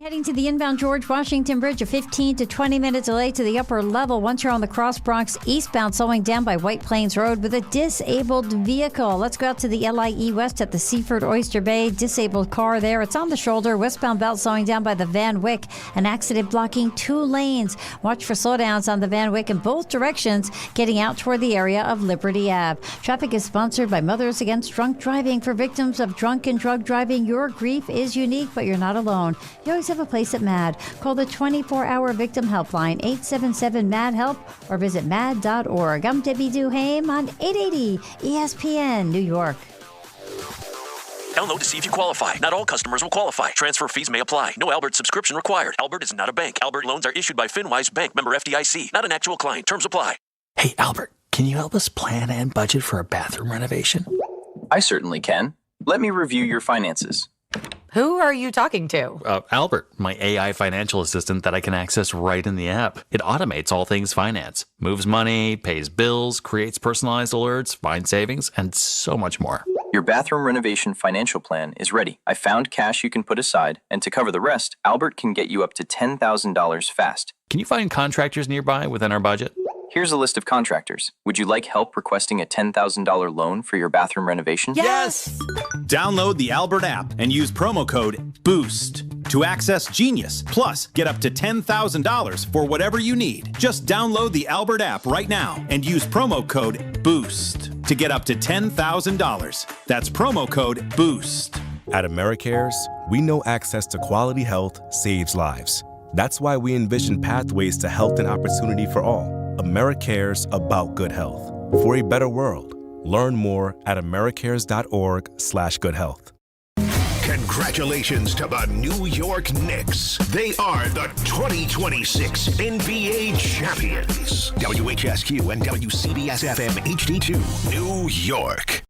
Heading to the inbound George Washington Bridge, a 15 to 20-minute delay to the upper level once you're on the Cross Bronx eastbound, slowing down by White Plains Road with a disabled vehicle. Let's go out to the LIE West at the Seaford Oyster Bay. Disabled car there. It's on the shoulder. Westbound belt slowing down by the Van Wyck. An accident blocking 2 lanes. Watch for slowdowns on the Van Wyck in both directions, getting out toward the area of Liberty Ave. Traffic is sponsored by Mothers Against Drunk Driving. For victims of drunk and drug driving, your grief is unique, but you're not alone. You always have a place at MAD. Call the 24-hour victim helpline, 877-MAD-HELP, or visit mad.org. I'm Debbie Duhame on 880 ESPN, New York. Download to see if you qualify. Not all customers will qualify. Transfer fees may apply. No Albert subscription required. Albert is not a bank. Albert loans are issued by FinWise Bank, member FDIC. Not an actual client. Terms apply. Hey, Albert, can you help us plan and budget for a bathroom renovation? I certainly can. Let me review your finances. Who are you talking to? Albert, my AI financial assistant that I can access right in the app. It automates all things finance, moves money, pays bills, creates personalized alerts, finds savings, and so much more. Your bathroom renovation financial plan is ready. I found cash you can put aside, and to cover the rest, Albert can get you up to $10,000 fast. Can you find contractors nearby within our budget? Here's a list of contractors. Would you like help requesting a $10,000 loan for your bathroom renovation? Yes! Download the Albert app and use promo code BOOST to access Genius. Plus, get up to $10,000 for whatever you need. Just download the Albert app right now and use promo code BOOST to get up to $10,000. That's promo code BOOST. At AmeriCares, we know access to quality health saves lives. That's why we envision pathways to health and opportunity for all. AmeriCares, about good health. For a better world. Learn more at americares.org/goodhealth. Congratulations to the New York Knicks. They are the 2026 NBA champions. WHSQ and WCBS-FM HD2, New York.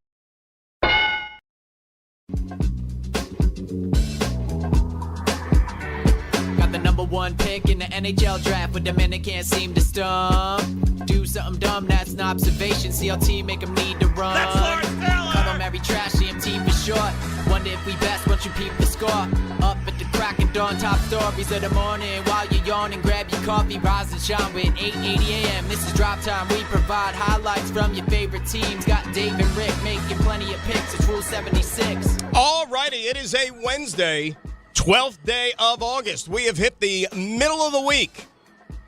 The number 1 pick in the NHL draft, but the men they can't seem to stump. Do something dumb, that's an observation. CLT make them need to run. That's Lawrence Taylor. Cut them every trash, CMT for short. Wonder if we best once you peep the score. Up at the crack of dawn, top stories of the morning. While you're yawning, grab your coffee, rise and shine with 8:80 a.m. This is Drop Time. We provide highlights from your favorite teams. Got Dave and Rick making plenty of picks. It's Rule 76. All righty, it is a Wednesday. 12th day of August. We have hit the middle of the week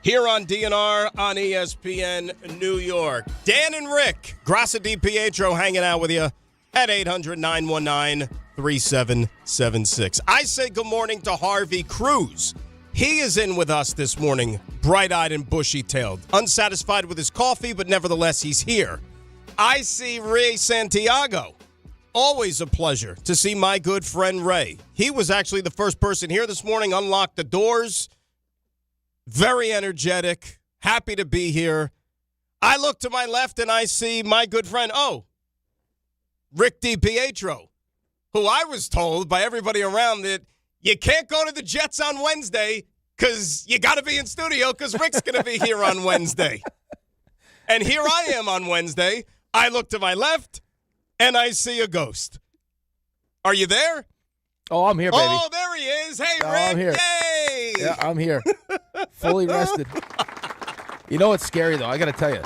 here on DNR on ESPN New York. Dan and Rick, Grassa DiPietro hanging out with you at 800-919-3776. I say good morning to Harvey Cruz. He is in with us this morning, bright-eyed and bushy-tailed. Unsatisfied with his coffee, but nevertheless, he's here. I see Ray Santiago. Always a pleasure to see my good friend Ray. He was actually the first person here this morning, unlocked the doors. Very energetic, happy to be here. I look to my left and I see my good friend, Rick DiPietro, who I was told by everybody around that you can't go to the Jets on Wednesday because you got to be in studio because Rick's going to be here on Wednesday. And here I am on Wednesday. I look to my left. And I see a ghost. Are you there? Oh, I'm here, baby. Oh, there he is. Hey, Rick. I'm here. Yay. Yeah, I'm here. Fully rested. You know what's scary, though? I got to tell you.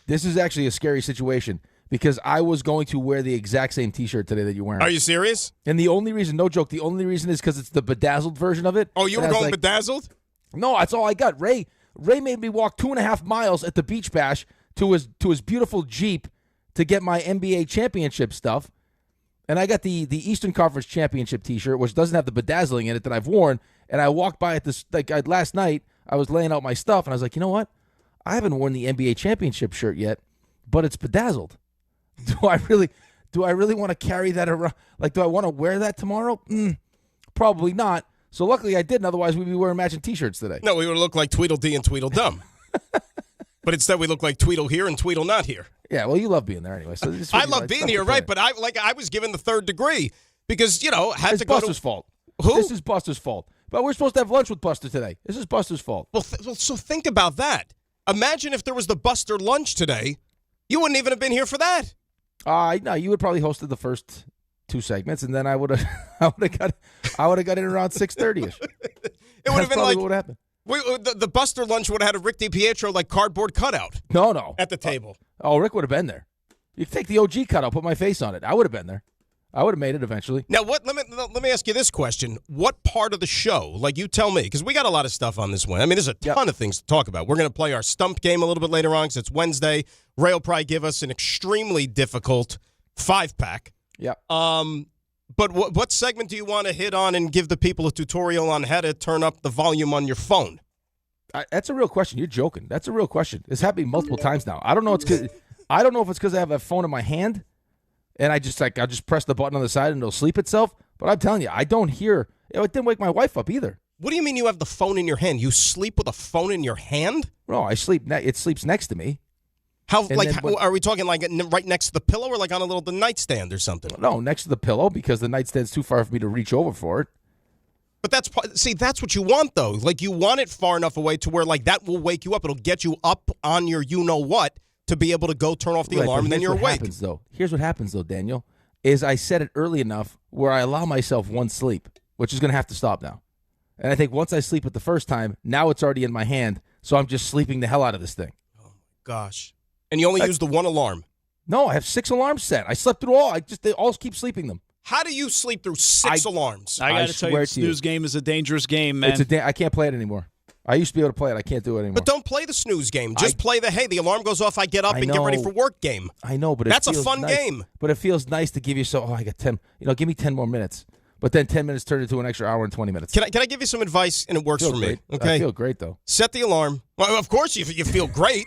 This is actually a scary situation because I was going to wear the exact same T-shirt today that you're wearing. Are you serious? And the only reason, no joke, the only reason is because it's the bedazzled version of it. Oh, you were going bedazzled? No, that's all I got. Ray made me walk 2.5 miles at the Beach Bash to his beautiful Jeep to get my NBA championship stuff. And I got the Eastern Conference Championship T-shirt, which doesn't have the bedazzling in it that I've worn. And I walked by it last night. I was laying out my stuff, and I was like, you know what? I haven't worn the NBA championship shirt yet, but it's bedazzled. Do I really want to carry that around? Like, do I want to wear that tomorrow? Probably not. So luckily I didn't. Otherwise, we'd be wearing matching T-shirts today. No, we would look like Tweedledee and Tweedledum. But instead, we look like Tweedle here and Tweedle not here. Yeah, well, you love being there anyway. So I love being here, right? But I was given the third degree because, had it's to go Buster's fault. Who? This is Buster's fault. But we're supposed to have lunch with Buster today. This is Buster's fault. Well, so think about that. Imagine if there was the Buster lunch today. You wouldn't even have been here for that. No, you would probably hosted the first 2 segments, and then I would have got in around 6:30ish. It would have been like what happened. The Buster lunch would have had a Rick DiPietro like cardboard cutout. No. At the table. Oh, Rick would have been there. You could take the OG cutout, put my face on it. I would have been there. I would have made it eventually. Now, let me ask you this question. What part of the show, like you tell me, because we got a lot of stuff on this one. I mean, there's a ton of things to talk about. We're going to play our stump game a little bit later on because it's Wednesday. Ray will probably give us an extremely difficult 5-pack. Yeah. But what segment do you want to hit on and give the people a tutorial on how to turn up the volume on your phone? That's a real question. You're joking. That's a real question. It's happened multiple times now. I don't know. I don't know if it's because I have a phone in my hand, and I'll just press the button on the side and it'll sleep itself. But I'm telling you, I don't hear. It didn't wake my wife up either. What do you mean you have the phone in your hand? You sleep with a phone in your hand? No, I sleep. It sleeps next to me. How are we talking like right next to the pillow or like on the nightstand or something? No, next to the pillow because the nightstand's too far for me to reach over for it. But that's what you want though. Like you want it far enough away to where like that will wake you up. It'll get you up on your you-know-what to be able to go turn off the alarm and then you're awake. Here's what happens though, Daniel, is I set it early enough where I allow myself one sleep, which is going to have to stop now. And I think once I sleep it the first time, now it's already in my hand, so I'm just sleeping the hell out of this thing. Oh, my gosh. And you only use the one alarm? No, I have 6 alarms set. I slept through all. They all keep sleeping them. How do you sleep through 6 alarms? I got to tell you, the snooze game is a dangerous game, man. I can't play it anymore. I used to be able to play it. I can't do it anymore. But don't play the snooze game. Just play the alarm goes off, I get up and get ready for work game. I know, but that's a fun game. But it feels nice to give you I got 10. Give me 10 more minutes. But then 10 minutes turned into an extra hour and 20 minutes. Can I give you some advice, and it works for me? Okay, I feel great, though. Set the alarm. Well, of course you feel great.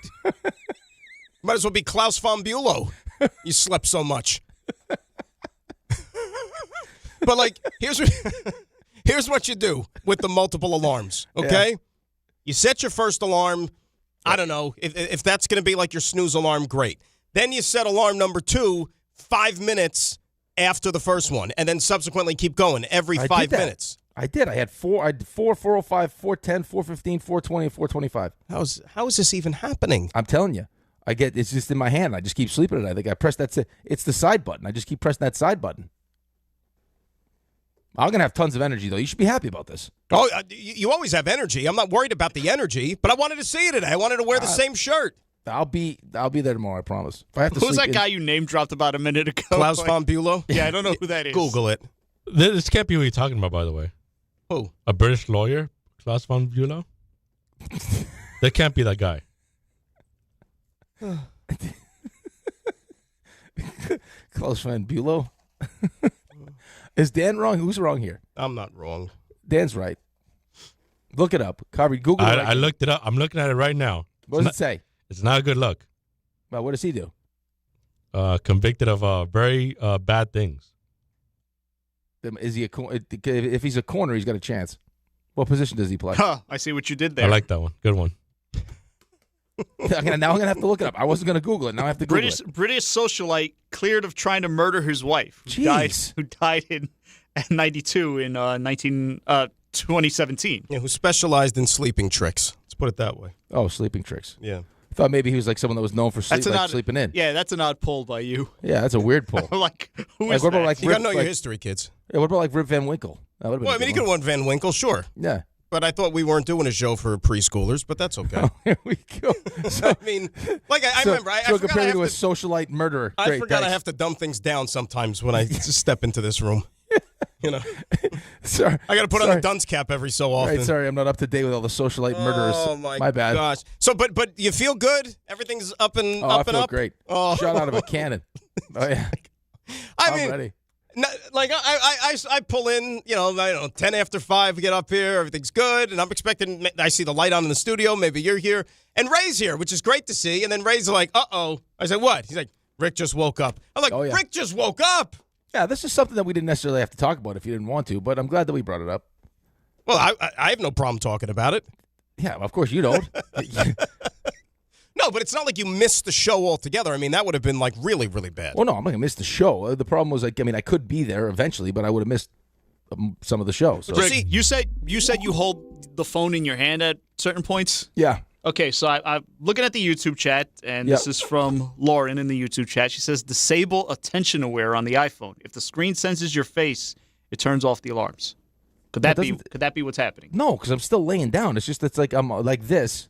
Might as well be Klaus von Bülow. You slept so much. But, like, here's what you do with the multiple alarms, okay? Yeah. You set your first alarm. I don't know. If that's going to be like your snooze alarm, great. Then you set alarm number 2 5 minutes after the first one, and then subsequently keep going every 5 minutes. I did. I had 4, 4:05, 4:10, 4:15, 4:20, and 4:25. How is this even happening? I'm telling you. It's just in my hand. I just keep sleeping it. I think I press it's the side button. I just keep pressing that side button. I'm going to have tons of energy, though. You should be happy about this. Oh, you always have energy. I'm not worried about the energy, but I wanted to see you today. I wanted to wear the same shirt. I'll be there tomorrow, I promise. If I have to Who's that guy you name dropped about a minute ago? Klaus von Bülow? Yeah, I don't know who that is. Google it. This can't be who you're talking about, by the way. Who? A British lawyer, Klaus von Bülow? That can't be that guy. Klaus von Bülow? Is Dan wrong? Who's wrong here? I'm not wrong. Dan's right. Look it up. Carby, Google it. I looked it up. I'm looking at it right now. What does it say? It's not a good look. Well, what does he do? Convicted of very bad things. Is he if he's a corner, he's got a chance. What position does he play? Huh, I see what you did there. I like that one. Good one. Now I'm going to have to look it up. I wasn't going to Google it. Now I have to Google it. British socialite cleared of trying to murder his wife, who died in 92 in 2017. Yeah, who specialized in sleeping tricks. Let's put it that way. Oh, sleeping tricks. Yeah. I thought maybe he was like someone that was known for sleeping in. Yeah, that's an odd pull by you. Yeah, that's a weird pull. Who is what that? About, you got to know your history, kids. Yeah, what about like Rip Van Winkle? Well, I mean, he could have won Van Winkle, sure. Yeah. But I thought we weren't doing a show for preschoolers, but that's okay. Oh, here we go. So, I mean, like I remember. I forgot compared to a socialite murderer. I forgot I have to dumb things down sometimes when I step into this room. You know, sorry, I got to put on a dunce cap every so often. Right, sorry, I'm not up to date with all the socialite murderers. Oh my bad. Gosh. So, but you feel good? Everything's up and up and up. Great. Oh. Shot out of a cannon. Oh yeah. I'm ready. Like I pull in, 10 after 5, get up here, everything's good, and I'm expecting. I see the light on in the studio. Maybe you're here, and Ray's here, which is great to see. And then Ray's like, "Uh-oh." I said, "What?" He's like, "Rick just woke up." I'm like, "Rick just woke up." Yeah, this is something that we didn't necessarily have to talk about if you didn't want to, but I'm glad that we brought it up. Well, I have no problem talking about it. Yeah, of course you don't. No, but it's not like you missed the show altogether. I mean, that would have been like really, really bad. Well, no, I'm not going to miss the show. The problem was, I could be there eventually, but I would have missed some of the show. So. Rick, you said you hold the phone in your hand at certain points? Yeah. Okay, so I'm looking at the YouTube chat, and this is from Lauren in the YouTube chat. She says, disable attention aware on the iPhone. If the screen senses your face, it turns off the alarms. Could that be what's happening? No, because I'm still laying down. It's just it's like I'm like this,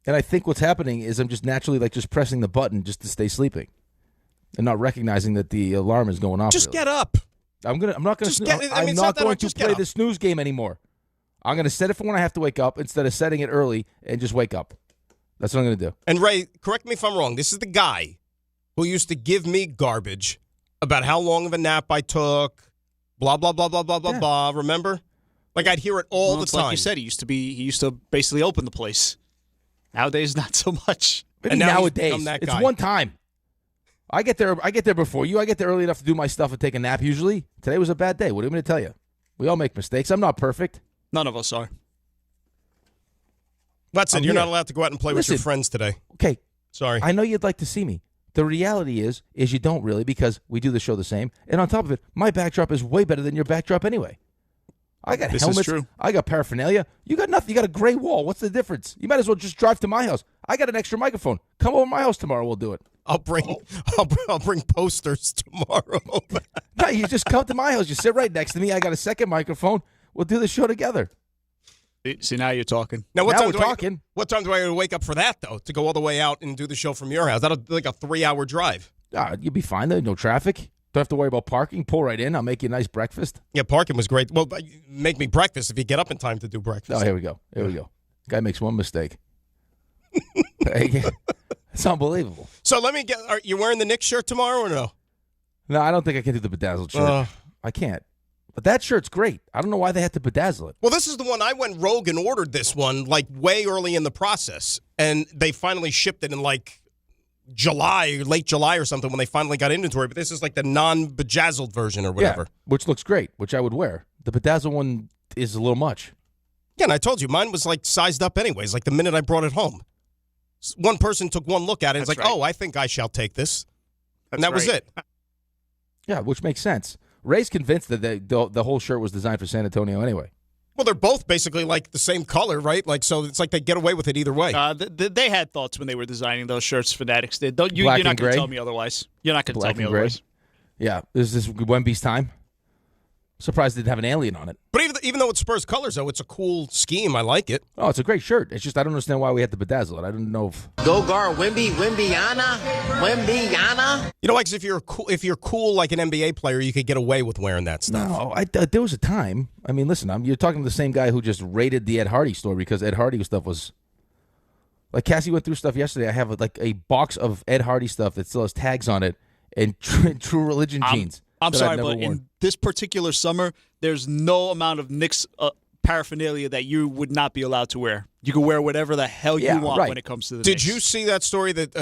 and I think what's happening is I'm just naturally like just pressing the button just to stay sleeping, and not recognizing that the alarm is going off. Just get up. I'm not going to play the snooze game anymore. I'm going to set it for when I have to wake up instead of setting it early and just wake up. That's what I'm going to do. And Ray, correct me if I'm wrong. This is the guy who used to give me garbage about how long of a nap I took, blah, blah, blah, blah, blah, blah, blah. Remember? Like I'd hear it all the time. Like you said, he used to basically open the place. Nowadays, not so much. And nowadays, it's one time. I get there before you. I get there early enough to do my stuff and take a nap usually. Today was a bad day. What am I going to tell you? We all make mistakes. I'm not perfect. None of us are. That's it. You're not allowed to go out and play with your friends today. Okay. Sorry. I know you'd like to see me. The reality is you don't really because we do the show the same. And on top of it, my backdrop is way better than your backdrop anyway. I got helmets. Is true. I got paraphernalia. You got nothing. You got a gray wall. What's the difference? You might as well just drive to my house. I got an extra microphone. Come over to my house tomorrow. We'll do it. I'll bring posters tomorrow. No, you just come to my house. You sit right next to me. I got a second microphone. We'll do the show together. See, now you're talking. Now, we're talking. What time do I wake up for that, though, to go all the way out and do the show from your house? That'll be like a 3-hour drive. You'll be fine. There's no traffic. Don't have to worry about parking. Pull right in. I'll make you a nice breakfast. Yeah, parking was great. Well, make me breakfast if you get up in time to do breakfast. Oh, here we go. Guy makes one mistake. It's unbelievable. So let me get. Are you wearing the Knicks shirt tomorrow or no? No, I don't think I can do the bedazzled shirt. I can't. But that shirt's great. I don't know why they had to bedazzle it. Well, this is the one I went rogue and ordered this one like way early in the process, and they finally shipped it in like late July or something when they finally got inventory. But this is like the non-bedazzled version or whatever. Yeah, which looks great, which I would wear. The bedazzled one is a little much. Yeah, and I told you, mine was like sized up anyways, like the minute I brought it home. One person took one look at it and was like, oh, I think I shall take this. And that was it. Yeah, which makes sense. Ray's convinced that the whole shirt was designed for San Antonio anyway. Well, they're both basically like the same color, right? Like, so it's like they get away with it either way. They had thoughts when they were designing those shirts. Fanatics did. You're not going to tell me otherwise. You're not going to tell me otherwise. Yeah, is this Wemby's time? Surprised it didn't have an alien on it. But even though it's Spurs colors, though, it's a cool scheme. I like it. Oh, it's a great shirt. It's just I don't understand why we had to bedazzle it. I don't know if Go-Gar Wembyana. You know, like if you're cool like an NBA player, you could get away with wearing that stuff. No, there was a time. I mean, listen, you're talking to the same guy who just raided the Ed Hardy store because Ed Hardy stuff was like Cassie went through stuff yesterday. I have like a box of Ed Hardy stuff that still has tags on it and True Religion jeans. I'm sorry, but in this particular summer, there's no amount of Knicks paraphernalia that you would not be allowed to wear. You can wear whatever the hell you want when it comes to the Knicks. Did you see that story that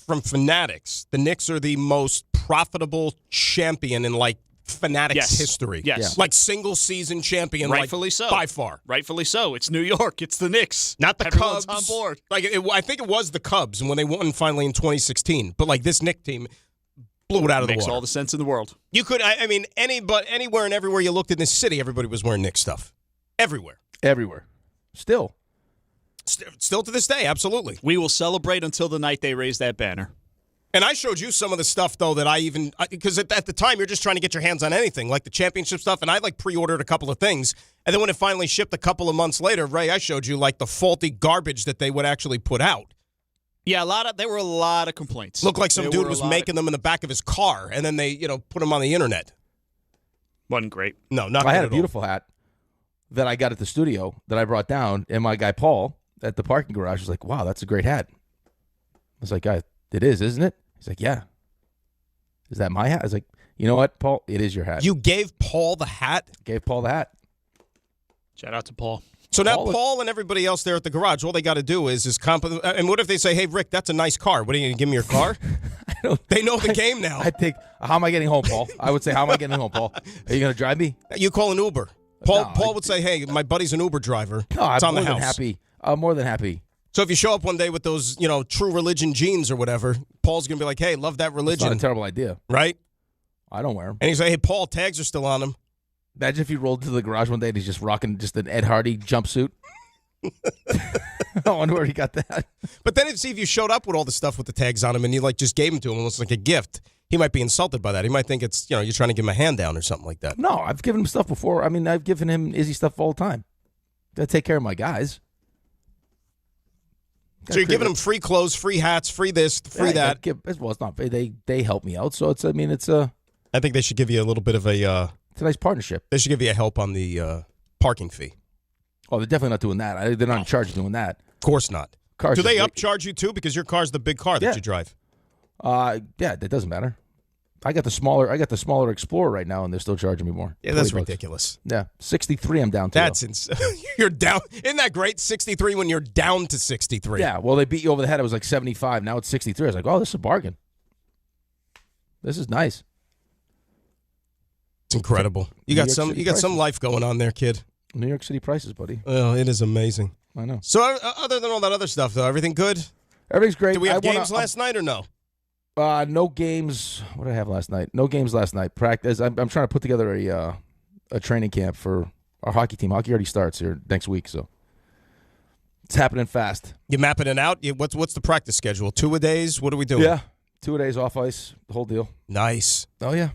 from Fanatics? The Knicks are the most profitable champion in like Fanatics history. Yes. Yeah. Like single season champion. Rightfully like, so. By far. Rightfully so. It's New York. It's the Knicks. Not the Everyone's Cubs. on board. Like I think it was the Cubs when they won finally in 2016. But like this Knicks team blew it out of the water. Makes all the sense in the world. You could, I mean, anywhere and everywhere you looked in this city, everybody was wearing Knicks stuff. Everywhere. Still to this day, absolutely. We will celebrate until the night they raise that banner. And I showed you some of the stuff, though, that because at the time, you're just trying to get your hands on anything, like the championship stuff, and I, pre-ordered a couple of things. And then when it finally shipped a couple of months later, Ray, I showed you, the faulty garbage that they would actually put out. Yeah, there were a lot of complaints. Looked like some dude was making them in the back of his car, and then they, put them on the internet. Wasn't great. No, not I had a beautiful hat that I got at the studio that I brought down, and my guy Paul at the parking garage was like, wow, that's a great hat. I was like, it is, isn't it? He's like, yeah. Is that my hat? I was like, you know what, Paul? It is your hat. You gave Paul the hat? Gave Paul the hat. Shout out to Paul. So now Paul and everybody else there at the garage, all they got to do is and what if they say, hey, Rick, that's a nice car. What, are you going to give me your car? They know the game now. I think, how am I getting home, Paul? I would say, how am I getting home, Paul? Are you going to drive me? You call an Uber. Paul would say, hey, my buddy's an Uber driver. No, it's on the house. I'm more than happy. So if you show up one day with those, True Religion jeans or whatever, Paul's going to be like, hey, love that religion. That's not a terrible idea. Right? I don't wear them. And he's like, hey, Paul, tags are still on him. Imagine if he rolled into the garage one day and he's just rocking just an Ed Hardy jumpsuit. I wonder where he got that. But then see if you showed up with all the stuff with the tags on him and you just gave them to him almost like a gift. He might be insulted by that. He might think it's, you're trying to give him a hand down or something like that. No, I've given him stuff before. I mean, I've given him Izzy stuff all the time. Gotta take care of my guys. So you're giving them free clothes, free hats, free this, free that. Well, it's not. They help me out, so it's. I think they should give you a little bit of a. It's a nice partnership. They should give you a help on the parking fee. Oh, they're definitely not doing that. They're not in charge of doing that. Of course not. Cars do they upcharge you too because your car's the big car that you drive? Yeah, that doesn't matter. I got the smaller Explorer right now, and they're still charging me more. Yeah, that's ridiculous. Yeah, 63 I'm down to. That's insane. You're down. Isn't that great? 63 when you're down to 63. Yeah, well, they beat you over the head. It was like 75. Now it's 63. I was like, oh, this is a bargain. This is nice. It's incredible. You got some life going on there, kid. New York City prices, buddy. Oh, it is amazing. I know. So other than all that other stuff, though, everything good? Everything's great. Did we have games last night or no? No games. What did I have last night? No games last night. Practice. I'm trying to put together a training camp for our hockey team. Hockey already starts here next week, so it's happening fast. You mapping it out? What's the practice schedule? 2-a-days? What are we doing? Yeah, 2-a-days off ice, the whole deal. Nice. Oh yeah.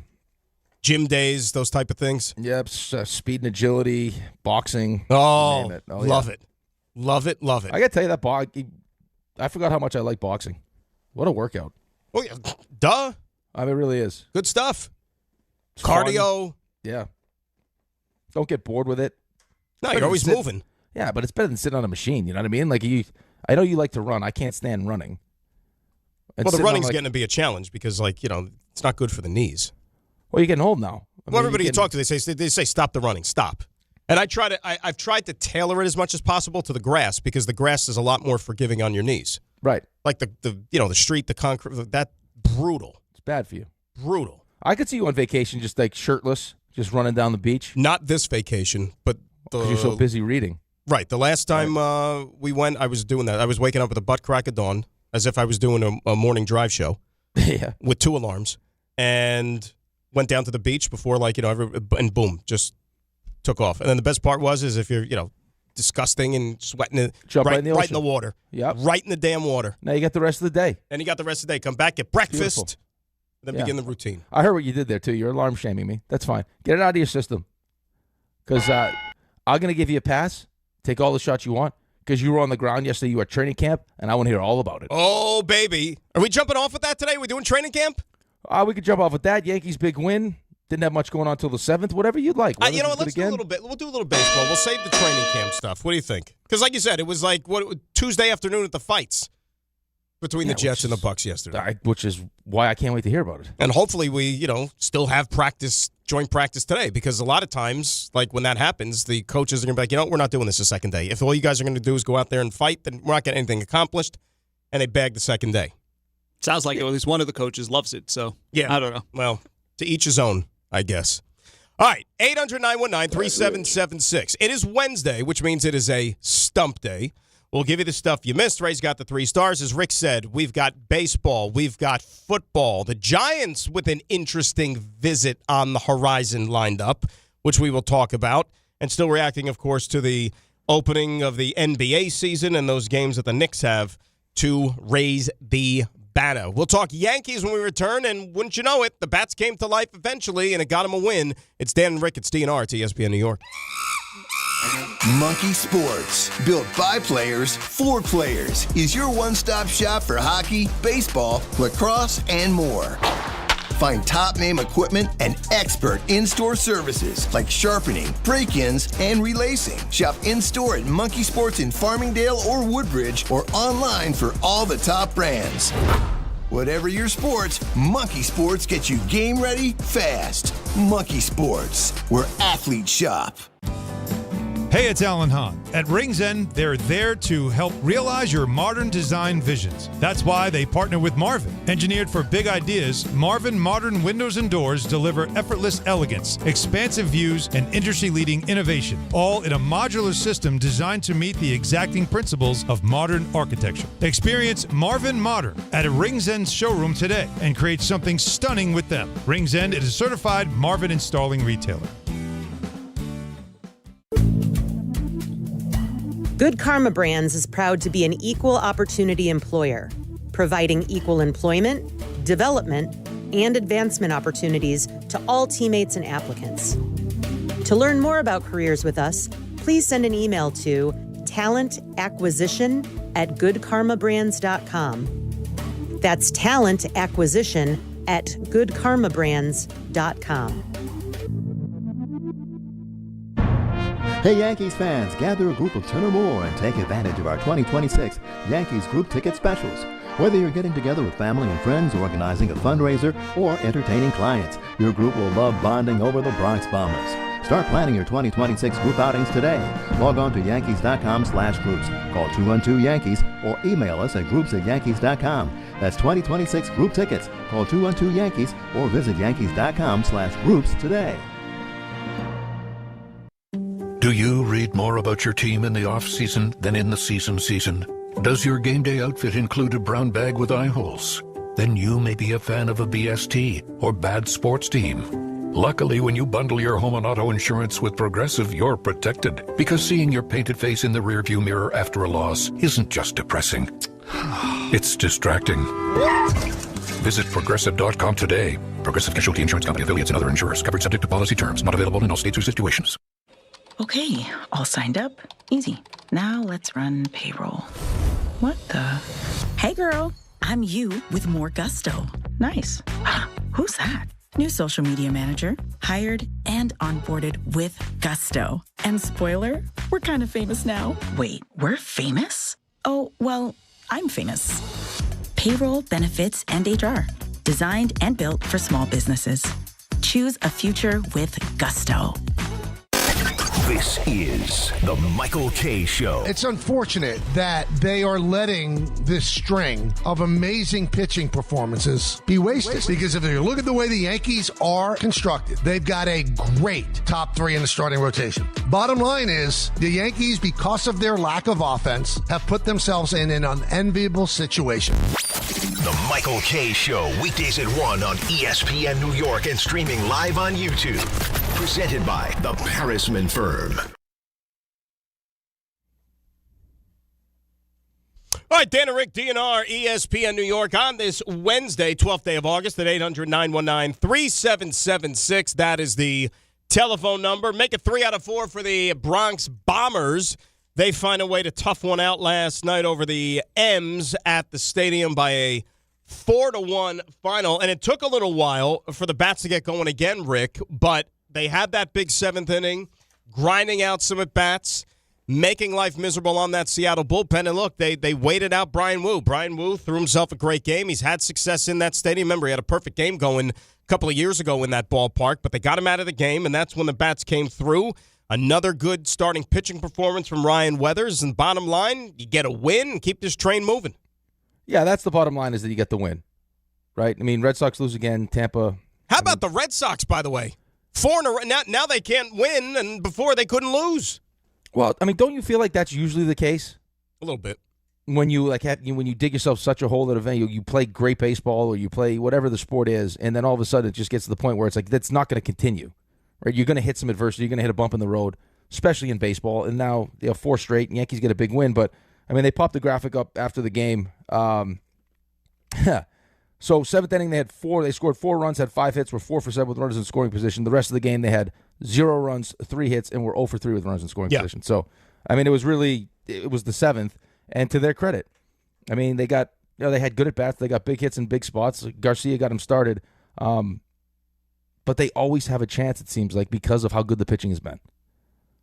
Gym days, those type of things. Yep, speed and agility, boxing. Oh, love it. Love it. I got to tell you that I forgot how much I like boxing. What a workout. Oh, yeah. Duh. I mean, it really is. Good stuff. It's cardio. Fun. Yeah. Don't get bored with it. No, you're always moving. Yeah, but it's better than sitting on a machine. You know what I mean? Like I know you like to run. I can't stand running. Well, the running's getting to be a challenge because, it's not good for the knees. Well, you're getting old now. Everybody you talk to, they say stop the running, stop. And I've tried to tailor it as much as possible to the grass because the grass is a lot more forgiving on your knees. Right. Like the street, the concrete, that brutal. It's bad for you. Brutal. I could see you on vacation just like shirtless, just running down the beach. Not this vacation, but because you're so busy reading. Right. The last time we went, I was doing that. I was waking up with a butt crack of dawn as if I was doing a morning drive show. Yeah. With 2 alarms and went down to the beach before and boom, just took off. And then the best part was if you're, disgusting and sweating it, jump right in the ocean. Right in the water. Yep. Right in the damn water. Now you got the rest of the day. And you got the rest of the day. Come back, get breakfast, then begin the routine. I heard what you did there, too. You're alarm shaming me. That's fine. Get it out of your system. Because I'm going to give you a pass. Take all the shots you want. Because you were on the ground yesterday. You were at training camp, and I want to hear all about it. Oh, baby. Are we jumping off with that today? Are we doing training camp? We could jump off with that. Yankees big win. Didn't have much going on until the 7th. Whatever you'd like. Let's do a little bit. We'll do a little baseball. We'll save the training camp stuff. What do you think? Because like you said, it was Tuesday afternoon at the fights between the Jets and the Bucs yesterday. Which is why I can't wait to hear about it. And hopefully we, still have joint practice today. Because a lot of times, when that happens, the coaches are going to be like, we're not doing this a second day. If all you guys are going to do is go out there and fight, then we're not getting anything accomplished. And they bag the second day. Sounds like at least one of the coaches loves it. So, yeah. I don't know. Well, to each his own, I guess. All right, 800-919-3776. It is Wednesday, which means it is a stump day. We'll give you the stuff you missed. Ray's got the 3 stars. As Rick said, we've got baseball. We've got football. The Giants with an interesting visit on the horizon lined up, which we will talk about. And still reacting, of course, to the opening of the NBA season and those games that the Knicks have to raise the banner. We'll talk Yankees when we return, and wouldn't you know it, the Bats came to life eventually, and it got them a win. It's Dan and Rick at DNR at ESPN New York. Monkey Sports, built by players for players, is your one-stop shop for hockey, baseball, lacrosse, and more. Find top-name equipment and expert in-store services like sharpening, break-ins, and relacing. Shop in-store at Monkey Sports in Farmingdale or Woodbridge or online for all the top brands. Whatever your sports, Monkey Sports gets you game ready fast. Monkey Sports, where athletes shop. Hey, it's Alan Hahn. At Rings End, they're there to help realize your modern design visions. That's why they partner with Marvin. Engineered for big ideas, Marvin modern windows and doors deliver effortless elegance, expansive views, and industry-leading innovation, all in a modular system designed to meet the exacting principles of modern architecture. Experience Marvin Modern at a Rings End showroom today and create something stunning with them. Rings End is a certified Marvin installing retailer. Good Karma Brands is proud to be an equal opportunity employer, providing equal employment, development, and advancement opportunities to all teammates and applicants. To learn more about careers with us, please send an email to talentacquisition@goodkarmabrands.com. That's talentacquisition@goodkarmabrands.com. Hey Yankees fans, gather a group of 10 or more and take advantage of our 2026 Yankees group ticket specials. Whether you're getting together with family and friends, organizing a fundraiser, or entertaining clients, your group will love bonding over the Bronx Bombers. Start planning your 2026 group outings today. Log on to Yankees.com/groups. Call 212-YANKEES or email us at groups@Yankees.com. That's 2026 group tickets. Call 212-YANKEES or visit Yankees.com/groups today. Do you read more about your team in the off-season than in the season? Does your game day outfit include a brown bag with eye holes? Then you may be a fan of a BST or bad sports team. Luckily, when you bundle your home and auto insurance with Progressive, you're protected. Because seeing your painted face in the rearview mirror after a loss isn't just depressing. It's distracting. Visit Progressive.com today. Progressive Casualty Insurance Company, affiliates, and other insurers. Covered subject to policy terms. Not available in all states or situations. Okay, all signed up. Easy. Now let's run payroll. What the? Hey girl, I'm you with more gusto. Nice. Who's that? New social media manager. Hired and onboarded with gusto. And spoiler, we're kind of famous now. Wait, we're famous? Oh, well, I'm famous. Payroll, benefits, and HR. Designed and built for small businesses. Choose a future with gusto. This is the Michael Kay Show. It's unfortunate that they are letting this string of amazing pitching performances be wasted. Because if you look at the way the Yankees are constructed, they've got a great top three in the starting rotation. Bottom line is, the Yankees, because of their lack of offense, have put themselves in an unenviable situation. The Michael Kay Show, weekdays at 1 on ESPN New York and streaming live on YouTube. Presented by the Parisman Firm. All right, Dan and Rick, DNR, ESPN New York on this Wednesday, 12th day of August at 800-919-3776. That is the telephone number. Make it 3 out of 4 for the Bronx Bombers. They find a way to tough one out last night over the M's at the stadium by a 4-1 final. And it took a little while for the bats to get going again, Rick, but they had that big 7th inning, grinding out some at-bats, making life miserable on that Seattle bullpen. And look, they waited out Brian Wu. Brian Wu threw himself a great game. He's had success in that stadium. Remember, he had a perfect game going a couple of years ago in that ballpark, but they got him out of the game, and that's when the bats came through. Another good starting pitching performance from Ryan Weathers. And bottom line, you get a win and keep this train moving. Yeah, that's the bottom line, is that you get the win, right? I mean, Red Sox lose again, Tampa. How about the Red Sox, by the way? 4 in a row. Now they can't win, and before they couldn't lose. Well, I mean, don't you feel like that's usually the case? A little bit. When you when you dig yourself such a hole at a venue, you play great baseball or you play whatever the sport is, and then all of a sudden it just gets to the point where it's like that's not going to continue, right? You're going to hit some adversity, you're going to hit a bump in the road, especially in baseball. And now 4 straight, and Yankees get a big win. But I mean, they popped the graphic up after the game. So 7th inning, they scored 4 runs, had 5 hits, were 4 for 7 with runners in scoring position. The rest of the game, they had 0 runs, 3 hits, and were 0 for 3 with runners in scoring position. So, I mean, it was the 7th, and to their credit, I mean, they got, they had good at bats, they got big hits in big spots. Garcia got them started, but they always have a chance, it seems like, because of how good the pitching has been.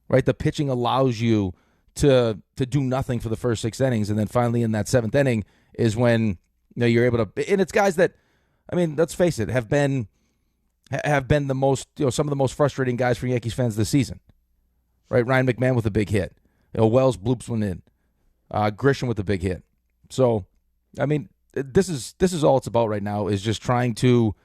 Right, the pitching allows you to do nothing for the first 6 innings, and then finally in that 7th inning is when you're able to, and it's guys that, I mean, let's face it, have been the most, some of the most frustrating guys for Yankees fans this season. Right, Ryan McMahon with a big hit, Wells bloops one in, Grisham with a big hit. So, I mean, this is all it's about right now, is just trying to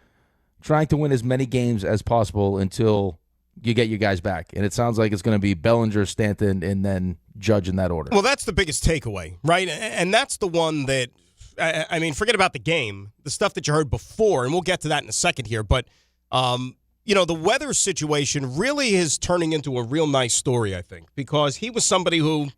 win as many games as possible until you get your guys back. And it sounds like it's going to be Bellinger, Stanton, and then Judge in that order. Well, that's the biggest takeaway, right? And that's the one that, I mean, forget about the game, the stuff that you heard before, and we'll get to that in a second here. But, the weather situation really is turning into a real nice story, I think, because he was somebody who,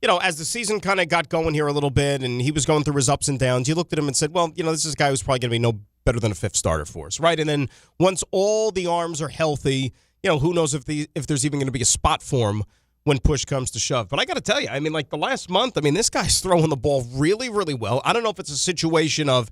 as the season kind of got going here a little bit and he was going through his ups and downs, you looked at him and said, well, this is a guy who's probably going to be no better than a fifth starter for us, right? And then once all the arms are healthy, who knows if there's even going to be a spot for him when push comes to shove. But I got to tell you, the last month, this guy's throwing the ball really, really well. I don't know if it's a situation of,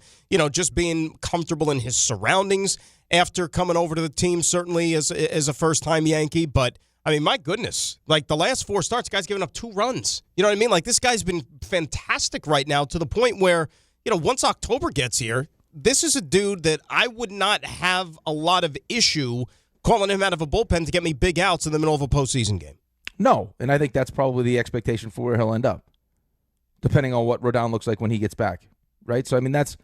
just being comfortable in his surroundings after coming over to the team, certainly as a first-time Yankee. But, my goodness, the last 4 starts, the guy's given up 2 runs. You know what I mean? This guy's been fantastic right now to the point where, once October gets here, this is a dude that I would not have a lot of issue calling him out of a bullpen to get me big outs in the middle of a postseason game. No, and I think that's probably the expectation for where he'll end up, depending on what Rodon looks like when he gets back, right? So, that's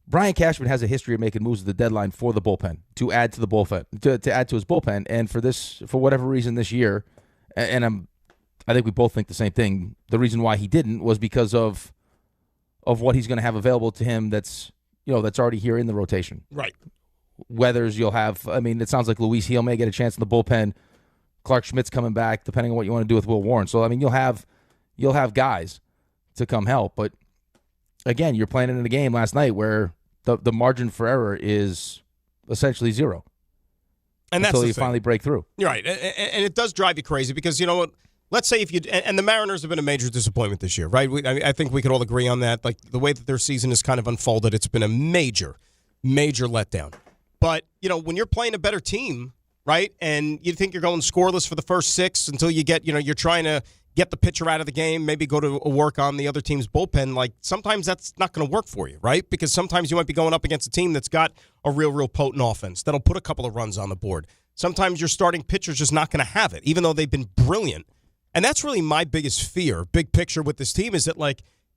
Brian Cashman has a history of making moves at the deadline for the bullpen, to add to the bullpen, to add to his bullpen, and for whatever reason this year, and I think we both think the same thing, the reason why he didn't was because of what he's going to have available to him that's already here in the rotation. Right. Weathers you'll have, it sounds like Luis Heel may get a chance in the bullpen. Clark Schmidt's coming back, depending on what you want to do with Will Warren. So, you'll have guys to come help. But, again, you're playing in a game last night where the margin for error is essentially 0. And that's until the you thing. finally break through. You're right. And it does drive you crazy because, you know what, let's say if you – and the Mariners have been a major disappointment this year, right? I think we could all agree on that. The way that their season has kind of unfolded, it's been a major, major letdown. But, when you're playing a better team – right? And you think you're going scoreless for the first 6 until you get, you're trying to get the pitcher out of the game, maybe go to work on the other team's bullpen. Sometimes that's not going to work for you, right? Because sometimes you might be going up against a team that's got a real potent offense that'll put a couple of runs on the board. Sometimes your starting pitcher's just not going to have it, even though they've been brilliant. And that's really my biggest fear, big picture with this team, is that,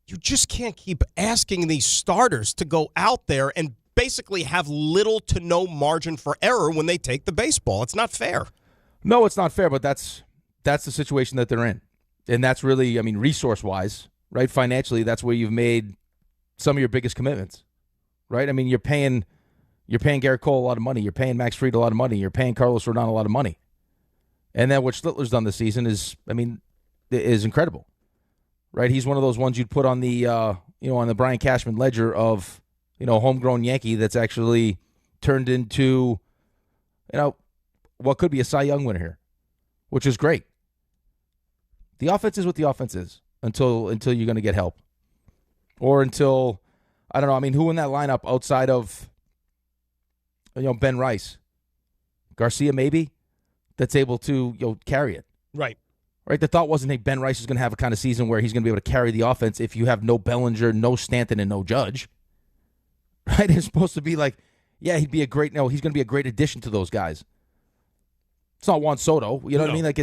you just can't keep asking these starters to go out there and basically have little to no margin for error when they take the baseball. It's not fair. No, it's not fair, but that's the situation that they're in. And that's really, resource-wise, right? Financially, that's where you've made some of your biggest commitments, right? You're paying Garrett Cole a lot of money. You're paying Max Fried a lot of money. You're paying Carlos Rodon a lot of money. And then what Schlittler's done this season is incredible, right? He's one of those ones you'd put on the, on the Brian Cashman ledger of, homegrown Yankee that's actually turned into, what could be a Cy Young winner here, which is great. The offense is what the offense is until you're going to get help. Or until, I don't know, who in that lineup outside of, Ben Rice? Garcia maybe? That's able to, carry it. Right. Right? The thought wasn't, hey, Ben Rice is going to have a kind of season where he's going to be able to carry the offense if you have no Bellinger, no Stanton, and no Judge. Right? It's supposed to be he's going to be a great addition to those guys. It's not Juan Soto. You know what I mean?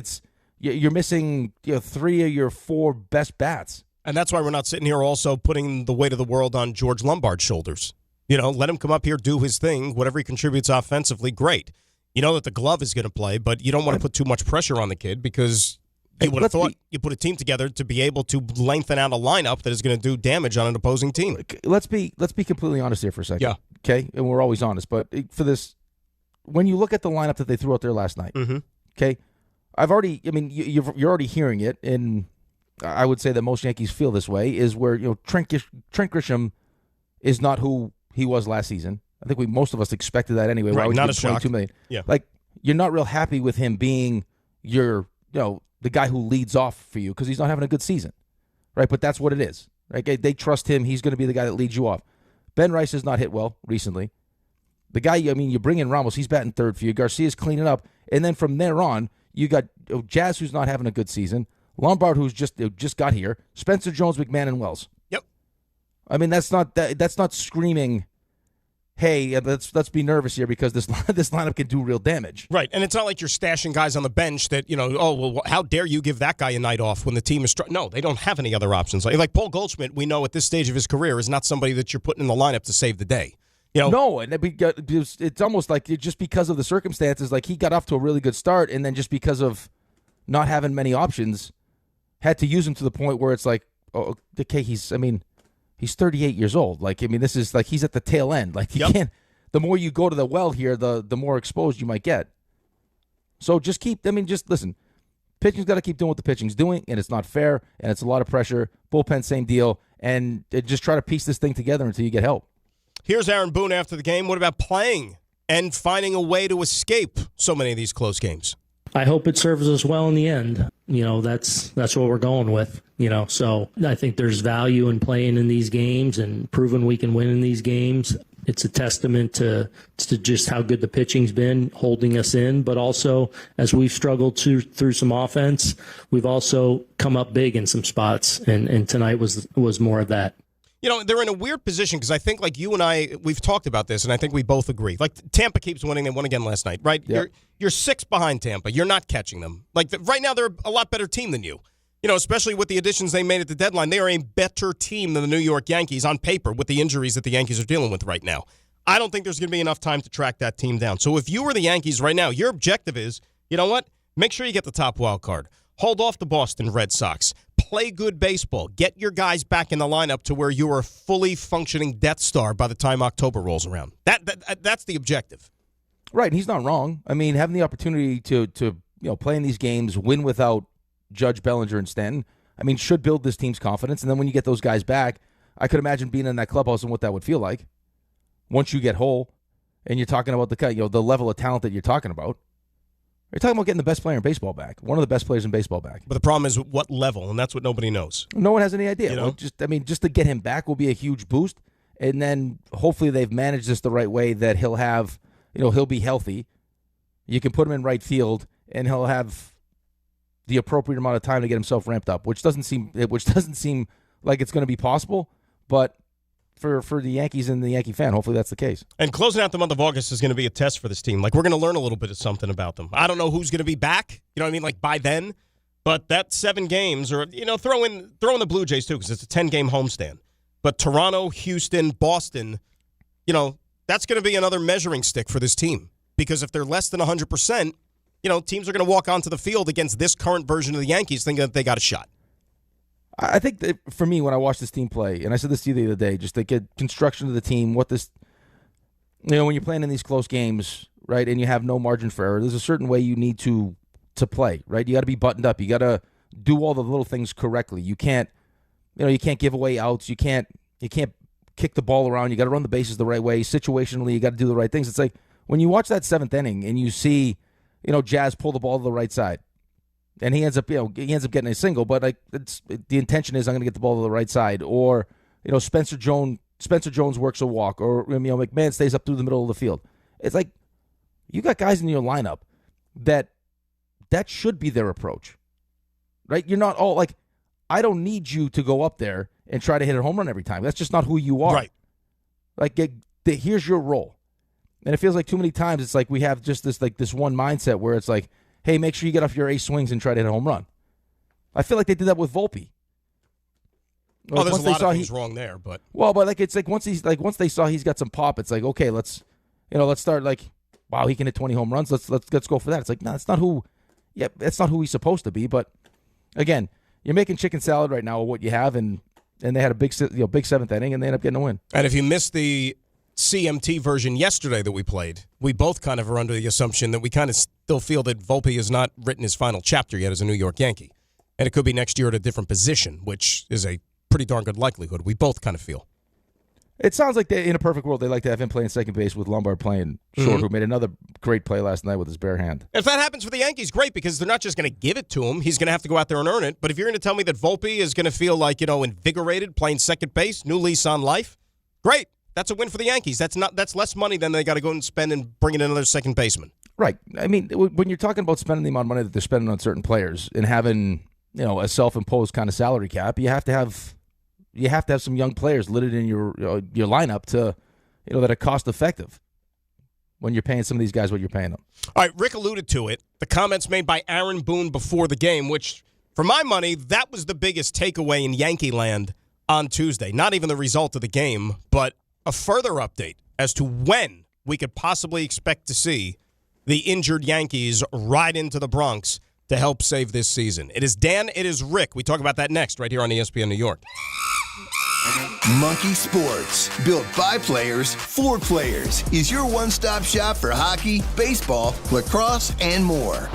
You're missing 3 of your 4 best bats. And that's why we're not sitting here also putting the weight of the world on George Lombard's shoulders. Let him come up here, do his thing. Whatever he contributes offensively, great. You know that the glove is going to play, but you don't want to put too much pressure on the kid because you would have thought you put a team together to be able to lengthen out a lineup that is going to do damage on an opposing team. Let's be completely honest here for a second. Yeah. Okay? And we're always honest. But for this, when you look at the lineup that they threw out there last night, okay, I've already, you're already hearing it, and I would say that most Yankees feel this way, is where, Trent Grisham is not who he was last season. I think most of us expected that anyway. Right, not a shock. $22 million. Yeah. You're not real happy with him being your, the guy who leads off for you because he's not having a good season, right? But that's what it is, right? They trust him. He's going to be the guy that leads you off. Ben Rice has not hit well recently. The guy, you bring in Ramos, he's batting third for you. Garcia's cleaning up. And then from there on, you got Jazz, who's not having a good season. Lombard, who's just got here. Spencer Jones, McMahon, and Wells. Yep. That's not screaming, hey, let's be nervous here because this lineup can do real damage. Right, and it's not like you're stashing guys on the bench that, how dare you give that guy a night off when the team is no, they don't have any other options. Like Paul Goldschmidt, we know at this stage of his career is not somebody that you're putting in the lineup to save the day. No, and it's almost like just because of the circumstances, he got off to a really good start, and then just because of not having many options, had to use him to the point where it's like, oh, okay, he's 38 years old. This is he's at the tail end. You can't. The more you go to the well here, the more exposed you might get. So just keep. Just listen. Pitching's got to keep doing what the pitching's doing, and it's not fair, and it's a lot of pressure. Bullpen, same deal, and just try to piece this thing together until you get help. Here's Aaron Boone after the game. What about playing and finding a way to escape so many of these close games? I hope it serves us well in the end. That's what we're going with. So I think there's value in playing in these games and proving we can win in these games. It's a testament to just how good the pitching's been, holding us in, but also as we've struggled through some offense, we've also come up big in some spots, and tonight was more of that. They're in a weird position because I think, like you and I, we've talked about this, and I think we both agree. Like, Tampa keeps winning. They won again last night, right? Yep. You're 6 behind Tampa. You're not catching them. Like, right now, they're a lot better team than you. Especially with the additions they made at the deadline. They are a better team than the New York Yankees on paper with the injuries that the Yankees are dealing with right now. I don't think there's going to be enough time to track that team down. So if you were the Yankees right now, your objective is, you know what? Make sure you get the top wild card. Hold off the Boston Red Sox. Play good baseball. Get your guys back in the lineup to where you are a fully functioning Death Star by the time October rolls around. That's the objective. Right, and he's not wrong. I mean, having the opportunity to play in these games, win without Judge, Bellinger, and Stanton, should build this team's confidence. And then when you get those guys back, I could imagine being in that clubhouse and what that would feel like once you get whole. And you're talking about the level of talent that you're talking about. You're talking about getting the best player in baseball back, one of the best players in baseball back. But the problem is what level, and that's what nobody knows. No one has any idea. Well, just to get him back will be a huge boost. And then hopefully they've managed this the right way that he'll have, he'll be healthy. You can put him in right field, and he'll have the appropriate amount of time to get himself ramped up, which doesn't seem like it's going to be possible, but for the Yankees and the Yankee fan, hopefully that's the case. And closing out the month of August is going to be a test for this team. Like, we're going to learn a little bit of something about them. I don't know who's going to be back, like by then, but that 7 games, or throw in the Blue Jays too, because it's a 10-game homestand. But Toronto, Houston, Boston, that's going to be another measuring stick for this team, because if they're less than 100%, teams are going to walk onto the field against this current version of the Yankees thinking that they got a shot. I think that for me, when I watch this team play, and I said this to you the other day, just to get construction of the team, when you're playing in these close games, right, and you have no margin for error, there's a certain way you need to play, right? You got to be buttoned up. You got to do all the little things correctly. You can't give away outs. You can't kick the ball around. You got to run the bases the right way. Situationally, you got to do the right things. It's like when you watch that 7th inning and you see, Jazz pull the ball to the right side, and he ends up getting a single, but the intention is I'm going to get the ball to the right side, or Spencer Jones works a walk, or McMahon stays up through the middle of the field. It's like you got guys in your lineup that should be their approach, right? You're not all like, I don't need you to go up there and try to hit a home run every time. That's just not who you are. Right. Like, here's your role. And it feels like too many times it's like we have just this one mindset where it's like, hey, make sure you get off your ace swings and try to hit a home run. I feel like they did that with Volpe. There's a lot of things wrong there, but it's like once they saw he's got some pop, it's like, okay, let's start wow, he can hit 20 home runs. Let's go for that. It's like, no, that's not who he's supposed to be. But again, you're making chicken salad right now with what you have, and they had a big 7th inning, and they end up getting a win. And if you missed the CMT version yesterday that we played, we both kind of are under the assumption that we kind of still feel that Volpe has not written his final chapter yet as a New York Yankee. And it could be next year at a different position, which is a pretty darn good likelihood. We both kind of feel. It sounds like in a perfect world, they like to have him playing second base with Lombard playing short, who made another great play last night with his bare hand. If that happens for the Yankees, great, because they're not just going to give it to him. He's going to have to go out there and earn it. But if you're going to tell me that Volpe is going to feel like, invigorated, playing second base, new lease on life, great. That's a win for the Yankees. That's less money than they got to go and spend and bring in another second baseman. Right. I mean, when you're talking about spending the amount of money that they're spending on certain players and having, a self-imposed kind of salary cap, you have to have some young players littered in your lineup to, that are cost effective when you're paying some of these guys what you're paying them. All right, Rick alluded to it. The comments made by Aaron Boone before the game, which, for my money, that was the biggest takeaway in Yankee land on Tuesday. Not even the result of the game, but a further update as to when we could possibly expect to see the injured Yankees ride into the Bronx to help save this season. It is Dan, it is Rick. We talk about that next right here on ESPN New York. Monkey Sports, built by players for players, is your one-stop shop for hockey, baseball, lacrosse, and more.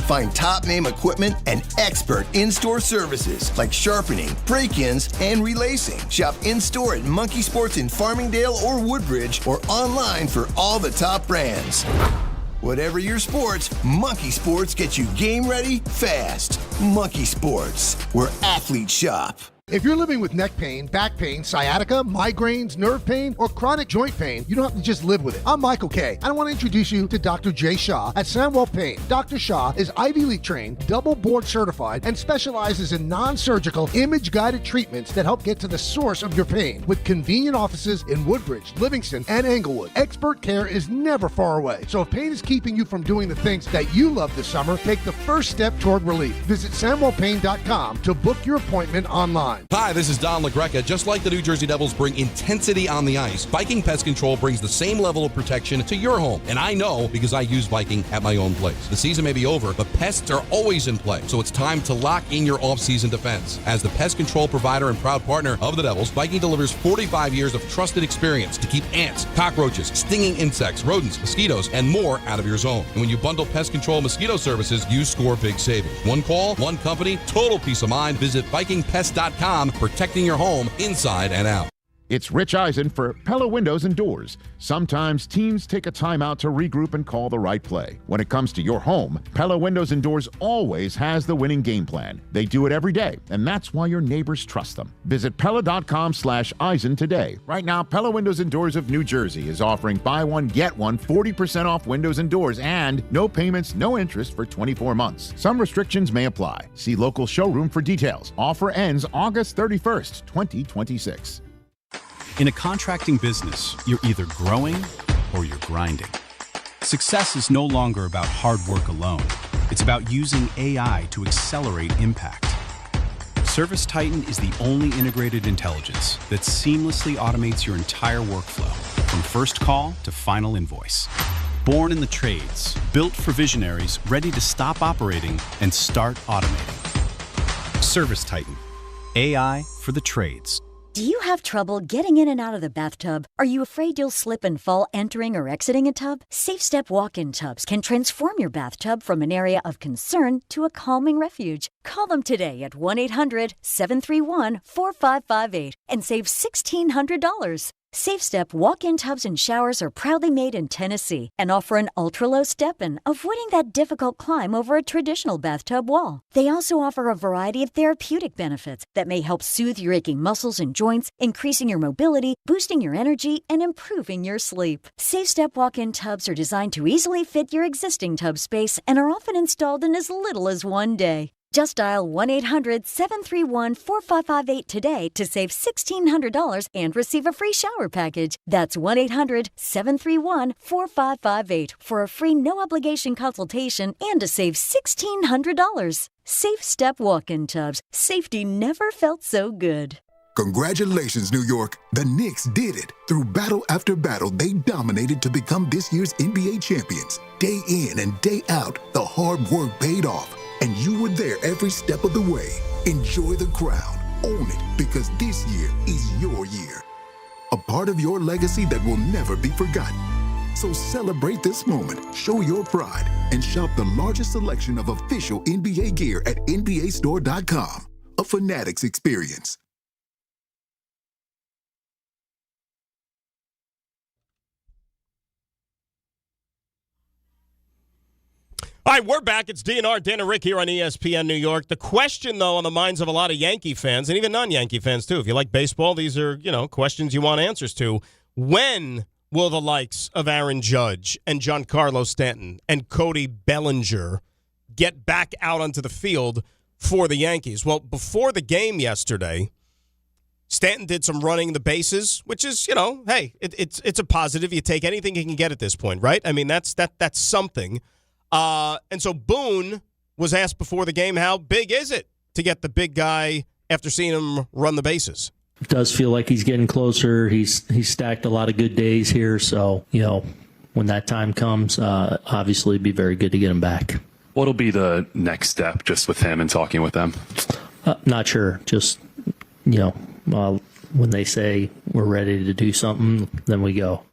Find top-name equipment and expert in-store services like sharpening, break-ins, and relacing. Shop in-store at Monkey Sports in Farmingdale or Woodbridge or online for all the top brands. Whatever your sports, Monkey Sports gets you game ready fast. Monkey Sports, where athletes shop. If you're living with neck pain, back pain, sciatica, migraines, nerve pain, or chronic joint pain, you don't have to just live with it. I'm Michael Kay. I want to introduce you to Dr. Jay Shah at Sandwell Pain. Dr. Shah is Ivy League trained, double board certified, and specializes in non-surgical, image-guided treatments that help get to the source of your pain. With convenient offices in Woodbridge, Livingston, and Englewood, expert care is never far away. So if pain is keeping you from doing the things that you love this summer, take the first step toward relief. Visit SandwellPain.com to book your appointment online. Hi, this is Don LaGreca. Just like the New Jersey Devils bring intensity on the ice, Viking Pest Control brings the same level of protection to your home. And I know because I use Viking at my own place. The season may be over, but pests are always in play. So it's time to lock in your off-season defense. As the pest control provider and proud partner of the Devils, Viking delivers 45 years of trusted experience to keep ants, cockroaches, stinging insects, rodents, mosquitoes, and more out of your zone. And when you bundle pest control mosquito services, you score big savings. One call, one company, total peace of mind. Visit VikingPest.com. Protecting your home inside and out. It's Rich Eisen for Pella Windows and Doors. Sometimes teams take a timeout to regroup and call the right play. When it comes to your home, Pella Windows and Doors always has the winning game plan. They do it every day, and that's why your neighbors trust them. Visit Pella.com/Eisen today. Right now, Pella Windows and Doors of New Jersey is offering buy one, get one 40% off windows and doors and no payments, no interest for 24 months. Some restrictions may apply. See local showroom for details. Offer ends August 31st, 2026. In a contracting business, you're either growing or you're grinding. Success is no longer about hard work alone. It's about using AI to accelerate impact. ServiceTitan is the only integrated intelligence that seamlessly automates your entire workflow, from first call to final invoice. Born in the trades, built for visionaries ready to stop operating and start automating. ServiceTitan, AI for the trades. Do you have trouble getting in and out of the bathtub? Are you afraid you'll slip and fall entering or exiting a tub? SafeStep walk-in tubs can transform your bathtub from an area of concern to a calming refuge. Call them today at 1-800-731-4558 and save $1,600. SafeStep walk-in tubs and showers are proudly made in Tennessee and offer an ultra-low step-in, avoiding that difficult climb over a traditional bathtub wall. They also offer a variety of therapeutic benefits that may help soothe your aching muscles and joints, increasing your mobility, boosting your energy, and improving your sleep. SafeStep walk-in tubs are designed to easily fit your existing tub space and are often installed in as little as one day. Just dial 1-800-731-4558 today to save $1,600 and receive a free shower package. That's 1-800-731-4558 for a free no-obligation consultation and to save $1,600. SafeStep walk-in tubs. Safety never felt so good. Congratulations, New York. The Knicks did it. Through battle after battle, they dominated to become this year's NBA champions. Day in and day out, the hard work paid off. And you were there every step of the way. Enjoy the crown. Own it, because this year is your year. A part of your legacy that will never be forgotten. So celebrate this moment, show your pride, and shop the largest selection of official NBA gear at NBAstore.com. A Fanatics experience. All right, we're back. It's DNR, Dan and Rick here on ESPN New York. The question, though, on the minds of a lot of Yankee fans, and even non-Yankee fans, too, if you like baseball, these are, questions you want answers to. When will the likes of Aaron Judge and Giancarlo Stanton and Cody Bellinger get back out onto the field for the Yankees? Well, before the game yesterday, Stanton did some running the bases, which is, hey, it's a positive. You take anything you can get at this point, right? I mean, that's something. And so Boone was asked before the game, how big is it to get the big guy after seeing him run the bases? It does feel like he's getting closer. He's stacked a lot of good days here. So, when that time comes, obviously it'd be very good to get him back. What'll be the next step just with him and talking with them? Not sure. Just, when they say we're ready to do something, then we go.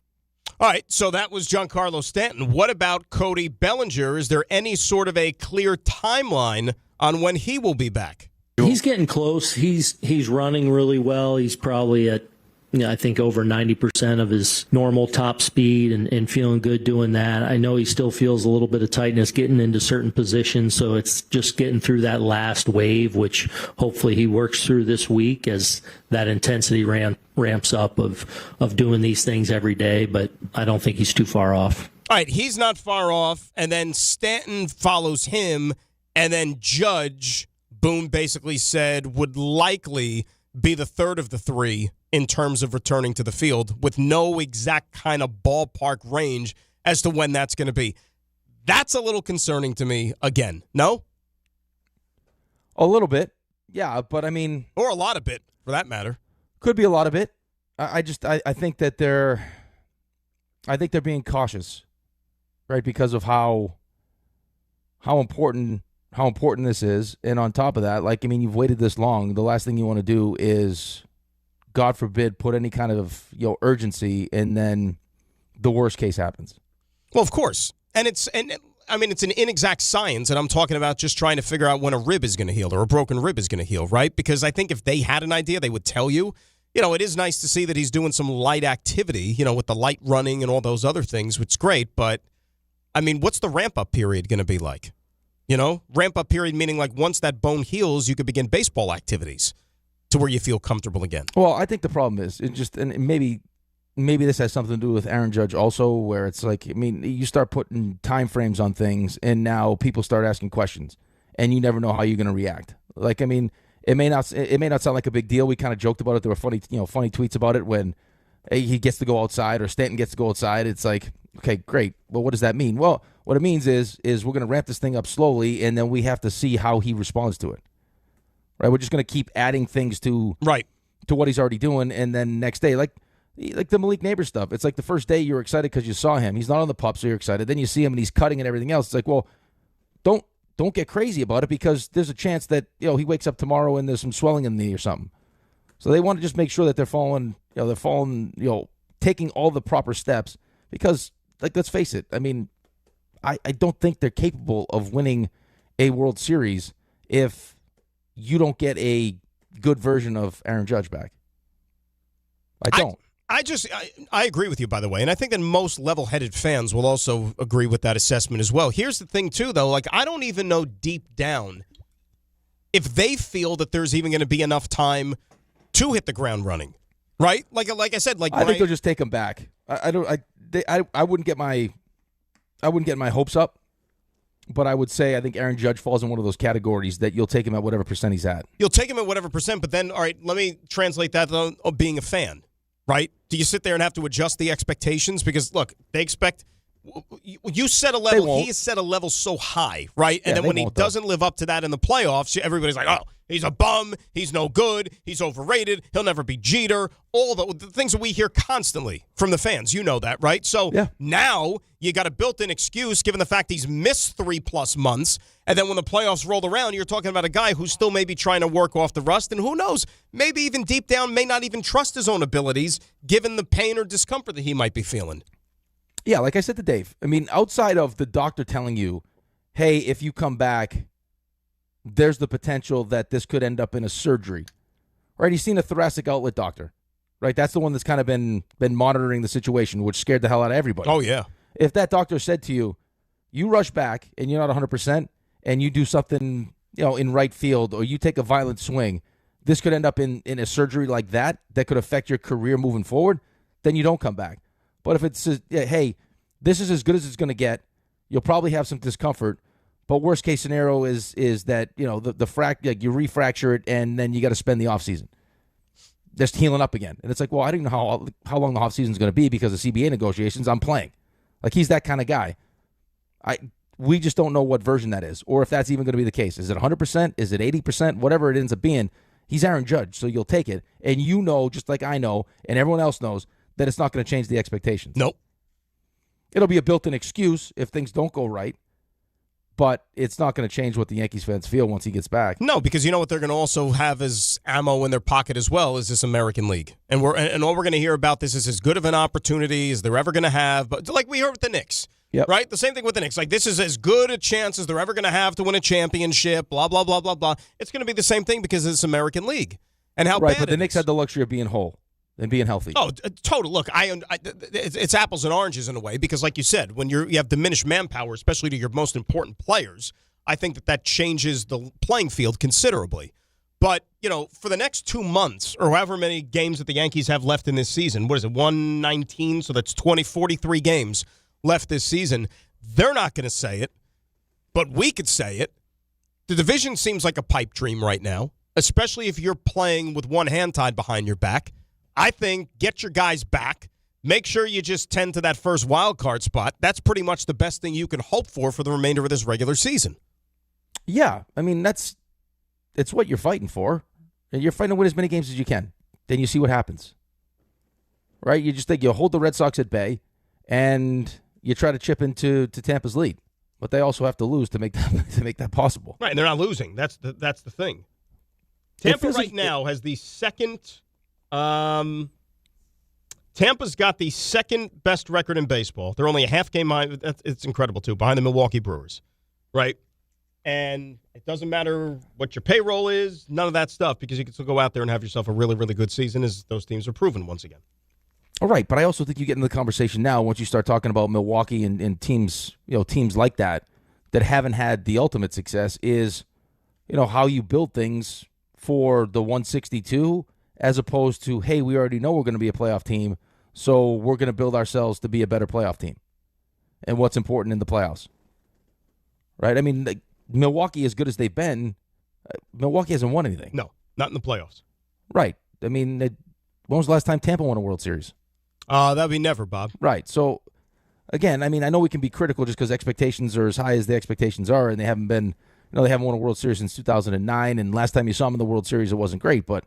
All right, so that was Giancarlo Stanton. What about Cody Bellinger? Is there any sort of a clear timeline on when he will be back? He's getting close. He's running really well. He's probably at, I think, over 90% of his normal top speed and feeling good doing that. I know he still feels a little bit of tightness getting into certain positions, so it's just getting through that last wave, which hopefully he works through this week as that intensity ramps up of doing these things every day, but I don't think he's too far off. All right, he's not far off, and then Stanton follows him, and then Judge, Boone basically said, would likely be the third of the three in terms of returning to the field, with no exact kind of ballpark range as to when that's going to be. That's a little concerning to me again. No? A little bit. Yeah, but I mean... Or a lot of it, for that matter. Could be a lot of it. I think that they're being cautious, right? Because of how important this is. And on top of that, you've waited this long. The last thing you want to do is, God forbid, put any kind of urgency, and then the worst case happens. Well, of course. It's an inexact science, and I'm talking about just trying to figure out when a rib is going to heal or a broken rib is going to heal, right? Because I think if they had an idea, they would tell you. It is nice to see that he's doing some light activity, with the light running and all those other things, which is great. But, what's the ramp-up period going to be like? Ramp-up period meaning once that bone heals, you could begin baseball activities to where you feel comfortable again. Well, I think the problem is, and maybe this has something to do with Aaron Judge also, where it's you start putting time frames on things, and now people start asking questions, and you never know how you're going to react. It may not sound like a big deal. We kind of joked about it. There were funny tweets about it when he gets to go outside or Stanton gets to go outside. It's like, okay, great. Well, what does that mean? Well, what it means is we're going to ramp this thing up slowly, and then we have to see how he responds to it. Right? We're just going to keep adding things to what he's already doing, and then next day, like the Malik Neighbors stuff. It's like the first day you're excited because you saw him. He's not on the pup, so you're excited. Then you see him and he's cutting and everything else. It's like, well, don't get crazy about it, because there's a chance that he wakes up tomorrow and there's some swelling in the knee or something. So they want to just make sure that they're taking all the proper steps, because let's face it. I don't think they're capable of winning a World Series if you don't get a good version of Aaron Judge back. I don't. I agree with you, by the way, and I think that most level-headed fans will also agree with that assessment as well. Here's the thing, too, though. I don't even know deep down if they feel that there's even going to be enough time to hit the ground running, right? Like I said, I think they'll just take him back. I wouldn't get my hopes up, but I would say I think Aaron Judge falls in one of those categories that you'll take him at whatever percent he's at. You'll take him at whatever percent, but then, all right, let me translate that of being a fan. Right? Do you sit there and have to adjust the expectations? Because, look, they expect you set a level. He has set a level so high, right? And then when he doesn't live up to that in the playoffs, everybody's like, oh, he's a bum. He's no good. He's overrated. He'll never be Jeter. All the things that we hear constantly from the fans. You know that, right? So now you got a built-in excuse given the fact he's missed 3+ months. And then when the playoffs roll around, you're talking about a guy who's still maybe trying to work off the rust. And who knows, maybe even deep down may not even trust his own abilities given the pain or discomfort that he might be feeling. Yeah, like I said to Dave, outside of the doctor telling you, hey, if you come back, there's the potential that this could end up in a surgery. Right? He's seen a thoracic outlet doctor. Right? That's the one that's kind of been monitoring the situation, which scared the hell out of everybody. Oh, yeah. If that doctor said to you, you rush back and you're not 100%, and you do something, in right field, or you take a violent swing, this could end up in a surgery like that could affect your career moving forward, then you don't come back. But if it's, hey, this is as good as it's going to get, you'll probably have some discomfort, but worst case scenario is that, you refracture it, and then you got to spend the offseason just healing up again. And it's like, well, I don't know how long the offseason is going to be because of CBA negotiations. I'm playing. He's that kind of guy. We just don't know what version that is, or if that's even going to be the case. Is it 100%? Is it 80%? Whatever it ends up being, he's Aaron Judge, so you'll take it. And you know, just like I know, and everyone else knows, that it's not going to change the expectations. Nope. It'll be a built-in excuse if things don't go right, But it's not going to change what the Yankees fans feel once he gets back. No, because you know what they're going to also have as ammo in their pocket as well is this American League. And all we're going to hear about this is as good of an opportunity as they're ever going to have. But like we heard with the Knicks, right? The same thing with the Knicks. Like this is as good a chance as they're ever going to have to win a championship, blah, blah, blah, blah, blah. It's going to be the same thing because of this American League. And how right, bad but the Knicks had the luxury of being whole and being healthy. Oh, total. Look, it's apples and oranges in a way because, like you said, when you have diminished manpower, especially to your most important players, I think that changes the playing field considerably. But, for the next 2 months or however many games that the Yankees have left in this season, what is it, 119? So that's 43 games left this season. They're not going to say it, but we could say it. The division seems like a pipe dream right now, especially if you're playing with one hand tied behind your back. I think get your guys back. Make sure you just tend to that first wild card spot. That's pretty much the best thing you can hope for the remainder of this regular season. Yeah, I mean, it's what you're fighting for. And you're fighting to win as many games as you can. Then you see what happens. Right? You just think you hold the Red Sox at bay, and you try to chip into Tampa's lead. But they also have to lose to make that possible. Right, and they're not losing. That's the thing. Tampa right now has the second... Tampa's got the second best record in baseball. They're only a half game behind. It's incredible, too, behind the Milwaukee Brewers. Right? And it doesn't matter what your payroll is, none of that stuff, because you can still go out there and have yourself a really, really good season, as those teams are proven once again. All right, but I also think you get into the conversation now once you start talking about Milwaukee and teams, teams like that haven't had the ultimate success is, how you build things for the 162 as opposed to, hey, we already know we're going to be a playoff team, so we're going to build ourselves to be a better playoff team. And what's important in the playoffs. Right? I mean, Milwaukee, as good as they've been, Milwaukee hasn't won anything. No, not in the playoffs. Right. I mean, when was the last time Tampa won a World Series? That would be never, Bob. Right. So, again, I mean, I know we can be critical just because expectations are as high as the expectations are, and they haven't been, they haven't won a World Series since 2009, and last time you saw them in the World Series, it wasn't great. But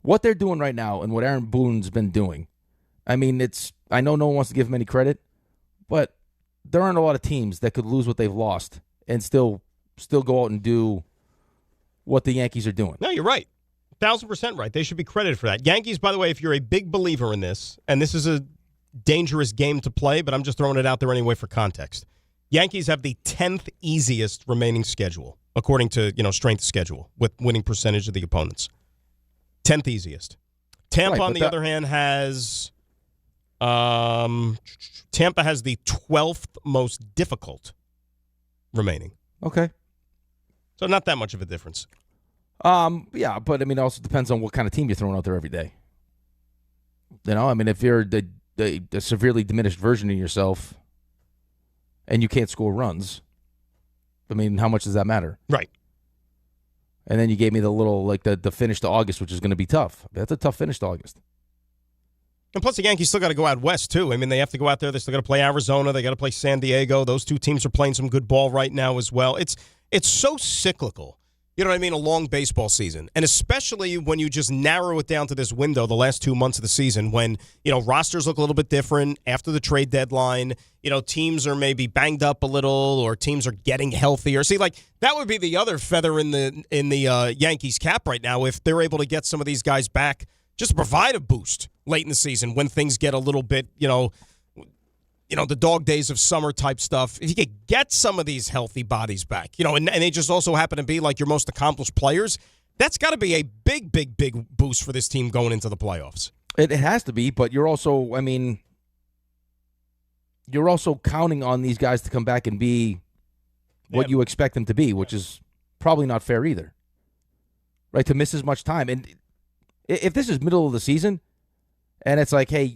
what they're doing right now and what Aaron Boone's been doing, I mean, I know no one wants to give him any credit, but there aren't a lot of teams that could lose what they've lost and still go out and do what the Yankees are doing. No, you're right. 1,000% right. They should be credited for that. Yankees, by the way, if you're a big believer in this, and this is a dangerous game to play, but I'm just throwing it out there anyway for context. Yankees have the 10th easiest remaining schedule, according to strength of schedule, with winning percentage of the opponents. 10th easiest. Tampa, on the other hand, has the 12th most difficult remaining. Okay. So not that much of a difference. Yeah, but I mean, it also depends on what kind of team you're throwing out there every day. I mean, if you're the severely diminished version of yourself and you can't score runs, I mean, how much does that matter? Right. And then you gave me the little, the finish to August, which is going to be tough. That's a tough finish to August. And plus, the Yankees still got to go out west, too. I mean, they have to go out there. They still got to play Arizona. They got to play San Diego. Those two teams are playing some good ball right now as well. It's so cyclical. You know what I mean? A long baseball season. And especially when you just narrow it down to this window, the last 2 months of the season, when, rosters look a little bit different after the trade deadline. Teams are maybe banged up a little or teams are getting healthier. See, that would be the other feather in the Yankees cap right now if they're able to get some of these guys back just to provide a boost late in the season when things get a little bit, the dog days of summer type stuff. If you could get some of these healthy bodies back, and they just also happen to be your most accomplished players, that's got to be a big, big, big boost for this team going into the playoffs. It has to be, but you're also counting on these guys to come back and be what you expect them to be, which is probably not fair either. Right? To miss as much time. And if this is middle of the season and it's hey,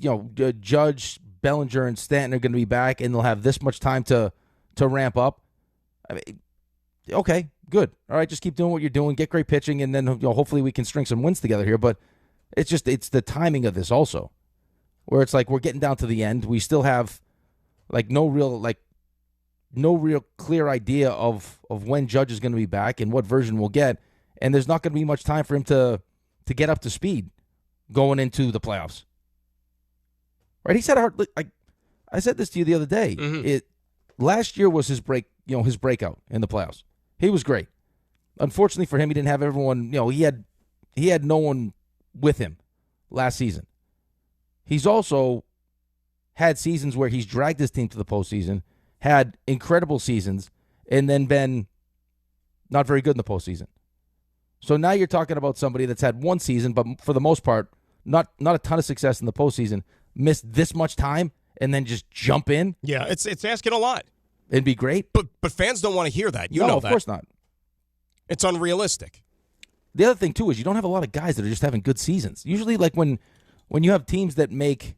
Judge, Bellinger, and Stanton are going to be back and they'll have this much time to ramp up, I mean, okay, good. All right, just keep doing what you're doing, get great pitching, and then hopefully we can string some wins together here. But it's the timing of this also, where it's we're getting down to the end. We still have no real clear idea of when Judge is going to be back and what version we'll get, and there's not going to be much time for him to get up to speed going into the playoffs. Right? He said, I said this to you the other day. Mm-hmm. last year was his breakout in the playoffs. He was great. Unfortunately for him, he didn't have everyone. He had no one with him last season. He's also had seasons where he's dragged his team to the postseason, had incredible seasons, and then been not very good in the postseason. So now you're talking about somebody that's had one season, but for the most part, not a ton of success in the postseason, missed this much time, and then just jump in. Yeah, it's asking a lot. It'd be great. But fans don't want to hear that. You no, know of that. Of course not. It's unrealistic. The other thing, too, is you don't have a lot of guys that are just having good seasons. Usually, like when you have teams that make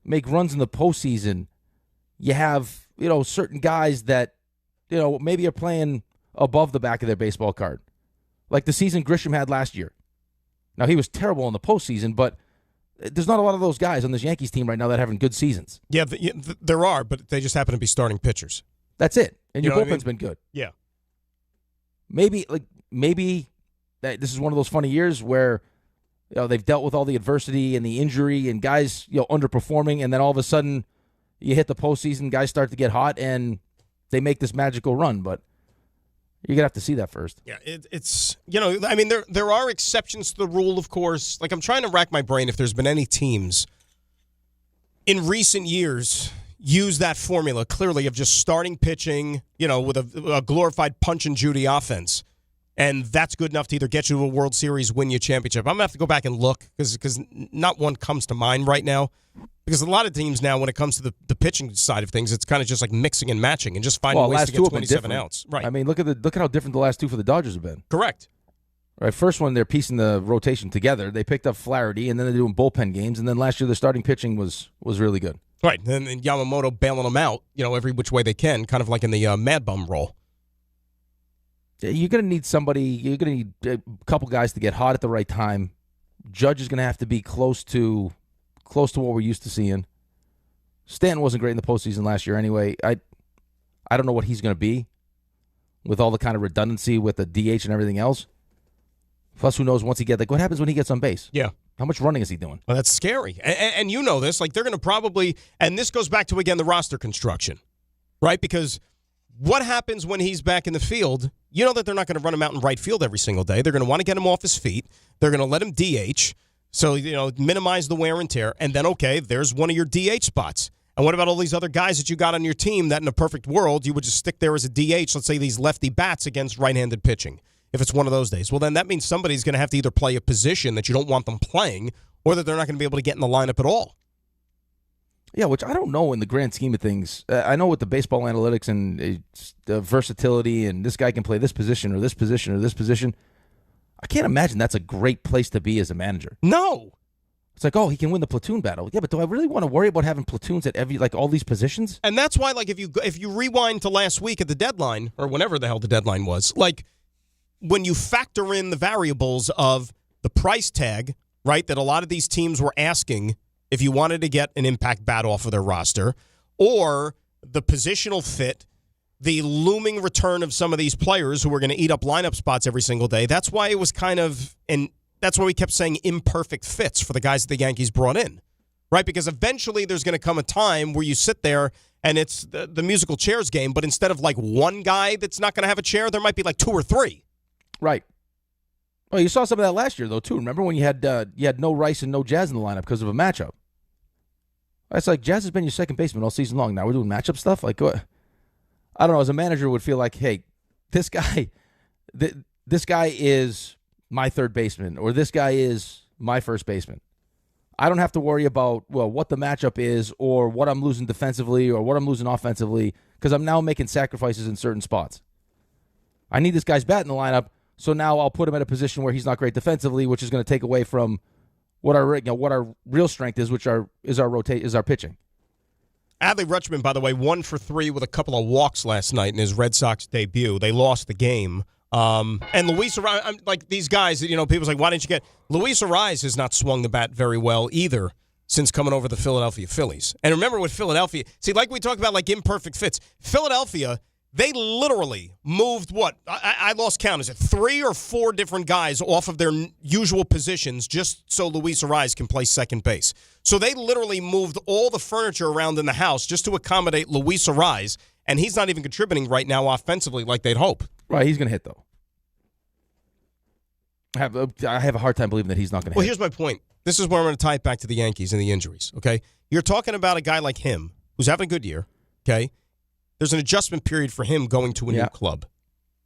runs in the postseason, you have, certain guys that, maybe are playing above the back of their baseball card. Like the season Grisham had last year. Now, he was terrible in the postseason, but there's not a lot of those guys on this Yankees team right now that are having good seasons. Yeah, there are, but they just happen to be starting pitchers. That's it. And your know what bullpen's I mean? been good. Yeah. Maybe this is one of those funny years where they've dealt with all the adversity and the injury and guys underperforming, and then all of a sudden you hit the postseason, guys start to get hot, and they make this magical run. But you're going to have to see that first. Yeah, it's there are exceptions to the rule, of course. Like, I'm trying to rack my brain if there's been any teams in recent years use that formula, clearly, of just starting pitching, with a glorified punch and Judy offense. And that's good enough to either get you to a World Series, win you a championship. I'm going to have to go back and look because not one comes to mind right now. Because a lot of teams now, when it comes to the pitching side of things, it's kind of just like mixing and matching and just finding ways to get 27 outs. Right. I mean, look at how different the last two for the Dodgers have been. Correct. Right. First one, they're piecing the rotation together. They picked up Flaherty, and then they're doing bullpen games. And then last year, the starting pitching was really good. Right. And Yamamoto bailing them out, every which way they can, kind of like in the Mad Bum role. You're going to need somebody. You're going to need a couple guys to get hot at the right time. Judge is going to have to be close to what we're used to seeing. Stanton wasn't great in the postseason last year anyway. I don't know what he's going to be with all the kind of redundancy with the DH and everything else. Plus, who knows once he gets, what happens when he gets on base? Yeah. How much running is he doing? Well, that's scary. And you know this. Like, they're going to probably, and this goes back to, again, the roster construction, right? Because what happens when he's back in the field? You know that they're not going to run him out in right field every single day. They're going to want to get him off his feet. They're going to let him DH, so, minimize the wear and tear. And then, okay, there's one of your DH spots. And what about all these other guys that you got on your team that in a perfect world you would just stick there as a DH, let's say these lefty bats against right-handed pitching, if it's one of those days? Well, then that means somebody's going to have to either play a position that you don't want them playing or that they're not going to be able to get in the lineup at all. Yeah, which I don't know in the grand scheme of things. I know with the baseball analytics and the versatility and this guy can play this position or this position or this position, I can't imagine that's a great place to be as a manager. No. It's like, he can win the platoon battle. Yeah, but do I really want to worry about having platoons at all these positions? And that's why, like, if you rewind to last week at the deadline, or whenever the hell the deadline was, like, when you factor in the variables of the price tag, right, that a lot of these teams were asking if you wanted to get an impact bat off of their roster, or the positional fit, the looming return of some of these players who were going to eat up lineup spots every single day, that's why it was kind of, and that's why we kept saying imperfect fits for the guys that the Yankees brought in, right? Because eventually there's going to come a time where you sit there and it's the musical chairs game, but instead of like one guy that's not going to have a chair, there might be like two or three. Right. Oh, you saw some of that last year, though, too. Remember when you had no Rice and no Jazz in the lineup because of a matchup? It's like Jazz has been your second baseman all season long. Now we're doing matchup stuff? Like, what? I don't know. As a manager, would feel like, hey, this guy is my third baseman, or this guy is my first baseman. I don't have to worry about, what the matchup is or what I'm losing defensively or what I'm losing offensively because I'm now making sacrifices in certain spots. I need this guy's bat in the lineup, so now I'll put him at a position where he's not great defensively, which is going to take away from what our real strength is, which is our pitching. Adley Rutschman, by the way, 1 for 3 with a couple of walks last night in his Red Sox debut. They lost the game. And Luis Arraez, like these guys, people's like, why didn't you get Luis Arraez has not swung the bat very well either since coming over the Philadelphia Phillies. And remember with Philadelphia, like we talked about like imperfect fits, Philadelphia, they literally moved I lost count. Is it 3 or 4 different guys off of their usual positions just so Luis Arraez can play second base? So they literally moved all the furniture around in the house just to accommodate Luis Arraez. and he's not even contributing right now offensively like they'd hope. Right, he's going to hit, though. I have a hard time believing that he's not going to hit. Well, here's my point. This is where I'm going to tie it back to the Yankees and the injuries, okay? You're talking about a guy like him who's having a good year, okay? There's an adjustment period for him going to a new club,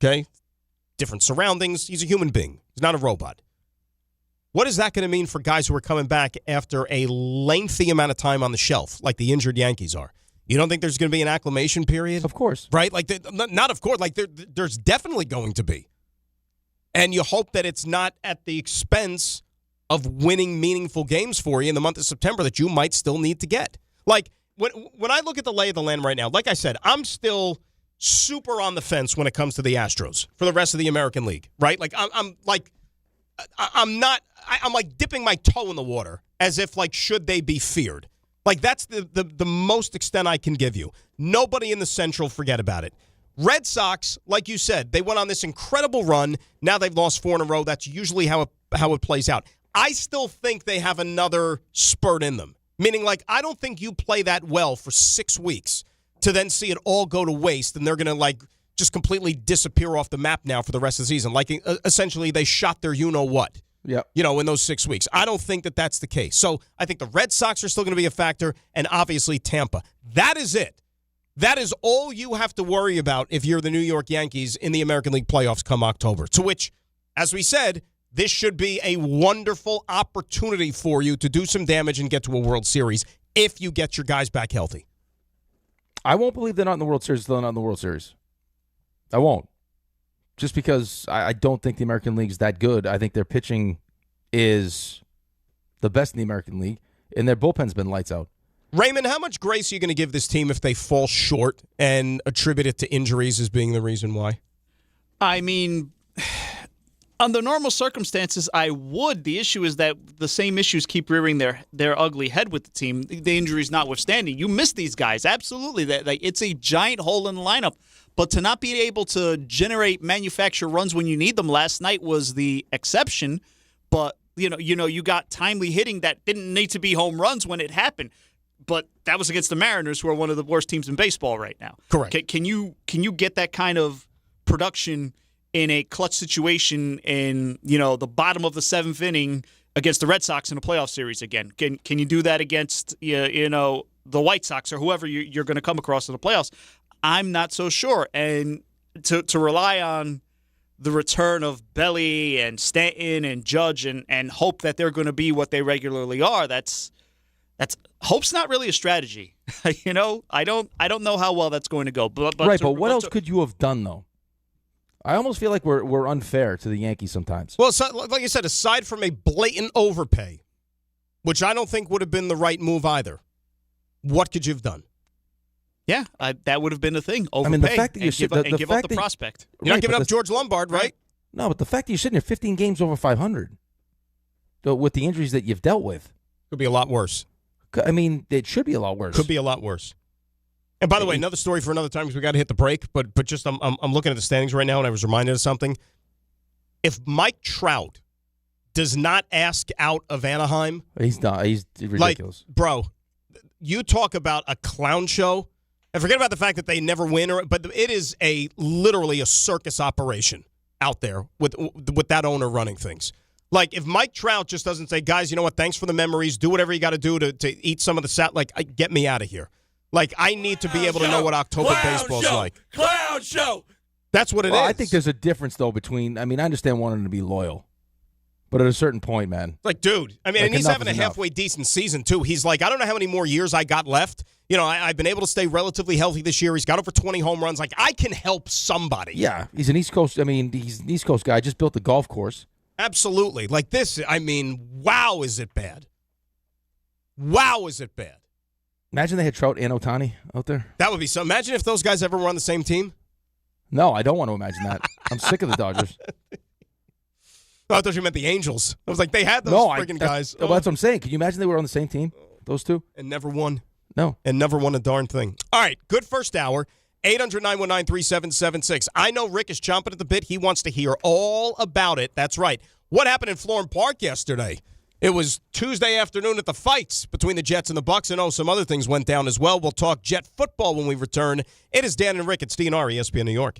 okay? Different surroundings. He's a human being. He's not a robot. What is that going to mean for guys who are coming back after a lengthy amount of time on the shelf, like the injured Yankees are? You don't think there's going to be an acclimation period? Of course. Right? Like, not of course. Like, there's definitely going to be. And you hope that it's not at the expense of winning meaningful games for you in the month of September that you might still need to get. Like, when I look at the lay of the land right now, like I said, I'm still super on the fence when it comes to the Astros for the rest of the American League, right? Like, I'm like dipping my toe in the water as if, like, should they be feared? Like, that's the most extent I can give you. Nobody in the Central, forget about it. Red Sox, like you said, they went on this incredible run. Now they've lost 4 in a row. That's usually how it plays out. I still think they have another spurt in them. Meaning, like, I don't think you play that well for 6 weeks to then see it all go to waste and they're going to, like, just completely disappear off the map now for the rest of the season. Like, essentially, they shot their you-know-what. Yep. You know, in those 6 weeks. I don't think that that's the case. So I think the Red Sox are still going to be a factor, and obviously Tampa. That is it. That is all you have to worry about if you're the New York Yankees in the American League playoffs come October. To which, as we said, this should be a wonderful opportunity for you to do some damage and get to a World Series if you get your guys back healthy. I won't believe they're not in the World Series. They're not in the World Series. I won't. Just because I don't think the American League is that good. I think their pitching is the best in the American League, and their bullpen's been lights out. Raymond, how much grace are you going to give this team if they fall short and attribute it to injuries as being the reason why? I mean, under normal circumstances, I would. The issue is that the same issues keep rearing their ugly head with the team, the injuries notwithstanding. You miss these guys, absolutely. It's a giant hole in the lineup. But to not be able to manufacture runs when you need them last night was the exception. But, you got timely hitting that didn't need to be home runs when it happened. But that was against the Mariners, who are one of the worst teams in baseball right now. Correct. Can you get that kind of production in a clutch situation in, the bottom of the 7th inning against the Red Sox in a playoff series again? Can you do that against, the White Sox or whoever you're going to come across in the playoffs? I'm not so sure. And to rely on the return of Belly and Stanton and Judge and hope that they're going to be what they regularly are, that's hope's not really a strategy. I don't know how well that's going to go. But what else could you have done, though? I almost feel like we're unfair to the Yankees sometimes. Well, like I said, aside from a blatant overpay, which I don't think would have been the right move either, what could you have done? Yeah, that would have been the thing. Overpay, the fact that you give up the prospect. You're not giving up George Lombard, right? No, but the fact that you're sitting there 15 games over 500 with the injuries that you've dealt with. Could be a lot worse. I mean, it should be a lot worse. Could be a lot worse. And by the way, another story for another time because we got to hit the break. But just I'm looking at the standings right now, and I was reminded of something. If Mike Trout does not ask out of Anaheim, he's not. He's ridiculous, bro. You talk about a clown show, and forget about the fact that they never win. But it is literally a circus operation out there with that owner running things. Like, if Mike Trout just doesn't say, guys, you know what, thanks for the memories, do whatever you got to do to eat some of the get me out of here. Like, I need to be able to know what October baseball's like. Clown show! That's what it is. I think there's a difference, though, between, I understand wanting to be loyal, but at a certain point, man. Like, dude, and he's having a halfway decent season, too. He's like, I don't know how many more years I got left. I've been able to stay relatively healthy this year. He's got over 20 home runs. Like, I can help somebody. Yeah, he's an East Coast, he's an East Coast guy. Just built the golf course. Absolutely. Like this, wow, is it bad? Wow, is it bad? Imagine they had Trout and Ohtani out there. That would be so. Imagine if those guys ever were on the same team. No, I don't want to imagine that. I'm sick of the Dodgers. I thought you meant the Angels. I was like, they had those freaking guys. Well, that's what I'm saying. Can you imagine they were on the same team, those two? And never won. No. And never won a darn thing. All right, good first hour. 800-919-3776. I know Rick is chomping at the bit. He wants to hear all about it. That's right. What happened in Florham Park yesterday? It was Tuesday afternoon at the fights between the Jets and the Bucs, and some other things went down as well. We'll talk Jet football when we return. It is Dan and Rick at DNR, ESPN New York.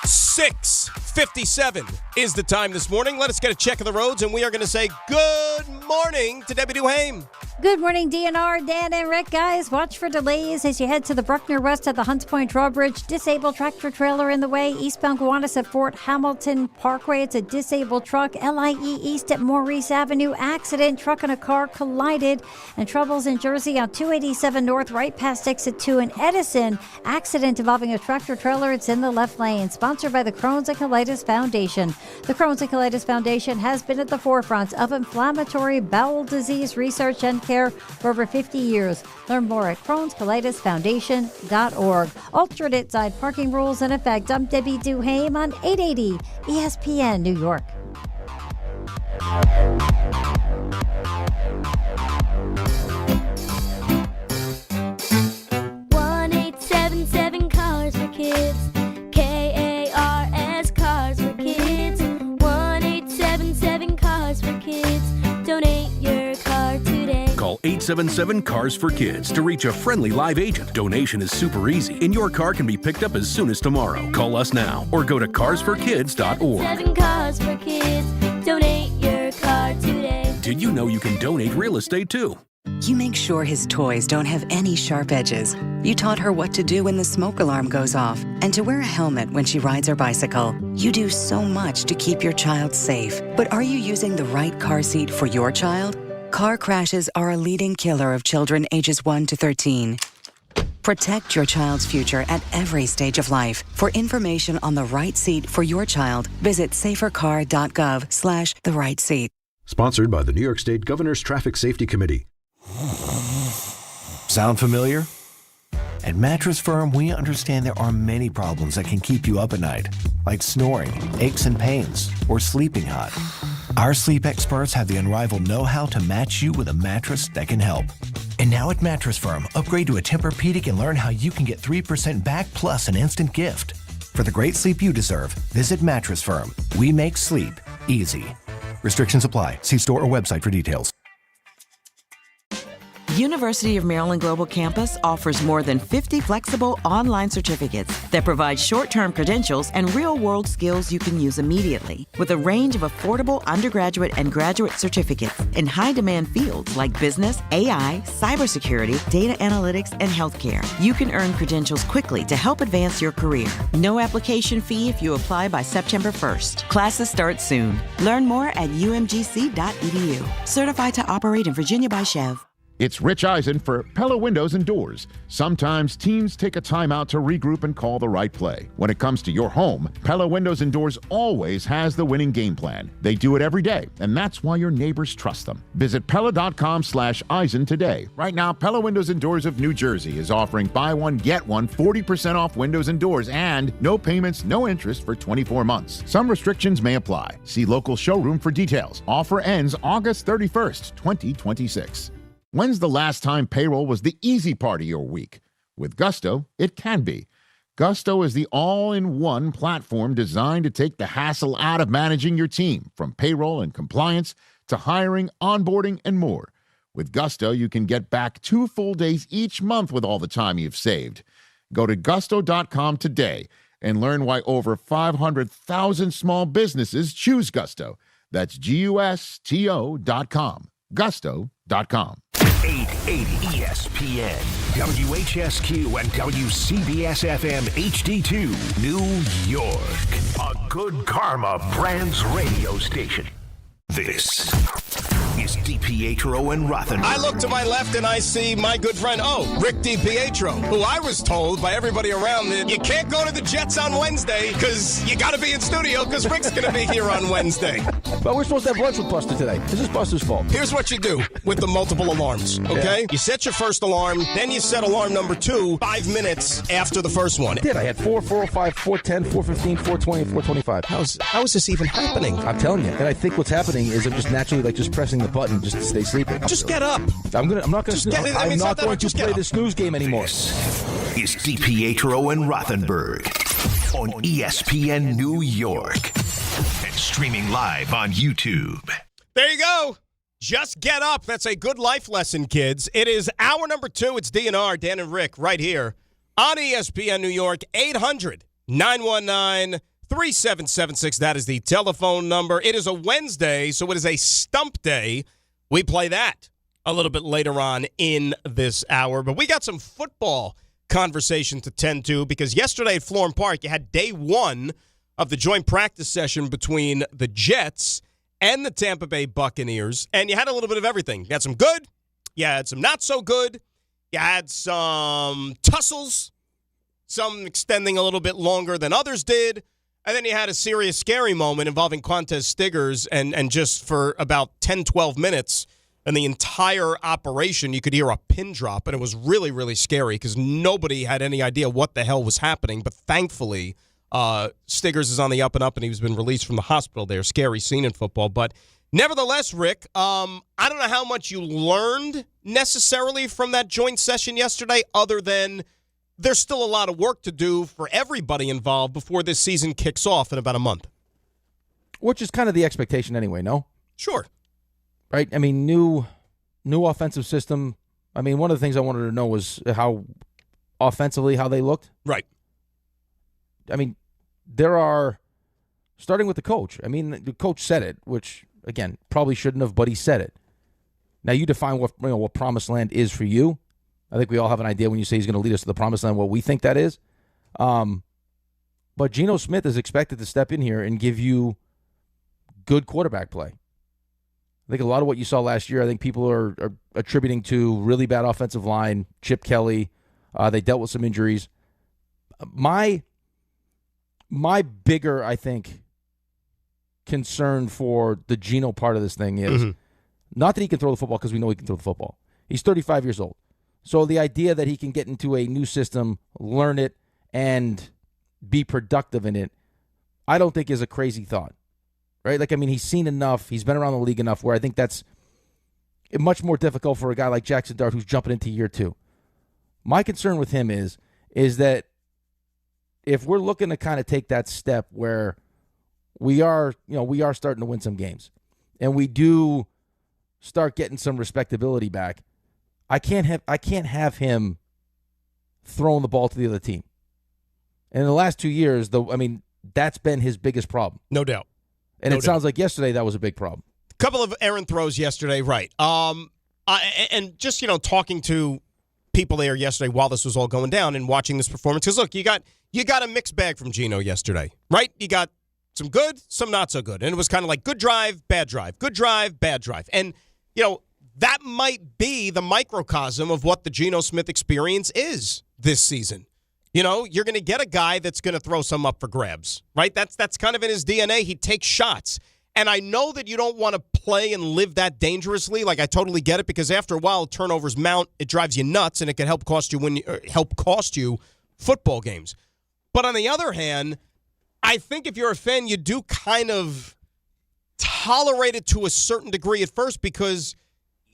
6:57 is the time this morning. Let us get a check of the roads, and we are going to say good morning to Debbie Duhame. Good morning, DNR, Dan and Rick. Guys, watch for delays as you head to the Bruckner West at the Hunts Point Drawbridge. Disabled tractor trailer in the way. Eastbound Gowanus at Fort Hamilton Parkway. It's a disabled truck. LIE East at Maurice Avenue. Accident. Truck and a car collided. And troubles in Jersey on 287 North, right past exit 2 in Edison. Accident involving a tractor trailer. It's in the left lane. Sponsored by the Crohn's and Colitis Foundation. The Crohn's and Colitis Foundation has been at the forefront of inflammatory bowel disease research and care for over 50 years. Learn more at Crohn'sColitisFoundation.org. Alternate side parking rules in effect. I'm Debbie Duhame on 880 ESPN New York. 1-877 Cars for Kids. KARS Cars for Kids. 1-877 Cars for Kids. Donate your car today. Call 877-CARS-FOR-KIDS to reach a friendly live agent. Donation is super easy, and your car can be picked up as soon as tomorrow. Call us now or go to carsforkids.org. 7 Cars for Kids. Donate your car today. Did you know you can donate real estate too? You make sure his toys don't have any sharp edges. You taught her what to do when the smoke alarm goes off and to wear a helmet when she rides her bicycle. You do so much to keep your child safe. But are you using the right car seat for your child? Car crashes are a leading killer of children ages 1 to 13. Protect your child's future at every stage of life. For information on the right seat for your child, visit safercar.gov/the-right-seat. Sponsored by the New York State Governor's Traffic Safety Committee. Sound familiar? At Mattress Firm, we understand there are many problems that can keep you up at night, like snoring, aches and pains, or sleeping hot. Our sleep experts have the unrivaled know-how to match you with a mattress that can help. And now at Mattress Firm, upgrade to a Tempur-Pedic and learn how you can get 3% back plus an instant gift. For the great sleep you deserve, visit Mattress Firm. We make sleep easy. Restrictions apply. See store or website for details. University of Maryland Global Campus offers more than 50 flexible online certificates that provide short-term credentials and real-world skills you can use immediately. With a range of affordable undergraduate and graduate certificates in high-demand fields like business, AI, cybersecurity, data analytics, and healthcare, you can earn credentials quickly to help advance your career. No application fee if you apply by September 1st. Classes start soon. Learn more at umgc.edu. Certified to operate in Virginia by Chev. It's Rich Eisen for Pella Windows and Doors. Sometimes teams take a timeout to regroup and call the right play. When it comes to your home, Pella Windows and Doors always has the winning game plan. They do it every day, and that's why your neighbors trust them. Visit Pella.com/Eisen today. Right now, Pella Windows and Doors of New Jersey is offering buy one, get one, 40% off windows and doors, and no payments, no interest for 24 months. Some restrictions may apply. See local showroom for details. Offer ends August 31st, 2026. When's the last time payroll was the easy part of your week? With Gusto, it can be. Gusto is the all-in-one platform designed to take the hassle out of managing your team, from payroll and compliance to hiring, onboarding, and more. With Gusto, you can get back 2 full days each month with all the time you've saved. Go to gusto.com today and learn why over 500,000 small businesses choose Gusto. That's GUSTO.com. Gusto.com. 880 ESPN, WHSQ, and WCBS-FM HD2, New York. A Good Karma Brands radio station. This is DiPietro and Rothenberg. I look to my left and I see my good friend, Rick DiPietro, who I was told by everybody around that you can't go to the Jets on Wednesday because you got to be in studio because Rick's going to be here on Wednesday. But we're supposed to have lunch with Buster today. This is Buster's fault. Here's what you do with the multiple alarms, okay? Yeah. You set your first alarm, then you set alarm number 2 5 minutes after the first one. I did. I had 4, 405, 410, 415, 420, 425. How is this even happening? I'm telling you. And I think what's happening is I'm just naturally just pressing the button just to stay sleeping. Just get up. I'm not going to play the snooze game anymore. This is DiPietro and Rothenberg on ESPN New York and streaming live on YouTube. There you go. Just get up. That's a good life lesson, kids. It is hour number 2. It's DNR, Dan and Rick, right here on ESPN New York, 800-919-3776. That is the telephone number. It is a Wednesday, so it is a stump day. We play that a little bit later on in this hour. But we got some football conversation to tend to because yesterday at Florham Park, you had day 1 of the joint practice session between the Jets and the Tampa Bay Buccaneers, and you had a little bit of everything. You had some good, you had some not so good, you had some tussles, some extending a little bit longer than others did, and then you had a serious, scary moment involving Quantez Stiggers, and just for about 10, 12 minutes, and the entire operation, you could hear a pin drop, and it was really, really scary because nobody had any idea what the hell was happening, but thankfully, Stiggers is on the up and up, and he's been released from the hospital there. Scary scene in football. But nevertheless, Rick, I don't know how much you learned necessarily from that joint session yesterday, other than there's still a lot of work to do for everybody involved before this season kicks off in about a month. Which is kind of the expectation anyway, no? Sure. Right? I mean, new offensive system. I mean, one of the things I wanted to know was how offensively, how they looked. Right. I mean, there are, starting with the coach. I mean, the coach said it, which, again, probably shouldn't have, but he said it. Now, you define what promised land is for you. I think we all have an idea when you say he's going to lead us to the promised land, what we think that is. But Geno Smith is expected to step in here and give you good quarterback play. I think a lot of what you saw last year, I think people are attributing to really bad offensive line, Chip Kelly. They dealt with some injuries. My bigger, I think, concern for the Geno part of this thing is not that he can throw the football, because we know he can throw the football. He's 35 years old. So the idea that he can get into a new system, learn it, and be productive in it, I don't think is a crazy thought. Right? Like, I mean, he's seen enough. He's been around the league enough where I think that's much more difficult for a guy like Jackson Dart who's jumping into year 2. My concern with him is that if we're looking to kind of take that step where we are starting to win some games and we do start getting some respectability back, I can't have him throwing the ball to the other team. And in the last 2 years, that's been his biggest problem. No doubt. And it sounds like yesterday that was a big problem. A couple of errant throws yesterday, right. And just, talking to people there yesterday while this was all going down and watching this performance, because, look, you got a mixed bag from Geno yesterday, right? You got some good, some not so good. And it was kind of like good drive, bad drive, good drive, bad drive. And, that might be the microcosm of what the Geno Smith experience is this season. You're going to get a guy that's going to throw some up for grabs, right? That's kind of in his DNA. He takes shots. And I know that you don't want to play and live that dangerously. Like, I totally get it, because after a while, turnovers mount. It drives you nuts, and it can help cost you football games. But on the other hand, I think if you're a fan, you do kind of tolerate it to a certain degree at first, because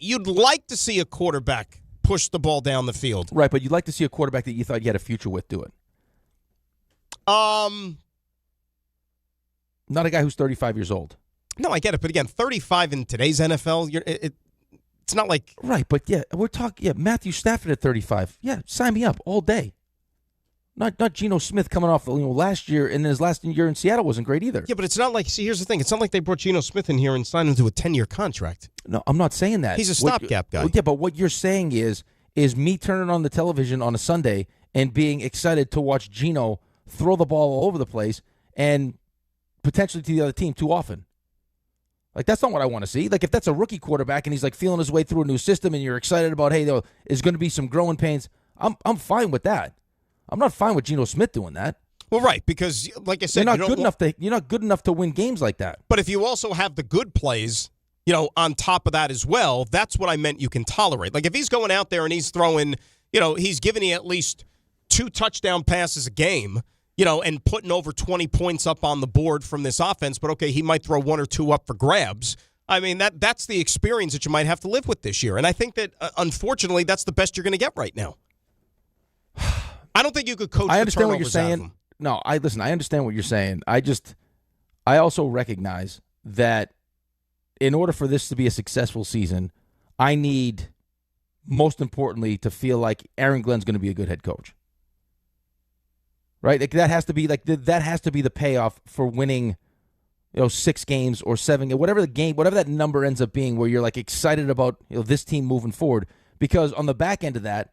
you'd like to see a quarterback push the ball down the field. Right, but you'd like to see a quarterback that you thought you had a future with do it. Not a guy who's 35 years old. No, I get it. But again, 35 in today's NFL, it's not like... Right, but we're talking, Matthew Stafford at 35. Yeah, sign me up all day. Not Geno Smith coming off last year, and his last year in Seattle wasn't great either. Yeah, but it's not like, see, here's the thing. It's not like they brought Geno Smith in here and signed him to a 10-year contract. No, I'm not saying that. He's a stopgap guy. Yeah, but what you're saying is me turning on the television on a Sunday and being excited to watch Geno throw the ball all over the place and potentially to the other team too often. Like, that's not what I want to see. Like, if that's a rookie quarterback and he's like feeling his way through a new system and you're excited about, hey, there's going to be some growing pains, I'm fine with that. I'm not fine with Geno Smith doing that. Well, right, because like I said, you're not good enough to win games like that. But if you also have the good plays, on top of that as well, that's what I meant you can tolerate. Like, if he's going out there and he's throwing, he's giving you at least 2 touchdown passes a game, and putting over 20 points up on the board from this offense, but okay, he might throw 1 or 2 up for grabs. I mean, that's the experience that you might have to live with this year. And I think that, unfortunately, that's the best you're going to get right now. I don't think you could coach. I understand what you're turnovers out of saying. him. No, I understand what you're saying. I also recognize that in order for this to be a successful season, I need, most importantly, to feel like Aaron Glenn's going to be a good head coach. Right? Like that has to be the payoff for winning, 6 games or 7, whatever that number ends up being, where you're like excited about this team moving forward. Because on the back end of that,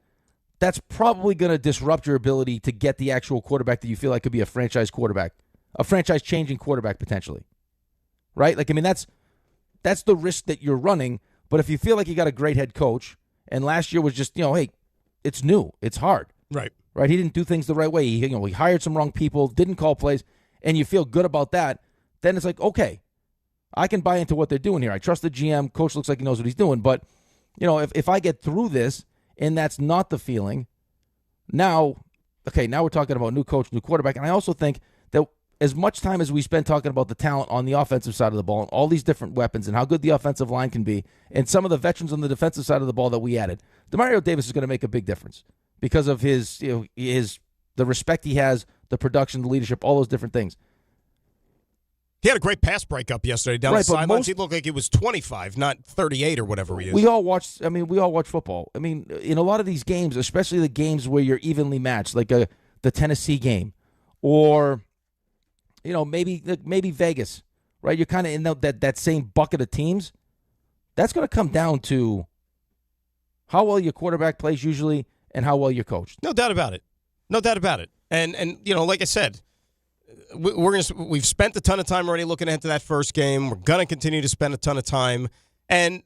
that's probably going to disrupt your ability to get the actual quarterback that you feel like could be a franchise quarterback, a franchise-changing quarterback potentially. Right? Like, I mean, that's the risk that you're running. But if you feel like you got a great head coach, and last year was just, hey, it's new, it's hard. Right. Right? He didn't do things the right way. He hired some wrong people, didn't call plays, and you feel good about that, then it's like, okay, I can buy into what they're doing here. I trust the GM. Coach looks like he knows what he's doing. But, if I get through this and that's not the feeling, now we're talking about new coach, new quarterback. And I also think that as much time as we spend talking about the talent on the offensive side of the ball and all these different weapons and how good the offensive line can be and some of the veterans on the defensive side of the ball that we added, Demario Davis is going to make a big difference because of his the respect he has, the production, the leadership, all those different things. He had a great pass breakup yesterday down the sidelines. He looked like he was 25, not 38 or whatever he is. We all watch football. I mean, in a lot of these games, especially the games where you're evenly matched, like the Tennessee game, or maybe Vegas, right? You're kind of in that same bucket of teams. That's going to come down to how well your quarterback plays usually and how well you're coached. No doubt about it. No doubt about it. And like I said, we've spent a ton of time already looking ahead to that first game. We're going to continue to spend a ton of time. And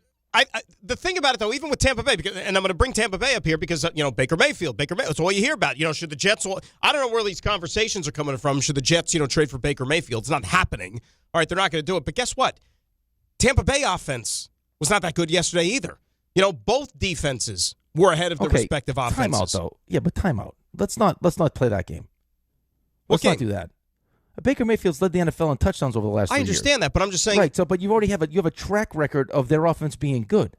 the thing about it, though, even with Tampa Bay, and I'm going to bring Tampa Bay up here because, Baker Mayfield, that's all you hear about. Should the Jets, I don't know where these conversations are coming from. Should the Jets, trade for Baker Mayfield? It's not happening. All right, they're not going to do it. But guess what? Tampa Bay offense was not that good yesterday either. Both defenses were ahead of their respective offenses. Timeout, though. Yeah, but timeout. Let's not play that game. Let's not do that. Baker Mayfield's led the NFL in touchdowns over the last 3 years. I understand that, but I'm just saying. Right, but you already have a track record of their offense being good.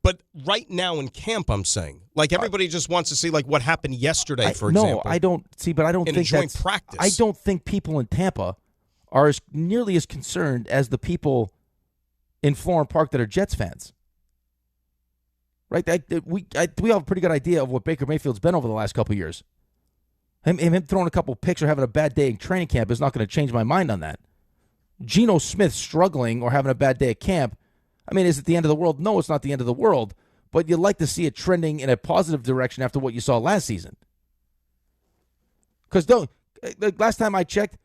But right now in camp, I'm saying, everybody just wants to see what happened yesterday, for example. No, I don't see, but I don't think that's practice. I don't think people in Tampa are nearly as concerned as the people in Florham Park that are Jets fans. Right? We have a pretty good idea of what Baker Mayfield's been over the last couple of years. Him throwing a couple picks or having a bad day in training camp is not going to change my mind on that. Geno Smith struggling or having a bad day at camp, is it the end of the world? No, it's not the end of the world. But you'd like to see it trending in a positive direction after what you saw last season. Because last time I checked,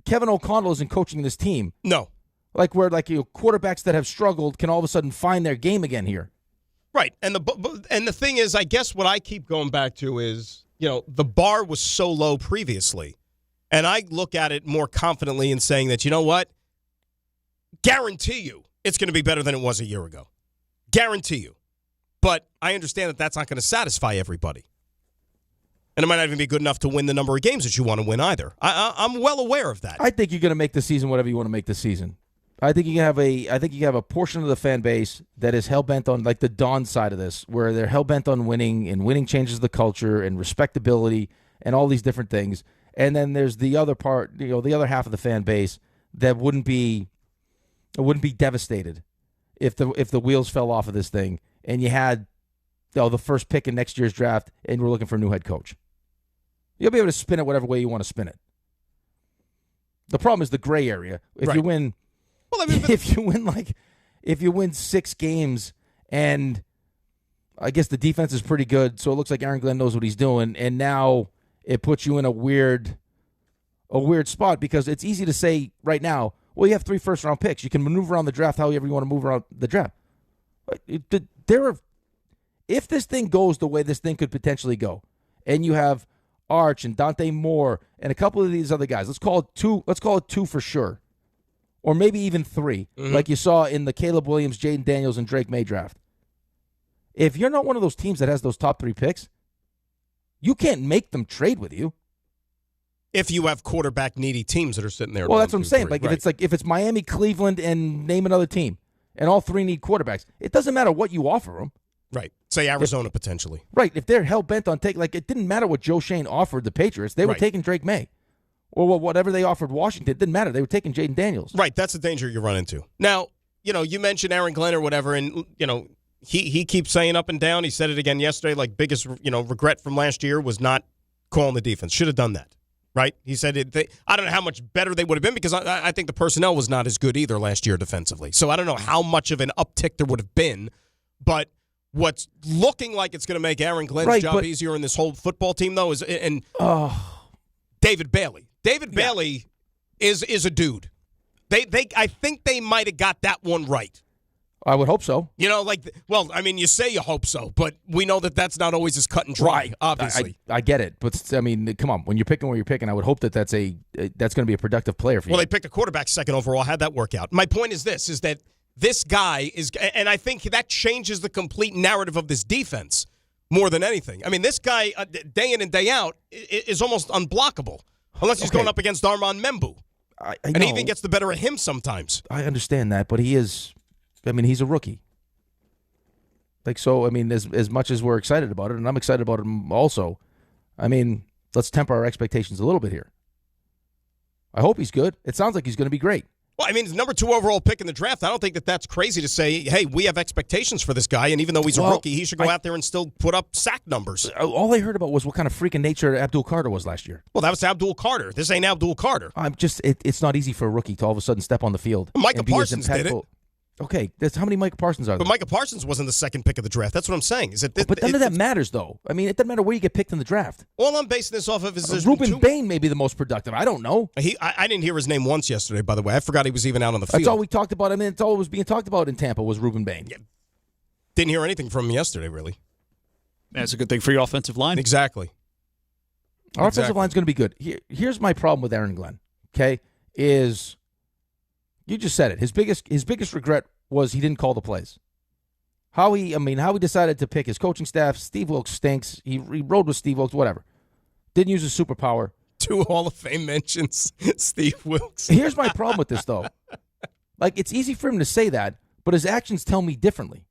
Kevin O'Connell isn't coaching this team. No. Quarterbacks that have struggled can all of a sudden find their game again here. Right. And the thing is, I guess what I keep going back to is, the bar was so low previously. And I look at it more confidently in saying that, guarantee you it's going to be better than it was a year ago. Guarantee you. But I understand that that's not going to satisfy everybody. And it might not even be good enough to win the number of games that you want to win either. I'm well aware of that. I think you're going to make the season whatever you want to make the season. I think you have a portion of the fan base that is hell-bent on, the Don side of this, where they're hell-bent on winning, and winning changes the culture and respectability and all these different things. And then there's the other part, the other half of the fan base that wouldn't be devastated if the wheels fell off of this thing and you had the first pick in next year's draft and we're looking for a new head coach. You'll be able to spin it whatever way you want to spin it. The problem is the gray area. If you win... Well, if you win 6 games and I guess the defense is pretty good, so it looks like Aaron Glenn knows what he's doing, and now it puts you in a weird spot because it's easy to say right now, well, you have 3 first-round picks. You can maneuver around the draft however you want to move around the draft. If this thing goes the way this thing could potentially go, and you have Arch and Dante Moore and a couple of these other guys, let's call it 2 for sure. Or maybe even 3, like you saw in the Caleb Williams, Jaden Daniels, and Drake May draft. If you're not one of those teams that has those top 3 picks, you can't make them trade with you. If you have quarterback-needy teams that are sitting there. Well, that's what I'm saying. If it's Miami, Cleveland, and name another team, and all 3 need quarterbacks, it doesn't matter what you offer them. Right. Say Arizona, potentially. Right. If they're hell-bent on taking, it didn't matter what Joe Shane offered the Patriots. They were taking Drake May. Or whatever they offered Washington, it didn't matter. They were taking Jaden Daniels. Right, that's the danger you run into. Now, you mentioned Aaron Glenn or whatever, and, he keeps saying up and down. He said it again yesterday, like biggest, regret from last year was not calling the defense. Should have done that, right? He said I don't know how much better they would have been because I think the personnel was not as good either last year defensively. So I don't know how much of an uptick there would have been, but what's looking like it's going to make Aaron Glenn's job easier in this whole football team, though, is David Bailey. David Bailey is a dude. I think they might have got that one right. I would hope so. You say you hope so, but we know that that's not always as cut and dry, obviously. I get it, but come on. When you're picking where you're picking, I would hope that's going to be a productive player for you. Well, they picked a quarterback second overall. How'd that work out? My point is that this guy is, and I think that changes the complete narrative of this defense more than anything. I mean, this guy, day in and day out, is almost unblockable, unless he's going up against Armand Membu. And he even gets the better of him sometimes. I understand that, but he's a rookie. As much as we're excited about it, and I'm excited about him also, let's temper our expectations a little bit here. I hope he's good. It sounds like he's going to be great. Well, he's number 2 overall pick in the draft. I don't think that's crazy to say, hey, we have expectations for this guy, and even though he's a rookie, he should go out there and still put up sack numbers. All I heard about was what kind of freaking nature Abdul Carter was last year. Well, that was Abdul Carter. This ain't Abdul Carter. It's not easy for a rookie to all of a sudden step on the field. Micah Parsons did it. Okay, how many Micah Parsons are there? But Micah Parsons wasn't the second pick of the draft. That's what I'm saying. But none of that matters, though. It doesn't matter where you get picked in the draft. All I'm basing this off of is Ruben Bain may be the most productive. I don't know. I didn't hear his name once yesterday, by the way. I forgot he was even out on the field. That's all we talked about. It's all that was being talked about in Tampa was Ruben Bain. Yeah. Didn't hear anything from him yesterday, really. That's a good thing for your offensive line. Exactly. Our offensive line's going to be good. Here's my problem with Aaron Glenn, okay, is you just said it. His biggest regret was he didn't call the plays. How he decided to pick his coaching staff. Steve Wilkes stinks. He rode with Steve Wilkes, whatever. Didn't use his superpower. 2 Hall of Fame mentions, Steve Wilkes. Here's my problem with this, though. It's easy for him to say that, but his actions tell me differently.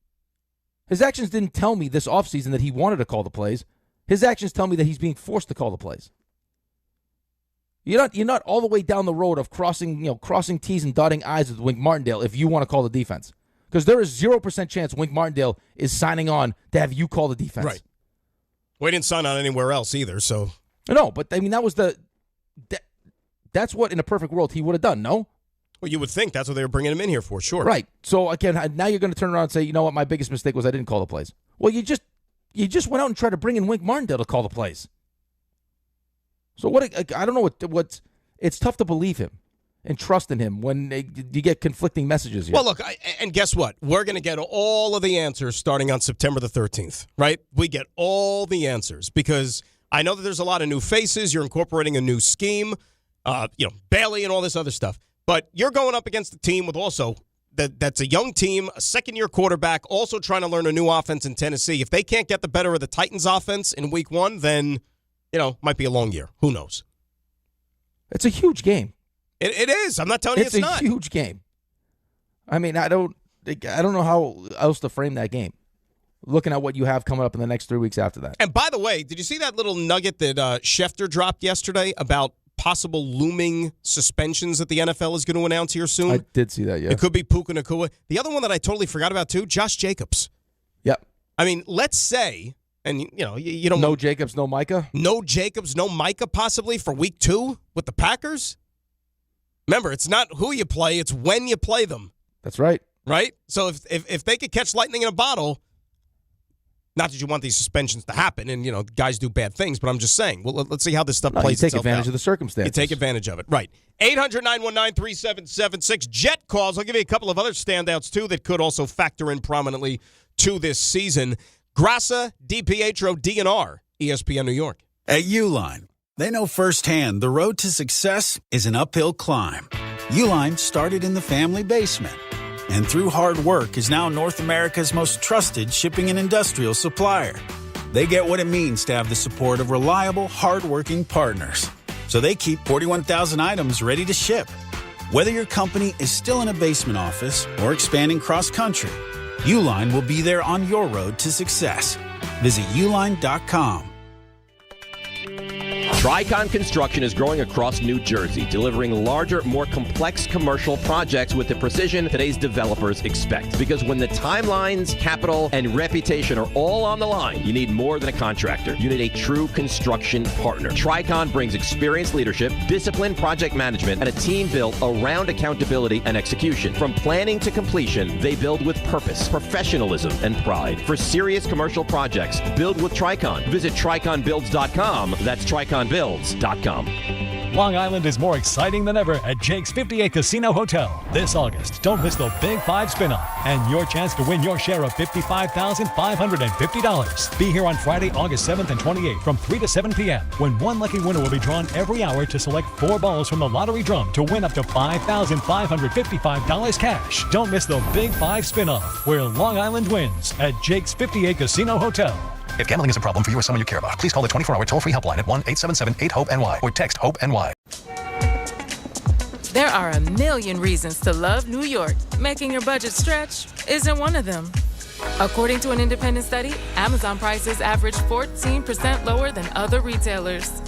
His actions didn't tell me this offseason that he wanted to call the plays. His actions tell me that he's being forced to call the plays. You're not all the way down the road of crossing T's and dotting I's with Wink Martindale if you want to call the defense. Because there is 0% chance Wink Martindale is signing on to have you call the defense. Right. We didn't sign on anywhere else either, so. No, but that was that's what in a perfect world he would have done, no? Well, you would think that's what they were bringing him in here for, sure. Right. So again, now you're going to turn around and say, you know what, my biggest mistake was I didn't call the plays. Well, you just went out and tried to bring in Wink Martindale to call the plays. So I don't know what it's tough to believe him and trust in him when you get conflicting messages here. Well, look, and guess what? We're going to get all of the answers starting on September the 13th, right? We get all the answers because I know that there's a lot of new faces. You're incorporating a new scheme, Bailey and all this other stuff. But you're going up against a team with also that's a young team, a second-year quarterback, also trying to learn a new offense in Tennessee. If they can't get the better of the Titans' offense in week 1, then might be a long year. Who knows? It's a huge game. It is. I'm not telling you it's not. It's a huge game. I don't know how else to frame that game. Looking at what you have coming up in the next 3 weeks after that. And by the way, did you see that little nugget that Schefter dropped yesterday about possible looming suspensions that the NFL is going to announce here soon? I did see that, yeah. It could be Puka Nacua. The other one that I totally forgot about, too, Josh Jacobs. Yep. Let's say, and you don't... No Jacobs, no Micah? No Jacobs, no Micah possibly for week 2 with the Packers? Remember, it's not who you play, it's when you play them. That's right. Right? So if they could catch lightning in a bottle... Not that you want these suspensions to happen, and, guys do bad things, but I'm just saying. Well, let's see how this stuff plays itself out. You take advantage of the circumstances. You take advantage of it. Right. 800-919-3776. Jet calls. I'll give you a couple of other standouts, too, that could also factor in prominently to this season. Grassa, DiPietro, DNR, ESPN New York. At Uline, they know firsthand the road to success is an uphill climb. Uline started in the family basement, and through hard work is now North America's most trusted shipping and industrial supplier. They get what it means to have the support of reliable, hardworking partners. So they keep 41,000 items ready to ship. Whether your company is still in a basement office or expanding cross-country, Uline will be there on your road to success. Visit uline.com. Tricon Construction is growing across New Jersey, delivering larger, more complex commercial projects with the precision today's developers expect. Because when the timelines, capital, and reputation are all on the line, you need more than a contractor. You need a true construction partner. Tricon brings experienced leadership, disciplined project management, and a team built around accountability and execution. From planning to completion, they build with purpose, professionalism, and pride. For serious commercial projects, build with Tricon. Visit TriconBuilds.com. That's TriconBuilds.com. Long Island is more exciting than ever at Jake's 58 Casino Hotel. This August, don't miss the Big 5 spin-off and your chance to win your share of $55,550. Be here on Friday, August 7th and 28th from 3 to 7 p.m. when one lucky winner will be drawn every hour to select 4 balls from the lottery drum to win up to $5,555 cash. Don't miss the Big 5 spin-off where Long Island wins at Jake's 58 Casino Hotel. If gambling is a problem for you or someone you care about, please call the 24-hour toll-free helpline at 1-877-8-HOPE-NY or text HOPE-NY. There are a million reasons to love New York. Making your budget stretch isn't one of them. According to an independent study, Amazon prices average 14% lower than other retailers.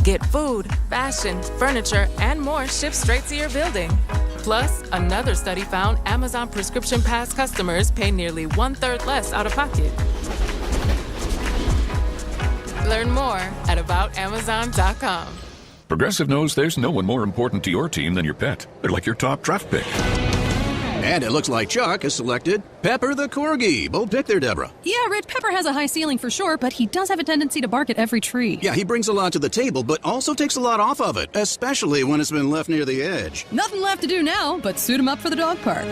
Get food, fashion, furniture, and more shipped straight to your building. Plus, another study found Amazon Prescription Pass customers pay nearly 1/3 less out of pocket. Learn more at aboutamazon.com. Progressive knows there's no one more important to your team than your pet. They're like your top draft pick. And it looks like Chuck has selected Pepper the Corgi. Bold pick there, Deborah. Yeah, Rich, Pepper has a high ceiling for sure, but he does have a tendency to bark at every tree. Yeah, he brings a lot to the table, but also takes a lot off of it, especially when it's been left near the edge. Nothing left to do now but suit him up for the dog park.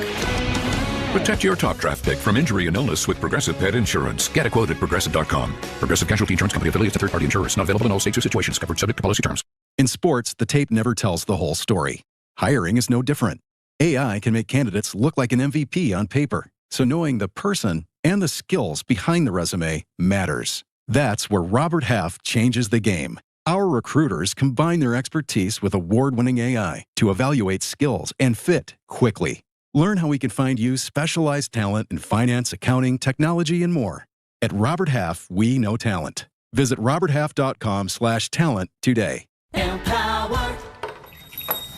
Protect your top draft pick from injury and illness with Progressive Pet Insurance. Get a quote at Progressive.com. Progressive Casualty Insurance Company affiliates to third-party insurers. Not available in all states or situations. Covered subject to policy terms. In sports, the tape never tells the whole story. Hiring is no different. AI can make candidates look like an MVP on paper. So knowing the person and the skills behind the resume matters. That's where Robert Half changes the game. Our recruiters combine their expertise with award-winning AI to evaluate skills and fit quickly. Learn how we can find you specialized talent in finance, accounting, technology, and more. At Robert Half, we know talent. Visit roberthalf.com/talent today. Empower.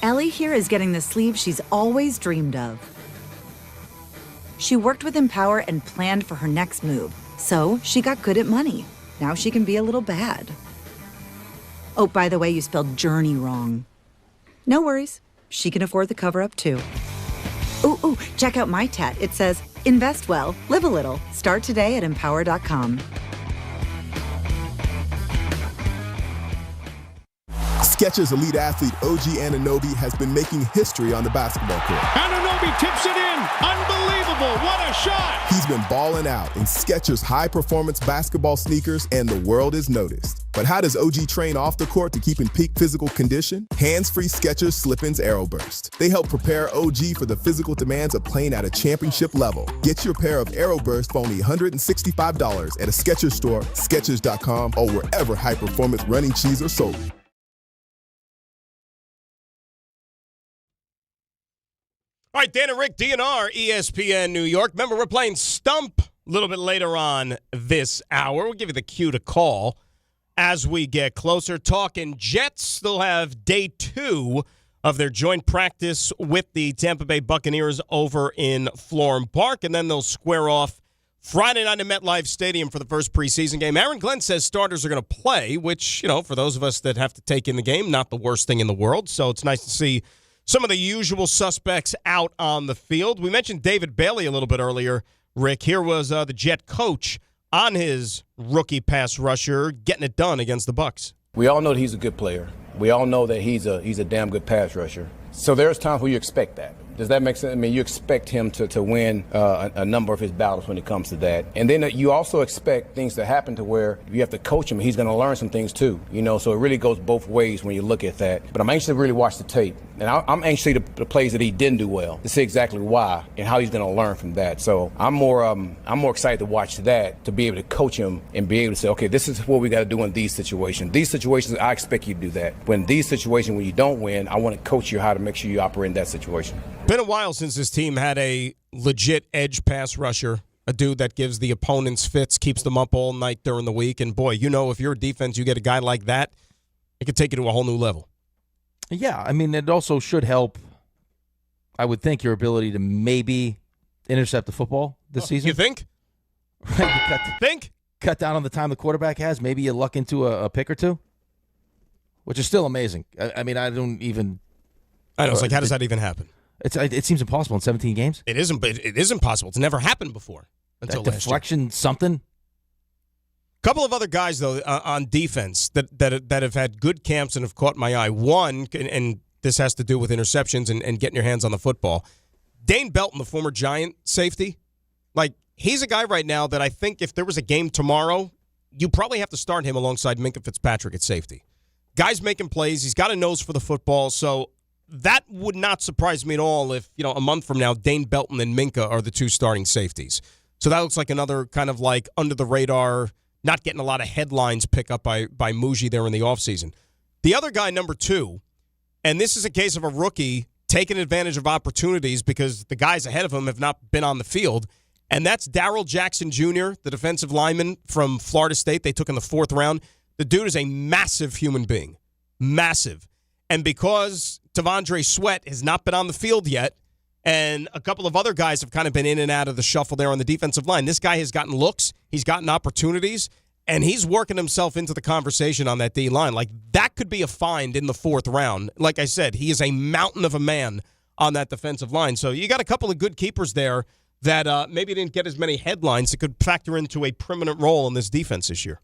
Ellie here is getting the sleeve she's always dreamed of. She worked with Empower and planned for her next move. So she got good at money. Now she can be a little bad. Oh, by the way, you spelled journey wrong. No worries. She can afford the cover-up too. Ooh, check out my tat. It says, invest well, live a little. Start today at empower.com. Skechers elite athlete OG Anunoby has been making history on the basketball court. Anunoby tips it in. Unbelievable. What a shot. He's been balling out in Skechers high-performance basketball sneakers, and the world is noticed. But how does OG train off the court to keep in peak physical condition? Hands-free Skechers Slip-ins Aeroburst. They help prepare OG for the physical demands of playing at a championship level. Get your pair of Aeroburst for only $165 at a Skechers store, Skechers.com, or wherever high-performance running shoes are sold. All right, Dan and Rick, DNR, ESPN New York. Remember, we're playing Stump a little bit later on this hour. We'll give you the cue to call as we get closer. Talking Jets, they'll have day 2 of their joint practice with the Tampa Bay Buccaneers over in Florham Park, and then they'll square off Friday night at MetLife Stadium for the first preseason game. Aaron Glenn says starters are going to play, which, for those of us that have to take in the game, not the worst thing in the world. So it's nice to see some of the usual suspects out on the field. We mentioned David Bailey a little bit earlier, Rick. Here was the Jet coach on his rookie pass rusher getting it done against the Bucs. We all know that he's a good player. We all know that he's a damn good pass rusher. So there's times where you expect that. Does that make sense? I mean, you expect him to win a number of his battles when it comes to that. And then you also expect things to happen to where you have to coach him. He's going to learn some things too, so it really goes both ways when you look at that. But I'm anxious to really watch the tape. And I'm anxious to see the plays that he didn't do well, to see exactly why and how he's going to learn from that. So I'm more excited to watch that, to be able to coach him and be able to say, okay, this is what we got to do in these situations. These situations, I expect you to do that. When these situations, when you don't win, I want to coach you how to make sure you operate in that situation. Been a while since this team had a legit edge pass rusher, a dude that gives the opponents fits, keeps them up all night during the week. And, boy, if you're a defense, you get a guy like that, It could take you to a whole new level. Yeah, I mean, it also should help, I would think, your ability to maybe intercept the football this season. You think? Cut down on the time the quarterback has. Maybe you luck into a pick or two, which is still amazing. I mean, I don't even... I know, it's like, how does that even happen? It seems impossible in 17 games. It isn't, but it is impossible. It's never happened before until that last deflection, year. something. Couple of other guys, though, on defense that have had good camps and have caught my eye. One, and this has to do with interceptions and getting your hands on the football, Dane Belton, the former Giant safety, like, he's a guy right now that I think if there was a game tomorrow, you probably have to start him alongside Minkah Fitzpatrick at safety. Guy's making plays. He's got a nose for the football, so that would not surprise me at all if, a month from now, Dane Belton and Minkah are the two starting safeties. So that looks like another kind of like under-the-radar, not getting a lot of headlines pick up by Muji there in the offseason. The other guy, number 2, and this is a case of a rookie taking advantage of opportunities because the guys ahead of him have not been on the field, and that's Darrell Jackson Jr., the defensive lineman from Florida State they took in the 4th round. The dude is a massive human being. Massive. And because T'Vondre Sweat has not been on the field yet, and a couple of other guys have kind of been in and out of the shuffle there on the defensive line, this guy has gotten looks, he's gotten opportunities, and he's working himself into the conversation on that D-line. Like, that could be a find in the 4th round. Like I said, he is a mountain of a man on that defensive line. So you got a couple of good keepers there that maybe didn't get as many headlines that could factor into a permanent role in this defense this year.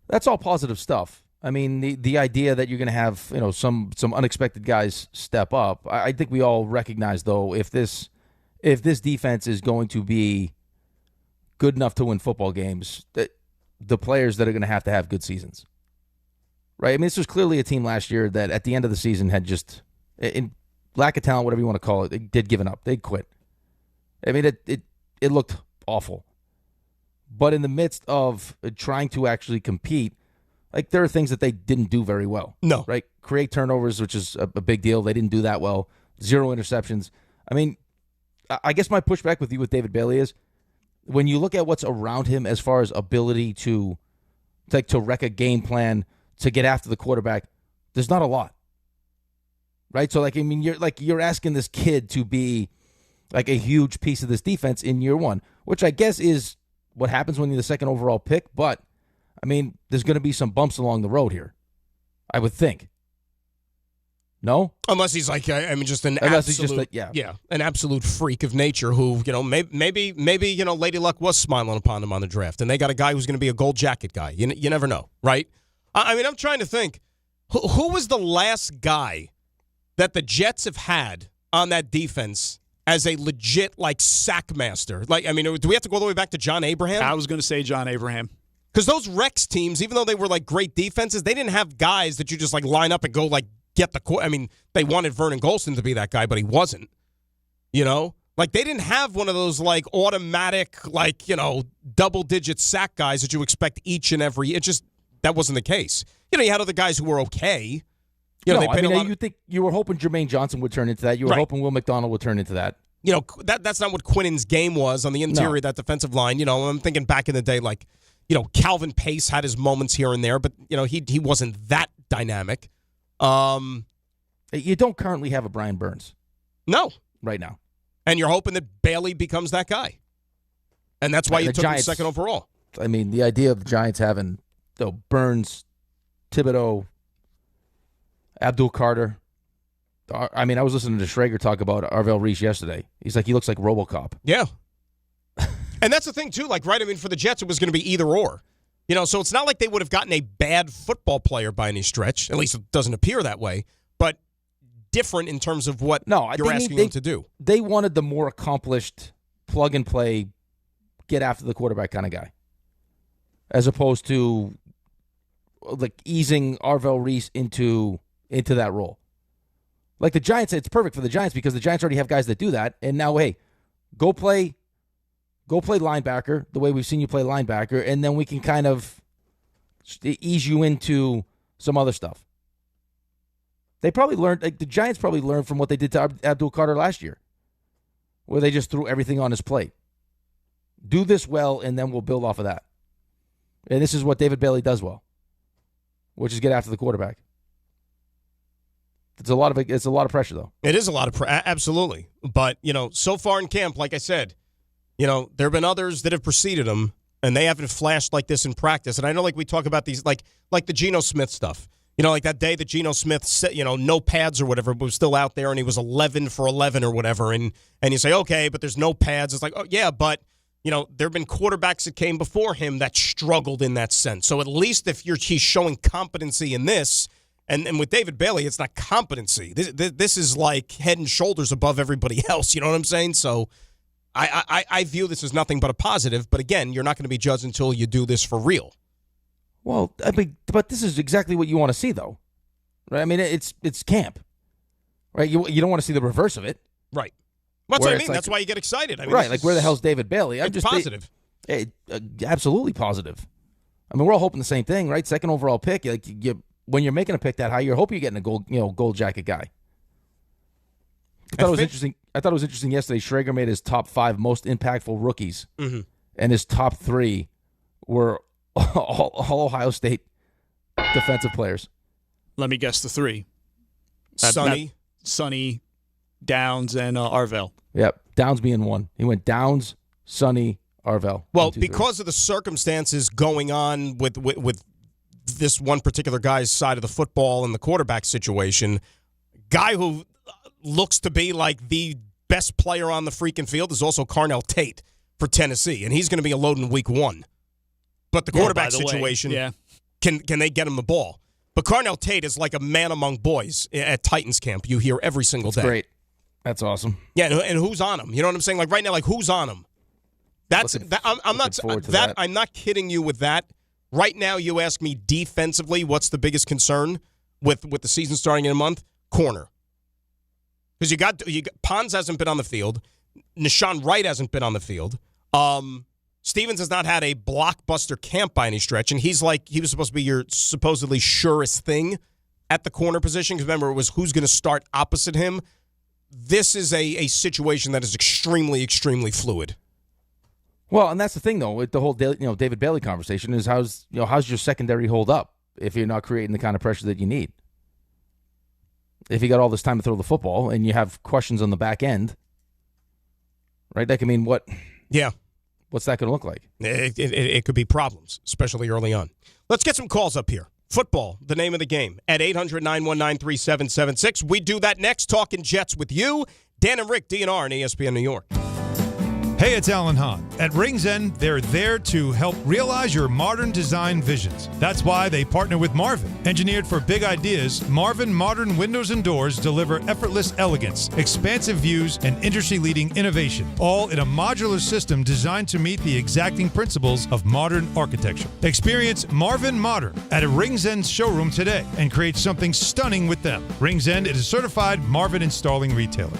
That's all positive stuff. I mean, the idea that you're going to have some unexpected guys step up. I think we all recognize, though, if this defense is going to be good enough to win football games, that the players that are going to have good seasons, right? I mean, this was clearly a team last year that at the end of the season had just, in lack of talent, whatever you want to call it, they'd given up. They'd quit. I mean, it looked awful. But in the midst of trying to actually compete, like, there are things that they didn't do very well. No. Right? Create turnovers, which is a big deal. They didn't do that well. 0 interceptions. I mean, I guess my pushback with you with David Bailey is when you look at what's around him as far as ability to wreck a game plan, to get after the quarterback, there's not a lot. Right? So, you're asking this kid to be like a huge piece of this defense in year one, which I guess is what happens when you're the second overall pick, but I mean, there's going to be some bumps along the road here, I would think. No? Unless he's like, just an absolute, an absolute freak of nature who, maybe, Lady Luck was smiling upon him on the draft, and they got a guy who's going to be a gold jacket guy. You never know, right? I mean, I'm trying to think, who was the last guy that the Jets have had on that defense as a legit, sack master? Do we have to go all the way back to John Abraham? I was going to say John Abraham. Because those Rex teams, even though they were, great defenses, they didn't have guys that you just, line up and go, get the – I mean, they wanted Vernon Golston to be that guy, but he wasn't. They didn't have one of those, automatic, double-digit sack guys that you expect each and every – it just – that wasn't the case. You had other guys who were okay. You think you were hoping Jermaine Johnson would turn into that. You were hoping Will McDonald would turn into that. That's not what Quinnen's game was on the interior of that defensive line. I'm thinking back in the day, Calvin Pace had his moments here and there, but, he wasn't that dynamic. You don't currently have a Brian Burns. No. Right now. And you're hoping that Bailey becomes that guy. And that's why you took him second overall. I mean, the idea of the Giants having Burns, Thibodeau, Abdul Carter. I mean, I was listening to Schrager talk about Arvell Reese yesterday. He's like, he looks like RoboCop. Yeah. And that's the thing, too. Right? I mean, for the Jets, it was going to be either or. So it's not like they would have gotten a bad football player by any stretch. At least it doesn't appear that way. But different in terms of what you're asking them to do. They wanted the more accomplished, plug-and-play, get-after-the-quarterback kind of guy. As opposed to, easing Arvell Reese into that role. Like the Giants, it's perfect for the Giants because the Giants already have guys that do that. And now, hey, go play linebacker the way we've seen you play linebacker, and then we can kind of ease you into some other stuff. They probably learned, the Giants probably learned from what they did to Abdul Carter last year, where they just threw everything on his plate. Do this well, and then we'll build off of that. And this is what David Bailey does well. which is get after the quarterback. It's a lot of pressure, though. It is a lot of pressure, absolutely. But, so far in camp, like I said, there have been others that have preceded him, and they haven't flashed like this in practice. And I know, we talk about these, like the Geno Smith stuff. Like that day that Geno Smith said, no pads or whatever, but was still out there, and he was 11 for 11 or whatever. And you say, okay, but there's no pads. It's like, oh, yeah, but, there have been quarterbacks that came before him that struggled in that sense. So at least if he's showing competency in this, and with David Bailey, it's not competency. This is like head and shoulders above everybody else. You know what I'm saying? So I view this as nothing but a positive. But again, you're not going to be judged until you do this for real. Well, but this is exactly what you want to see, though, right? I mean, it's camp, right? You don't want to see the reverse of it, right? That's what I mean. That's why you get excited. I mean, right? Like, where the hell's David Bailey? It's positive. Absolutely positive. I mean, we're all hoping the same thing, right? Second overall pick. Like, when you're making a pick that high, you're hoping you're getting a gold jacket guy. I thought it was interesting yesterday. Schrager made his top 5 most impactful rookies, and his top 3 were all Ohio State defensive players. Let me guess the 3. Sonny, Downs, and Arvell. Yep, Downs being one. He went Downs, Sonny, Arvell. Well, because of the circumstances going on with this one particular guy's side of the football and the quarterback situation, guy who looks to be like the best player on the freaking field is also Carnell Tate for Tennessee, and he's going to be a load in week 1. But the quarterback situation, can they get him the ball? But Carnell Tate is like a man among boys at Titans camp. You hear every single day. Great. That's awesome. Yeah, and who's on him? You know what I'm saying? Like right now, like who's on him? I'm not kidding you with that. Right now, you ask me defensively, what's the biggest concern with the season starting in a month? Corner. Because you got Pons hasn't been on the field. Nishan Wright hasn't been on the field. Stevens has not had a blockbuster camp by any stretch, and he was supposed to be your supposedly surest thing at the corner position. Because remember, it was who's going to start opposite him. This is a situation that is extremely, extremely fluid. Well, and that's the thing, though, with the whole David Bailey conversation is how's your secondary hold up if you're not creating the kind of pressure that you need. If you got all this time to throw the football and you have questions on the back end, right? That can mean what? Yeah. What's that going to look like? It could be problems, especially early on. Let's get some calls up here. Football, the name of the game, at 800-919-3776. We do that next, talking Jets with you, Dan and Rick, DNR and ESPN New York. Hey, it's Alan Hahn. At Rings End, they're there to help realize your modern design visions. That's why they partner with Marvin. Engineered for big ideas, Marvin Modern Windows and Doors deliver effortless elegance, expansive views, and industry-leading innovation, all in a modular system designed to meet the exacting principles of modern architecture. Experience Marvin Modern at a Rings End showroom today and create something stunning with them. Rings End is a certified Marvin installing retailer.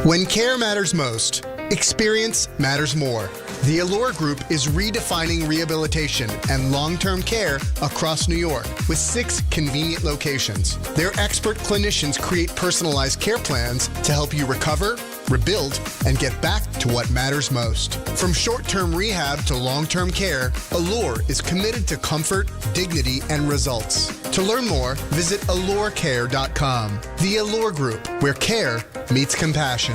When care matters most, experience matters more. The Allure Group is redefining rehabilitation and long-term care across New York with 6 convenient locations. Their expert clinicians create personalized care plans to help you recover, rebuild, and get back to what matters most. From short-term rehab to long-term care, Allure is committed to comfort, dignity, and results. To learn more, visit allurecare.com. The Allure Group, where care meets compassion.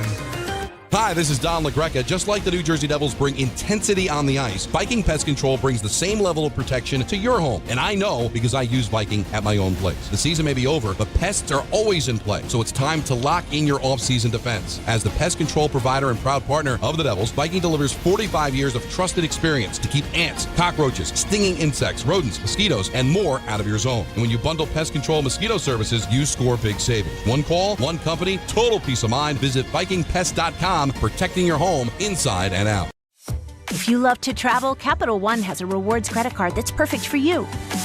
Hi, this is Don LaGreca. Just like the New Jersey Devils bring intensity on the ice, Viking Pest Control brings the same level of protection to your home. And I know because I use Viking at my own place. The season may be over, but pests are always in play. So it's time to lock in your off-season defense. As the pest control provider and proud partner of the Devils, Viking delivers 45 years of trusted experience to keep ants, cockroaches, stinging insects, rodents, mosquitoes, and more out of your zone. And when you bundle pest control mosquito services, you score big savings. One call, one company, total peace of mind. Visit VikingPest.com. Protecting your home inside and out. If you love to travel, Capital One has a rewards credit card that's perfect for you.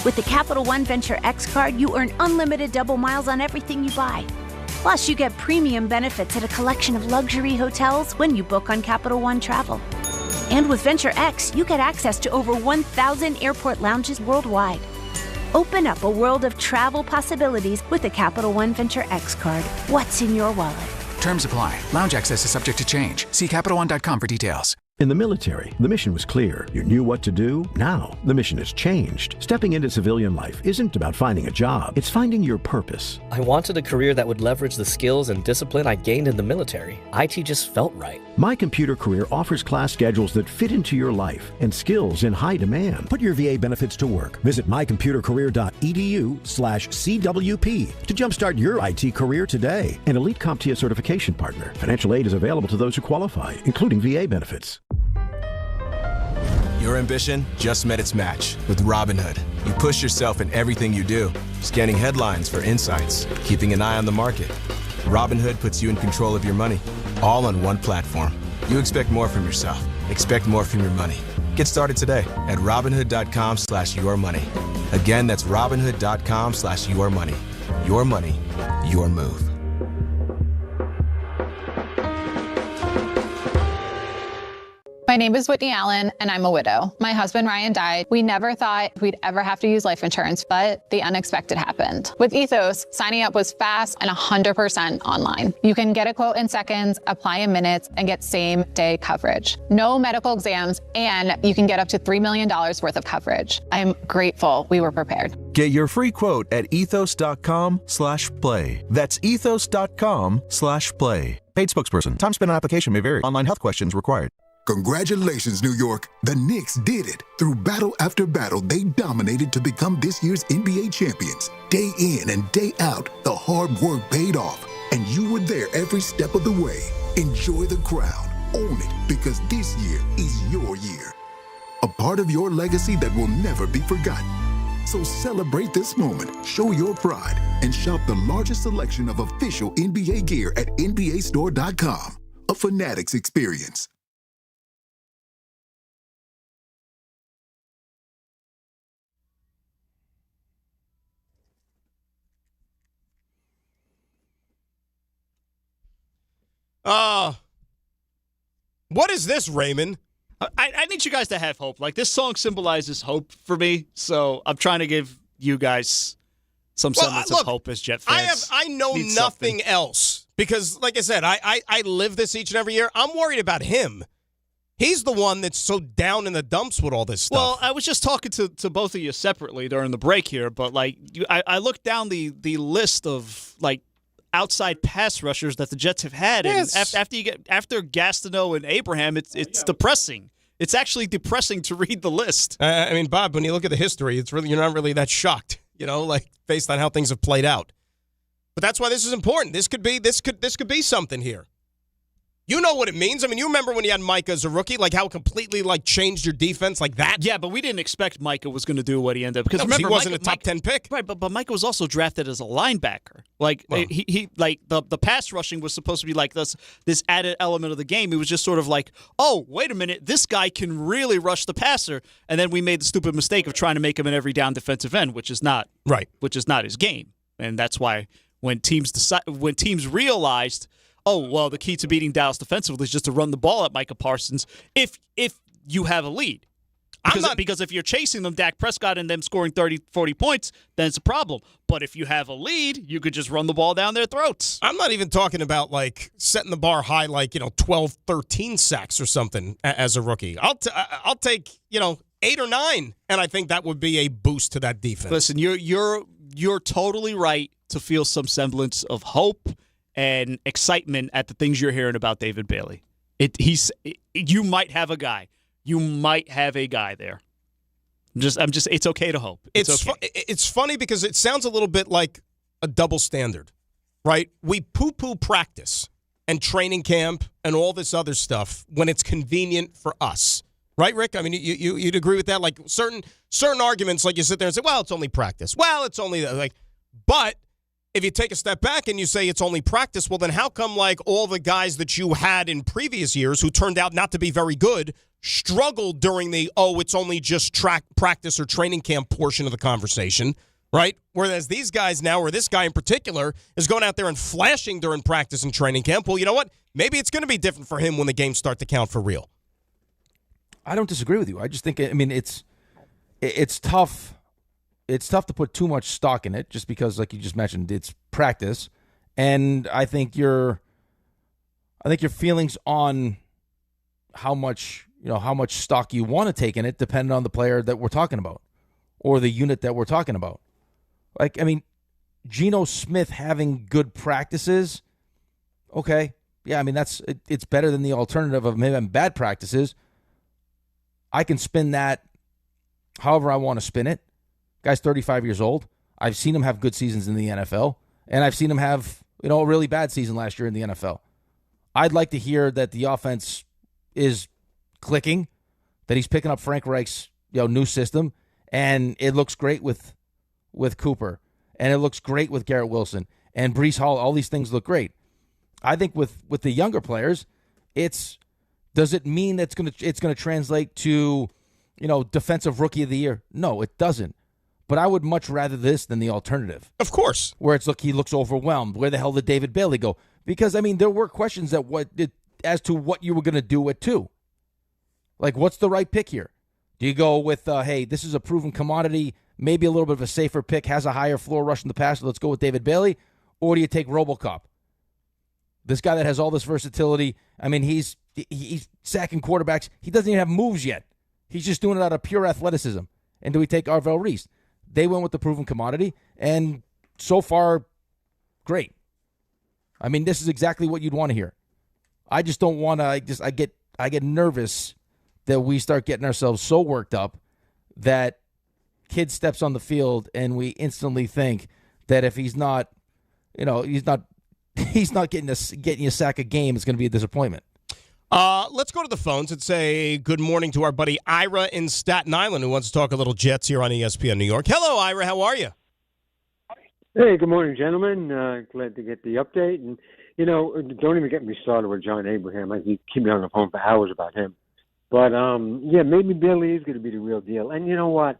With the Capital One Venture X card, you earn unlimited double miles on everything you buy. Plus, you get premium benefits at a collection of luxury hotels when you book on Capital One Travel. And with Venture X, you get access to over 1,000 airport lounges worldwide. Open up a world of travel possibilities with the Capital One Venture X card. What's in your wallet? Terms apply. Lounge access is subject to change. See CapitalOne.com for details. In the military, the mission was clear. You knew what to do. Now, the mission has changed. Stepping into civilian life isn't about finding a job. It's finding your purpose. I wanted a career that would leverage the skills and discipline I gained in the military. IT just felt right. My Computer Career offers class schedules that fit into your life and skills in high demand. Put your VA benefits to work. Visit mycomputercareer.edu/CWP to jumpstart your IT career today. An elite CompTIA certification partner. Financial aid is available to those who qualify, including VA benefits. Your ambition just met its match with Robinhood. You push yourself in everything you do, scanning headlines for insights, keeping an eye on the market. Robinhood puts you in control of your money, all on one platform. You expect more from yourself. Expect more from your money. Get started today at Robinhood.com/yourmoney. Again, that's Robinhood.com/yourmoney. Your money, your move. My name is Whitney Allen, and I'm a widow. My husband, Ryan, died. We never thought we'd ever have to use life insurance, but the unexpected happened. With Ethos, signing up was fast and 100% online. You can get a quote in seconds, apply in minutes, and get same-day coverage. No medical exams, and you can get up to $3 million worth of coverage. I'm grateful we were prepared. Get your free quote at ethos.com/play. That's ethos.com/play. Paid spokesperson. Time spent on application may vary. Online health questions required. Congratulations, New York. The Knicks did it. Through battle after battle, they dominated to become this year's NBA champions. Day in and day out, the hard work paid off, and you were there every step of the way. Enjoy the crown. Own it, because this year is your year. A part of your legacy that will never be forgotten. So celebrate this moment, show your pride, and shop the largest selection of official NBA gear at NBAstore.com. A Fanatics experience. What is this, Raymond? I need you guys to have hope. Like, this song symbolizes hope for me, so I'm trying to give you guys some semblance of hope as Jet fans. I know nothing else because, like I said, I live this each and every year. I'm worried about him. He's the one that's so down in the dumps with all this stuff. Well, I was just talking to both of you separately during the break here, but like I looked down the list of like outside pass rushers that the Jets have had, and after Gastineau and Abraham, it's depressing. It's actually depressing to read the list. I mean, Bob, when you look at the history, it's really you're not really that shocked, like based on how things have played out. But that's why this is important. This could be something here. You know what it means. I mean, you remember when you had Micah as a rookie, like how it completely changed your defense like that? Yeah, but we didn't expect Micah was going to do what he ended up. Because remember, he wasn't a top 10 pick. Right, but Micah was also drafted as a linebacker. He the pass rushing was supposed to be like this added element of the game. It was just sort of like, oh, wait a minute, this guy can really rush the passer. And then we made the stupid mistake of trying to make him an every down defensive end, which is not his game. And that's why when teams realized, oh, well, the key to beating Dallas defensively is just to run the ball at Micah Parsons if you have a lead. Because if you're chasing them, Dak Prescott and them scoring 30, 40 points, then it's a problem. But if you have a lead, you could just run the ball down their throats. I'm not even talking about, setting the bar high 12, 13 sacks or something as a rookie. I'll take, 8 or 9, and I think that would be a boost to that defense. Listen, you're totally right to feel some semblance of hope and excitement at the things you're hearing about David Bailey. You might have a guy. You might have a guy there. It's okay to hope. It's funny because it sounds a little bit like a double standard, right? We poo-poo practice and training camp and all this other stuff when it's convenient for us. Right, Rick? I mean, you'd agree with that? Like certain arguments, like you sit there and say, well, it's only practice. Well, it's only but if you take a step back and you say it's only practice, well, then how come all the guys that you had in previous years who turned out not to be very good struggled during the, it's only just practice or training camp portion of the conversation, right? Whereas these guys now, or this guy in particular, is going out there and flashing during practice and training camp. Well, you know what? Maybe it's going to be different for him when the games start to count for real. I don't disagree with you. I just think, it's tough. It's tough to put too much stock in it just because, like you just mentioned, it's practice. And I think your feelings on how much how much stock you want to take in it, depending on the player that we're talking about or the unit that we're talking about. Like, I mean, Geno Smith having good practices, okay. Yeah, I mean, it's better than the alternative of maybe having bad practices. I can spin that however I want to spin it. Guy's 35 years old. I've seen him have good seasons in the NFL, and I've seen him have, a really bad season last year in the NFL. I'd like to hear that the offense is clicking, that he's picking up Frank Reich's new system, and it looks great with Cooper, and it looks great with Garrett Wilson and Breece Hall. All these things look great. I think with the younger players, does it mean that it's going to translate to defensive rookie of the year? No, it doesn't. But I would much rather this than the alternative. Of course. Where he looks overwhelmed. Where the hell did David Bailey go? Because, I mean, there were questions as to what you were going to do at 2. Like, what's the right pick here? Do you go with, hey, this is a proven commodity, maybe a little bit of a safer pick, has a higher floor rush in the pass, so let's go with David Bailey? Or do you take RoboCop? This guy that has all this versatility, I mean, he's sacking quarterbacks. He doesn't even have moves yet. He's just doing it out of pure athleticism. And do we take Arvell Reese? They went with the proven commodity, and so far, great. I mean, this is exactly what you'd want to hear. I just don't want to. I get nervous that we start getting ourselves so worked up that kid steps on the field and we instantly think that if he's not getting you a sack a game, it's going to be a disappointment. Let's go to the phones and say good morning to our buddy Ira in Staten Island, who wants to talk a little Jets here on ESPN New York. Hello, Ira. How are you? Hey, good morning, gentlemen. Glad to get the update. And, don't even get me started with John Abraham. I keep me on the phone for hours about him. But, maybe Bailey is going to be the real deal. And you know what?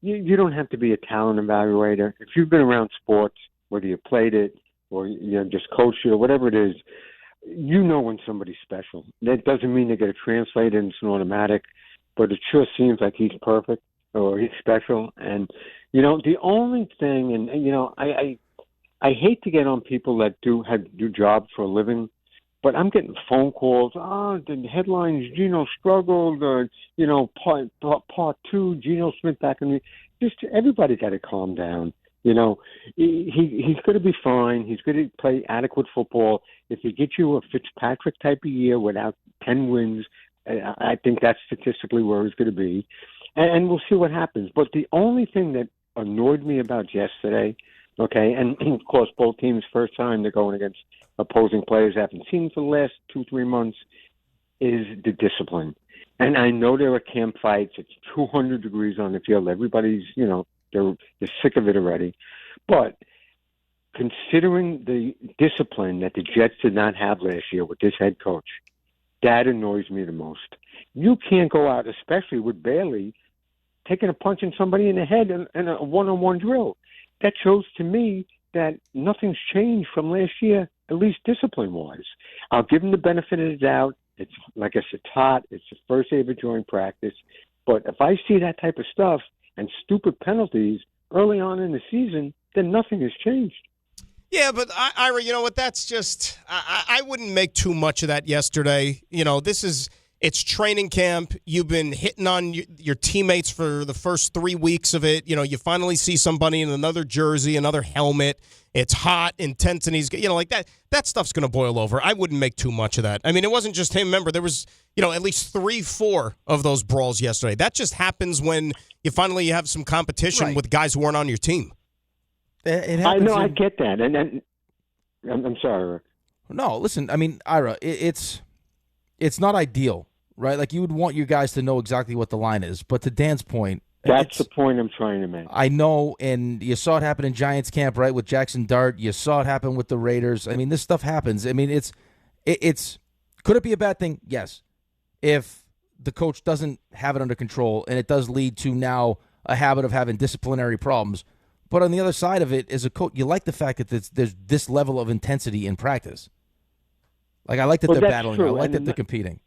You don't have to be a talent evaluator. If you've been around sports, whether you played it or just coached it or whatever it is, you know when somebody's special. That doesn't mean they're going to translate it into an automatic, but it sure seems like he's perfect or he's special. And, the only thing, and, I hate to get on people that do jobs for a living, but I'm getting phone calls. The headlines, Geno struggled, part 2, Geno Smith back in the – just everybody got to calm down. He's going to be fine. He's going to play adequate football. If he gets you a Fitzpatrick type of year without 10 wins, I think that's statistically where he's going to be. And we'll see what happens. But the only thing that annoyed me about yesterday, okay, and of course both teams' first time they're going against opposing players haven't seen for the last 2-3 months, is the discipline. And I know there are camp fights. It's 200 degrees on the field. Everybody's, they're sick of it already. But considering the discipline that the Jets did not have last year with this head coach, that annoys me the most. You can't go out, especially with Bailey, taking a punch in somebody in the head in a one-on-one drill. That shows to me that nothing's changed from last year, at least discipline-wise. I'll give him the benefit of the doubt. It's, like I said, hot. It's the first day of a joint practice. But if I see that type of stuff and stupid penalties early on in the season, then nothing has changed. Yeah, but Ira, you know what? That's just I wouldn't make too much of that yesterday. It's training camp. You've been hitting on your teammates for the first 3 weeks of it. You finally see somebody in another jersey, another helmet. It's hot, intensity's, like that. That stuff's going to boil over. I wouldn't make too much of that. I mean, it wasn't just him. Remember, there was, at least 3-4 of those brawls yesterday. That just happens when you finally have some competition with guys who aren't on your team. I know, I get that. And I'm sorry. No, listen, I mean, Ira, it's not ideal, right? Like, you would want your guys to know exactly what the line is. But to Dan's point, that's the point I'm trying to make. I know, and you saw it happen in Giants camp, right, with Jackson Dart. You saw it happen with the Raiders. I mean, this stuff happens. I mean, it's could it be a bad thing? Yes. If the coach doesn't have it under control, and it does lead to now a habit of having disciplinary problems. But on the other side of it, as a coach, you like the fact that there's this level of intensity in practice. Like, I like that they're battling. True. I like that they're competing.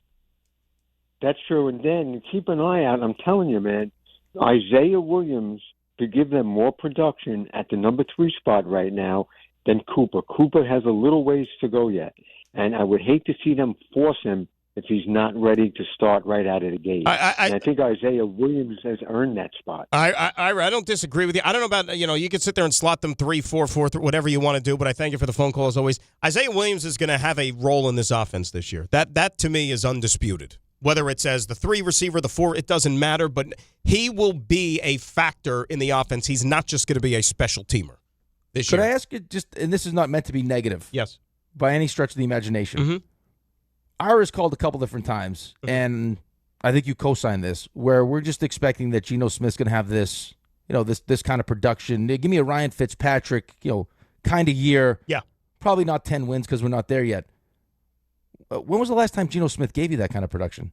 That's true. And then keep an eye out. I'm telling you, man, Isaiah Williams to give them more production at the number 3 spot right now than Cooper. Cooper has a little ways to go yet. And I would hate to see them force him if he's not ready to start right out of the gate. I think Isaiah Williams has earned that spot. I don't disagree with you. I don't know about, you could sit there and slot them 3, 4, 4, whatever you want to do, but I thank you for the phone call as always. Isaiah Williams is going to have a role in this offense this year. That to me is undisputed. Whether it's as the 3 receiver, the 4, it doesn't matter, but he will be a factor in the offense. He's not just going to be a special teamer this year. Could I ask you and this is not meant to be negative. Yes. By any stretch of the imagination. Mm-hmm. Ira's called a couple different times, and I think you co-signed this, where we're just expecting that Geno Smith's going to have this, this kind of production. Give me a Ryan Fitzpatrick, kind of year. Yeah. Probably not 10 wins because we're not there yet. When was the last time Geno Smith gave you that kind of production?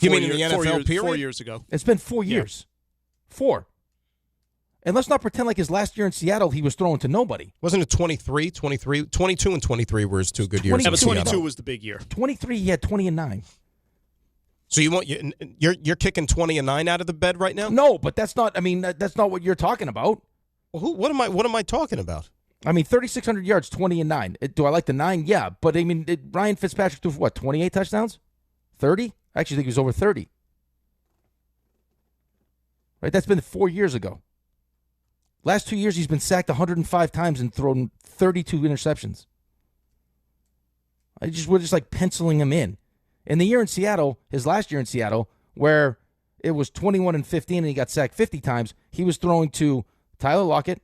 You mean in the NFL period? 4 years ago. It's been 4 years. 4. And let's not pretend like his last year in Seattle, he was throwing to nobody. Wasn't it 23, 22 and 23 were his 2 good years? 22 was the big year. 23, he had 20 and 9. So you're kicking 20 and 9 out of the bed right now? No, but that's not. I mean, that's not what you're talking about. Well, what am I talking about? I mean, 3,600 yards, 20 and 9. Do I like the 9? Yeah, but I mean, Ryan Fitzpatrick threw for what? 28 touchdowns? 30? I actually think he was over 30. Right, that's been 4 years ago. Last 2 years, he's been sacked 105 times and thrown 32 interceptions. We're just like penciling him in. In the year in Seattle, his last year in Seattle, where it was 21 and 15 and he got sacked 50 times, he was throwing to Tyler Lockett,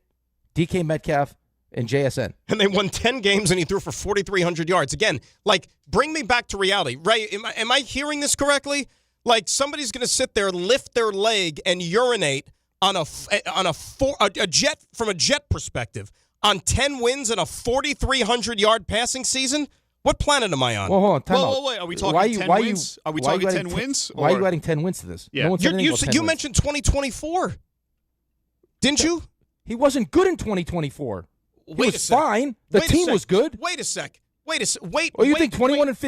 DK Metcalf, and JSN. And they won 10 games and he threw for 4,300 yards. Again, bring me back to reality. Ray, am I hearing this correctly? Like somebody's going to sit there, lift their leg, and urinate on a Jet from a Jet perspective on 10 wins and a 4,300-yard passing season? What planet am I on? Well, hold on. Time out. Wait. Are we talking 10 wins? Are we talking 10 wins? Why are you adding 10 wins to this? Yeah. No you mentioned 2024. Didn't you? He wasn't good in 2024. He Wait was fine. The team was good. Wait a sec. Oh, you think 21 and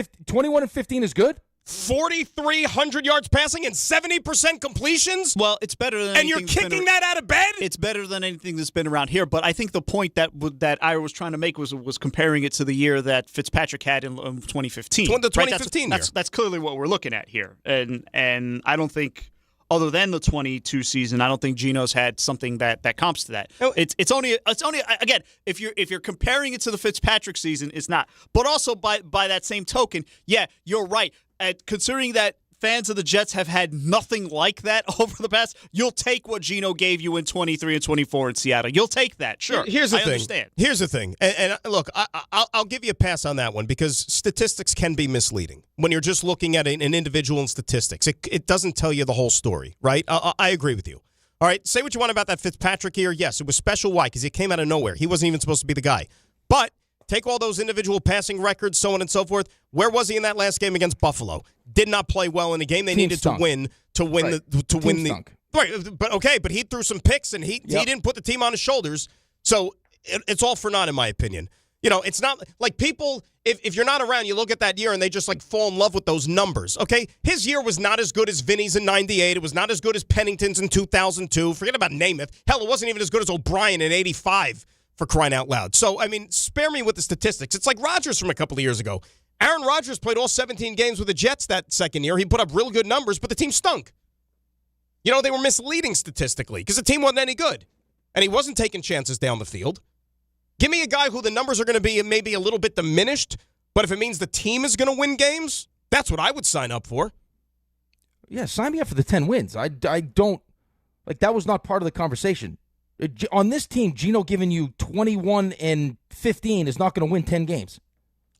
15 is good? 4,300 yards passing and 70% completions? Well, it's better than and you're kicking that out of bed? It's better than anything that's been around here. But I think the point that Ira was trying to make was comparing it to the year that Fitzpatrick had in 2015. The 2015 year. That's clearly what we're looking at here. And I don't think, other than the 22 season, I don't think Geno's had something that comps to that. No. It's only again, if you're comparing it to the Fitzpatrick season, it's not. But also by that same token, yeah, you're right. Considering that fans of the Jets have had nothing like that over the past, you'll take what Geno gave you in 23 and 24 in Seattle. You'll take that, sure. Here's the I thing. understand. Here's the thing. And look, I'll give you a pass on that one because statistics can be misleading when you're just looking at an individual in statistics. It doesn't tell you the whole story, right? I agree with you. All right, say what you want about that Fitzpatrick year. Yes, it was special. Why? Because he came out of nowhere. He wasn't even supposed to be the guy. But take all those individual passing records, so on and so forth. Where was he in that last game against Buffalo? Did not play well in the game they needed to win Right. But he threw some picks and he didn't put the team on his shoulders. So it's all for naught in my opinion. It's not like people, if you're not around, you look at that year and they just fall in love with those numbers. Okay, his year was not as good as Vinny's in '98. It was not as good as Pennington's in 2002. Forget about Namath. Hell, it wasn't even as good as O'Brien in '85. For crying out loud. So, I mean, spare me with the statistics. It's like Rodgers from a couple of years ago. Aaron Rodgers played all 17 games with the Jets that second year. He put up real good numbers, but the team stunk. They were misleading statistically because the team wasn't any good. And he wasn't taking chances down the field. Give me a guy who the numbers are going to be maybe a little bit diminished, but if it means the team is going to win games, that's what I would sign up for. Yeah, sign me up for the 10 wins. I don't, that was not part of the conversation. On this team, Geno giving you 21 and 15 is not going to win 10 games.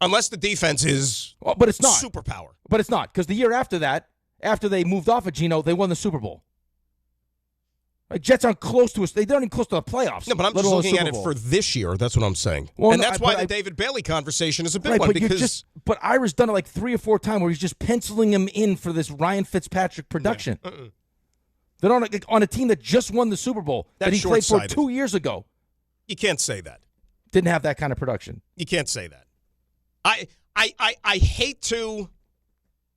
Unless the defense is but it's not. Superpower. But it's not, because the year after that, after they moved off of Geno, they won the Super Bowl. Jets aren't close to us. They're not even close to the playoffs. No, but I'm just looking at it for this year. That's what I'm saying. Well, and that's why the David Bailey conversation is a big one. But Ira's done it 3 or 4 times where he's just penciling him in for this Ryan Fitzpatrick production. Yeah. They're on a team that just won the Super Bowl that he played for 2 years ago. You can't say that. Didn't have that kind of production. You can't say that. I hate to.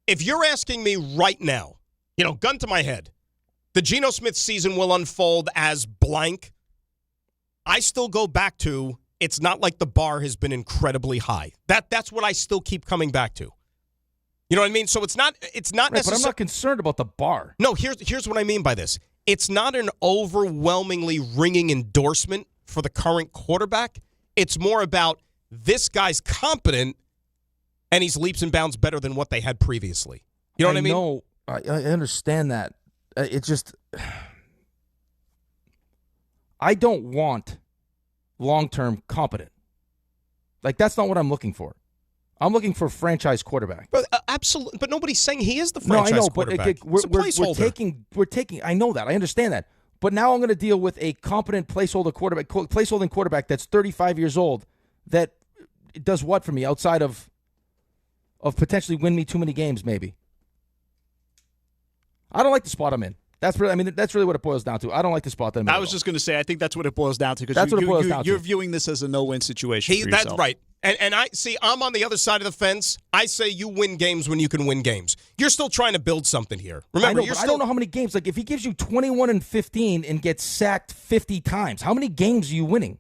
If you're asking me right now, gun to my head, the Geno Smith season will unfold as blank. I still go back to it's not like the bar has been incredibly high. That's what I still keep coming back to. You know what I mean? So it's not Right, necessarily. but I'm not concerned about the bar. No, here's what I mean by this. It's not an overwhelmingly ringing endorsement for the current quarterback. It's more about this guy's competent, and he's leaps and bounds better than what they had previously. You know what I mean? No, I understand that. It just, I don't want long-term competent. Like, that's not what I'm looking for. I'm looking for franchise quarterback. But, absolutely. But nobody's saying he is the franchise quarterback. No, I know, quarterback. but we're taking. I know that. I understand that. But now I'm going to deal with a competent placeholding quarterback that's 35 years old that does what for me outside of potentially win me too many games, maybe. I don't like the spot I'm in. That's really what it boils down to. I don't like the spot that I'm in. I was just going to say, I think that's what it boils down to, because you're viewing this as a no-win situation for That's yourself. right. And I see, I'm on the other side of the fence. I say you win games when you can win games. You're still trying to build something here. Remember, I don't know how many games. Like, if he gives you 21-15 and gets sacked 50 times, how many games are you winning?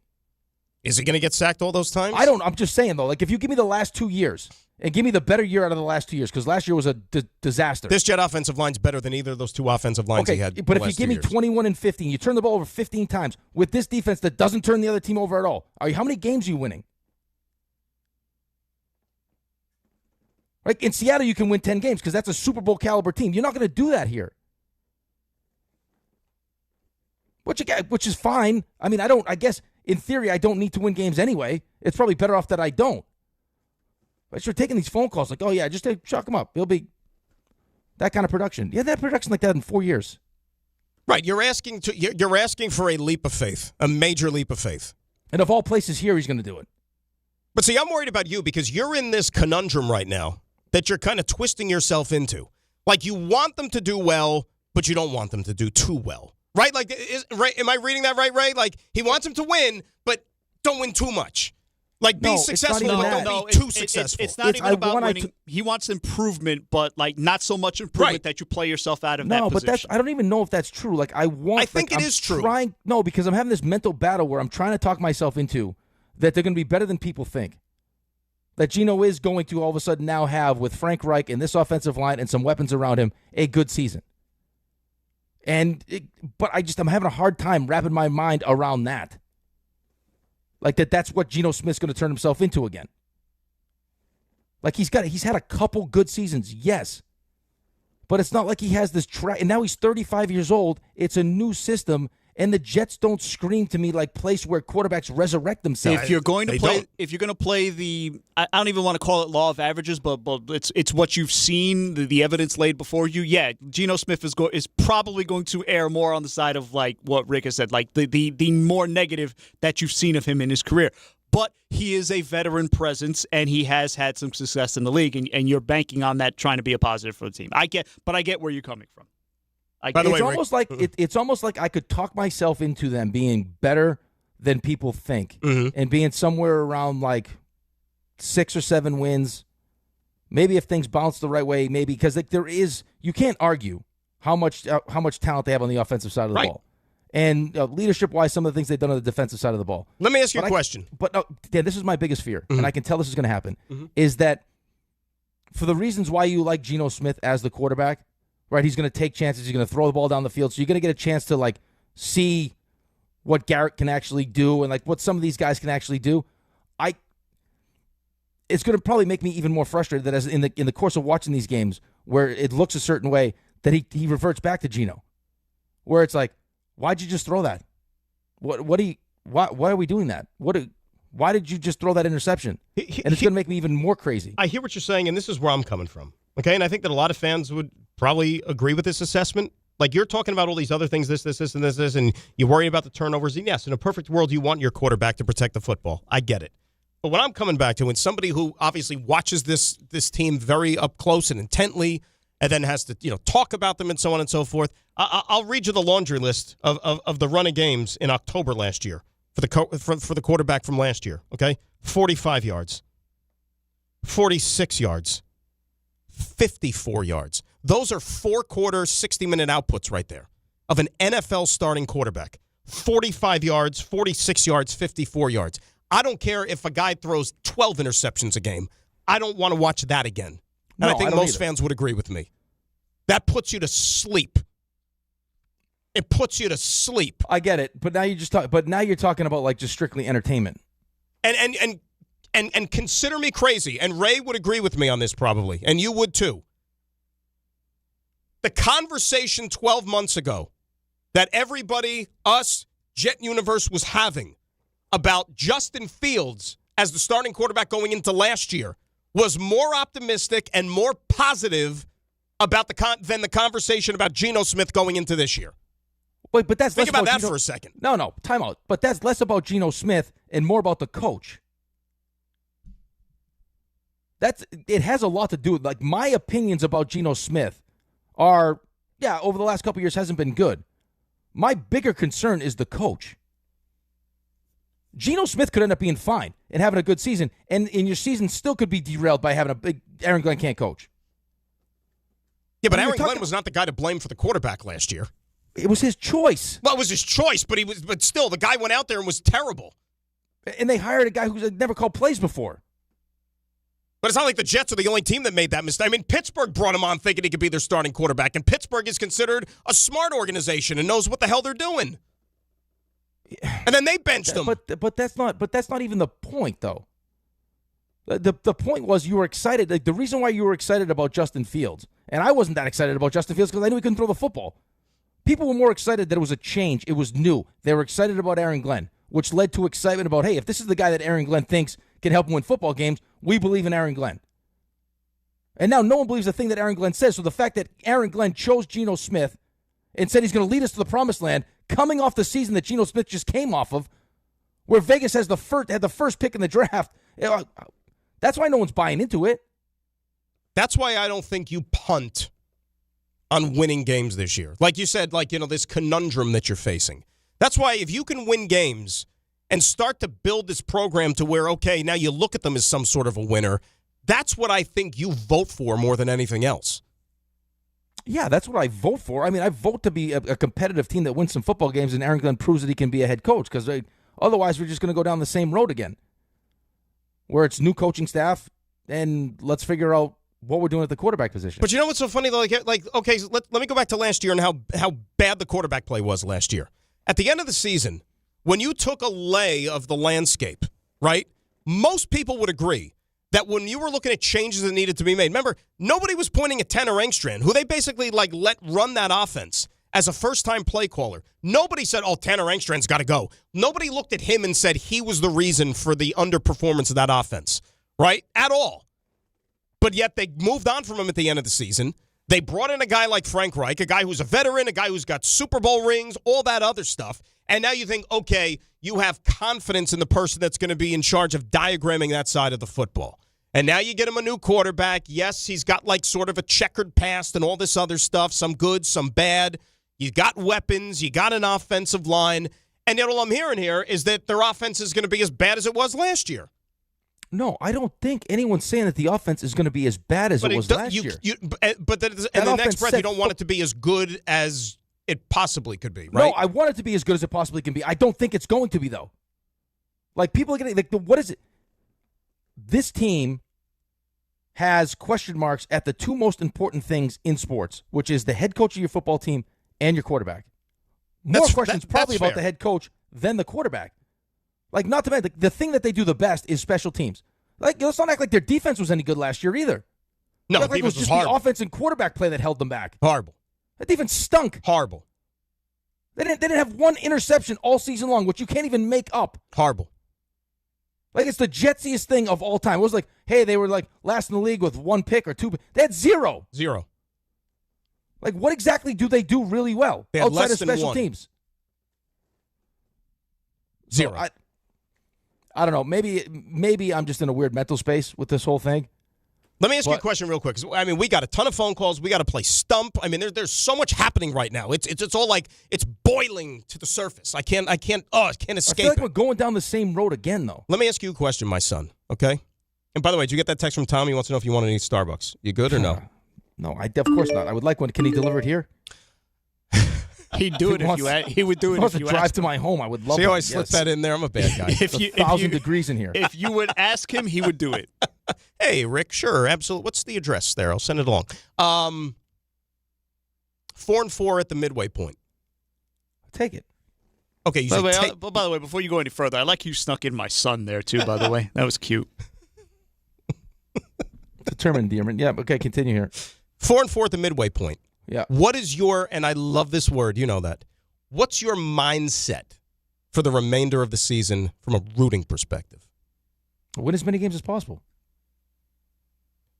Is he going to get sacked all those times? I'm just saying, though. Like, if you give me the last 2 years and give me the better year out of the last 2 years, because last year was a disaster. This Jet offensive line's better than either of those two offensive lines he had. But if you give me 21-15, you turn the ball over 15 times with this defense that doesn't turn the other team over at all. How many games are you winning? Right? In Seattle, you can win 10 games because that's a Super Bowl caliber team. You're not going to do that here. Which is fine. I mean, I guess in theory, I don't need to win games anyway. It's probably better off that I don't. But you're taking these phone calls like, oh yeah, just chalk him up. He'll be that kind of production. Yeah, that production like that in 4 years. Right. You're asking for a leap of faith, a major leap of faith. And of all places here, he's going to do it. But see, I'm worried about you because you're in this conundrum right now that you're kind of twisting yourself into. Like, you want them to do well, but you don't want them to do too well. Right? Like, am I reading that right, Ray? Like, he wants them to win, but don't win too much. Like, be successful, but don't be too successful. It's not even about winning. He wants improvement, but, like, not so much improvement that you play yourself out of that position. No, but I don't even know if that's true. Like, I think it is true. No, because I'm having this mental battle where I'm trying to talk myself into that they're going to be better than people think. That Geno is going to all of a sudden now have, with Frank Reich and this offensive line and some weapons around him, a good season. But I'm having a hard time wrapping my mind around that. Like that's what Geno Smith's going to turn himself into again. Like he's had a couple good seasons, yes. But it's not like he has this track. And now he's 35 years old. It's a new system. And the Jets don't scream to me like place where quarterbacks resurrect themselves. If you're going to play the, I don't even want to call it law of averages, but it's what you've seen, the evidence laid before you. Yeah, Geno Smith is probably going to err more on the side of like what Rick has said, like the more negative that you've seen of him in his career. But he is a veteran presence, and he has had some success in the league, and you're banking on that, trying to be a positive for the team. I get where you're coming from. It's almost like I could talk myself into them being better than people think, and being somewhere around like 6 or 7 wins. Maybe if things bounce the right way, maybe because you can't argue how much talent they have on the offensive side of the ball, and leadership-wise, some of the things they've done on the defensive side of the ball. Let me ask you a question. Dan, this is my biggest fear, and I can tell this is going to happen, is that for the reasons why you like Geno Smith as the quarterback. Right, he's going to take chances. He's going to throw the ball down the field. So you're going to get a chance to like see what Garrett can actually do and like what some of these guys can actually do. It's going to probably make me even more frustrated that as in the course of watching these games where it looks a certain way that he reverts back to Geno, where it's like, why'd you just throw that? Why are we doing that? Why did you just throw that interception? And it's going to make me even more crazy. I hear what you're saying, and this is where I'm coming from. Okay, and I think that a lot of fans would probably agree with this assessment. Like, you're talking about all these other things, this, and this, and you're worried about the turnovers. And yes, in a perfect world, you want your quarterback to protect the football. I get it. But what I'm coming back to, when somebody who obviously watches this team very up close and intently, and then has to talk about them and so on and so forth, I'll read you the laundry list of the run of games in October last year for the quarterback from last year. Okay, 45 yards, 46 yards. 54 yards. Those are 4-quarter, 60-minute outputs right there of an NFL starting quarterback. 45 yards, 46 yards, 54 yards. I don't care if a guy throws 12 interceptions a game. I don't want to watch that again. And I think most fans would agree with me. That puts you to sleep. It puts you to sleep. I get it, but now you're talking about like just strictly entertainment. And consider me crazy, and Ray would agree with me on this probably, and you would too. The conversation 12 months ago that everybody, us, Jet Universe, was having about Justin Fields as the starting quarterback going into last year was more optimistic and more positive about than the conversation about Geno Smith going into this year. Wait, but that's think less about that Geno, for a second. No, time out. But that's less about Geno Smith and more about the coach. It has a lot to do with, like, my opinions about Geno Smith are, over the last couple of years hasn't been good. My bigger concern is the coach. Geno Smith could end up being fine and having a good season, and your season still could be derailed by having a big Aaron Glenn can't coach. Yeah, but Aaron Glenn was not the guy to blame for the quarterback last year. It was his choice. Well, it was his choice, but still, the guy went out there and was terrible. And they hired a guy who's never called plays before. But it's not like the Jets are the only team that made that mistake. I mean, Pittsburgh brought him on thinking he could be their starting quarterback, and Pittsburgh is considered a smart organization and knows what the hell they're doing. And then they benched him. But that's not even the point, though. The point was you were excited. Like, the reason why you were excited about Justin Fields, and I wasn't that excited about Justin Fields because I knew he couldn't throw the football. People were more excited that it was a change. It was new. They were excited about Aaron Glenn, which led to excitement about, hey, if this is the guy that Aaron Glenn thinks can help him win football games, we believe in Aaron Glenn. And now no one believes the thing that Aaron Glenn says. So the fact that Aaron Glenn chose Geno Smith and said he's going to lead us to the promised land, coming off the season that Geno Smith just came off of, where Vegas had the first pick in the draft, that's why no one's buying into it. That's why I don't think you punt on winning games this year. Like you said, this conundrum that you're facing. That's why if you can win games and start to build this program to where, okay, now you look at them as some sort of a winner, that's what I think you vote for more than anything else. Yeah, that's what I vote for. I mean, I vote to be a competitive team that wins some football games, and Aaron Glenn proves that he can be a head coach, because otherwise we're just going to go down the same road again, where it's new coaching staff, and let's figure out what we're doing at the quarterback position. But you know what's so funny, though? Okay, so let me go back to last year and how bad the quarterback play was last year. At the end of the season, when you took a lay of the landscape, right, most people would agree that when you were looking at changes that needed to be made, remember, nobody was pointing at Tanner Engstrand, who they basically let run that offense as a first-time play caller. Nobody said, Tanner Engstrand's got to go. Nobody looked at him and said he was the reason for the underperformance of that offense, right, at all. But yet they moved on from him at the end of the season. They brought in a guy like Frank Reich, a guy who's a veteran, a guy who's got Super Bowl rings, all that other stuff. And now you think, okay, you have confidence in the person that's going to be in charge of diagramming that side of the football. And now you get him a new quarterback. Yes, he's got sort of a checkered past and all this other stuff, some good, some bad. You got weapons. You got an offensive line. And yet all I'm hearing here is that their offense is going to be as bad as it was last year. No, I don't think anyone's saying that the offense is going to be as bad as it was last year. But in the next breath, you don't want it to be as good as it possibly could be, right? No, I want it to be as good as it possibly can be. I don't think it's going to be, though. People are getting, what is it? This team has question marks at the two most important things in sports, which is the head coach of your football team and your quarterback. More questions probably about the head coach than the quarterback. Not to mention, the thing that they do the best is special teams. Let's not act like their defense was any good last year either. No, the defense it was just horrible. The offense and quarterback play that held them back. Horrible. That defense stunk. Horrible. They didn't have one interception all season long, which you can't even make up. Horrible. It's the jetsiest thing of all time. It was hey, they were last in the league with one pick or two. They had zero. Zero. What exactly do they do really well outside of special teams? Zero. So I don't know. Maybe I'm just in a weird mental space with this whole thing. Let me ask you a question real quick. We got a ton of phone calls. We got to play Stump. There's so much happening right now. It's all it's boiling to the surface. I can't escape I feel like we're going down the same road again, though. Let me ask you a question, my son, okay? And by the way, did you get that text from Tommy? He wants to know if you want to eat Starbucks. You good or no? No, of course not. I would like one. Can he deliver it here? He'd do it if you had. He would do it if you drive asked to him. my home. I would love. See it. how I slipped that in there? I'm a bad guy. It's 1,000 degrees in here. If you would ask him, he would do it. Hey, Rick, sure, absolutely. What's the address there? I'll send it along. 4-4 at the midway point. Take it. Okay. By the way, before you go any further, I like you snuck in my son there too. By the way, that was cute. It's a term endearment. Yeah. Okay. Continue here. 4-4 at the midway point. Yeah. What is your, and I love this word, you know that. What's your mindset for the remainder of the season from a rooting perspective? Win as many games as possible.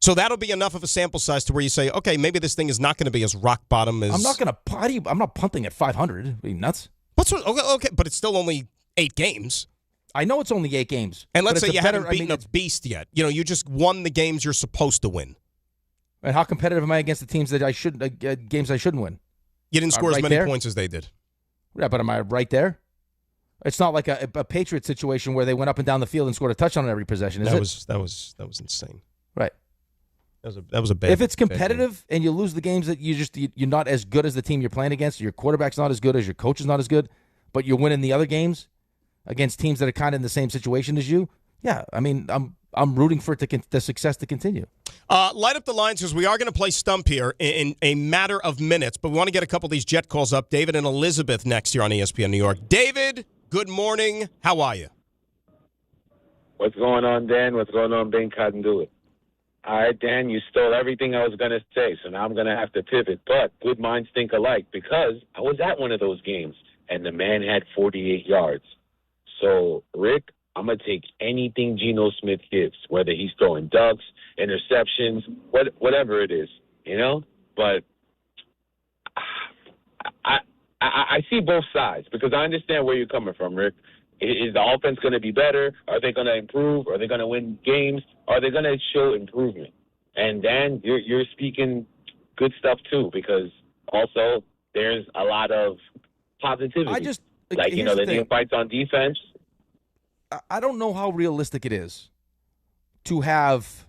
So that'll be enough of a sample size to where you say, okay, maybe this thing is not going to be as rock bottom as. I'm not going to I'm not punting at 500. Are you nuts? Okay, but it's still only 8 games. I know it's only 8 games. And let's say you haven't beaten a beast yet. You know, you just won the games you're supposed to win. And how competitive am I against the teams that I should games I shouldn't win? You didn't score as many points as they did. Yeah, but am I right there? It's not like a Patriot situation where they went up and down the field and scored a touchdown on every possession, is it? That was insane. Right. That was a bad. If it's competitive and you lose the games that you're not as good as the team you're playing against, your quarterback's not as good as your coach is not as good, but you're winning the other games against teams that are kind of in the same situation as you. Yeah, I mean, I'm rooting for the success to continue. Light up the lines because we are going to play Stump here in a matter of minutes, but we want to get a couple of these Jet calls up. David and Elizabeth next here on ESPN New York. David, good morning. How are you? What's going on, Dan? What's going on, Ben Cotton-Dewitt? All right, Dan, you stole everything I was going to say, so now I'm going to have to pivot. But good minds think alike because I was at one of those games, and the man had 48 yards. So, Rick, I'm going to take anything Geno Smith gives, whether he's throwing ducks, interceptions, whatever it is, you know? But I see both sides because I understand where you're coming from, Rick. Is the offense going to be better? Are they going to improve? Are they going to win games? Are they going to show improvement? And Dan, you're speaking good stuff too, because also there's a lot of positivity. They're doing fights on defense. I don't know how realistic it is to have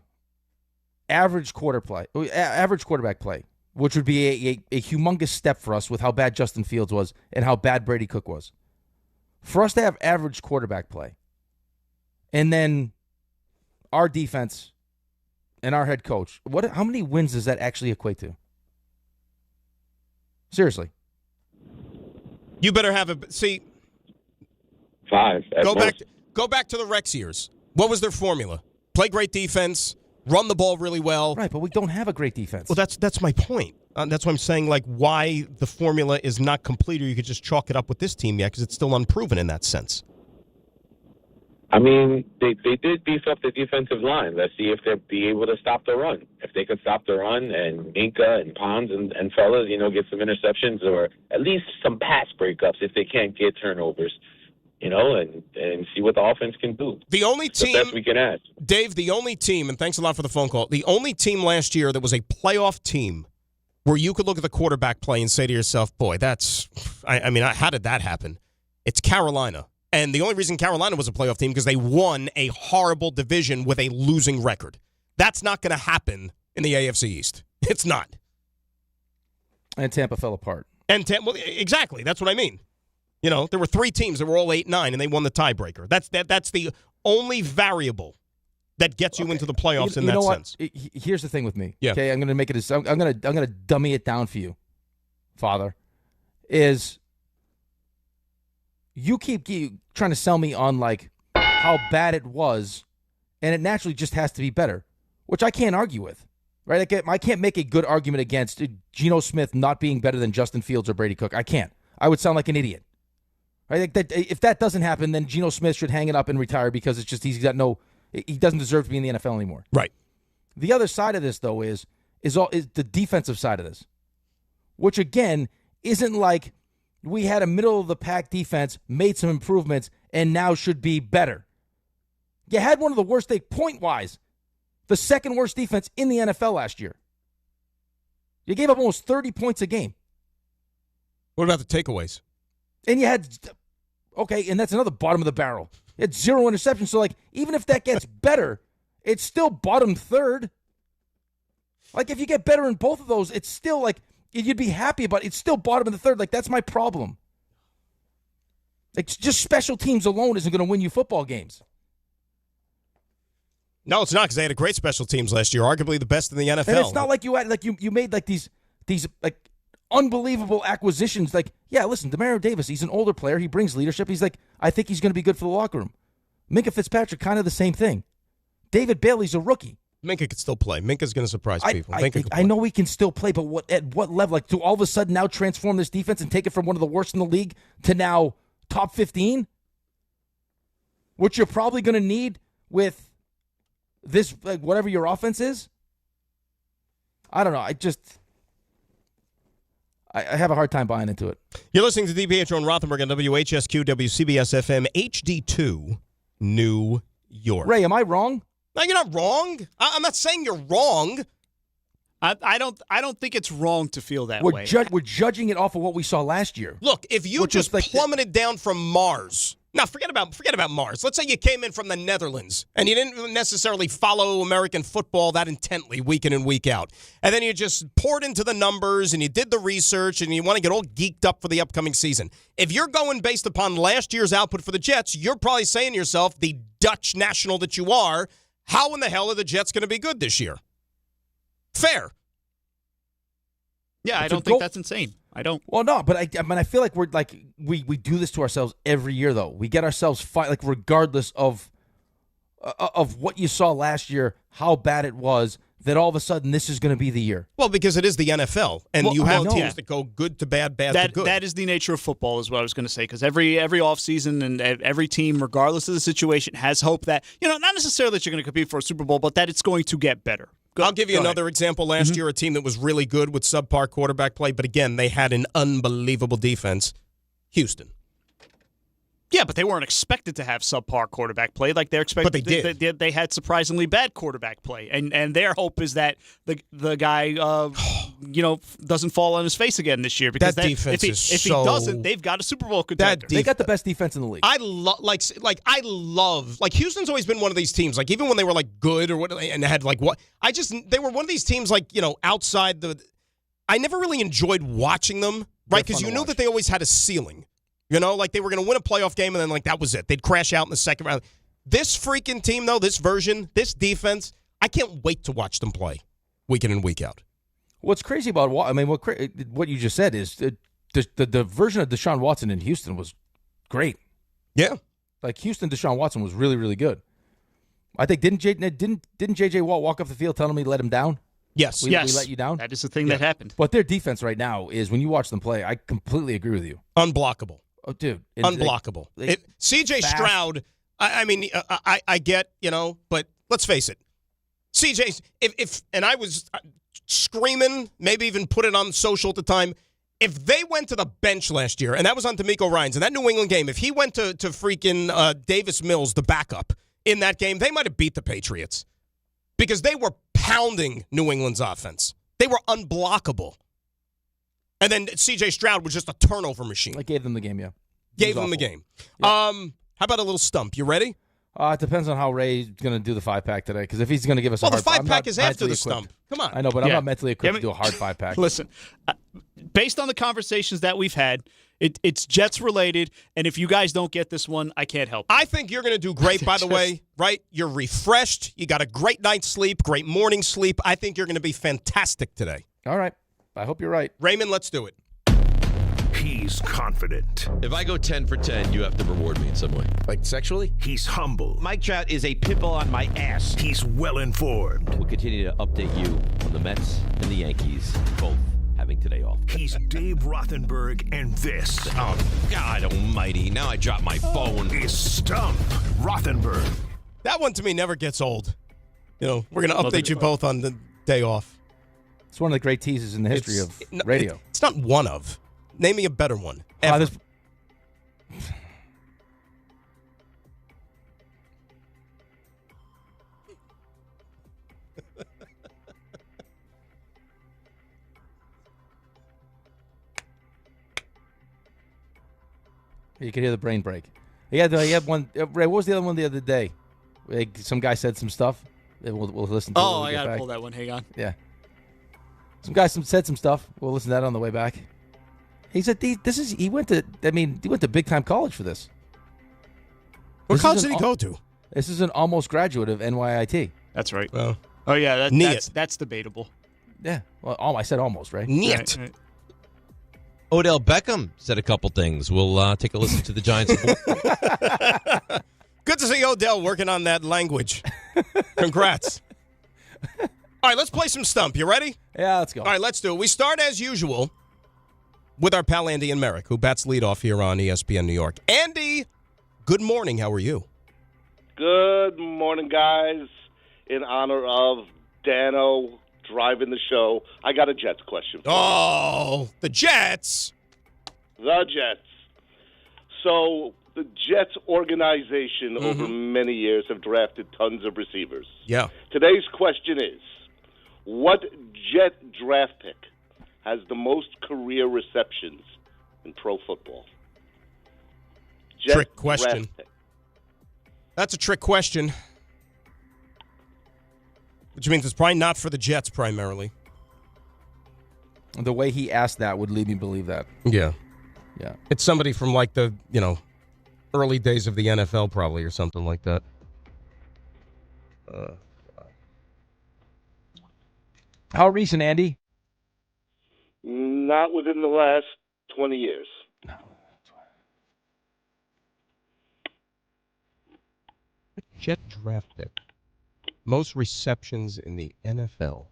average quarterback play, which would be a humongous step for us with how bad Justin Fields was and how bad Brady Cook was. For us to have average quarterback play, and then our defense and our head coach, how many wins does that actually equate to? Seriously. You better have 5. Go back to the Rex years. What was their formula? Play great defense, run the ball really well. Right, but we don't have a great defense. Well, that's my point. That's why I'm saying, like, why the formula is not complete, or you could just chalk it up with this team yet, because it's still unproven in that sense. I mean, they did beef up the defensive line. Let's see if they'll be able to stop the run. If they could stop the run, and Minka and Pons and fellas, get some interceptions or at least some pass breakups if they can't get turnovers, and see what the offense can do. The only team, the best we can ask. Dave, the only team, and thanks a lot for the phone call, the only team last year that was a playoff team where you could look at the quarterback play and say to yourself, boy, how did that happen? It's Carolina. And the only reason Carolina was a playoff team because they won a horrible division with a losing record. That's not going to happen in the AFC East. It's not. And Tampa fell apart. Well, exactly. That's what I mean. There were 3 teams that were all 8-9, and they won the tiebreaker. That's the only variable that gets you into the playoffs in that sense. Here's the thing with me. Yeah. Okay, I'm going to make it. I'm going to dummy it down for you, Father. Is you keep trying to sell me on like how bad it was, and it naturally just has to be better, which I can't argue with. Right? I can't make a good argument against Geno Smith not being better than Justin Fields or Brady Cook. I can't. I would sound like an idiot. Right? If that doesn't happen, then Geno Smith should hang it up and retire because it's just he doesn't deserve to be in the NFL anymore. Right. The other side of this, though, is the defensive side of this, which, again, isn't like we had a middle-of-the-pack defense, made some improvements, and now should be better. You had one of the worst, point-wise, the second worst defense in the NFL last year. You gave up almost 30 points a game. What about the takeaways? And you had, and that's another bottom of the barrel. You had 0 interceptions. So, even if that gets better, it's still bottom third. If you get better in both of those, it's still you'd be happy about it. It's still bottom of the third. Like, that's my problem. Like, just special teams alone isn't going to win you football games. No, it's not, because they had a great special teams last year, arguably the best in the NFL. And it's not like you had you made like these like unbelievable acquisitions. Like, yeah, listen, Demario Davis, he's an older player. He brings leadership. He's like, I think he's going to be good for the locker room. Minka Fitzpatrick, kind of the same thing. David Bailey's a rookie. Minka could still play. Minka's going to surprise people. I know he can still play, but at what level? Like, to all of a sudden now transform this defense and take it from one of the worst in the league to now top 15? Which you're probably going to need with this, like, whatever your offense is? I don't know. I have a hard time buying into it. You're listening to DiPietro and Rothenberg on WHSQ, WCBS FM, HD2, New York. Ray, am I wrong? No, you're not wrong. I'm not saying you're wrong. I don't think it's wrong to feel that way. We're judging it off of what we saw last year. Look, if you just plummeted down from Mars. Now, forget about Mars. Let's say you came in from the Netherlands and you didn't necessarily follow American football that intently week in and week out. And then you just poured into the numbers and you did the research and you want to get all geeked up for the upcoming season. If you're going based upon last year's output for the Jets, you're probably saying to yourself, the Dutch national that you are, how in the hell are the Jets going to be good this year? Fair. Yeah, I don't think that's insane. I don't. Well, no, but I feel like we do this to ourselves every year, though. We get ourselves regardless of what you saw last year, how bad it was, that all of a sudden this is going to be the year. Well, because it is the NFL, and you have teams that go good to bad, bad to good. That is the nature of football, is what I was going to say, because every offseason and every team, regardless of the situation, has hope that, not necessarily that you're going to compete for a Super Bowl, but that it's going to get better. I'll give you another example. Last year, a team that was really good with subpar quarterback play, but again, they had an unbelievable defense. Houston. Yeah, but they weren't expected to have subpar quarterback play like they're expected. But they did. They had surprisingly bad quarterback play, and their hope is that the guy, doesn't fall on his face again this year, because that defense if he doesn't, they've got a Super Bowl contender. They got the best defense in the league. I love Houston's always been one of these teams. Like, even when they were good or what, and had they were one of these teams outside the. I never really enjoyed watching them, right? Because you knew that they always had a ceiling. They were going to win a playoff game, and then, that was it. They'd crash out in the second round. This freaking team, though, this version, this defense, I can't wait to watch them play week in and week out. What's crazy about what you just said is the version of Deshaun Watson in Houston was great. Yeah. Houston, Deshaun Watson was really, really good. I think, didn't J.J. Watt walk off the field telling me to let him down? Yes. We let you down? That is the thing that happened. But their defense right now is, when you watch them play, I completely agree with you. Unblockable. Oh, dude. Unblockable. C.J. Stroud, I get, but let's face it. C.J., and I was screaming, maybe even put it on social at the time, if they went to the bench last year, and that was on D'Amico Ryans, in that New England game, if he went to freaking Davis Mills, the backup, in that game, they might have beat the Patriots. Because they were pounding New England's offense. They were unblockable. And then C.J. Stroud was just a turnover machine. I gave them the game, yeah. Gave them the game. Yep. How about a little stump? You ready? It depends on how Ray's going to do the 5-pack today. Because if he's going to give us the 5-pack is after the stump. Come on. I know, but I'm not mentally equipped to do a hard 5-pack. Listen, based on the conversations that we've had, it's Jets related, and if you guys don't get this one, I can't help it. I think you're going to do great, by the way, right? You're refreshed. You got a great night's sleep, great morning sleep. I think you're going to be fantastic today. All right. I hope you're right. Raymond, let's do it. He's confident. If I go 10 for 10, you have to reward me in some way. Like sexually? He's humble. Mike Trout is a pitbull on my ass. He's well-informed. We'll continue to update you on the Mets and the Yankees, both having today off. He's Dave Rothenberg, and this... Oh, God almighty. Now I dropped my phone. ...is Stump Rothenberg. That one, to me, never gets old. We're going to update you both on the day off. It's one of the great teases in the history of radio. It's not one of. Name me a better one. You could hear the brain break. He had one. Ray, what was the other one the other day? Some guy said some stuff. We'll listen to it. I got to pull that one. Hang on. Yeah. Some guy said some stuff. We'll listen to that on the way back. He said he went to big time college for this. What college did he go to? This is an almost graduate of NYIT. That's right. Well, oh yeah, that's debatable. Yeah. Well, I said almost, right? Niet. Right. Odell Beckham said a couple things. We'll take a listen to the Giants. Good to see Odell working on that language. Congrats. All right, let's play some Stump. You ready? Yeah, let's go. All right, let's do it. We start, as usual, with our pal Andy and Merrick, who bats leadoff here on ESPN New York. Andy, good morning. How are you? Good morning, guys. In honor of Dano driving the show, I got a Jets question for you. Oh, the Jets. The Jets. So the Jets organization over many years have drafted tons of receivers. Yeah. Today's question is, what Jet draft pick has the most career receptions in pro football? Jet Trick question. draft pick. That's a trick question. Which means it's probably not for the Jets primarily. The way he asked that would lead me to believe that. Yeah. Yeah. It's somebody from like the, early days of the NFL probably or something like that. How recent, Andy? Not within the last 20 years. Jet draft pick. Most receptions in the NFL.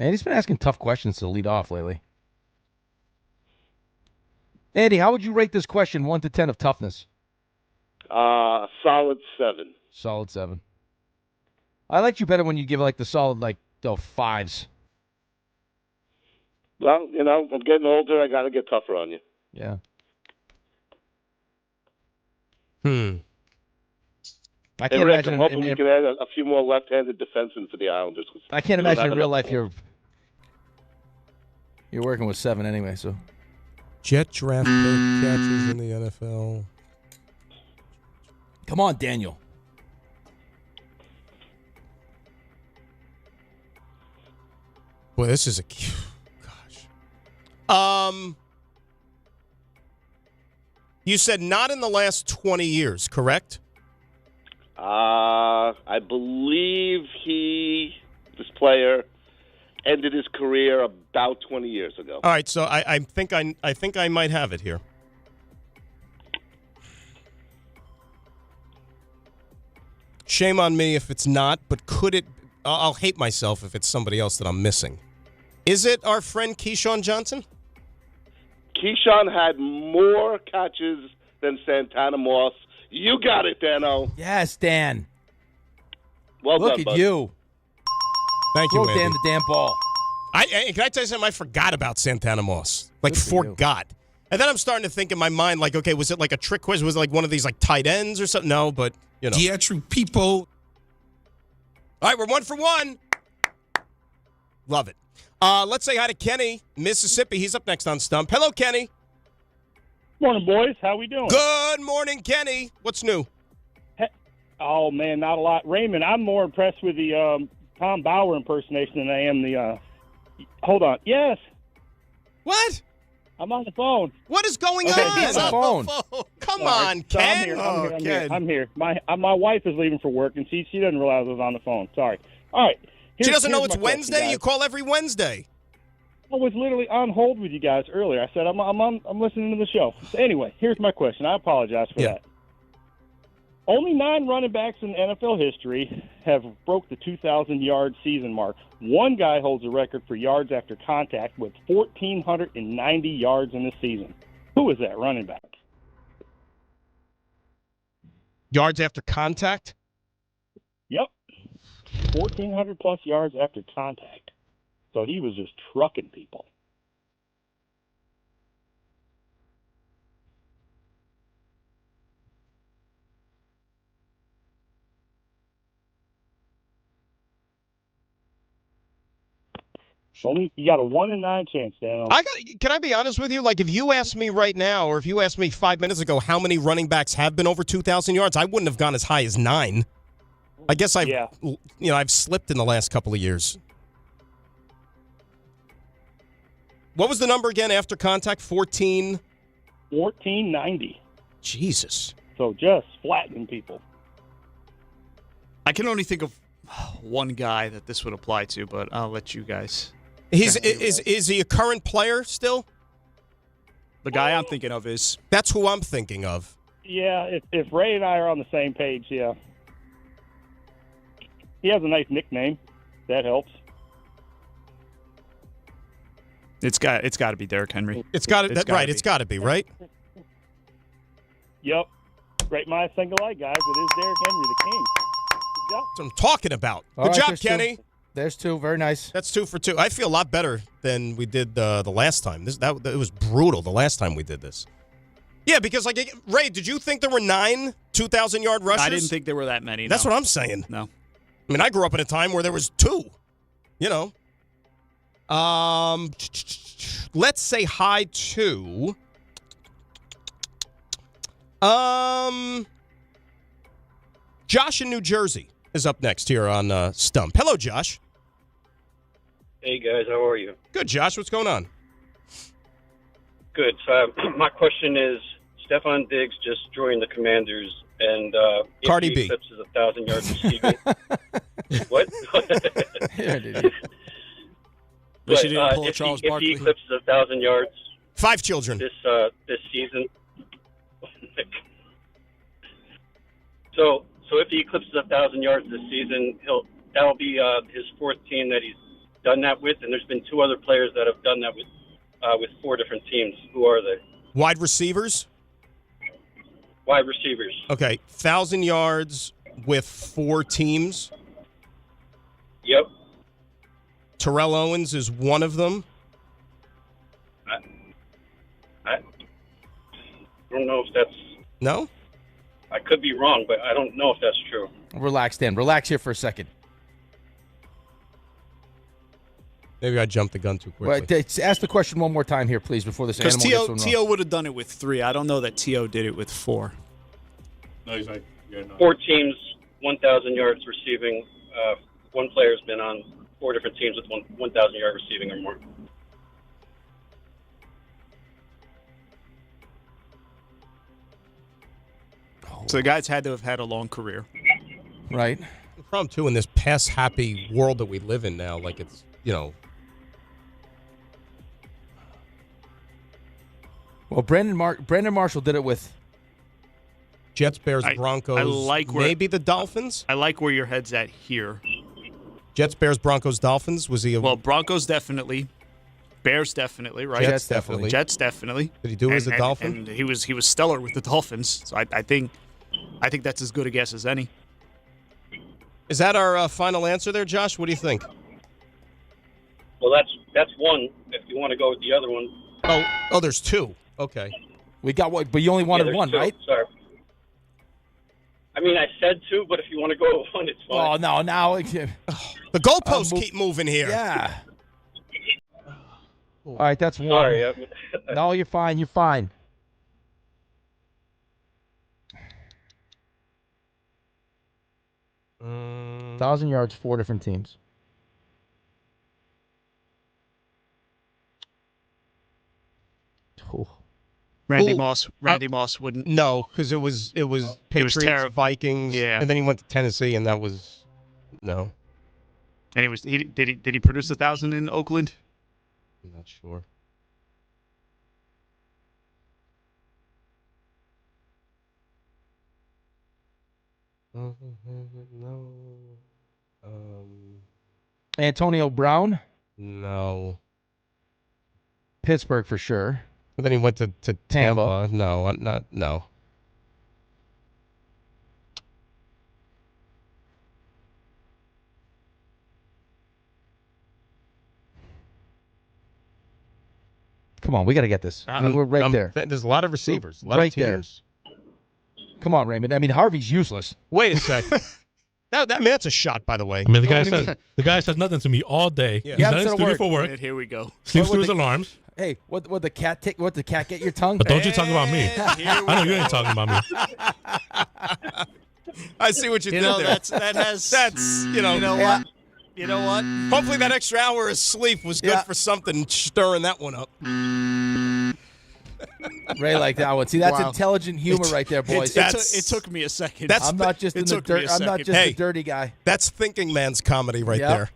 Andy's been asking tough questions to lead off lately. Andy, how would you rate this question 1 to 10 of toughness? Solid 7. Solid 7. I liked you better when you give the solid 5s. Well, I'm getting older. I got to get tougher on you. Yeah. I can't imagine. I'm hoping we can add a few more left-handed defensemen for the Islanders. I can't imagine in real life you're working with 7 anyway. So. Jet draft pick catches in the NFL. Come on, Daniel. Boy, this is gosh. You said not in the last 20 years, correct? I believe this player, ended his career about 20 years ago. All right, so I think I might have it here. Shame on me if it's not, but could it? I'll hate myself if it's somebody else that I'm missing. Is it our friend Keyshawn Johnson? Keyshawn had more catches than Santana Moss. You got it, Dano. Yes, Dan. Well Look done, at bud. you. Thank you, Throw Andy. Dan the damn ball. Can I tell you something? I forgot about Santana Moss. Forgot. And then I'm starting to think in my mind, okay, was it like a trick quiz? Was it like one of these tight ends or something? No, but, DiPietro people. All right, we're 1 for 1. Love it. Let's say hi to Kenny, Mississippi. He's up next on Stump. Hello, Kenny. Morning, boys. How we doing? Good morning, Kenny. What's new? Oh, man, not a lot. Raymond, I'm more impressed with the Tom Bauer impersonation than I am the hold on. Yes. What? I'm on the phone. What is going Okay, on? he's on the phone. Come All on, right, so Ken. I'm here. My wife is leaving for work, and she doesn't realize I was on the phone. Sorry. All right. She doesn't know here's it's my question, Wednesday? guys. You call every Wednesday. I was literally on hold with you guys earlier. I said I'm listening to the show. So anyway, here's my question. I apologize for that. Only 9 running backs in NFL history have broke the 2,000-yard season mark. One guy holds the record for yards after contact with 1,490 yards in the season. Who is that running back? Yards after contact? Yep. 1,400-plus yards after contact. So he was just trucking people. Only you got a 1 in 9 chance, Dan. Can I be honest with you? Like, if you asked me right now, or if you asked me 5 minutes ago how many running backs have been over 2,000 yards, I wouldn't have gone as high as 9. I guess I've slipped in the last couple of years. What was the number again after contact? 1490. Jesus. So just flattening people. I can only think of one guy that this would apply to, but I'll let you guys. Is he a current player still? The guy I'm thinking of is. That's who I'm thinking of. Yeah, if Ray and I are on the same page, yeah. He has a nice nickname. That helps. It's got to be Derrick Henry. It's got to be, right? Yep. Right, my single eye, guys. It is Derrick Henry, the king. Good job. That's what I'm talking about. All Good right, job, Kenny. There's 2. Very nice. That's 2 for 2. I feel a lot better than we did the last time. It was brutal the last time we did this. Yeah, because, like, Ray, did you think there were 9 2,000-yard rushers? I didn't think there were that many. That's what I'm saying. No. I mean, I grew up in a time where there was 2. You know. Let's say high 2. Josh in New Jersey is up next here on Stump. Hello, Josh. Hey, guys. How are you? Good, Josh. What's going on? Good. So my question is, Stephon Diggs just joined the Commanders, and Cardi if B he eclipses 1,000 yards receiving. What? Wish you didn't pull if Charles he Barkley. eclipses 1,000 yards, 5 children this season. So if he eclipses 1,000 yards this season, that'll be his 4th team that he's done that with, and there's been 2 other players that have done that with 4 different teams. Who are they? Wide receivers? Wide receivers. Okay, 1,000 yards with 4 teams. Yep. Terrell Owens is one of them. I don't know if that's... No? I could be wrong, but I don't know if that's true. Relax, Dan. Relax here for a second. Maybe I jumped the gun too quickly. Well, ask the question one more time here, please, before this animal gets thrown off. T.O. would have done it with 3. I don't know that T.O. did it with 4. No, he's like... 4 teams, 1,000 yards receiving. One player's been on 4 different teams with 1,000 yard receiving or more. So the guys had to have had a long career. Right. The problem, too, in this pass-happy world that we live in now, like it's, Well, Brandon Marshall did it with Jets, Bears, Broncos. I like where, maybe the Dolphins. I like where your head's at here. Jets, Bears, Broncos, Dolphins. Was he? Well, Broncos definitely, Bears definitely, right? Jets definitely. Jets definitely. Did he do it as a Dolphin? And he was stellar with the Dolphins. So I think that's as good a guess as any. Is that our final answer there, Josh? What do you think? Well, that's one. If you want to go with the other one. Oh, there's 2. Okay. We got what? But you only wanted 1, 2. right? Sorry. I mean, I said 2, but if you want to go with 1, it's fine. Oh, no, now. The goalposts keep moving here. Yeah. All right, that's 1. Sorry. No, you're fine. You're fine. Mm. 1,000 yards, 4 different teams. Oh. Randy Moss wouldn't. No, because it was Patriots, terrible. Vikings, and then he went to Tennessee, and that was no. And did he produce 1,000 in Oakland? I'm not sure. No. Antonio Brown? No. Pittsburgh for sure. But then he went to Tampa. No, no. Come on, we got to get this. We're right there. There's a lot of receivers. A lot right of teams. there. Come on, Raymond. I mean, Harvey's useless. Wait a second. That's a shot, by the way. I mean, the guy says nothing to me all day. Yeah. He's not in studio for work. Here we go. Sleeps through his alarms. Hey, what the cat take? What the cat get your tongue? But don't you talk about me. I know you ain't talking about me. I see what you did there. That's you know what? You know what? Hopefully that extra hour of sleep was good for something, stirring that one up. Ray like that one. See, that's Wow. intelligent humor right there, boys. It took me a second. I'm not just in the dirt. I'm not just a dirty guy. That's thinking man's comedy right there.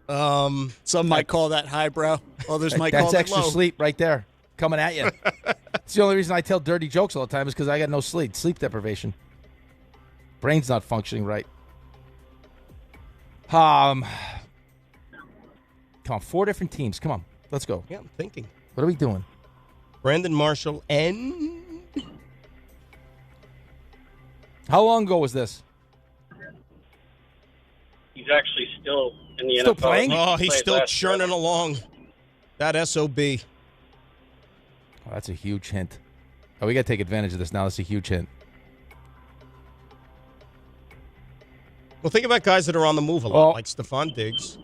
Some might call that highbrow. Others might call That's that extra low. sleep right there, coming at you. It's the only reason I tell dirty jokes all the time is because I got no sleep deprivation. Brain's not functioning right. Come on, 4 different teams. Come on, let's go. Yeah, I'm thinking. What are we doing? Brandon Marshall and... How long ago was this? He's actually still in the Still NFL. playing? Oh, he's Played still last year. churning along. That SOB. Oh, that's a huge hint. Oh, we got to take advantage of this now. That's a huge hint. Well, think about guys that are on the move a lot, like Stephon Diggs.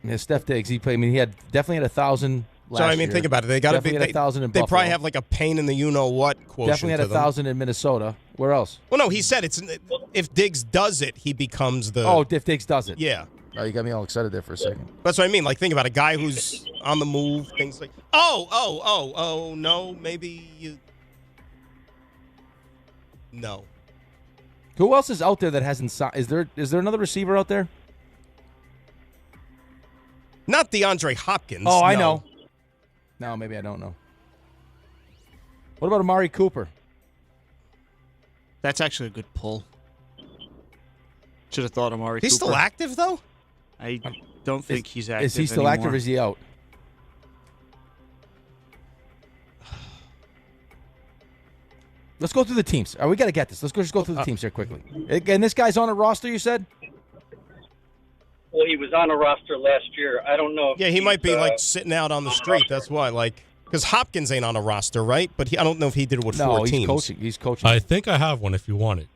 Yeah, Steph Diggs. He played. I mean, he had definitely had 1,000 last So, I mean, year. think about it. They got to be. Definitely had 1,000 in They Buffalo. probably have like a pain in the you-know-what quotient Definitely had to them. 1,000 in Minnesota. Where else? Well, no, he said if Diggs does it, he becomes the... Oh, if Diggs does it. Yeah. Oh, you got me all excited there for a second. That's what I mean. Like, think about a guy who's on the move, things like... Oh, no, maybe you... No. Who else is out there that hasn't signed? Is there another receiver out there? Not DeAndre Hopkins. Oh, I no. know. No, maybe I don't know. What about Amari Cooper? That's actually a good pull. Should have thought Amari He's Cooper. still active, though? I don't think he's active Is he still anymore. active or is he out? Let's go through the teams. We got to get this. Let's just go through the teams here quickly. And this guy's on a roster, you said? Well, he was on a roster last year. I don't know. If Yeah, he might be, he's, like, sitting out on the street. That's why, like... Because Hopkins ain't on a roster, right? But I don't know if he did it with 4 teams. He's coaching. I think I have one if you want it.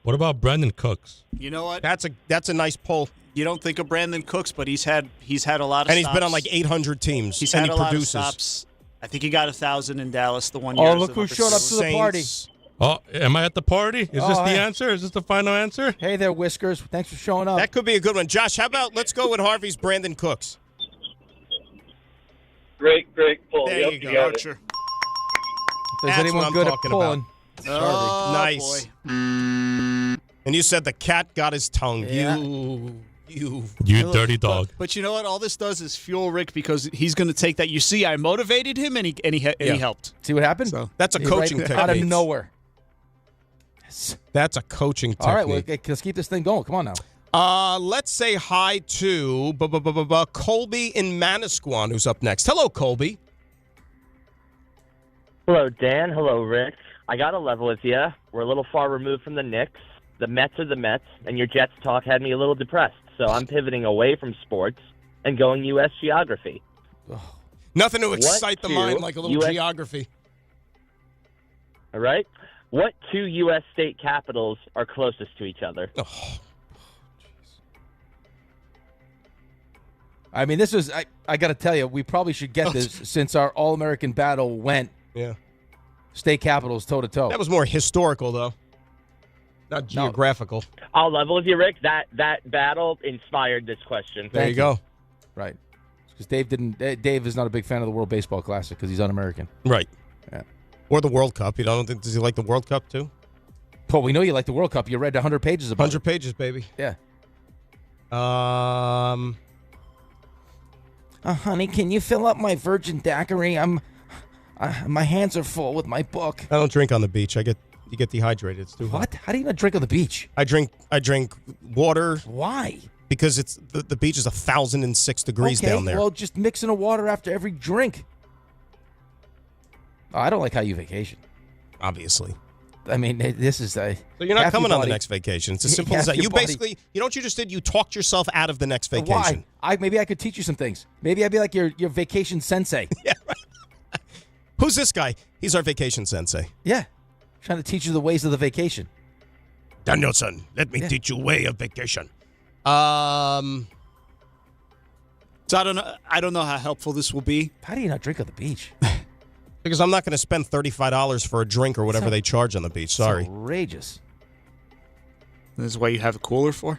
What about Brandon Cooks? You know what? That's a nice pull. You don't think of Brandon Cooks, but he's had a lot of And he's stops. been on like 800 teams. He's and had he a lot of produces. stops. I think he got 1,000 in Dallas the one year. Oh, as look the who number showed up to the party. Oh, am I at the party? Is this the hey. answer? Is this the final answer? Hey there, Whiskers. Thanks for showing up. That could be a good one. Josh, how about let's go with Harvey's Brandon Cooks? Great pull. There Yep, you go. got it. Archer. If there's That's anyone what I'm good at talking pulling, about. it's Harvey. Nice. Boy. And you said the cat got his tongue. Yeah. You dirty dog. But you know what? All this does is fuel Rick because he's going to take that. You see, I motivated him and he helped. See what happened? So That's a coaching technique. Out of nowhere. That's a coaching technique. All right, well, let's keep this thing going. Come on now. Let's say hi to Colby in Manasquan, who's up next. Hello, Colby. Hello, Dan. Hello, Rick. I got to level with you. We're a little far removed from the Knicks. The Mets are the Mets, and your Jets talk had me a little depressed. So I'm pivoting away from sports and going U.S. geography. Nothing to excite What the mind two like a little US geography. All right. What 2 U.S. state capitals are closest to each other? I mean, this was, I got to tell you, we probably should get this since our All-American battle went state capitals toe-to-toe. That was more historical, though. Not geographical. I'll level with you, Rick. That battle inspired this question. There you go. Right. Because Dave is not a big fan of the World Baseball Classic because he's un-American. Right. Yeah. Or the World Cup. Does he like the World Cup, too? Well, we know you like the World Cup. You read 100 pages about 100 pages, baby. Yeah. Honey, can you fill up my virgin daiquiri? My hands are full with my book. I don't drink on the beach. You get dehydrated. It's too hot. What? How do you not drink on the beach? I drink water. Why? Because it's the beach is 1,006 degrees down there. Well, just mix in a water after every drink. Oh, I don't like how you vacation. Obviously. I mean, this is So you're not coming on the next vacation. It's as simple as that. You basically, you know what you just did? You talked yourself out of the next vacation. Why? Maybe I could teach you some things. Maybe I'd be like your vacation sensei. Yeah, right. Who's this guy? He's our vacation sensei. Yeah. Trying to teach you the ways of the vacation. Danielson, let me teach you way of vacation. So I don't know how helpful this will be. How do you not drink on the beach? Because I'm not going to spend $35 for a drink or whatever they charge on the beach. Sorry. It's outrageous. This is why you have a cooler for?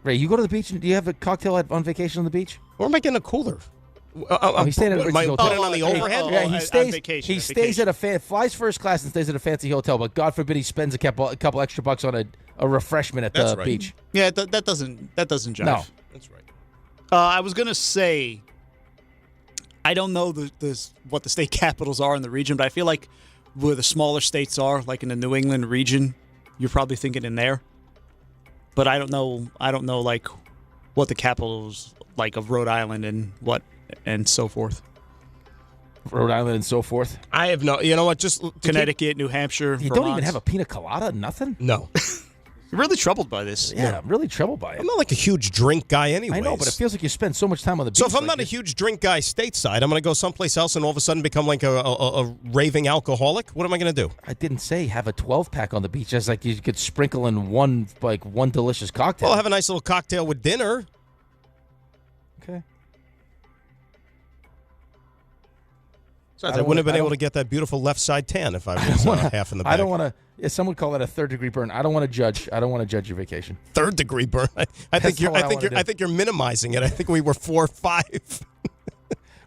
Ray, you go to the beach and do you have a cocktail on vacation on the beach? Or am I getting a cooler? He's staying at a Am I hotel. putting it on the overhead? Yeah, he stays. vacation, He stays at flies first class and stays at a fancy hotel. But God forbid he spends a couple extra bucks on a refreshment at the beach. Yeah, that doesn't jive. No, that's right. I was gonna say, I don't know what the state capitals are in the region, but I feel like where the smaller states are, like in the New England region, you're probably thinking in there. But I don't know like what the capitals like of Rhode Island and so forth. Rhode Island and so forth. I have no. You know what? Just Connecticut, New Hampshire. You Vermont. don't even have a pina colada. Nothing. No. You're really troubled by this. Yeah, I'm really troubled by it. I'm not like a huge drink guy anyway. I know, but it feels like you spend so much time on the beach. So if I'm not a huge drink guy stateside, I'm going to go someplace else and all of a sudden become like a raving alcoholic? What am I going to do? I didn't say have a 12-pack on the beach. Just like you could sprinkle in one delicious cocktail. Well, I'll have a nice little cocktail with dinner. Okay. So I wouldn't have been able to get that beautiful left side tan if I was half in the back. I don't want to. Yeah, some would call that a third-degree burn. I don't want to judge. I don't want to judge your vacation. Third-degree burn. I think you're minimizing it. I think we were 4 or 5.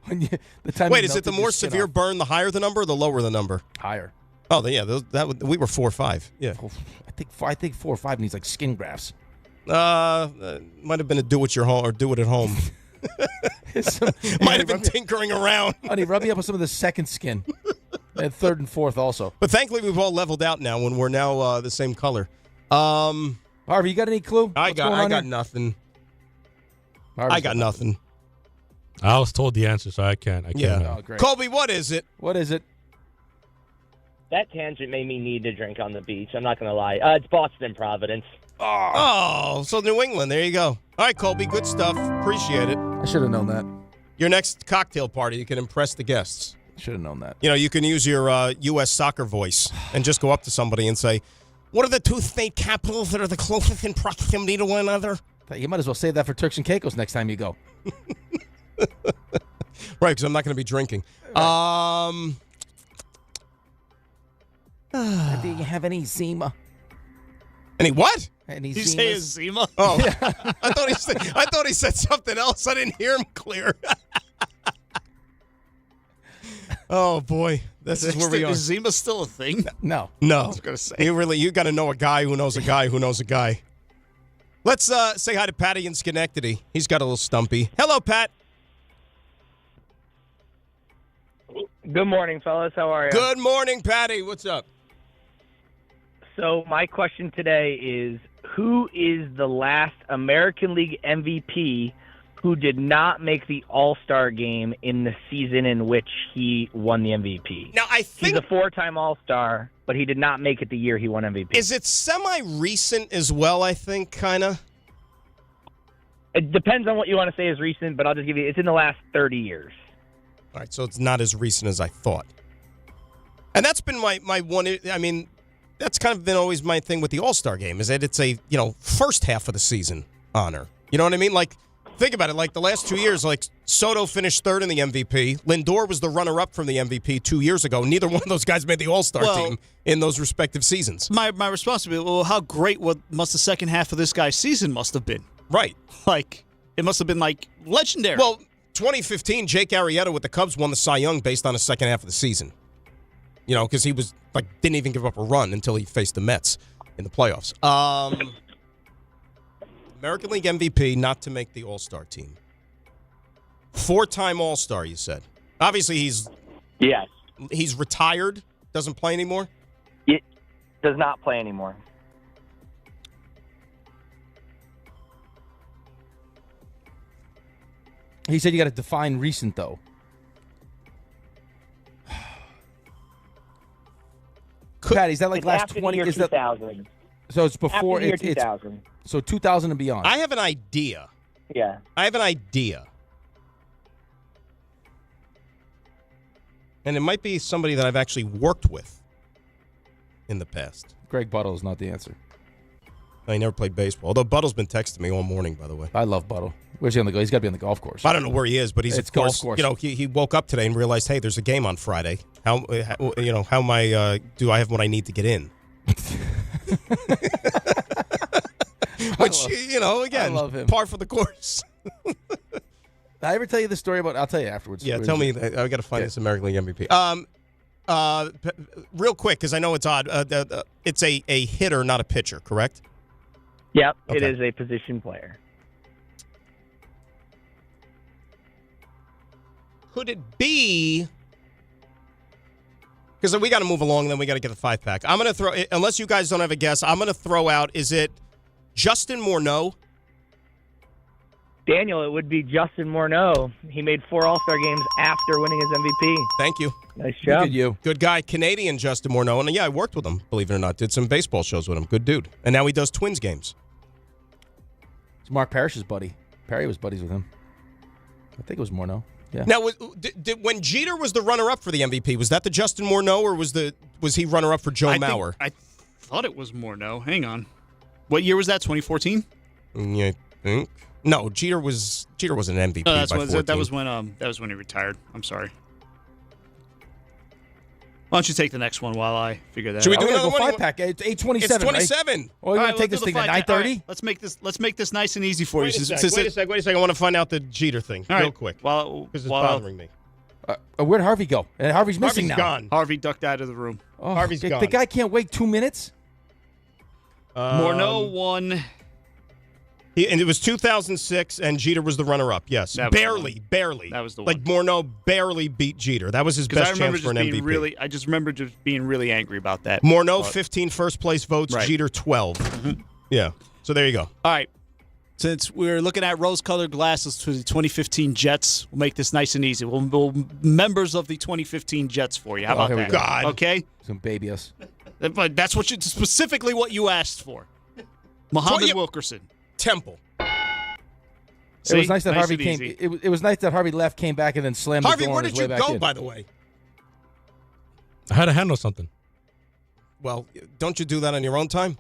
Wait, is it the more severe burn, the higher the number, or the lower the number? Higher. Oh, yeah, we were 4 or 5. Yeah. I think 4 or 5 needs like skin grafts. Might have been a do it at home. Might have been tinkering around. Honey, rub me up with some of the second skin. And third and fourth also. But thankfully, we've all leveled out now when we're now the same color. Harvey, you got any clue? I got nothing. I got nothing. I was told the answer, so I can't. Yeah. great. Colby, what is it? What is it? That tangent made me need to drink on the beach. I'm not going to lie. It's Boston Providence. Oh, so New England. There you go. All right, Colby, good stuff. Appreciate it. I should have known that. Your next cocktail party, you can impress the guests. Should have known that. You know, you can use your U.S. soccer voice and just go up to somebody and say, what are the 2 state capitals that are the closest in proximity to one another? You might as well save that for Turks and Caicos next time you go. Right, because I'm not going to be drinking. Do you have any Zima? Any what? Any Did you say a Zima? Oh, I thought he said something else. I didn't hear him clear. Oh boy, this is where we are. Is Zima still a thing? No. I was gonna say you got to know a guy who knows a guy who knows a guy. Let's say hi to Patty in Schenectady. He's got a little stumpy. Hello, Pat. Good morning, fellas. How are you? Good morning, Patty. What's up? So my question today is, who is the last American League MVP who did not make the All-Star game in the season in which he won the MVP? Now, I think he's a 4-time All-Star, but he did not make it the year he won MVP. Is it semi-recent as well, I think, kind of? It depends on what you want to say is recent, but I'll just give you, it's in the last 30 years. All right, so it's not as recent as I thought. And that's been my one, I mean, that's kind of been always my thing with the All-Star game, is that it's a, first half of the season honor. You know what I mean? Like, think about it. Like, the last 2 years, like, Soto finished third in the MVP. Lindor was the runner-up from the MVP 2 years ago. Neither one of those guys made the All-Star team in those respective seasons. My response would be, well, how great must the second half of this guy's season must have been? Right. Like, it must have been, like, legendary. Well, 2015, Jake Arrieta with the Cubs won the Cy Young based on the second half of the season. Because he was, didn't even give up a run until he faced the Mets in the playoffs. American League MVP, not to make the All-Star team. 4-time All-Star, you said. Obviously, he's retired, doesn't play anymore? It does not play anymore. He said you got to define recent, though. Pat, is that like last 20? Is that 2000? So it's before after the year 2000. So 2000 and beyond. I have an idea. Yeah. I have an idea. And it might be somebody that I've actually worked with in the past. Greg Buttle is not the answer. He never played baseball. Although Buttle's been texting me all morning, by the way. I love Buttle. Where's he on the go? He's got to be on the golf course. I don't know where he is, but he's It's of course, golf course. you know, he woke up today and realized, hey, there's a game on Friday. How am I? Do I have what I need to get in? Which again, I love him. par for the course. Did I ever tell you the story about? I'll tell you afterwards. Yeah, tell me. I got to find this American League MVP. Real quick, because I know it's odd. It's a hitter, not a pitcher, correct? Yep, Okay. it is a position player. Could it be? Because we got to move along, then we got to get the 5-pack. I'm going to throw, unless you guys don't have a guess, I'm going to throw out, is it Justin Morneau? Daniel, it would be Justin Morneau. He made 4 All-Star games after winning his MVP. Thank you. Nice job. Look at you. Good guy, Canadian Justin Morneau. And yeah, I worked with him, believe it or not. Did some baseball shows with him. Good dude. And now he does Twins games. It's Mark Parrish's buddy. Perry was buddies with him. I think it was Morneau. Yeah. Now, when Jeter was the runner-up for the MVP, was that the Justin Morneau, or was he runner-up for Joe Mauer? I thought it was Morneau. Hang on. What year was that? 2014? Yeah, I think. No, Jeter was an MVP. No, by 14. that was when he retired. I'm sorry. Why don't you take the next one while I figure that out? Should we do another one? 5-pack. It's 8:27. It's 27. Right? Or you want to take this thing at 9:30? Right. Let's make this nice and easy for you. Wait a sec. I want to find out the Jeter thing real quick. Because it's bothering me. Where'd Harvey go? And Harvey's missing now. Gone. Harvey ducked out of the room. Oh, Harvey's the, gone. The guy can't wait 2 minutes? Morneau won. And it was 2006, and Jeter was the runner-up. Yes, barely. That was the one. Like Morneau barely beat Jeter. That was his best chance for an MVP. I just remember just being really angry about that. Morneau, 15 first-place votes. Right. Jeter, 12. Mm-hmm. Yeah. So there you go. All right. Since we're looking at rose-colored glasses for the 2015 Jets, we'll make this nice and easy. We'll members of the 2015 Jets for you. How about here we that? go. God. Okay. Some baby us. But that's specifically what you asked for. Muhammad Wilkerson. Temple. It was nice that Harvey came. It was nice that Harvey left, came back, and then slammed the door on his way back in. Harvey, where did you go, by the way? I had to handle something. Well, don't you do that on your own time?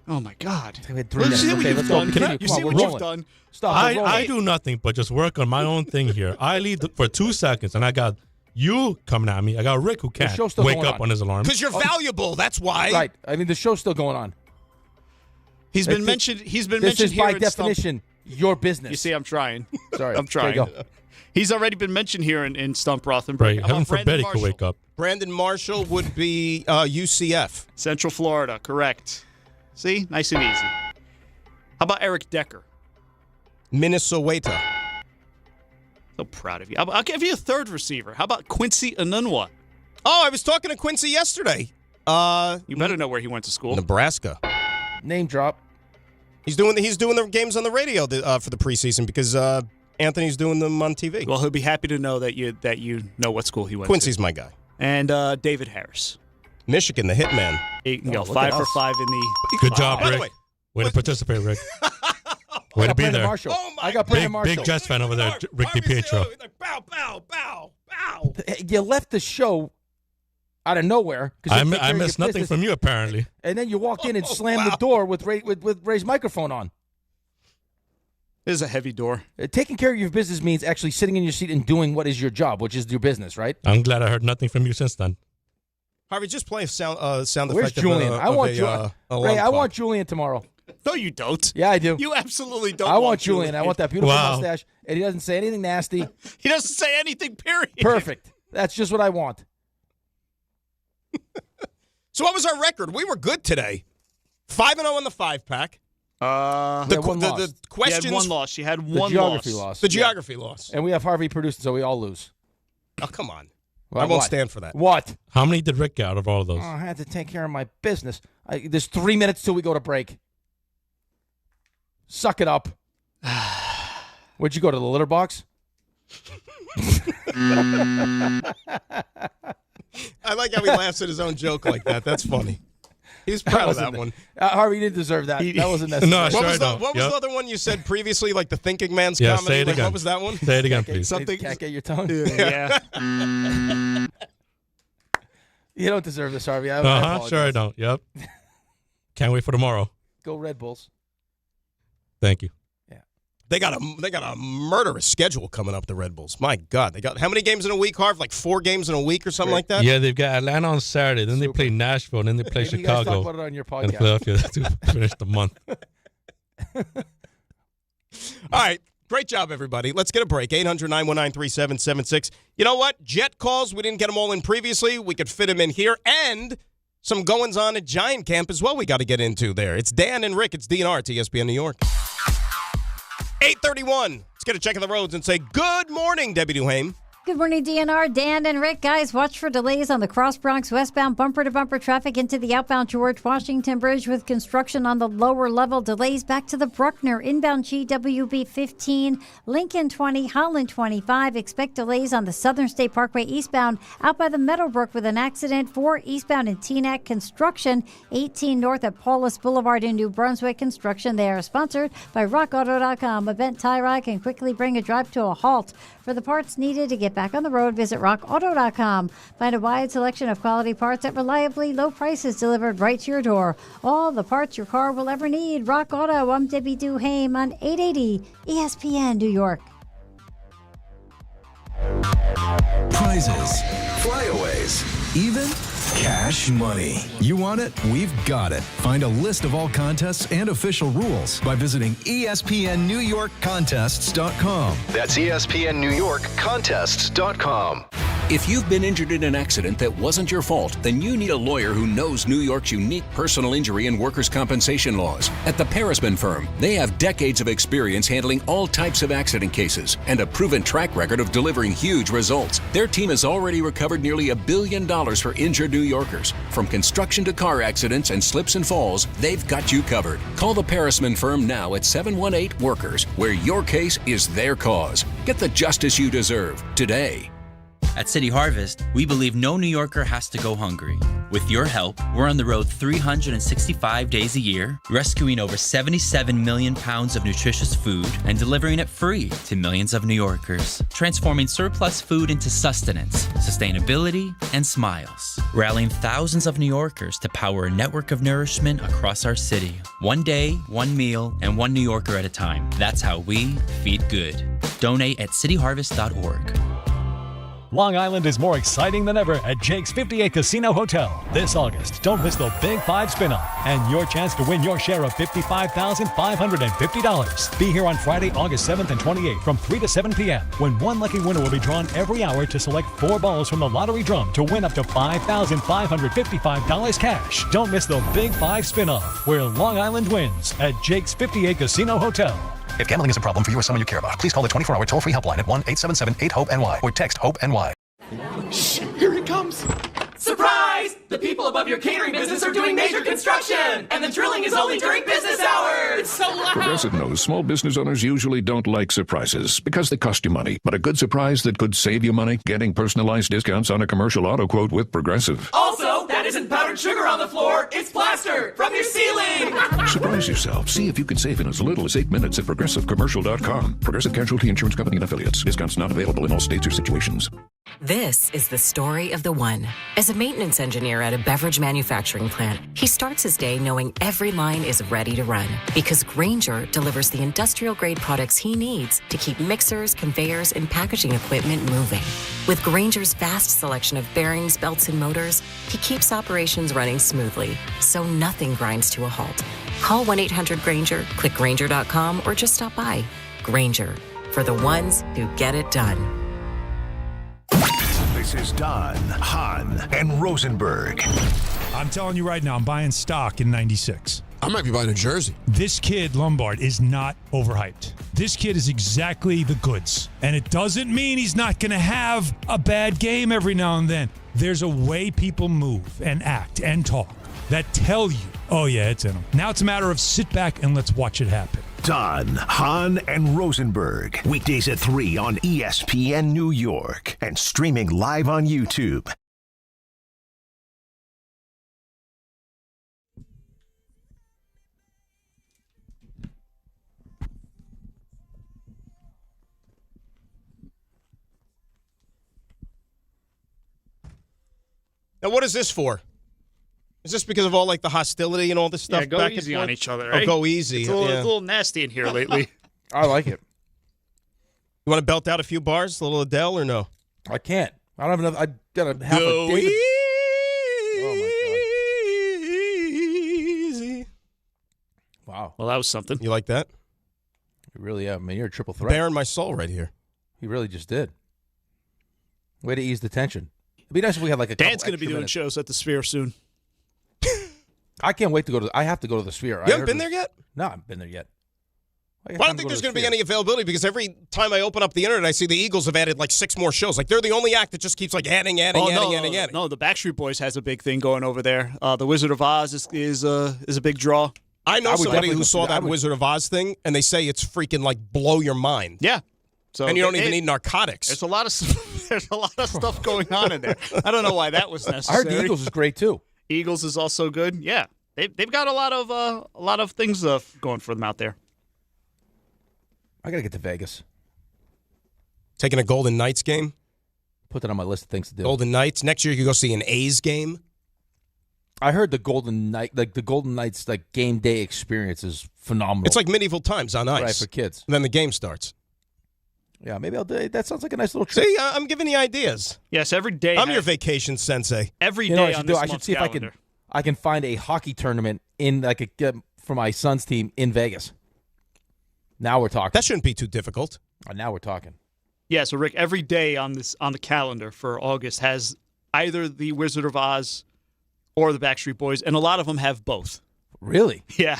Oh, my God. We had 3 minutes. Okay, let's go. Continue. You Come see on, what we're you've rolling. done? Stop. I do nothing but just work on my own thing here. I leave for 2 seconds, and I got you coming at me. I got Rick who can't show's still wake going up on his alarm. Because you're valuable. That's why. Right. I mean, the show's still going on. He's been mentioned. He's been this mentioned is here by in definition your business. You see, I'm trying. Sorry, I'm trying. Okay, go. He's already been mentioned here in Stump Rothenberg. Right. How Heaven about forbid Brandon he could Marshall? wake up. Brandon Marshall would be UCF. Central Florida, correct. See? Nice and easy. How about Eric Decker? Minnesota. So proud of you. I'll give you a third receiver. How about Quincy Enunwa? Oh, I was talking to Quincy yesterday. You better know where he went to school. Nebraska. Name drop. He's doing the games on the radio for the preseason because Anthony's doing them on TV. Well, he'll be happy to know that you know what school he went Quincy's to. my guy. And David Harris. Michigan, the hitman. He can go 5 for 5 in the. Good job, By the Rick. Way to participate, Rick. Way to be there. Marshall. Oh my I got Brandon Marshall. Big Jets fan over there, Rick DiPietro. Bow, bow, bow, bow. You left the show out of nowhere. I missed nothing from you, apparently. And then you walked in and slammed the door with Ray's microphone on. It is a heavy door. Taking care of your business means actually sitting in your seat and doing what is your job, which is your business, right? I'm glad I heard nothing from you since then. Harvey, just play a sound Where's effect. Julian? Of I want Julian. Ray, I want Julian tomorrow. No, you don't. Yeah, I do. You absolutely don't. I want Julian. I want that beautiful Wow. mustache, and he doesn't say anything nasty. He doesn't say anything, period. Perfect. That's just what I want. So what was our record? We were good today. 5-0 in the 5-pack. The questions. You had one loss. You had The one geography loss. loss. The geography loss. And we have Harvey produced, so we all lose. Oh, come on. Well, I won't what? stand for that. What? How many did Rick get out of all of those? Oh, I had to take care of my business. There's 3 minutes till we go to break. Suck it up. Where'd you go, to the litter box? I like how he laughs at his own joke like that. That's funny. He's proud of that one. Harvey didn't deserve that. That wasn't necessary. No, What sure was, I don't. What was Yep. the other one you said previously, like the Thinking Man's Yeah, comedy? say it Like, again. what was that one? Say it again, please. Something. Can't get your tongue? Yeah. You don't deserve this, Harvey. I Uh-huh, apologize. sure I don't. Yep. Can't wait for tomorrow. Go Red Bulls. Thank you. They got a murderous schedule coming up, the Red Bulls. My God. They got how many games in a week, Harv? Like 4 games in a week or something like that? Yeah, they've got Atlanta on Saturday. Then they play Nashville. Then they play Maybe you guys Chicago. talk about it on your podcast. And Philadelphia to finish the month. All right. Great job, everybody. Let's get a break. 800-919-3776. You know what? Jet calls. We didn't get them all in previously. We could fit them in here. And some goings-on at Giant Camp as well we got to get into there. It's Dan and Rick. It's DNR at ESPN New York. 8:31. Let's get a check of the roads and say good morning, Debbie Duhame. Good morning, DNR. Dan and Rick. Guys, watch for delays on the Cross Bronx westbound bumper-to-bumper traffic into the outbound George Washington Bridge with construction on the lower level. Delays back to the Bruckner, inbound GWB 15, Lincoln 20, Holland 25. Expect delays on the Southern State Parkway eastbound out by the Meadowbrook with an accident. 4 eastbound in Teaneck. Construction 18 north at Paulus Boulevard in New Brunswick. Construction there. Sponsored by RockAuto.com. Event Tyrod can quickly bring a drive to a halt. For the parts needed to get back on the road, visit rockauto.com. Find a wide selection of quality parts at reliably low prices delivered right to your door. All the parts your car will ever need. Rock Auto. I'm Debbie Duhame on 880 ESPN New York. Prizes, flyaways, even cash money. You want it? We've got it. Find a list of all contests and official rules by visiting ESPNNewYorkContests.com. That's ESPNNewYorkContests.com. If you've been injured in an accident that wasn't your fault, then you need a lawyer who knows New York's unique personal injury and workers' compensation laws. At the Parisman Firm, they have decades of experience handling all types of accident cases and a proven track record of delivering huge results. Their team has already recovered nearly $1 billion for injured New Yorkers. From construction to car accidents and slips and falls, they've got you covered. Call the Parisman Firm now at 718-WORKERS, where your case is their cause. Get the justice you deserve today. At City Harvest, we believe no New Yorker has to go hungry. With your help, we're on the road 365 days a year, rescuing over 77 million pounds of nutritious food and delivering it free to millions of New Yorkers, transforming surplus food into sustenance, sustainability, and smiles, rallying thousands of New Yorkers to power a network of nourishment across our city. One day, one meal, and one New Yorker at a time. That's how we feed good. Donate at cityharvest.org. Long Island is more exciting than ever at Jake's 58 Casino Hotel. This August, don't miss the Big 5 spin-off and your chance to win your share of $55,550. Be here on Friday, August 7th and 28th from 3 to 7 p.m. when one lucky winner will be drawn every hour to select 4 balls from the lottery drum to win up to $5,555 cash. Don't miss the Big 5 spin-off where Long Island wins at Jake's 58 Casino Hotel. If gambling is a problem for you or someone you care about, please call the 24-hour toll-free helpline at 1-877-8-HOPE-NY or text HOPE-NY. Shh, here it comes. Surprise! The people above your catering business are doing major construction, and the drilling is only during business hours. It's so loud. Progressive knows small business owners usually don't like surprises because they cost you money. But a good surprise that could save you money? Getting personalized discounts on a commercial auto quote with Progressive. Also, that isn't powdered sugar on the floor. It's plaster from your ceiling. Surprise yourself. See if you can save in as little as 8 minutes at ProgressiveCommercial.com. Progressive Casualty Insurance Company and Affiliates. Discounts not available in all states or situations. This is the story of the one. As a maintenance engineer at a beverage manufacturing plant, he starts his day knowing every line is ready to run because Grainger delivers the industrial-grade products he needs to keep mixers, conveyors, and packaging equipment moving. With Grainger's vast selection of bearings, belts, and motors, he keeps operations running smoothly, so nothing grinds to a halt. Call 1-800-GRAINGER, click Grainger.com, or just stop by. Grainger, for the ones who get it done. This is Don, Hahn, and Rosenberg. I'm telling you right now, I'm buying stock in 96. I might be buying a jersey. This kid, Lombard, is not overhyped. This kid is exactly the goods. And it doesn't mean he's not going to have a bad game every now and then. There's a way people move and act and talk that tell you, oh yeah, it's in him. Now it's a matter of sit back and let's watch it happen. Don, Hahn, and Rosenberg. Weekdays at 3 on ESPN New York and streaming live on YouTube. Now, what is this for? Is this because of all like the hostility and all this stuff? Yeah, go back easy and forth? on each other. Oh, Right? go easy. It's a little nasty in here lately. I like it. You want to belt out a few bars, a little Adele, or no? I can't. I don't have enough. I got a half Go a David. easy. Wow. Well, that was something. You like that? You really, I mean, you're a triple threat. Bearing my soul right here. He really just did. Way to ease the tension. It'd be nice if we had like a. Dan's going to be doing shows at the Sphere soon. I can't wait to go to. I have to go to the Sphere. You haven't been there yet? No, I haven't been there yet. Well, I don't think there's going to be any availability because every time I open up the internet, I see the Eagles have added like 6 more shows. Like they're the only act that just keeps like adding. No, the Backstreet Boys has a big thing going over there. The Wizard of Oz is a big draw. I know somebody who saw that Wizard of Oz thing, and they say it's freaking like blow your mind. Yeah. So and you don't even need narcotics. There's a lot of stuff going on in there. I don't know why that was necessary. I heard the Eagles is great too. Eagles is also good. Yeah, they've got a lot of things going for them out there. I gotta get to Vegas. Taking a Golden Knights game. Put that on my list of things to do. Golden Knights. Next year you go see an A's game. I heard the Golden Knights like game day experience is phenomenal. It's like medieval times on ice. Right, for kids. And then the game starts. Yeah, maybe I'll do it. That sounds like a nice little trip. See, I'm giving you ideas. Yes, every day. I'm your vacation sensei. Every You know day what on this I should see calendar. if I can find a hockey tournament in for my son's team in Vegas. Now we're talking. That shouldn't be too difficult. Now we're talking. Yeah, so Rick, every day on the calendar for August has either the Wizard of Oz or the Backstreet Boys, and a lot of them have both. Really? Yeah.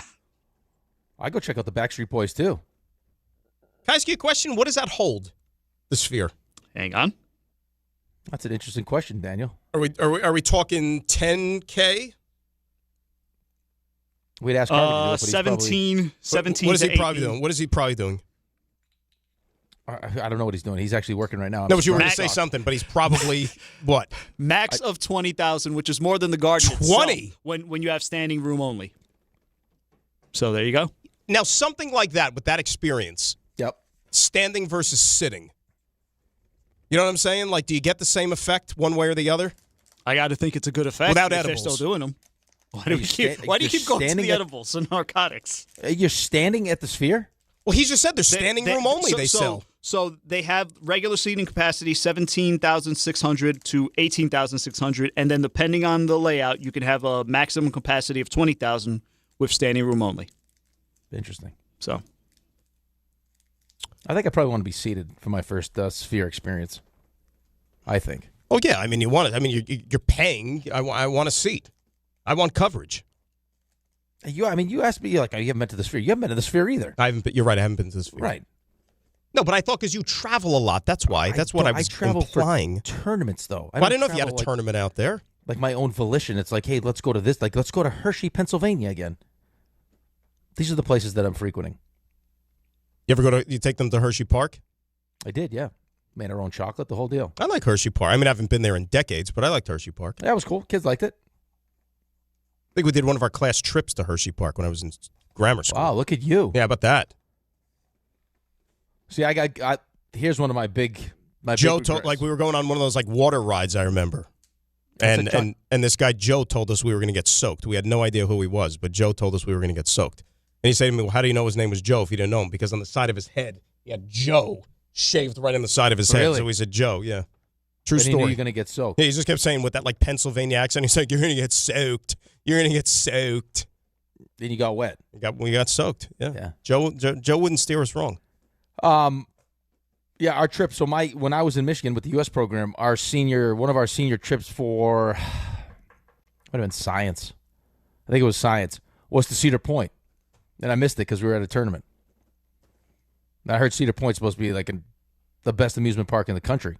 I go check out the Backstreet Boys too. Can I ask you a question? What does that hold? The Sphere. Hang on. That's an interesting question, Daniel. Are we talking 10K? We'd ask Carlin to do it, but 17 What is to he probably 18. doing? What is he probably doing? I don't know what he's doing. He's actually working right now. No, but you were going to say something, but he's probably what? Max of 20,000, which is more than the Garden 20? when you have standing room only. So there you go. Now, something like that with that experience. Yep. Standing versus sitting. You know what I'm saying? Like, do you get the same effect one way or the other? I got to think it's a good effect. Without if edibles. They're still doing them. Why do you keep going to the edibles and narcotics? You're standing at the Sphere? Well, he just said they're standing room only. They sell. So they have regular seating capacity 17,600 to 18,600, and then depending on the layout, you can have a maximum capacity of 20,000 with standing room only. Interesting. So I think I probably want to be seated for my first Sphere experience. I think. Oh yeah, I mean you want it. I mean you're paying. I want a seat. I want coverage. You asked me, you haven't been to the Sphere. You haven't been to the Sphere either. I haven't been. You're right. I haven't been to the Sphere. Right. No, but I thought because you travel a lot. That's why. That's what I was travel implying. For tournaments, though. I didn't know if you had a tournament out there. Like my own volition. It's like, hey, let's go to this. Like, let's go to Hershey, Pennsylvania again. These are the places that I'm frequenting. You ever you take them to Hershey Park? I did, yeah. Made our own chocolate, the whole deal. I like Hershey Park. I mean, I haven't been there in decades, but I liked Hershey Park. Yeah, it was cool. Kids liked it. I think we did one of our class trips to Hershey Park when I was in grammar school. Wow, look at you. Yeah, how about that? See, here's one of my big Joe told, like we were going on one of those like water rides, I remember. And this guy Joe told us we were going to get soaked. We had no idea who he was, but Joe told us we were going to get soaked. And he said to me, well, how do you know his name was Joe if you didn't know him? Because on the side of his head, he had Joe shaved right on the side of his head. So he said Joe, yeah. True story. He knew you're going to get soaked. Yeah, he just kept saying with that like Pennsylvania accent, he's like, you're going to get soaked. You're going to get soaked. Then you got wet. We got soaked. Yeah. Joe wouldn't steer us wrong. Yeah, our trip. So when I was in Michigan with the U.S. program, one of our senior trips for might have been science. I think it was science. Was to Cedar Point, and I missed it because we were at a tournament. And I heard Cedar Point's supposed to be like the best amusement park in the country,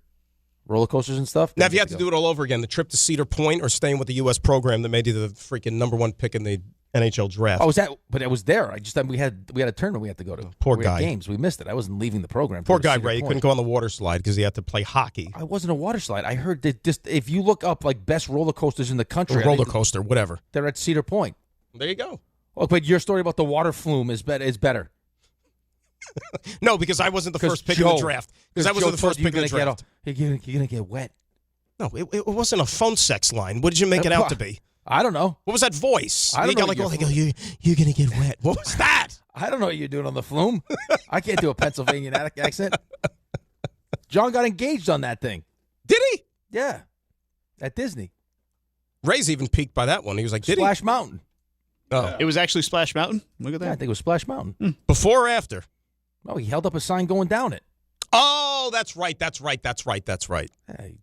roller coasters and stuff. Now, if you had to do it all over again, the trip to Cedar Point or staying with the U.S. program that made you the freaking number one pick in the NHL draft. Oh, was that? But it was there. We had a tournament we had to go to. Poor we guy. Had games. We missed it. I wasn't leaving the program. Poor guy, Ray. He couldn't go on the water slide because he had to play hockey. I wasn't a water slide. I heard that just if you look up like best roller coasters in the country, roller coaster, whatever. They're at Cedar Point. There you go. Oh, but your story about the water flume is better. No, because I wasn't the first pick in the draft. Because I wasn't the first pick in the draft. You're gonna get wet. No, it wasn't a phone sex line. What did you make it out to be? I don't know. What was that voice? I don't know. Like, they go, you're going to get wet. What was that? I don't know what you're doing on the flume. I can't do a Pennsylvania accent. John got engaged on that thing. Did he? Yeah. At Disney. Ray's even peaked by that one. He was like, did Splash Mountain. Oh. It was actually Splash Mountain? Look at that. Yeah, I think it was Splash Mountain. Before or after? Oh, he held up a sign going down it. Oh, that's right. Hey,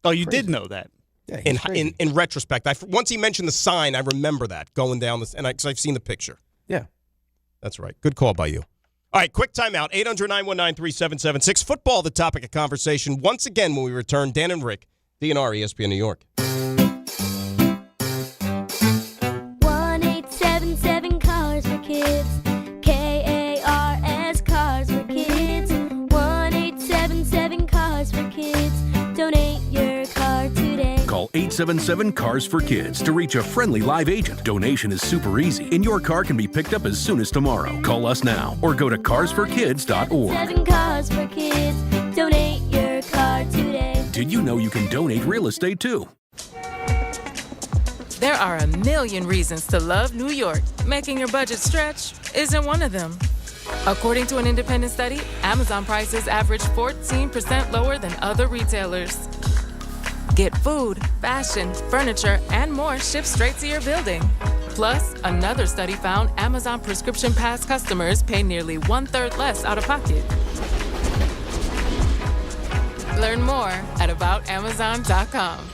Oh, you did know that. Yeah, he's crazy. In retrospect, once he mentioned the sign, I remember that going down this, and because I've seen the picture. Yeah. That's right. Good call by you. All right, quick timeout. 800-919-3776. Football, the topic of conversation. Once again, when we return, Dan and Rick, DNR, ESPN New York. 1-877 Cars for Kids. KARS Cars for Kids. 1-877 Cars for Kids. Donate your car today. Call 877-CARS for Kids to reach a friendly live agent. Donation is super easy, and your car can be picked up as soon as tomorrow. Call us now or go to carsforkids.org. 7 Cars for Kids. Donate your car today. Did you know you can donate real estate too? There are a million reasons to love New York. Making your budget stretch isn't one of them. According to an independent study, Amazon prices average 14% lower than other retailers. Get food, fashion, furniture, and more shipped straight to your building. Plus, another study found Amazon Prescription Pass customers pay nearly 1/3 less out of pocket. Learn more at aboutamazon.com.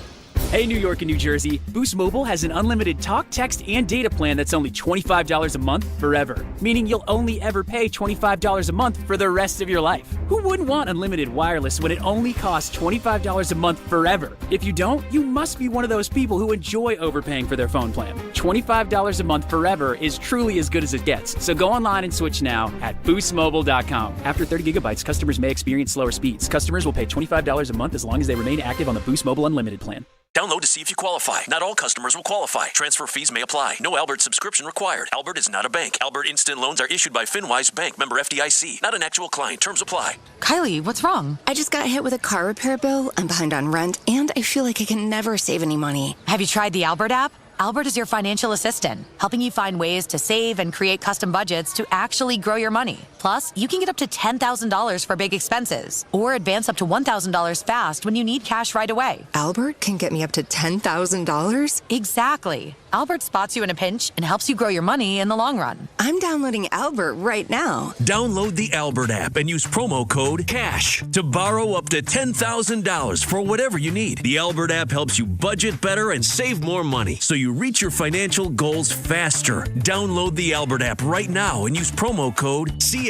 Hey, New York and New Jersey, Boost Mobile has an unlimited talk, text, and data plan that's only $25 a month forever, meaning you'll only ever pay $25 a month for the rest of your life. Who wouldn't want unlimited wireless when it only costs $25 a month forever? If you don't, you must be one of those people who enjoy overpaying for their phone plan. $25 a month forever is truly as good as it gets, so go online and switch now at boostmobile.com. After 30 gigabytes, customers may experience slower speeds. Customers will pay $25 a month as long as they remain active on the Boost Mobile Unlimited plan. Download to see if you qualify. Not all customers will qualify. Transfer fees may apply. No Albert subscription required. Albert is not a bank. Albert Instant Loans are issued by FinWise Bank, member FDIC. Not an actual client. Terms apply. Kylie, what's wrong? I just got hit with a car repair bill. I'm behind on rent, and I feel like I can never save any money. Have you tried the Albert app? Albert is your financial assistant, helping you find ways to save and create custom budgets to actually grow your money. Plus, you can get up to $10,000 for big expenses or advance up to $1,000 fast when you need cash right away. Albert can get me up to $10,000? Exactly. Albert spots you in a pinch and helps you grow your money in the long run. I'm downloading Albert right now. Download the Albert app and use promo code CASH to borrow up to $10,000 for whatever you need. The Albert app helps you budget better and save more money so you reach your financial goals faster. Download the Albert app right now and use promo code CASH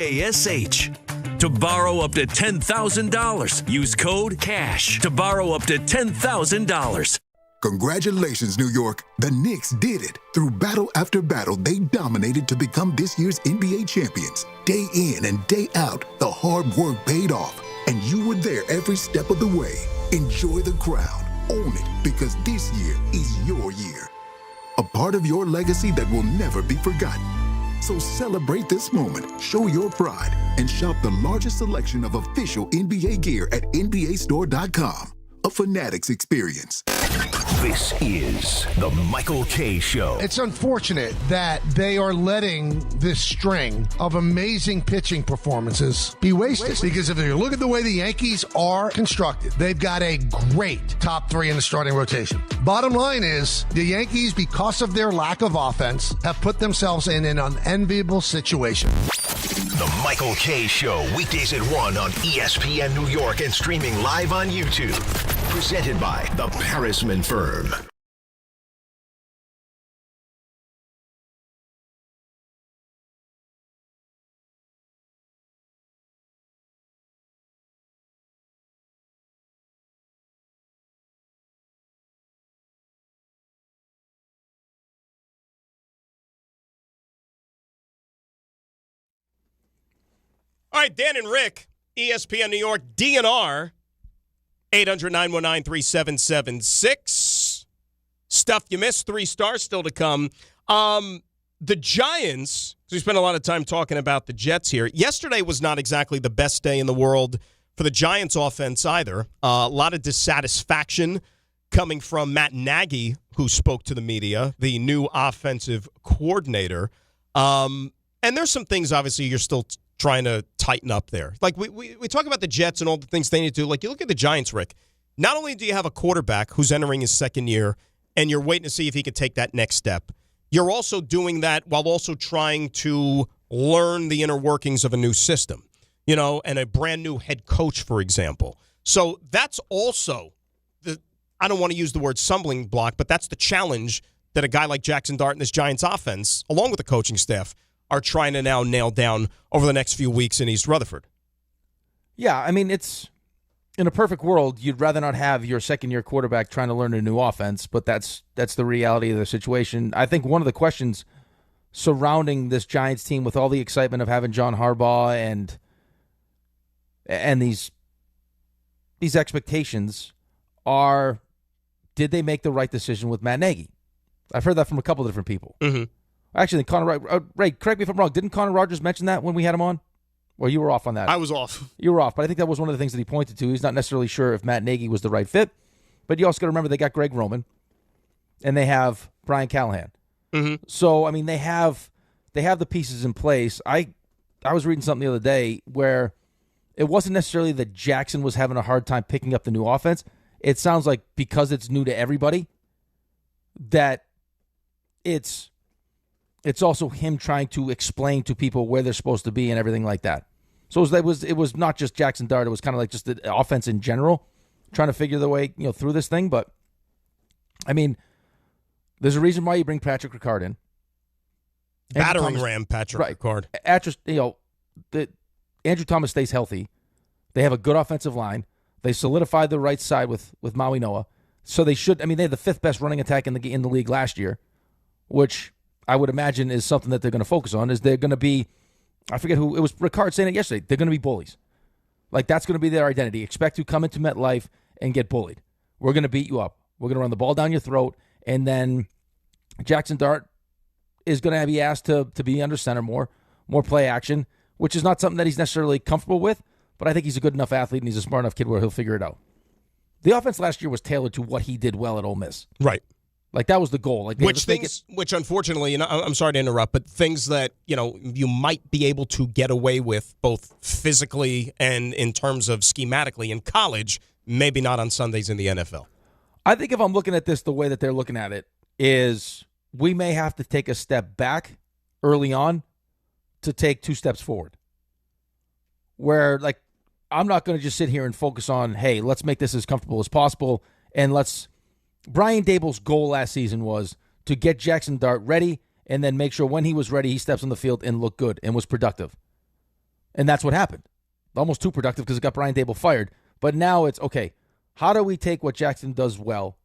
to borrow up to $10,000. Use code CASH to borrow up to $10,000. Congratulations, New York. The Knicks did it. Through battle after battle, they dominated to become this year's NBA champions. Day in and day out, the hard work paid off, and you were there every step of the way. Enjoy the crown. Own it, because this year is your year. A part of your legacy that will never be forgotten. So celebrate this moment, show your pride, and shop the largest selection of official NBA gear at NBAstore.com. A Fanatics experience. This is the Michael Kay Show. It's unfortunate that they are letting this string of amazing pitching performances be wasted. Because if you look at the way the Yankees are constructed, they've got a great top three in the starting rotation. Bottom line is, the Yankees, because of their lack of offense, have put themselves in an unenviable situation. The Michael Kay Show, weekdays at 1 on ESPN New York and streaming live on YouTube. Presented by the Parisman Firm. All right, Dan and Rick, ESPN New York, DNR, 800-919-3776. Stuff you missed, 3 stars still to come. The Giants, because we spent a lot of time talking about the Jets here. Yesterday was not exactly the best day in the world for the Giants offense either. A lot of dissatisfaction coming from Matt Nagy, who spoke to the media, the new offensive coordinator. And there's some things, obviously, you're still trying to tighten up there. Like, we talk about the Jets and all the things they need to do. Like, you look at the Giants, Rick. Not only do you have a quarterback who's entering his second year, and you're waiting to see if he could take that next step, you're also doing that while also trying to learn the inner workings of a new system, and a brand new head coach, for example. So that's also I don't want to use the word stumbling block, but that's the challenge that a guy like Jackson Dart and this Giants offense, along with the coaching staff, are trying to now nail down over the next few weeks in East Rutherford. Yeah, I mean, it's in a perfect world, you'd rather not have your second-year quarterback trying to learn a new offense, but that's the reality of the situation. I think one of the questions surrounding this Giants team with all the excitement of having John Harbaugh and these expectations are, did they make the right decision with Matt Nagy? I've heard that from a couple of different people. Mm-hmm. Actually, Ray, correct me if I'm wrong. Didn't Connor Rogers mention that when we had him on? Well, you were off on that. I was off. You were off, but I think that was one of the things that he pointed to. He's not necessarily sure if Matt Nagy was the right fit, but you also got to remember they got Greg Roman, and they have Brian Callahan. Mm-hmm. So, I mean, they have the pieces in place. I was reading something the other day where it wasn't necessarily that Jackson was having a hard time picking up the new offense. It sounds like because it's new to everybody, that it's also him trying to explain to people where they're supposed to be and everything like that. So it was not just Jackson Dart. It was kind of like just the offense in general, trying to figure the way through this thing. But I mean, there's a reason why you bring Patrick Ricard in. Battering ram Patrick Ricard. Andrew Thomas stays healthy. They have a good offensive line. They solidified the right side with Maui Noah. So they should. I mean, they had the fifth best running attack in the league last year, which I would imagine is something that they're going to focus on. Is they're going to be, I forget who it was. Ricard saying it yesterday. They're going to be bullies. Like, that's going to be their identity. Expect to come into MetLife and get bullied. We're going to beat you up. We're going to run the ball down your throat, and then Jackson Dart is going to be asked to be under center more play action, which is not something that he's necessarily comfortable with. But I think he's a good enough athlete and he's a smart enough kid where he'll figure it out. The offense last year was tailored to what he did well at Ole Miss. Right. Like, that was the goal. Like, which unfortunately, I'm sorry to interrupt, but things that, you might be able to get away with both physically and in terms of schematically in college, maybe not on Sundays in the NFL. I think if I'm looking at this the way that they're looking at it is we may have to take a step back early on to take 2 steps forward. Where, like, I'm not going to just sit here and focus on, hey, let's make this as comfortable as possible, and Brian Dable's goal last season was to get Jackson Dart ready and then make sure when he was ready, he steps on the field and looked good and was productive. And that's what happened. Almost too productive because it got Brian Dable fired. But now it's, okay, how do we take what Jackson does well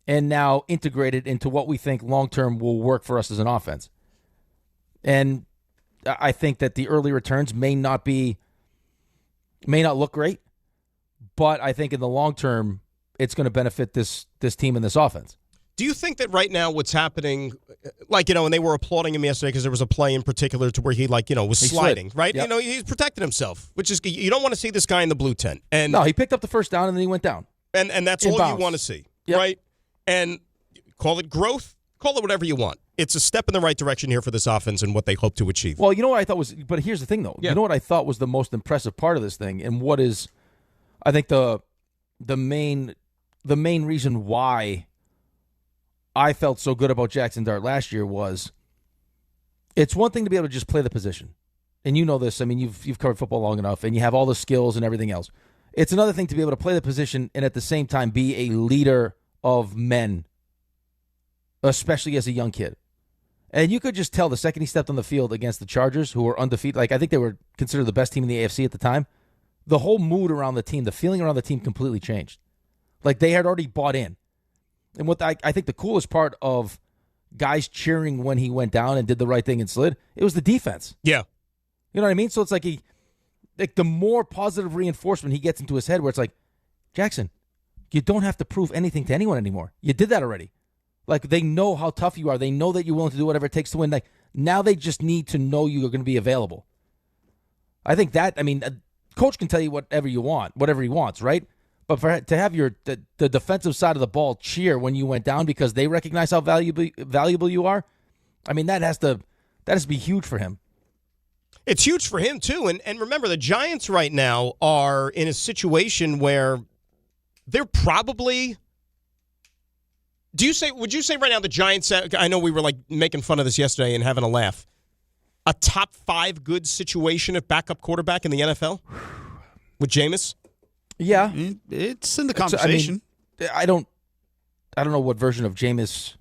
and now integrate it into what we think long-term will work for us as an offense? And I think that the early returns may not look great, but I think in the long term, it's going to benefit this team and this offense. Do you think that right now what's happening, like, and they were applauding him yesterday because there was a play in particular to where he was sliding, right? Yep. He's protected himself, which is, you don't want to see this guy in the blue tent. And no, he picked up the first down and then he went down. And that's all you want to see, right? And call it growth, call it whatever you want. It's a step in the right direction here for this offense and what they hope to achieve. Well, you know what I thought was, but here's the thing, though. Yeah. You know what I thought was the most impressive part of this thing, and what is, I think the main reason why I felt so good about Jackson Dart last year was, it's one thing to be able to just play the position, and you know this. I mean, you've covered football long enough, and you have all the skills and everything else. It's another thing to be able to play the position and at the same time be a leader of men, especially as a young kid. And you could just tell the second he stepped on the field against the Chargers, who were undefeated, like, I think they were considered the best team in the AFC at the time, the whole mood around the team, the feeling around the team completely changed. Like, they had already bought in. And what I think the coolest part of guys cheering when he went down and did the right thing and slid, it was the defense. Yeah. You know what I mean? So it's like the more positive reinforcement he gets into his head, where it's like, Jackson, you don't have to prove anything to anyone anymore. You did that already. Like, they know how tough you are. They know that you're willing to do whatever it takes to win. Like, now they just need to know you are going to be available. I think that, I mean, a coach can tell you whatever he wants, right? But to have the defensive side of the ball cheer when you went down because they recognize how valuable you are, I mean, that has to be huge for him. It's huge for him, too. And remember, the Giants right now are in a situation where they're probably... Would you say right now the Giants, I know we were like making fun of this yesterday and having a laugh, a top 5 good situation at backup quarterback in the NFL with Jameis? Yeah. It's in the conversation. I don't know what version of Jameis.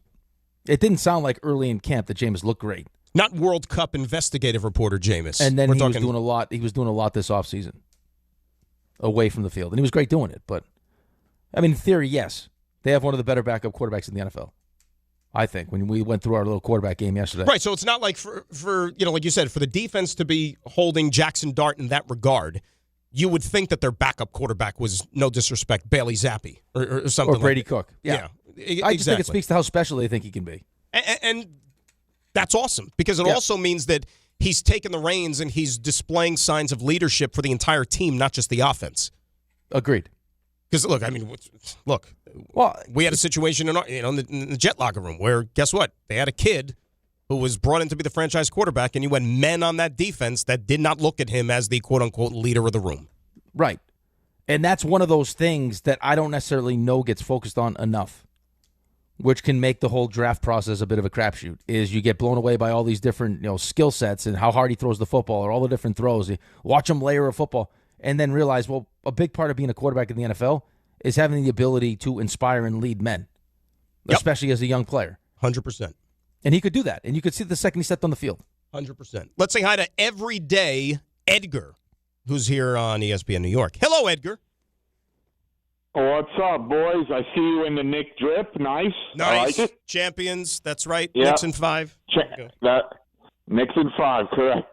It didn't sound like early in camp that Jameis looked great. Not World Cup investigative reporter Jameis. And then was doing a lot. He was doing a lot this offseason away from the field. And he was great doing it. But, I mean, in theory, yes. They have one of the better backup quarterbacks in the NFL, I think, when we went through our little quarterback game yesterday. Right, so it's not like for like you said, for the defense to be holding Jackson Dart in that regard, you would think that their backup quarterback was, no disrespect, Bailey Zappi or something or Brady like Cook. Yeah. Exactly. I just think it speaks to how special they think he can be. And that's awesome because it also means that he's taken the reins and he's displaying signs of leadership for the entire team, not just the offense. Agreed. Because, look, I mean, we had a situation in the Jet locker room where, guess what? They had a kid who was brought in to be the franchise quarterback, and you had men on that defense that did not look at him as the quote-unquote leader of the room. Right. And that's one of those things that I don't necessarily know gets focused on enough, which can make the whole draft process a bit of a crapshoot, is you get blown away by all these different skill sets and how hard he throws the football or all the different throws. You watch him layer a football. And then realize, well, a big part of being a quarterback in the NFL is having the ability to inspire and lead men, especially as a young player. 100%. And he could do that. And you could see it the second he stepped on the field. 100%. Let's say hi to everyday Edgar, who's here on ESPN New York. Hello, Edgar. What's up, boys? I see you in the Nick drip. Nice. I like it. Champions. That's right. Yeah. Knicks in 5. Knicks in 5, correct.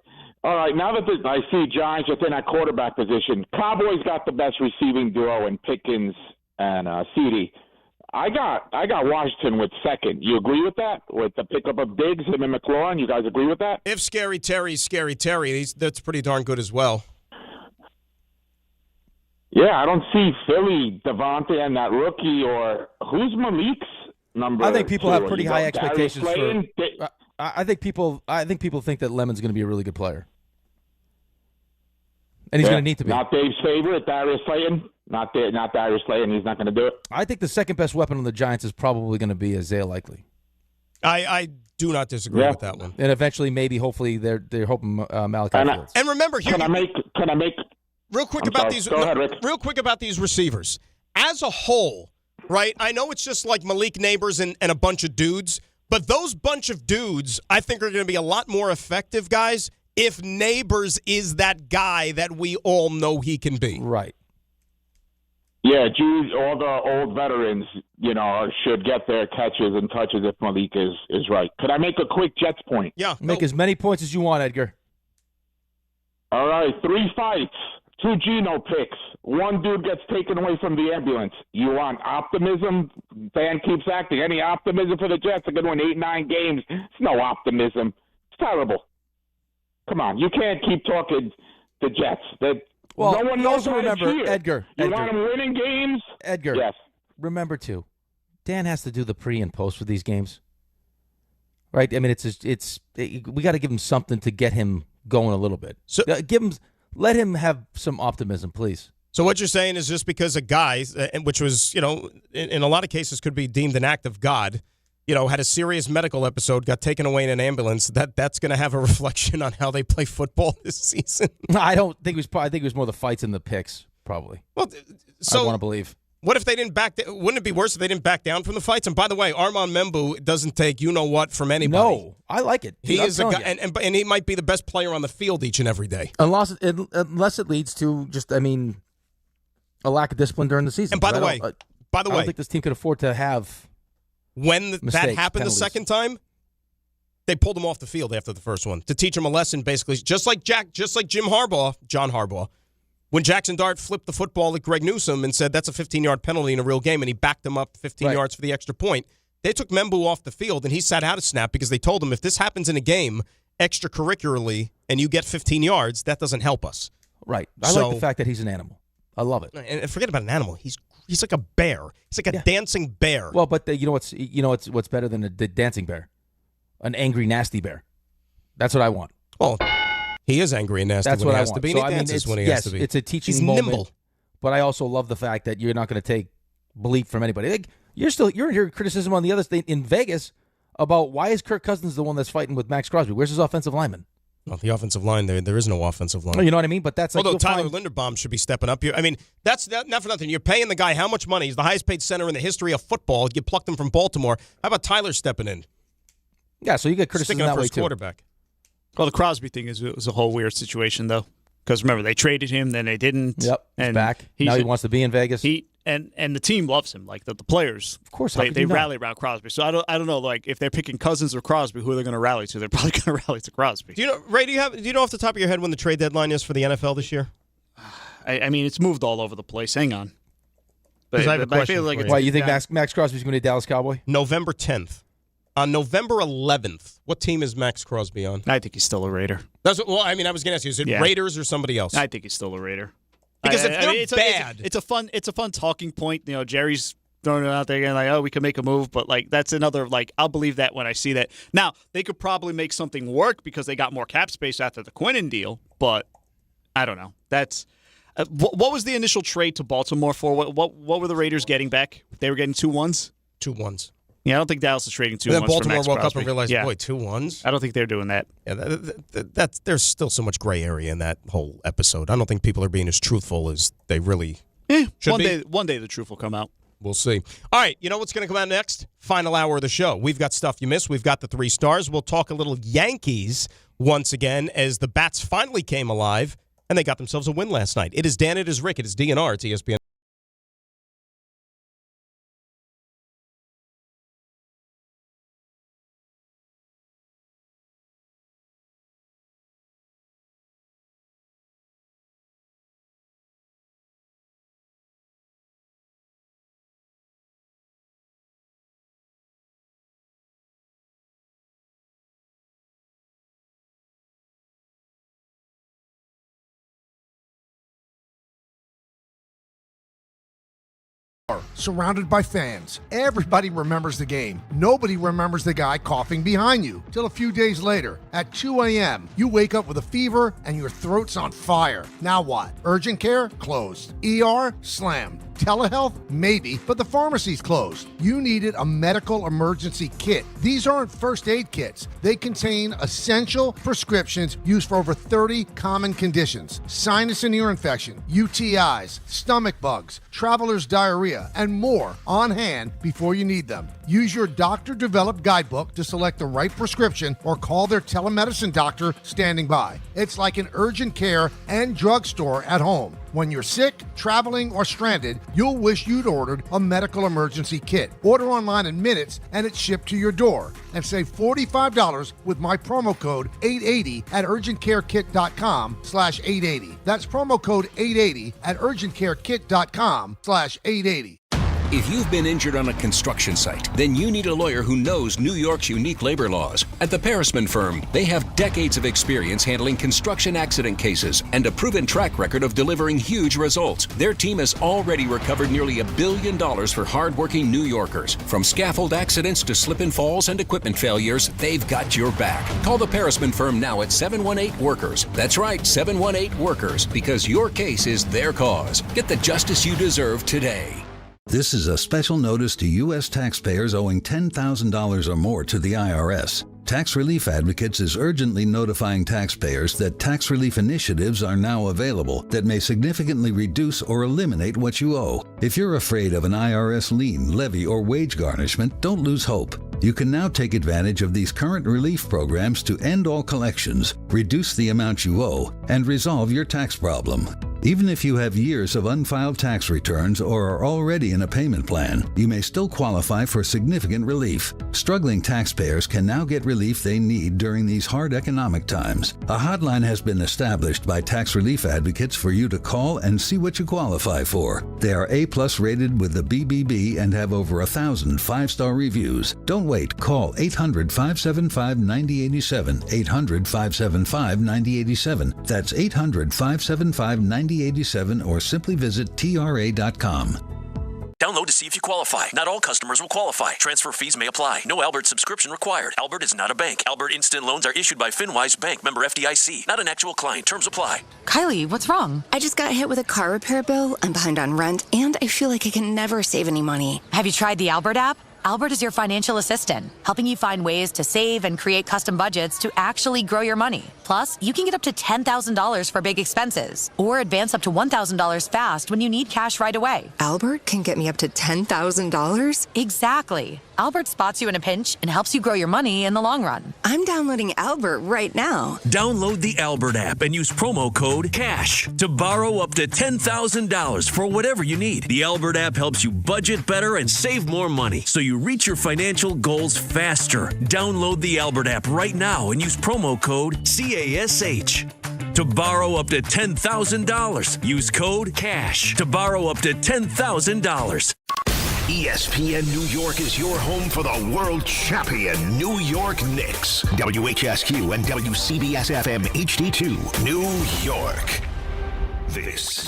All right, now that I see Giants within that quarterback position, Cowboys got the best receiving duo in Pickens and CeeDee. I got Washington with second. You agree with that? With the pickup of Diggs, him and McLaurin, you guys agree with that? If Scary Terry's Scary Terry, that's pretty darn good as well. Yeah, I don't see Philly, Devontae, and that rookie, or who's Malik's number? I think people 2? have pretty high expectations Darius for. I think people think that Lemon's going to be a really good player, and he's going to need to be. Not Dave's favorite, Darius Slayton. Not Darius Slayton. He's not going to do it. I think the second best weapon on the Giants is probably going to be Isaiah Likely. I do not disagree with that one. And eventually, maybe, hopefully, they're hoping Malachi Fields. And remember, here, can I make real quick about these receivers as a whole, right? I know it's just like Malik Neighbors and a bunch of dudes. But those bunch of dudes, I think, are going to be a lot more effective, guys, if Neighbors is that guy that we all know he can be. Right. Yeah, all the old veterans, should get their catches and touches if Malik is right. Could I make a quick Jets point? Yeah. Make as many points as you want, Edgar. All right, 3 fights, 2 Geno picks. 1 dude gets taken away from the ambulance. You want optimism? Fan keeps acting. Any optimism for the Jets? They're going to win 8-9 games. It's no optimism. It's terrible. Come on, you can't keep talking the Jets. No one knows also how remember, to cheer. Edgar. You want them winning games? Edgar. Yes. Remember, too, Dan has to do the pre and post for these games. Right? I mean, we got to give him something to get him going a little bit. So let him have some optimism, please. So what you're saying is just because a guy, which was, in a lot of cases could be deemed an act of God, had a serious medical episode, got taken away in an ambulance, that's going to have a reflection on how they play football this season? I don't think it was. I think it was more the fights and the picks, probably. Well, so I want to believe. What if they didn't wouldn't it be worse if they didn't back down from the fights? And by the way, Armand Membu doesn't take you-know-what from anybody. No, I like it. He is a guy, and he might be the best player on the field each and every day. Unless it leads to just, a lack of discipline during the season. And by the way, I don't think this team could afford to have when that happened penalties. The second time, they pulled him off the field after the first one to teach him a lesson, basically, just like John Harbaugh. When Jackson Dart flipped the football at Greg Newsome and said that's a 15-yard penalty in a real game, and he backed him up 15 yards for the extra point, they took Membu off the field, and he sat out a snap because they told him if this happens in a game extracurricularly and you get 15 yards, that doesn't help us. Right. I like the fact that he's an animal. I love it. And forget about an animal. He's He's like a bear. He's like a dancing bear. Well, but what's better than a dancing bear? An angry, nasty bear. That's what I want. Well, he is angry and nasty That's when what he I has want. to be. So, And he dances when he has to be. It's a teaching He's moment. nimble. But I also love the fact that you're not going to take bleep from anybody. Like, you're hearing criticism on the other thing in Vegas about why is Kirk Cousins the one that's fighting with Max Crosby? Where's his offensive lineman? Well, the offensive line, there is no offensive line. You know what I mean? But that's like although Tyler Linderbaum should be stepping up here. I mean, that's not for nothing. You're paying the guy how much money? He's the highest paid center in the history of football. You plucked him from Baltimore. How about Tyler stepping in? Yeah, so you get criticism Sticking up that for way his too. quarterback. Well, the Crosby thing was a whole weird situation, though. Because remember, they traded him, then they didn't. Yep, he's back. Now he wants to be in Vegas. And the team loves him. Like the players, of course, they rally around Crosby. So I don't know. Like if they're picking Cousins or Crosby, who are they going to rally to? They're probably going to rally to Crosby. Do you know, Ray? Do you know off the top of your head when the trade deadline is for the NFL this year? I mean, it's moved all over the place. Hang on. But I have a question. I feel like Why you think Max Crosby's going to be a Dallas Cowboy? November 10th. On November 11th, what team is Max Crosby on? I think he's still a Raider. I was going to ask you, is it Raiders or somebody else? I think he's still a Raider. Because if they're bad. It's a fun talking point. You know, Jerry's throwing it out there again, like, oh, we can make a move. But, like, that's another, like, I'll believe that when I see that. Now, they could probably make something work because they got more cap space after the Quinnen deal. But I don't know. That's what was the initial trade to Baltimore for? What were the Raiders getting back? They were getting 2 1s? 2 1s. Yeah, I don't think Dallas is trading 2 1s. Then Baltimore for Max woke Crosby. up and realized, yeah. boy, 2 1s? I don't think they're doing that. Yeah, there's still so much gray area in that whole episode. I don't think people are being as truthful as they really should be. One day the truth will come out. We'll see. All right, you know what's going to come out next? Final hour of the show. We've got stuff you missed. We've got the 3 stars. We'll talk a little Yankees once again as the bats finally came alive, and they got themselves a win last night. It is Dan, it is Rick, it is DNR, it's ESPN. Surrounded by fans. Everybody remembers the game. Nobody remembers the guy coughing behind you. Till a few days later, at 2 a.m., you wake up with a fever and your throat's on fire. Now what? Urgent care? Closed. ER? Slammed. Telehealth? Maybe, but the pharmacy's closed. You needed a medical emergency kit. These aren't first aid kits. They contain essential prescriptions used for over 30 common conditions. Sinus and ear infection, UTIs, stomach bugs, traveler's diarrhea, and more on hand before you need them. Use your doctor-developed guidebook to select the right prescription or call their telemedicine doctor standing by. It's like an urgent care and drugstore at home. When you're sick, traveling, or stranded, you'll wish you'd ordered a medical emergency kit. Order online in minutes and it's shipped to your door. And save $45 with my promo code 880 at urgentcarekit.com/880. That's promo code 880 at urgentcarekit.com/880. If you've been injured on a construction site, then you need a lawyer who knows New York's unique labor laws. At the Parisman Firm, they have decades of experience handling construction accident cases and a proven track record of delivering huge results. Their team has already recovered nearly $1 billion for hardworking New Yorkers. From scaffold accidents to slip and falls and equipment failures, they've got your back. Call the Parisman Firm now at 718-WORKERS. That's right, 718-WORKERS, because your case is their cause. Get the justice you deserve today. This is a special notice to U.S. taxpayers owing $10,000 or more to the IRS. Tax Relief Advocates is urgently notifying taxpayers that tax relief initiatives are now available that may significantly reduce or eliminate what you owe. If you're afraid of an IRS lien, levy, or wage garnishment, don't lose hope. You can now take advantage of these current relief programs to end all collections, reduce the amount you owe, and resolve your tax problem. Even if you have years of unfiled tax returns or are already in a payment plan, you may still qualify for significant relief. Struggling taxpayers can now get relief they need during these hard economic times. A hotline has been established by Tax Relief Advocates for you to call and see what you qualify for. They are A+ rated with the BBB and have over 1,000 5-star reviews. Don't wait. Call 800-575-9087, 800-575-9087. That's 800-575-9087, or simply visit TRA.com. Download to see if you qualify. Not all customers will qualify. Transfer fees may apply. No Albert subscription required. Albert is not a bank. Albert Instant Loans are issued by FinWise Bank, member FDIC. Not an actual client. Terms apply. Kylie, what's wrong? I just got hit with a car repair bill. I'm behind on rent, and I feel like I can never save any money. Have you tried the Albert app? Albert is your financial assistant, helping you find ways to save and create custom budgets to actually grow your money. Plus, you can get up to $10,000 for big expenses or advance up to $1,000 fast when you need cash right away. Albert can get me up to $10,000? Exactly. Albert spots you in a pinch and helps you grow your money in the long run. I'm downloading Albert right now. Download the Albert app and use promo code CASH to borrow up to $10,000 for whatever you need. The Albert app helps you budget better and save more money so you reach your financial goals faster. Download the Albert app right now and use promo code CASH to borrow up to $10,000. Use code CASH to borrow up to $10,000. ESPN New York is your home for the world champion New York Knicks. WHSQ and WCBS-FM HD2, New York. This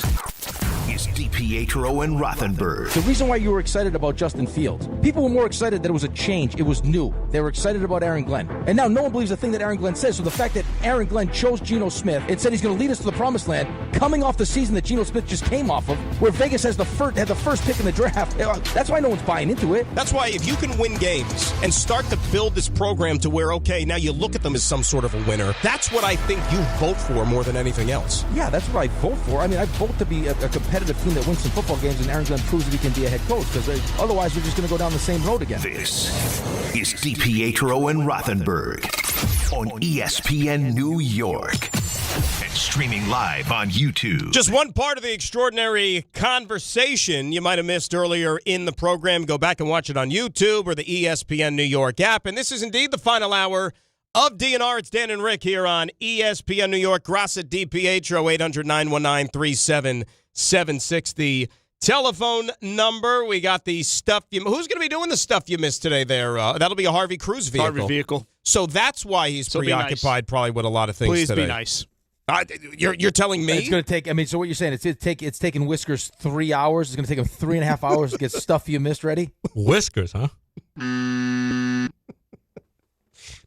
is DiPietro and Rothenberg. The reason why you were excited about Justin Fields, people were more excited that it was a change. It was new. They were excited about Aaron Glenn. And now no one believes a thing that Aaron Glenn says. So the fact that Aaron Glenn chose Geno Smith and said he's going to lead us to the promised land, coming off the season that Geno Smith just came off of, where Vegas had the first pick in the draft, that's why no one's buying into it. That's why if you can win games and start to build this program to where, okay, now you look at them as some sort of a winner, that's what I think you vote for more than anything else. Yeah, that's what I vote for. I mean, I vote to be a competitive team that wins some football games, and Aaron Glenn proves that he can be a head coach, because otherwise we're just going to go down the same road again. This is DiPietro and Rothenberg on ESPN New York and streaming live on YouTube. Just one part of the extraordinary conversation you might have missed earlier in the program. Go back and watch it on YouTube or the ESPN New York app. And this is indeed the final hour of DNR. It's Dan and Rick here on ESPN New York. Grassa DiPietro, 800-919-3776. The telephone number. We got the stuff. Who's going to be doing the stuff you missed today there? That'll be a Harvey Cruz vehicle. Harvey vehicle. So that's why he's preoccupied probably with a lot of things Please today. be nice. You're telling me? It's going to take, so what you're saying, it's taking Whiskers 3 hours. It's going to take him 3.5 hours to get stuff you missed ready? Whiskers, huh?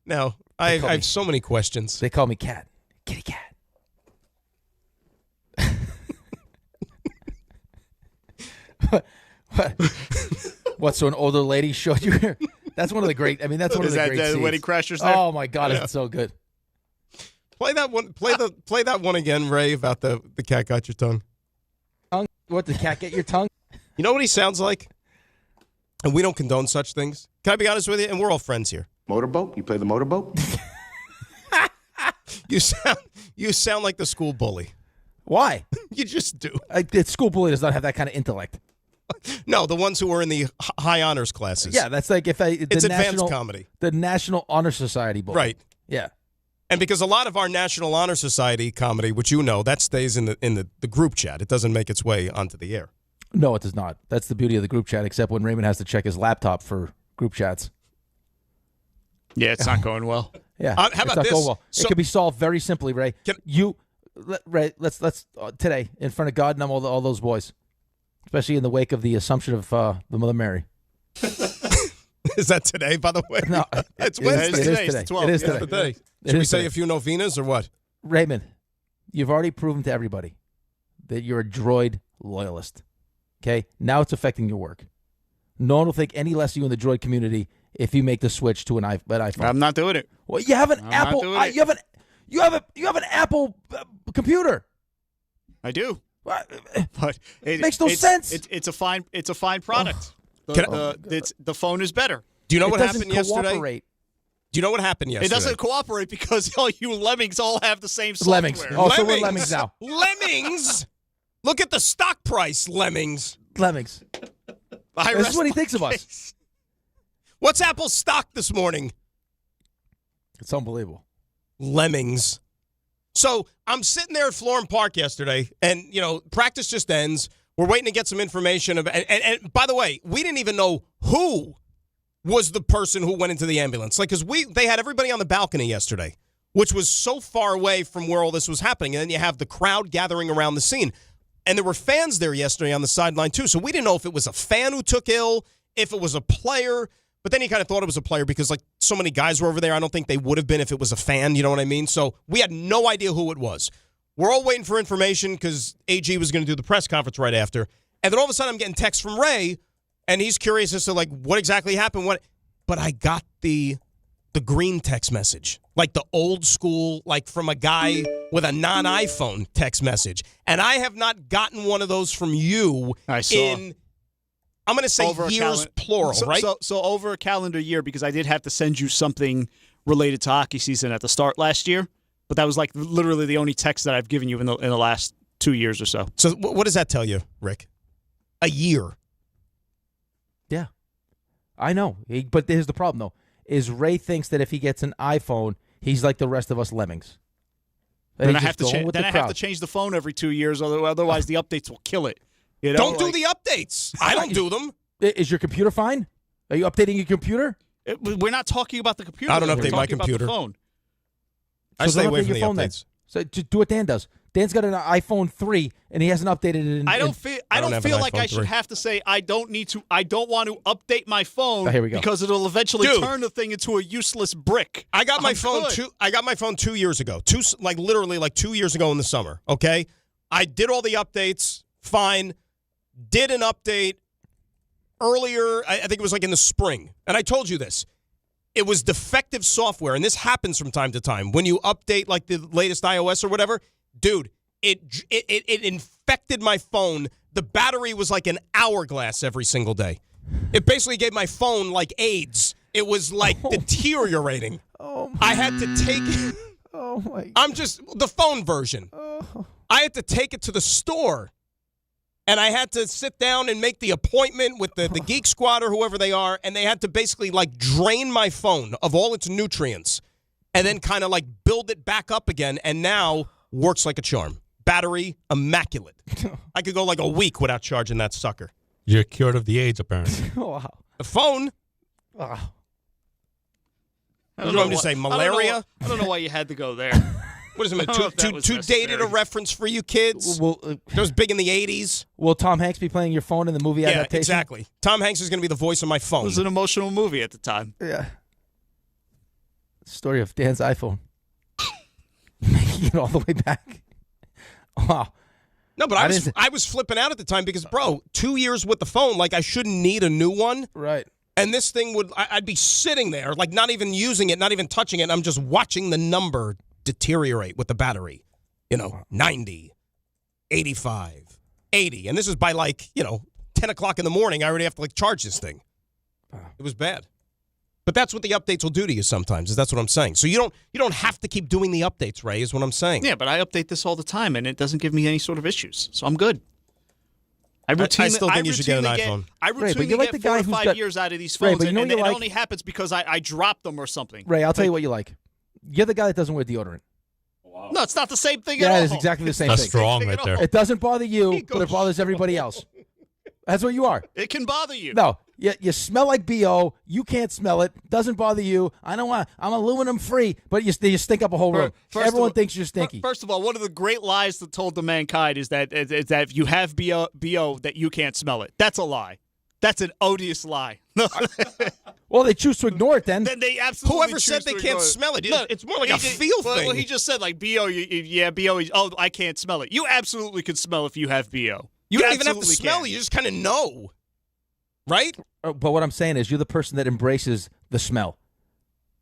No, I have so many questions. They call me Cat. Kitty Cat. What? So an older lady showed you here? That's one of the great. That's one of the great scenes. Wedding Crashers there? Oh my God, it's so good. Play that one. Play that one again, Ray. About the cat got your tongue. What? The cat get your tongue? You know what he sounds like? And we don't condone such things. Can I be honest with you? And we're all friends here. Motorboat? You play the motorboat? You sound like the school bully. Why? You just do. The school bully does not have that kind of intellect. No, the ones who are in the high honors classes. Yeah, that's like it's advanced comedy. The National Honor Society bully. Right. Yeah. And because a lot of our National Honor Society comedy, which you know, that stays in the group chat. It doesn't make its way onto the air. No, it does not. That's the beauty of the group chat, except when Raymond has to check his laptop for group chats. Yeah, it's not going well. Yeah. How about this? Well. It could be solved very simply, Ray. Ray, let's today, in front of God and all those boys, especially in the wake of the Assumption of the Mother Mary. Is that today, by the way? No. It's Wednesday. It is today. It's 12. It is today. Should we say a few novenas or what? Raymond, you've already proven to everybody that you're a droid loyalist. Okay? Now it's affecting your work. No one will think any less of you in the droid community if you make the switch to an iPhone. I'm not doing it. Well, you have an Apple. You have an Apple computer. I do. But it makes no sense. It's a fine product. The phone is better. Do you know what happened yesterday? Do you know what happened yesterday? It doesn't cooperate because all you lemmings all have the same software. Lemmings. Oh, so we're lemmings now. Lemmings? Look at the stock price, Lemmings. Lemmings. This is what he thinks of us. What's Apple's stock this morning? It's unbelievable. Lemmings. So I'm sitting there at Florham Park yesterday, and, practice just ends. We're waiting to get some information. And by the way, we didn't even know who was the person who went into the ambulance. Because they had everybody on the balcony yesterday, which was so far away from where all this was happening. And then you have the crowd gathering around the scene. And there were fans there yesterday on the sideline, too. So we didn't know if it was a fan who took ill, if it was a player. But then you kind of thought it was a player because, like, so many guys were over there. I don't think they would have been if it was a fan. You know what I mean? So we had no idea who it was. We're all waiting for information because AG was going to do the press conference right after. And then all of a sudden I'm getting texts from Ray, and he's curious as to, like, what exactly happened. But I got the green text message, like the old school, like from a guy with a non-iPhone text message. And I have not gotten one of those from you in, I'm going to say years plural, right? So over a calendar year, because I did have to send you something related to hockey season at the start last year. But that was like literally the only text that I've given you in the last 2 years or so. So what does that tell you, Rick? A year. Yeah. I know. But here's the problem, though. Is Ray thinks that if he gets an iPhone, he's like the rest of us lemmings. Then I have to change the phone every 2 years, otherwise the updates will kill it. You know, don't do the updates. I don't do them. Is your computer fine? Are you updating your computer? We're not talking about the computer. I don't update my computer. About the phone. I stay away from the updates. So just do what Dan does. Dan's got an iPhone 3, and he hasn't updated it. I don't feel like I should have to say I don't want to update my phone here we go. Because it'll eventually turn the thing into a useless brick. I got my phone I got my phone 2 years ago. Literally 2 years ago in the summer. Okay, I did all the updates. Fine. Did an update earlier. I think it was like in the spring, and I told you this. It was defective software, and this happens from time to time when you update like the latest iOS or whatever. Dude, it infected my phone. The battery was like an hourglass every single day. It basically gave my phone like AIDS. It was like deteriorating. I had to take it. Oh my! I'm just the phone version. I had to take it to the store, and I had to sit down and make the appointment with the Geek Squad or whoever they are, and they had to basically like drain my phone of all its nutrients, and then kind of like build it back up again. And now. Works like a charm. Battery, immaculate. I could go like a week without charging that sucker. You're cured of the AIDS, apparently. Wow. The phone? Wow. I don't know what to say, malaria? I don't know why you had to go there. What is it, too dated a reference for you kids? That was big in the 80s. Will Tom Hanks be playing your phone in the movie adaptation? Yeah, exactly. Tom Hanks is going to be the voice of my phone. It was an emotional movie at the time. Yeah. Story of Dan's iPhone. Making it all the way back. Wow. No, but I was flipping out at the time because, bro, 2 years with the phone, like I shouldn't need a new one. Right. And this thing I'd be sitting there, like not even using it, not even touching it. And I'm just watching the number deteriorate with the battery. 90, 85, 80. And this is by 10 o'clock in the morning. I already have to charge this thing. It was bad. But that's what the updates will do to you sometimes. That's what I'm saying. So you don't have to keep doing the updates, Ray, is what I'm saying. Yeah, but I update this all the time, and it doesn't give me any sort of issues. So I'm good. I still think you should get an iPhone. I routinely get 4 or 5 years out of these phones, and it only happens because I dropped them or something. Ray, I'll tell you what you like. You're the guy that doesn't wear deodorant. Wow. No, it's not the same thing at all. Yeah, it's exactly the same thing. That's strong right there. It doesn't bother you, but it bothers everybody else. That's what you are. It can bother you. No, you smell like BO. You can't smell it. Doesn't bother you. I don't want. I'm aluminum free, but you stink up a whole room. Everyone thinks you're stinky. First of all, one of the great lies that told to mankind is that if you have BO that you can't smell it. That's a lie. That's an odious lie. Well, they choose to ignore it then. Then they absolutely Whoever said they can't smell it? No, it's more like a feel thing. Well, he just said BO. BO. Oh, I can't smell it. You absolutely can smell if you have BO. You don't even have to smell it. You just kind of know. Right? But what I'm saying is you're the person that embraces the smell.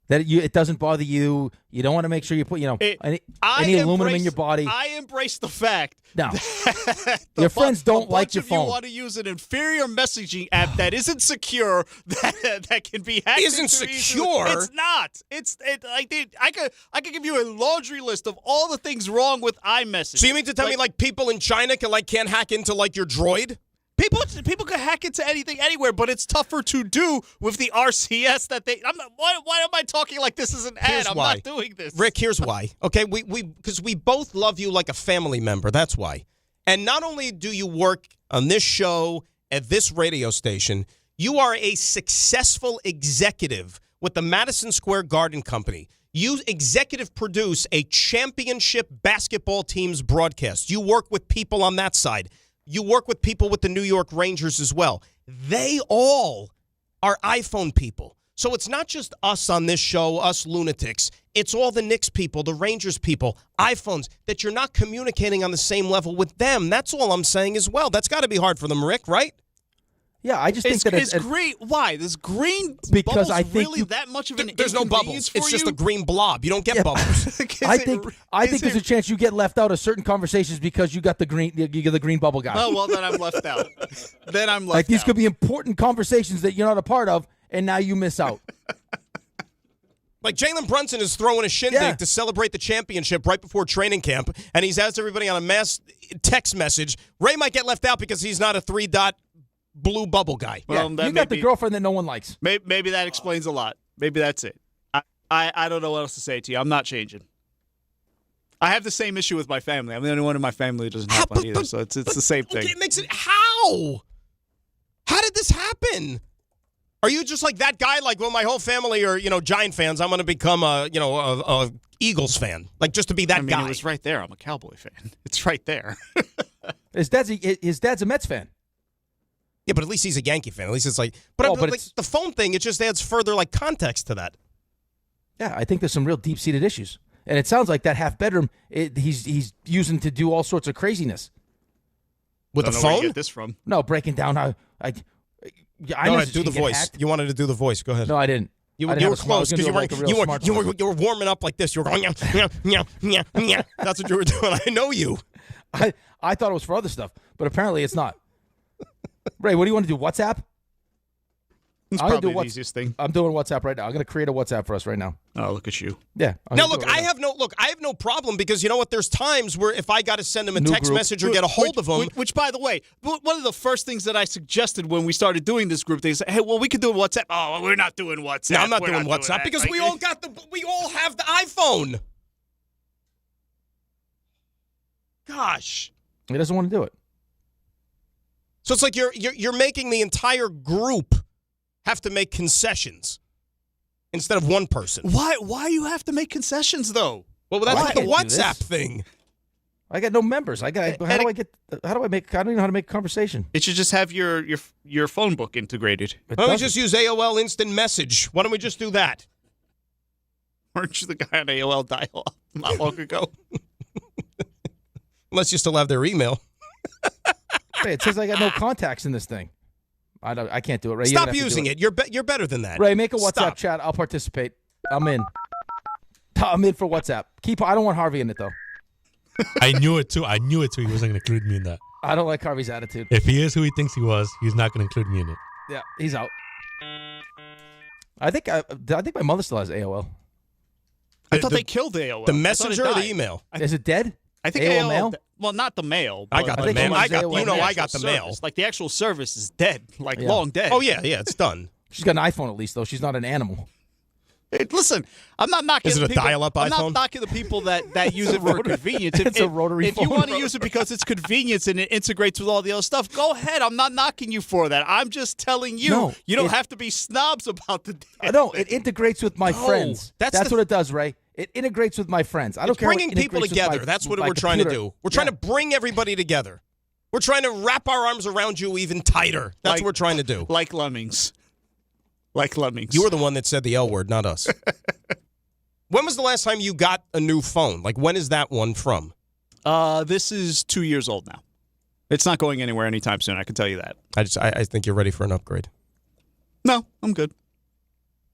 That it doesn't bother you. You don't want to make sure you put any aluminum in your body. I embrace the fact that your friends don't like your phone. You want to use an inferior messaging app that isn't secure, that can be hacked. Isn't secure? It's not. I could give you a laundry list of all the things wrong with iMessage. So you mean to tell me people in China can't hack into your droid? People can hack into anything anywhere, but it's tougher to do with the RCS that they. Why am I talking like this is an ad? I'm not doing this. Rick, here's why. Okay, because we both love you like a family member. That's why. And not only do you work on this show at this radio station, you are a successful executive with the Madison Square Garden Company. You executive produce a championship basketball team's broadcast. You work with people on that side. You work with people with the New York Rangers as well. They all are iPhone people. So it's not just us on this show, us lunatics. It's all the Knicks people, the Rangers people, iPhones, that you're not communicating on the same level with them. That's all I'm saying as well. That's got to be hard for them, Rick, right? Yeah, I just think that it's green. Why? There's green because bubbles I think really that much of an There's no bubbles. It's just a green blob. You don't get bubbles. I think there's a chance you get left out of certain conversations because you got the green bubble guy. Oh, well, then I'm left out. Like these could be important conversations that you're not a part of, and now you miss out. Like Jalen Brunson is throwing a shindig to celebrate the championship right before training camp, and he's asked everybody on a mass text message. Ray might get left out because he's not a 3-dot blue bubble guy. Well, you got the girlfriend that no one likes. Maybe that explains a lot. Maybe that's it. I don't know what else to say to you. I'm not changing. I have the same issue with my family. I'm the only one in my family who doesn't have one either, so it's the same thing. It makes it how? How did this happen? Are you just like that guy? Like, well, my whole family are, Giant fans. I'm going to become a Eagles fan. Like, just to be that guy. It was right there. I'm a Cowboy fan. It's right there. His dad's a Mets fan. Yeah, but at least he's a Yankee fan. At least it's like, but the phone thing, it just adds further like context to that. Yeah, I think there's some real deep-seated issues, and it sounds like that half bedroom he's using to do all sorts of craziness. With the phone? Where you get this from? No, breaking down how I Go ahead, do the voice. Hacked. You wanted to do the voice. Go ahead. No, I didn't. You were close because you were warming up like this. You were going, yeah. That's what you were doing. I know you. I thought it was for other stuff, but apparently it's not. Ray, what do you want to do? WhatsApp? It's probably the easiest thing. I'm doing WhatsApp right now. I'm going to create a WhatsApp for us right now. Oh, look at you. Yeah. Now, look, I have no problem because you know what? There's times where if I got to send him a text message or get a hold of him. Which, by the way, one of the first things that I suggested when we started doing this group, they said, hey, well, we could do WhatsApp. Oh, we're not doing WhatsApp. No, I'm not doing WhatsApp because we all have the iPhone. Gosh. He doesn't want to do it. So it's like you're making the entire group have to make concessions instead of one person. Why you have to make concessions though? Well, that's the WhatsApp thing. I got no members. How do I don't even know how to make a conversation. It should just have your phone book integrated. Why don't we just use AOL Instant Message? Why don't we just do that? Weren't you the guy on AOL dial-up not long ago? Unless you still have their email. Ray, it says I got no contacts in this thing. I can't do it, Ray. Stop using it. You're better than that. Ray, make a WhatsApp chat. I'll participate. I'm in. I'm in for WhatsApp. I don't want Harvey in it, though. I knew it, too. He wasn't going to include me in that. I don't like Harvey's attitude. If he is who he thinks he was, he's not going to include me in it. Yeah, he's out. I think my mother still has AOL. I thought they killed AOL. The messenger or the email? Is it dead? I think AOL mail? Well, not the mail. I got the mail. I got the mail. Like the actual service is dead, long dead. Oh yeah, it's done. She's got an iPhone at least, though. She's not an animal. Hey, listen, I'm not knocking. Is it a dial-up iPhone? I'm not knocking the people that use it for convenience. It's a rotary If phone. you want to use it because it's convenience and it integrates with all the other stuff, go ahead. I'm not knocking you for that. I'm just telling you, you don't have to be snobs about the damn No, it integrates with my friends. That's what it does, Ray. It integrates with my friends. I don't care. Bringing people together. That's what we're trying to do. We're trying to bring everybody together. We're trying to wrap our arms around you even tighter. That's what we're trying to do. Like lemmings. Like lemmings. You were the one that said the L word, not us. When was the last time you got a new phone? Like, when is that one from? This is 2 years old now. It's not going anywhere anytime soon, I can tell you that. I think you're ready for an upgrade. No, I'm good.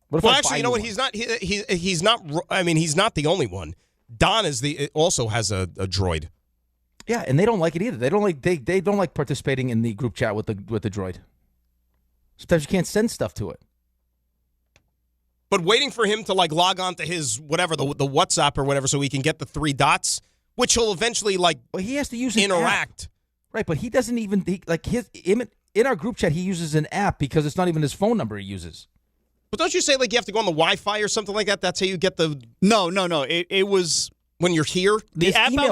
Well, actually, you know what? He's not. He's not. I mean, he's not the only one. Don also has a droid. Yeah, and they don't like it either. They don't like participating in the group chat with the droid. Sometimes you can't send stuff to it. But waiting for him to log on to his whatever the WhatsApp or whatever, so he can get the 3 dots, which he'll eventually Well, he has to use an interact. App. Right, but he doesn't even in our group chat. He uses an app because it's not even his phone number he uses. But don't you say you have to go on the Wi-Fi or something like that? That's how you get the... No. It was when you're here? The app I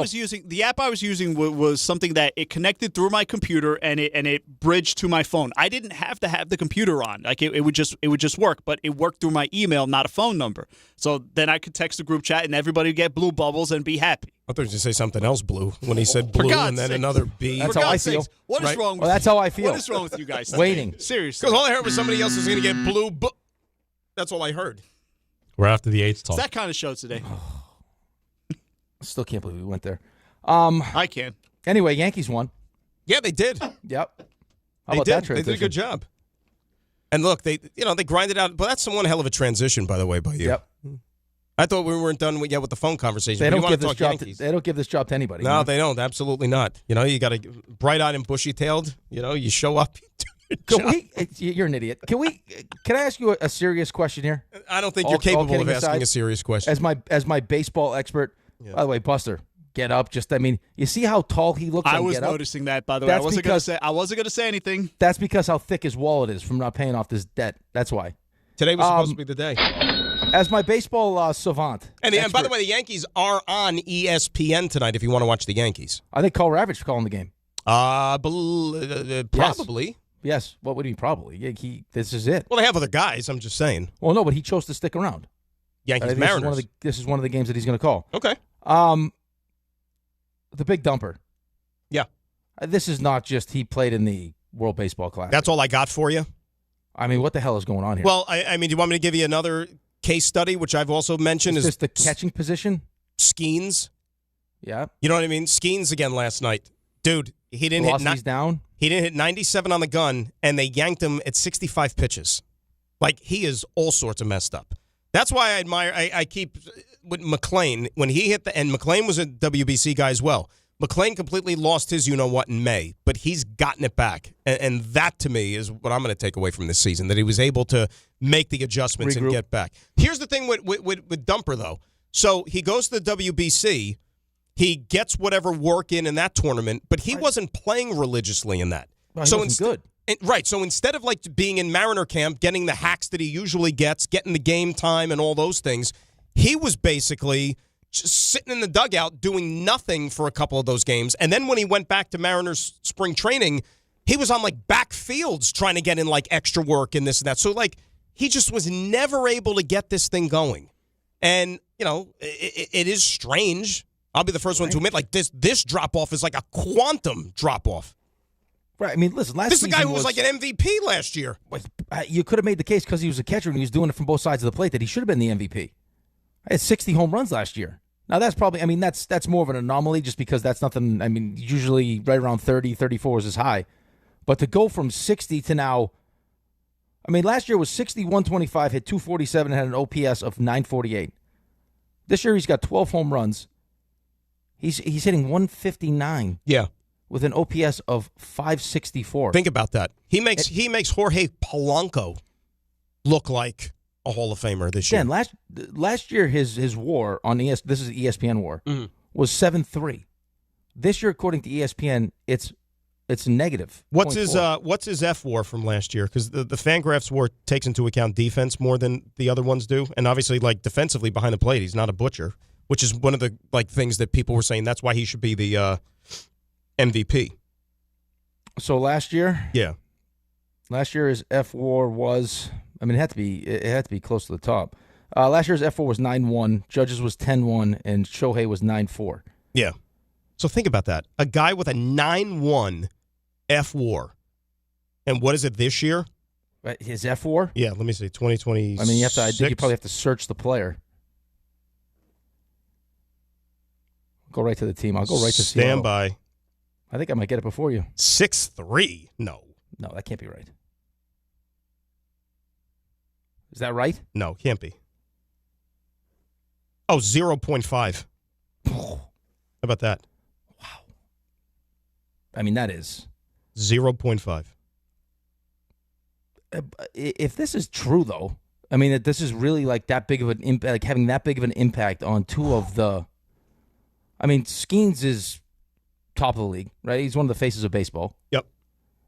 was using was something that it connected through my computer and it bridged to my phone. I didn't have to have the computer on. Like it would just work, but it worked through my email, not a phone number. So then I could text the group chat and everybody would get blue bubbles and be happy. I thought you were going to say something else blue when he said blue and then another B. That's how I feel. What is wrong with Well, that's how I feel. What is wrong with you guys? Waiting. Seriously. Because all I heard was somebody else is going to get blue. That's all I heard. We're after the 8th talk. It's that kind of show today. Still can't believe we went there. I can. Anyway, Yankees won. Yeah, they did. Yep. How They about did. that They transition? did a good job. And look, they grinded out. But that's one hell of a transition, by the way, by you. Yep. I thought we weren't done yet with the phone conversation. They but you don't want give to this talk job. Yankees. They don't give this job to anybody. No, they don't. Absolutely not. You got to bright-eyed and bushy-tailed. You show up. You're an idiot. Can I ask you a serious question here? I don't think you're capable of asking a serious question. As my baseball expert, by the way, Buster, get up. You see how tall he looks. I was noticing that, by the way. I wasn't going to say anything. That's because how thick his wallet is from not paying off this debt. That's why. Today was supposed to be the day. As my baseball savant. And by the way, the Yankees are on ESPN tonight if you want to watch the Yankees. I think Carl Ravitch calling the game. Probably. Yes. What would he probably? This is it. Well, they have other guys. I'm just saying. Well, no, but he chose to stick around. Yankees Mariners. This is one of the games that he's going to call. Okay. The big dumper. Yeah. This is not just he played in the World Baseball Classic. That's all I got for you? I mean, what the hell is going on here? Well, I mean, do you want me to give you another case study, which I've also mentioned? Is this the catching position? Skeens. Yeah. You know what I mean? Skeens again last night. Dude, he didn't hit down. He didn't hit 97 on the gun, and they yanked him at 65 pitches. Like, he is all sorts of messed up. That's why I admire, I keep, with McClain, when he hit and McClain was a WBC guy as well. McClain completely lost his you-know-what in May, but he's gotten it back. And that, to me, is what I'm going to take away from this season, that he was able to make the adjustments and get back. Here's the thing with Dumper, though. So he goes to the WBC. He gets whatever work in that tournament, but he wasn't playing religiously in that. Well, he wasn't good. Right. So instead of like being in Mariner camp, getting the hacks that he usually gets, getting the game time and all those things, he was basically just sitting in the dugout doing nothing for a couple of those games. And then when he went back to Mariners spring training, he was on like back fields trying to get in like extra work and this and that. So like he just was never able to get this thing going. And, it is strange. I'll be the first one to admit, like, this drop-off is like a quantum drop-off. Right. I mean, listen, this is a guy who was like an MVP last year. You could have made the case because he was a catcher and he was doing it from both sides of the plate that he should have been the MVP. I had 60 home runs last year. Now, that's probably, I mean, that's more of an anomaly just because that's nothing, I mean, usually right around 30, 34 is as high. But to go from 60 to now, I mean, last year was 60, 125, hit 247, and had an OPS of 948. This year he's got 12 home runs. He's hitting 159. Yeah. With an OPS of 564. Think about that. He makes Jorge Polanco look like a Hall of Famer this year. Dan, last year his WAR on this is ESPN WAR was 7.3. This year, according to ESPN, it's negative. What's his F WAR from last year? Because the Fangraphs WAR takes into account defense more than the other ones do, and obviously, like defensively behind the plate, he's not a butcher, which is one of the like things that people were saying. That's why he should be the MVP. So last year, his F WAR was. I mean, it had to be close to the top. Last year's F WAR was 9.1, Judge's was 10.1, and Shohei was 9.4. Yeah. So think about that. A guy with a 9.1 F WAR. And what is it this year? His F WAR? Yeah, let me see. 2020. I mean, I think you probably have to search the player. Go right to the team. I'll go right to Seattle. Stand by. I think I might get it before you. 6.3. No, that can't be right. Is that right? No, can't be. Oh, 0.5. How about that? Wow. I mean, that is 0.5. If this is true, though, I mean, that this is really like that big of an impact, like having that big of an impact on two of the. I mean, Skeens is top of the league, right? He's one of the faces of baseball. Yep.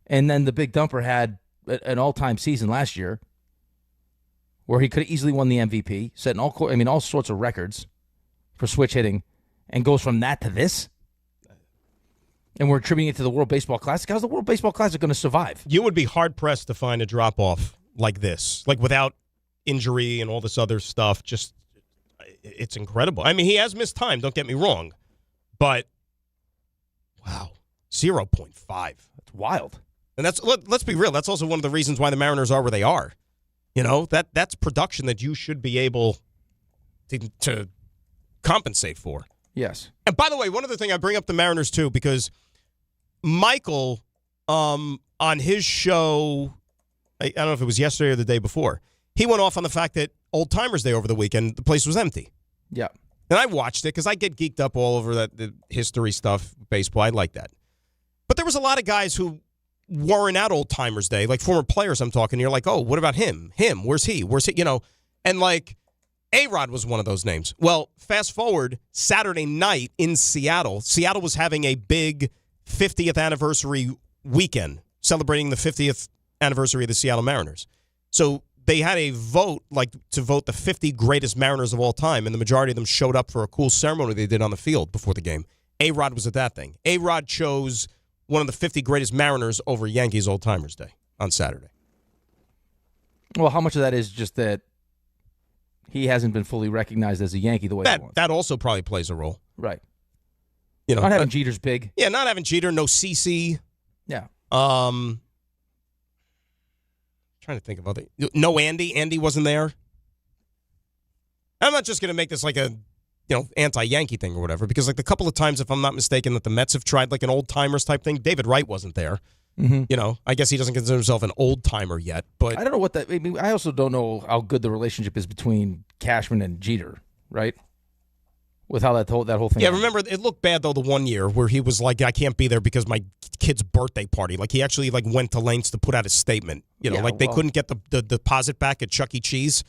And then the big dumper had an all-time season last year, where he could have easily won the MVP, setting all sorts of records for switch hitting, and goes from that to this? And we're attributing it to the World Baseball Classic. How's the World Baseball Classic going to survive? You would be hard-pressed to find a drop-off like this, like without injury and all this other stuff. Just, it's incredible. I mean, he has missed time, don't get me wrong. But, wow, 0.5. That's wild. And let's be real, that's also one of the reasons why the Mariners are where they are. You know, that's production that you should be able to compensate for. Yes. And by the way, one other thing, I bring up the Mariners too, because Michael, on his show, I don't know if it was yesterday or the day before, he went off on the fact that Old Timers Day over the weekend, the place was empty. Yeah. And I watched it because I get geeked up all over the history stuff, baseball. I like that. But there was a lot of guys who weren't at Old Timers Day, like former players I'm talking. You're like, oh, what about him? Where's he? You know, and like A-Rod was one of those names. Well, fast forward, Saturday night in Seattle. Seattle was having a big 50th anniversary weekend, celebrating the 50th anniversary of the Seattle Mariners. So they had a vote, like to vote the 50 greatest Mariners of all time, and the majority of them showed up for a cool ceremony they did on the field before the game. A-Rod was at that thing. A-Rod chose one of the 50 greatest Mariners over Yankees Old Timers Day on Saturday. Well, how much of that is just that he hasn't been fully recognized as a Yankee the way he wants? That also probably plays a role. Right. You know, not having Jeter's big. Yeah, not having Jeter, no CC. Yeah. Trying to think of other. No Andy. Andy wasn't there. I'm not just going to make this like a, anti-Yankee thing or whatever, because like the couple of times, if I'm not mistaken, that the Mets have tried like an old timers type thing, David Wright wasn't there. Mm-hmm. You know, I guess he doesn't consider himself an old timer yet, but I don't know what that. I mean, I also don't know how good the relationship is between Cashman and Jeter, right? With how that whole thing. Yeah, remember it looked bad though the one year where he was like, I can't be there because my kid's birthday party. Like he actually like went to lengths to put out a statement. They couldn't get the deposit back at Chuck E. Cheese.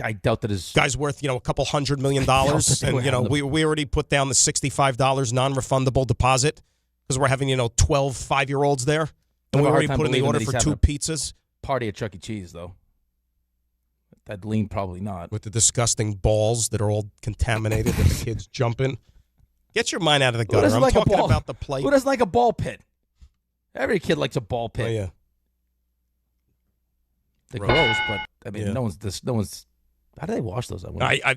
I doubt that his guy's worth a couple $100 million, and we already put down the $65 non-refundable deposit because we're having 12 5-year-olds there, and we already put in the order for 2 pizzas. Party at Chuck E. Cheese though. That lean probably not. With the disgusting balls that are all contaminated that the kids jump in. Get your mind out of the gutter. I'm talking about the plate. Who doesn't like a ball pit? Every kid likes a ball pit. Oh, yeah. They're gross, but I mean, no one's. How do they wash those? I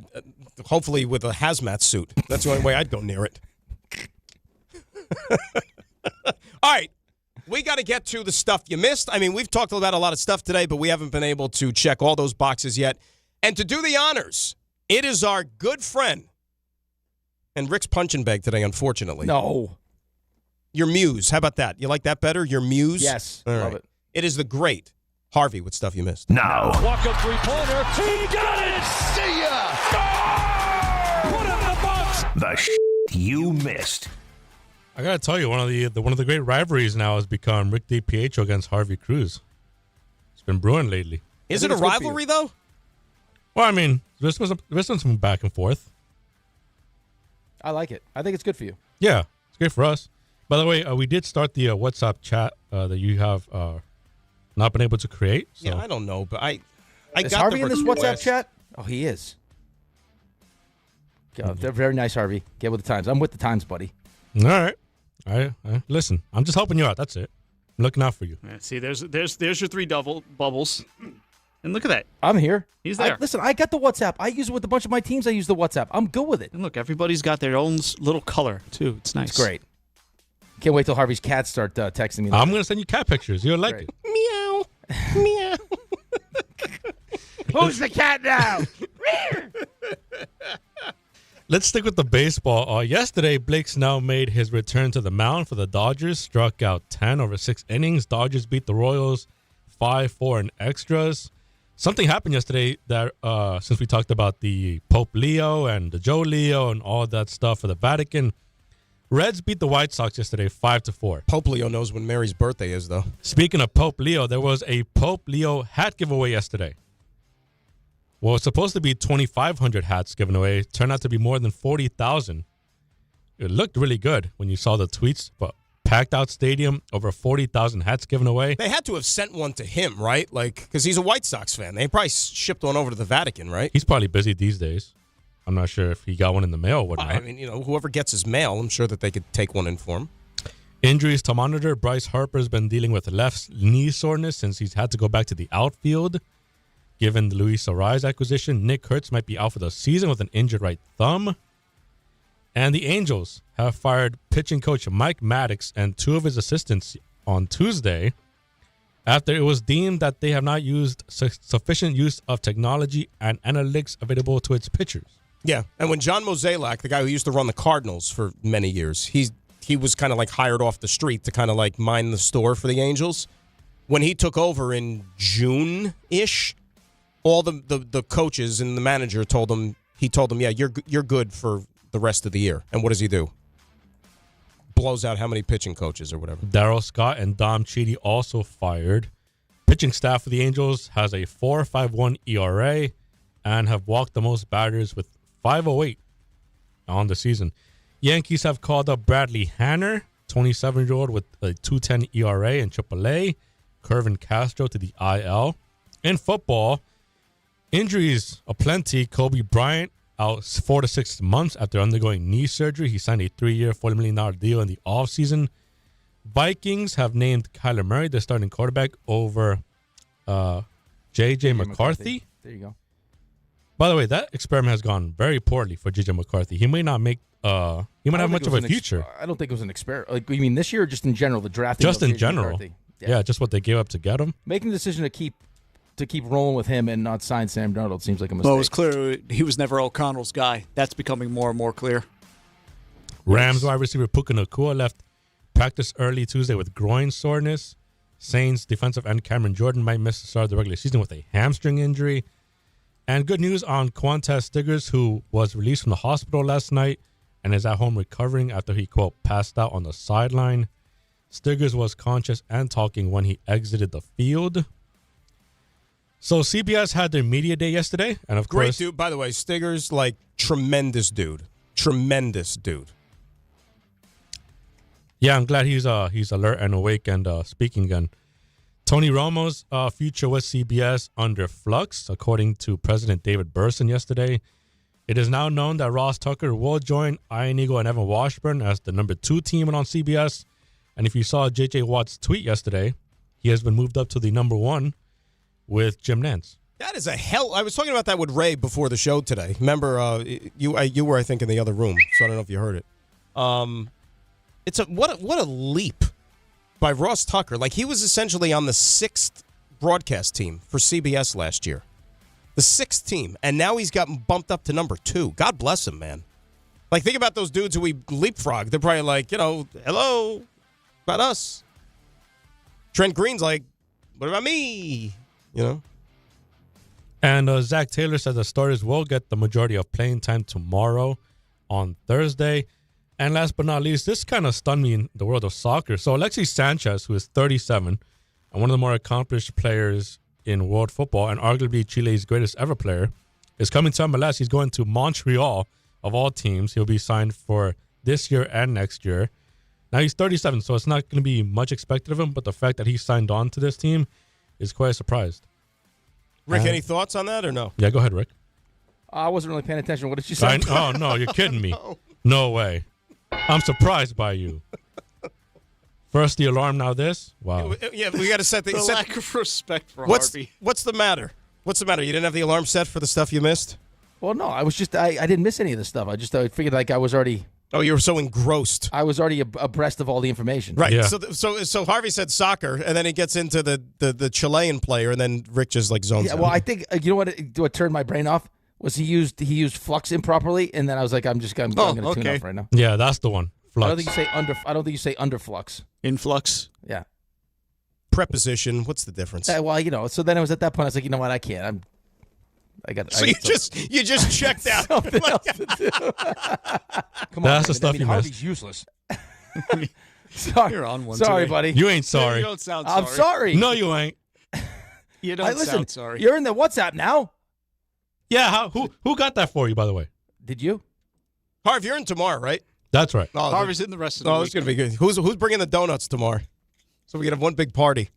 hopefully with a hazmat suit. That's the only way I'd go near it. All right. We got to get to the stuff you missed. I mean, we've talked about a lot of stuff today, but we haven't been able to check all those boxes yet. And to do the honors, it is our good friend, and Rick's punching bag today, unfortunately. No. Your muse. How about that? You like that better? Your muse? Yes. All love right. it. It is the great Harvey with stuff you missed. Now. Walk-up three-pointer. He got it! See ya! Score! Put it in the box! The you missed. I gotta tell you, one of the great rivalries now has become Rick DiPietro against Harvey Cruz. It's been brewing lately. Is it a rivalry though? Well, I mean, this one's some back and forth. I like it. I think it's good for you. Yeah, it's great for us. By the way, we did start the WhatsApp chat that you have not been able to create. So. Yeah, I don't know, but I is got Harvey the in this request. WhatsApp chat? Oh, he is. God, they're very nice, Harvey. Get with the times. I'm with the times, buddy. All right. I listen. I'm just helping you out. That's it. I'm looking out for you. Yeah, see, there's your 3 double bubbles, and look at that. I'm here. He's there. Listen, I got the WhatsApp. I use it with a bunch of my teams. I use the WhatsApp. I'm good with it. And look, everybody's got their own little color too. It's nice. It's great. Can't wait till Harvey's cats start texting me. I'm gonna send you cat pictures. You'll like it. Meow. Meow. Who's the cat now? Let's stick with the baseball. Yesterday, Blake Snell made his return to the mound for the Dodgers. Struck out 10 over 6 innings. Dodgers beat the Royals 5-4 in extras. Something happened yesterday that since we talked about the Pope Leo and the Joe Leo and all that stuff for the Vatican, Reds beat the White Sox yesterday 5-4. Pope Leo knows when Mary's birthday is, though. Speaking of Pope Leo, there was a Pope Leo hat giveaway yesterday. Well, it's supposed to be 2,500 hats given away. Turned out to be more than 40,000. It looked really good when you saw the tweets, but packed out stadium, over 40,000 hats given away. They had to have sent one to him, right? Like, because he's a White Sox fan. They probably shipped one over to the Vatican, right? He's probably busy these days. I'm not sure if he got one in the mail or whatnot. I mean, whoever gets his mail, I'm sure that they could take one in for him. Injuries to monitor. Bryce Harper's been dealing with left knee soreness since he's had to go back to the outfield. Given the Luis Arraez acquisition, Nick Kurtz might be out for the season with an injured right thumb. And the Angels have fired pitching coach Mike Maddox and 2 of his assistants on Tuesday after it was deemed that they have not used sufficient use of technology and analytics available to its pitchers. Yeah, and when John Mozeliak, the guy who used to run the Cardinals for many years, he was kind of like hired off the street to kind of like mind the store for the Angels. When he took over in June-ish, all the coaches and the manager told him, yeah, you're good for the rest of the year. And what does he do? Blows out how many pitching coaches or whatever. Darryl Scott and Dom Chidi also fired. Pitching staff for the Angels has a 4.51 ERA and have walked the most batters with 5.08 on the season. Yankees have called up Bradley Hanner, 27-year-old with a 2.10 ERA in AAA. Kervin Castro to the IL. In football, injuries aplenty. Kobe Bryant out 4 to 6 months after undergoing knee surgery. He signed a 3-year, $40 million deal in the offseason. Vikings have named Kyler Murray their starting quarterback over J.J. McCarthy. There you go. By the way, that experiment has gone very poorly for J.J. McCarthy. He may not make. He might have much of a future. I don't think it was an experiment. Like, you mean this year or just in general, the drafting? Just in general. Yeah, just what they gave up to get him. Making the decision to keep rolling with him and not sign Sam Darnold seems like a mistake. Well, it was clear he was never O'Connell's guy. That's becoming more and more clear. Rams wide receiver Puka Nacua left practice early Tuesday with groin soreness. Saints defensive end Cameron Jordan might miss the start of the regular season with a hamstring injury. And good news on Quantez Stiggers, who was released from the hospital last night and is at home recovering after he, quote, passed out on the sideline. Stiggers was conscious and talking when he exited the field. So CBS had their media day yesterday, and of course, great dude. By the way, Stiggers, like, tremendous dude. Tremendous dude. Yeah, I'm glad he's alert and awake and speaking again. Tony Romo's future with CBS under flux, according to President David Burson yesterday. It is now known that Ross Tucker will join Ian Eagle and Evan Washburn as the number 2 team on CBS. And if you saw J.J. Watt's tweet yesterday, he has been moved up to the number 1 with Jim Nantz. That is a hell. I was talking about that with Ray before the show today. Remember, you were, I think, in the other room, so I don't know if you heard it. It's what a leap by Ross Tucker. Like, he was essentially on the 6th broadcast team for CBS last year. The 6th team, and now he's gotten bumped up to number 2. God bless him, man. Like, think about those dudes who we leapfrog. They're probably like, hello, about us. Trent Green's like, what about me? And Zach Taylor said the starters will get the majority of playing time tomorrow on Thursday. And last but not least, this kind of stunned me in the world of soccer. So Alexis Sanchez, who is 37 and one of the more accomplished players in world football and arguably Chile's greatest ever player, is coming to MLS. He's going to Montreal, of all teams. He'll be signed for this year and next year. Now, he's 37, so it's not going to be much expected of him, but the fact that he signed on to this team is quite a surprise. Rick, any thoughts on that or no? Yeah, go ahead, Rick. I wasn't really paying attention. What did you say? Oh, no, you're kidding me. No way. I'm surprised by you. First the alarm, now this? Wow. Yeah, we got to set the lack of respect for Harvey. What's the matter? What's the matter? You didn't have the alarm set for the stuff you missed? Well, no, I was just I didn't miss any of the stuff. I figured like I was already. Oh, you were so engrossed. I was already abreast of all the information. Right. Yeah. So Harvey said soccer, and then he gets into the Chilean player, and then Rick just like zones out. Well, I think you know what turned my brain off was he used flux improperly, and then I was like, I'm going to tune off right now. Yeah, that's the one. Flux. I don't think you say underflux. Influx. Yeah. Preposition. What's the difference? Well, so then I was at that point. I was like, you know what? I can't. You just checked out. Something else to do. Come on, that's the stuff you Harvey's missed. Useless. Sorry, you're on one. Sorry, today. buddy. You ain't sorry. You don't sound sorry. I'm sorry. No, you ain't. You don't sound sorry. You're in the WhatsApp now. Yeah. Who got that for you, by the way? Did you? Harv, you're in tomorrow, right? That's right. Oh, Harvey's in the rest of the week. It's going to be good. Who's bringing the donuts tomorrow? So we can have one big party.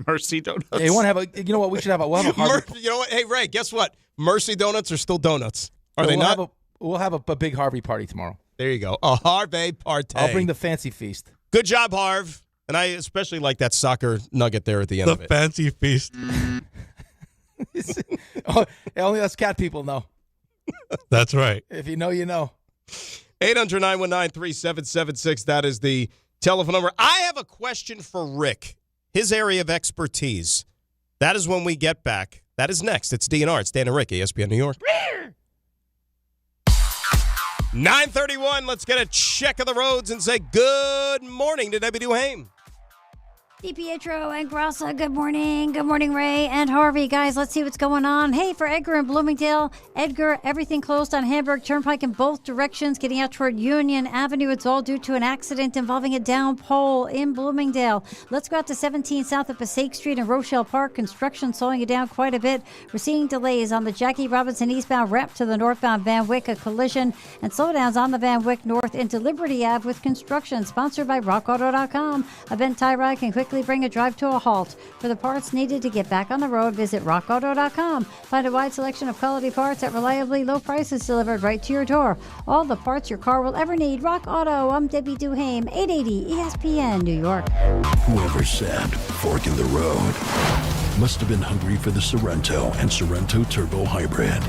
Mercy Donuts. Yeah, you want to have a? You know what? We should have a. We'll have a Harvey. You know what? Hey, Ray, guess what? Mercy Donuts are still donuts. Are they we'll not? We'll have a big Harvey party tomorrow. There you go. A Harvey party. I'll bring the fancy feast. Good job, Harv. And I especially like that soccer nugget there at the end of it. The fancy feast. Only us cat people know. That's right. If you know, you know. 800-919-3776. That is the telephone number. I have a question for Rick. His area of expertise. That is when we get back. That is next. It's DNR. It's Dan and Rick, ESPN New York. 9:31. Let's get a check of the roads and say good morning to Debbie Duhame. DiPietro and Grassa, good morning. Good morning, Ray and Harvey. Guys, let's see what's going on. Hey, for Edgar in Bloomingdale. Edgar, everything closed on Hamburg Turnpike in both directions, getting out toward Union Avenue. It's all due to an accident involving a down pole in Bloomingdale. Let's go out to 17 south of Passaic Street and Rochelle Park. Construction slowing it down quite a bit. We're seeing delays on the Jackie Robinson eastbound ramp to the northbound Van Wyck, a collision, and slowdowns on the Van Wyck north into Liberty Ave with construction. Sponsored by RockAuto.com. Event Tyrod can quickly bring a drive to a halt. For the parts needed to get back on the road, visit RockAuto.com. Find a wide selection of quality parts at reliably low prices delivered right to your door. All the parts your car will ever need. Rock Auto. I'm Debbie Duhame, 880 ESPN, New York. Whoever said fork in the road must have been hungry for the Sorrento and Sorrento Turbo Hybrid.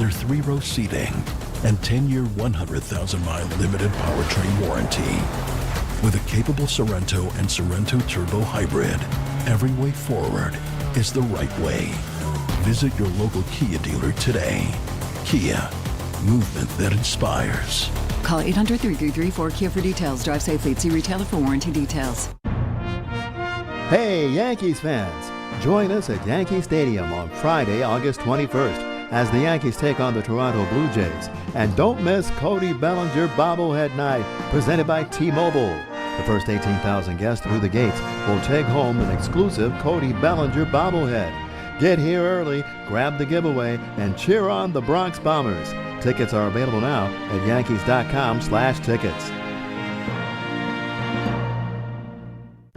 Their 3-row seating and 10-year, 100,000-mile limited powertrain warranty. With a capable Sorrento and Sorrento Turbo Hybrid, every way forward is the right way. Visit your local Kia dealer today. Kia, movement that inspires. Call 800-333-4KIA for details. Drive safely. See retailer for warranty details. Hey, Yankees fans! Join us at Yankee Stadium on Friday, August 21st, as the Yankees take on the Toronto Blue Jays. And don't miss Cody Bellinger Bobblehead Night, presented by T-Mobile. The first 18,000 guests through the gates will take home an exclusive Cody Bellinger bobblehead. Get here early, grab the giveaway, and cheer on the Bronx Bombers. Tickets are available now at Yankees.com/tickets.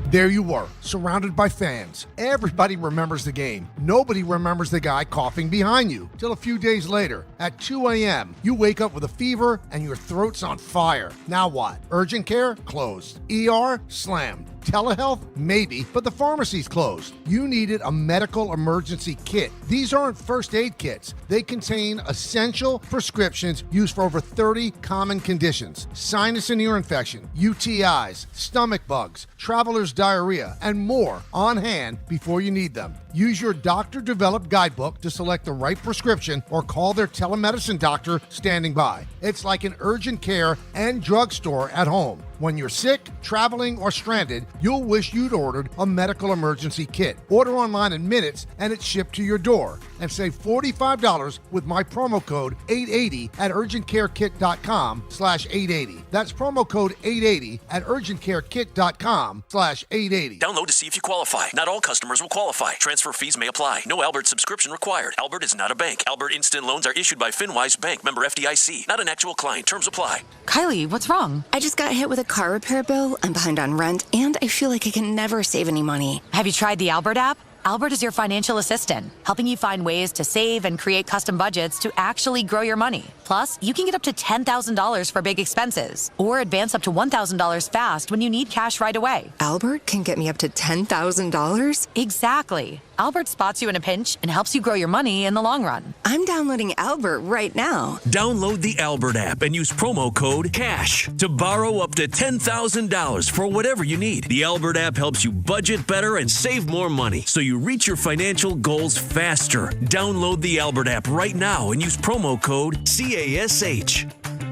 There you were, surrounded by fans. Everybody remembers the game. Nobody remembers the guy coughing behind you. Till a few days later, at 2 a.m., you wake up with a fever and your throat's on fire. Now what? Urgent care? Closed. ER? Slammed. Telehealth? Maybe, but the pharmacy's closed. You needed a medical emergency kit. These aren't first aid kits. They contain essential prescriptions used for over 30 common conditions. Sinus and ear infection, UTIs, stomach bugs, traveler's diarrhea, and more on hand before you need them. Use your doctor-developed guidebook to select the right prescription or call their telemedicine doctor standing by. It's like an urgent care and drugstore at home. When you're sick, traveling, or stranded, you'll wish you'd ordered a medical emergency kit. Order online in minutes and it's shipped to your door. And save $45 with my promo code 880 at urgentcarekit.com/880. That's promo code 880 at urgentcarekit.com/880. Download to see if you qualify. Not all customers will qualify. Transfer fees may apply. No Albert subscription required. Albert is not a bank. Albert Instant Loans are issued by FinWise Bank, member FDIC. Not an actual client. Terms apply. Kylie, what's wrong? I just got hit with a car repair bill. I'm behind on rent, and I feel like I can never save any money. Have you tried the Albert app? Albert is your financial assistant, helping you find ways to save and create custom budgets to actually grow your money. Plus, you can get up to $10,000 for big expenses or advance up to $1,000 fast when you need cash right away. Albert can get me up to $10,000? Exactly. Albert spots you in a pinch and helps you grow your money in the long run. I'm downloading Albert right now. Download the Albert app and use promo code CASH to borrow up to $10,000 for whatever you need. The Albert app helps you budget better and save more money so you reach your financial goals faster. Download the Albert app right now and use promo code CASH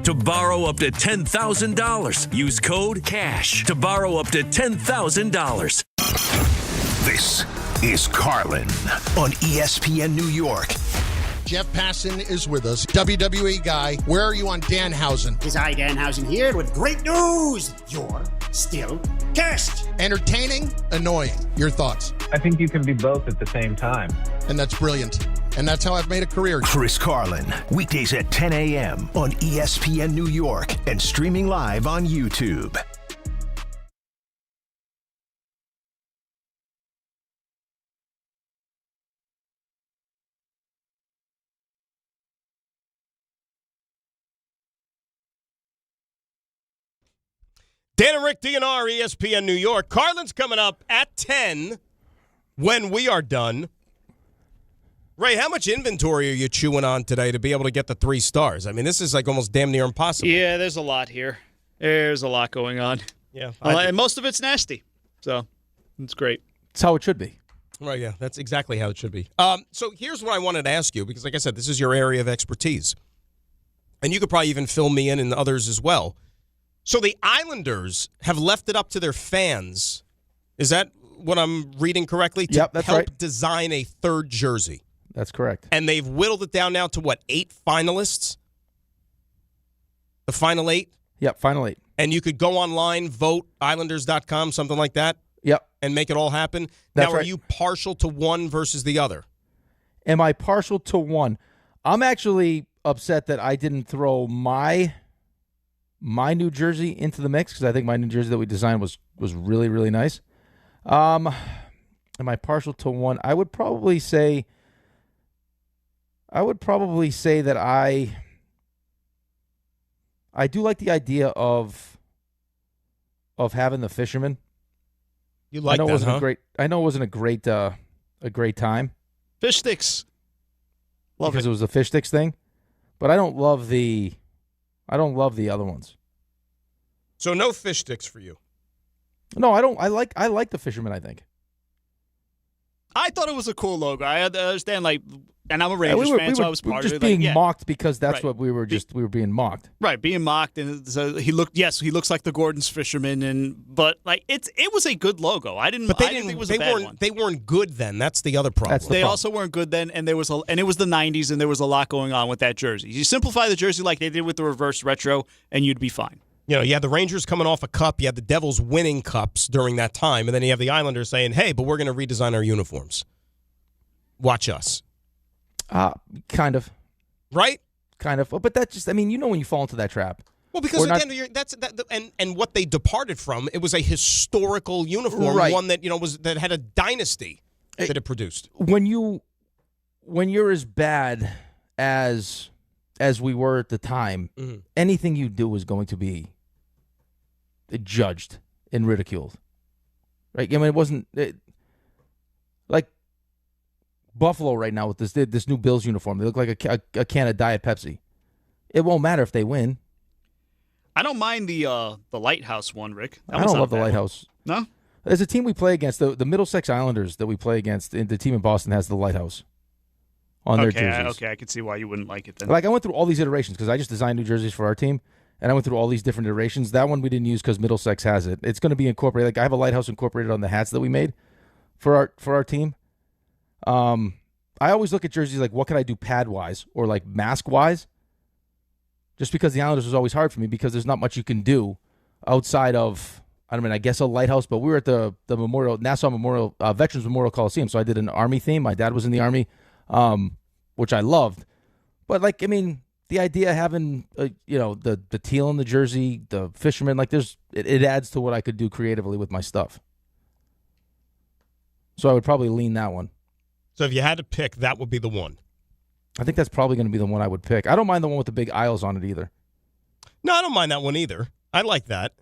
to borrow up to $10,000. Use code CASH to borrow up to $10,000. This is Carlin on ESPN New York. Jeff Passan is with us, WWE guy. Where are you on Danhausen? It's I, Danhausen, here with great news. You're still cursed. Entertaining, annoying. Your thoughts? I think you can be both at the same time. And that's brilliant. And that's how I've made a career. Chris Carlin, weekdays at 10 a.m. on ESPN New York and streaming live on YouTube. Dan and Rick, DNR, ESPN New York. Carlin's coming up at 10 when we are done. Ray, how much inventory are you chewing on today to be able to get the 3 stars? I mean, this is like almost damn near impossible. Yeah, there's a lot here. There's a lot going on. Yeah. And most of it's nasty. So it's great. It's how it should be. Right, yeah, that's exactly how it should be. So here's what I wanted to ask you, because like I said, this is your area of expertise. And you could probably even fill me in and others as well. So the Islanders have left it up to their fans. Is that what I'm reading correctly? To Yep, that's help right. design a 3rd jersey. That's correct. And they've whittled it down now to what, 8 finalists? The final 8? Yep, final 8. And you could go online, vote, Islanders.com, something like that? Yep. And make it all happen? That's now, are right. you partial to one versus the other? Am I partial to one? I'm actually upset that I didn't throw my New Jersey into the mix, because I think my New Jersey that we designed was really, really nice. Am I partial to one? I would probably say that I do like the idea of having the fisherman. You like that, huh? I know it wasn't a great time. Fish sticks. Because it was a fish sticks thing. But I don't love the other ones. So no fish sticks for you. No, I don't. I like the fisherman, I think. I thought it was a cool logo. I understand, and I'm a Rangers fan, so I was part of it. We were just being mocked because that's Right. what we were being mocked. Right, being mocked, and so he looks like the Gordon's fisherman, but it was a good logo. I didn't think it was a bad one. They weren't good then. That's the other problem. That's the They problem. also weren't good then, and it was the 90s, and there was a lot going on with that jersey. You simplify the jersey like they did with the reverse retro, and you'd be fine. You know, you had the Rangers coming off a cup. You had the Devils winning cups during that time. And then you have the Islanders saying, hey, but we're going to redesign our uniforms. Watch us. Kind of. Right? Kind of. But that just, when you fall into that trap. Well, because at the end of the year, and what they departed from, it was a historical uniform, Right. one that, that had a dynasty that it produced. When you're as bad as we were at the time, anything you do is going to be judged and ridiculed. Right? It wasn't like Buffalo right now with this new Bills uniform. They look like a can of Diet Pepsi. It won't matter if they win. I don't mind the Lighthouse one, Rick. I don't love the Lighthouse. No? There's a team we play against, the Middlesex Islanders that we play against. The team in Boston has the Lighthouse on their jerseys. Okay, I can see why you wouldn't like it then. I went through all these iterations because I just designed new jerseys for our team, and I went through all these different iterations. That one we didn't use because Middlesex has it. It's going to be incorporated. I have a Lighthouse incorporated on the hats that we made for our team. I always look at jerseys like, what can I do pad-wise or mask-wise? Just because the Islanders was always hard for me because there's not much you can do outside of, I guess a lighthouse, but we were at the Nassau Memorial, Veterans Memorial Coliseum, so I did an Army theme. My dad was in the Army, which I loved. But, the idea of having, the teal in the jersey, the fisherman, it adds to what I could do creatively with my stuff. So I would probably lean that one. So if you had to pick, that would be the one. I think that's probably going to be the one I would pick. I don't mind the one with the big aisles on it either. No, I don't mind that one either. I like that.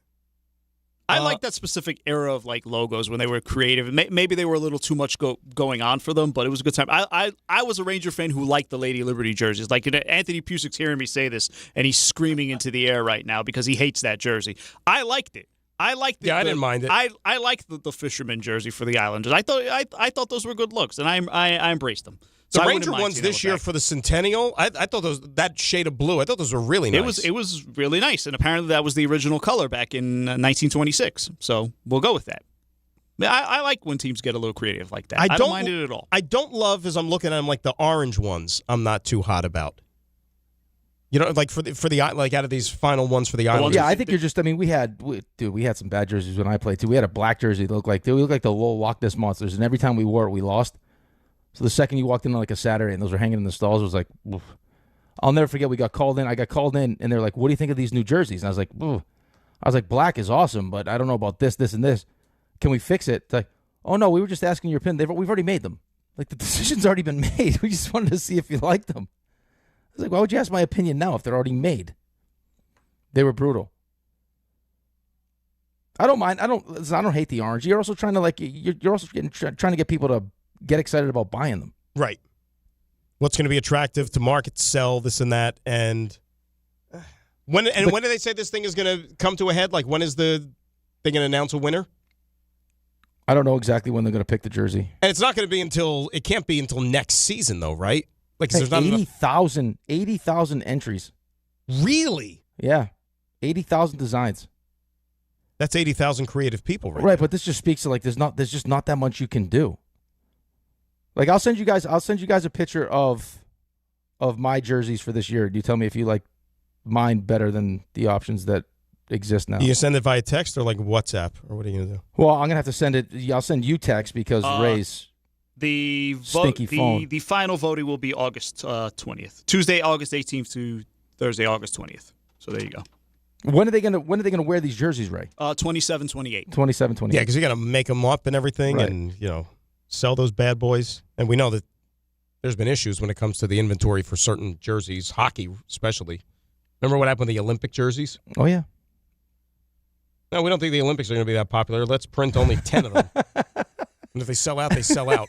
I like that specific era of logos when they were creative. Maybe they were a little too much going on for them, but it was a good time. I was a Ranger fan who liked the Lady Liberty jerseys. Anthony Pusic's hearing me say this, and he's screaming into the air right now because he hates that jersey. I liked it. I didn't mind it. I liked the fisherman jersey for the Islanders. I thought those were good looks, and I embraced them. The Ranger ones this year for the Centennial, I thought that shade of blue, I thought those were really nice. It was really nice, and apparently that was the original color back in 1926. So we'll go with that. I like when teams get a little creative like that. I don't mind it at all. I don't love, as I'm looking at them, the orange ones. I'm not too hot about. For the out of these final ones for the Islanders. Yeah, I think you're just. We had some bad jerseys when I played too. We had a black jersey that looked like the little Loch Ness monsters, and every time we wore it, we lost. So the second you walked in on a Saturday and those were hanging in the stalls, it was like, oof. I'll never forget. We got called in. I got called in, and they're like, "What do you think of these new jerseys?" And I was like, oof. "Black is awesome, but I don't know about this, and this. Can we fix it?" It's like, "Oh no, we were just asking your opinion. We've already made them. The decision's already been made. We just wanted to see if you liked them." I was like, "Why would you ask my opinion now if they're already made?" They were brutal. I don't mind. I don't hate the orange. You're also trying to you're also trying to get people to get excited about buying them. Right. What's going to be attractive to market, sell, this and that, and when do they say this thing is going to come to a head? Like, when is they going to announce a winner? I don't know exactly when they're going to pick the jersey. And it's not going to be it can't be until next season, though, right? Like, Hey, there's not 80,000 entries. Really? Yeah, 80,000 designs. That's 80,000 creative people, right? Right, but this just speaks to there's just not that much you can do. Like, I'll send you guys a picture of my jerseys for this year. Do you tell me if you like mine better than the options that exist now? You send it via text or like WhatsApp, or what are you gonna do? Well, I'm gonna have to send it. I'll send you text because Ray's stinky phone. The final voting will be August 20th, Tuesday, August 18th to Thursday, August 20th. So there you go. When are they gonna wear these jerseys, Ray? 27, 28. 27, 28. Yeah, because you got to make them up and everything, Right. and sell those bad boys. And we know that there's been issues when it comes to the inventory for certain jerseys, hockey especially. Remember what happened with the Olympic jerseys? Oh yeah. No, we don't think the Olympics are going to be that popular. Let's print only 10 of them. And if they sell out, they sell out.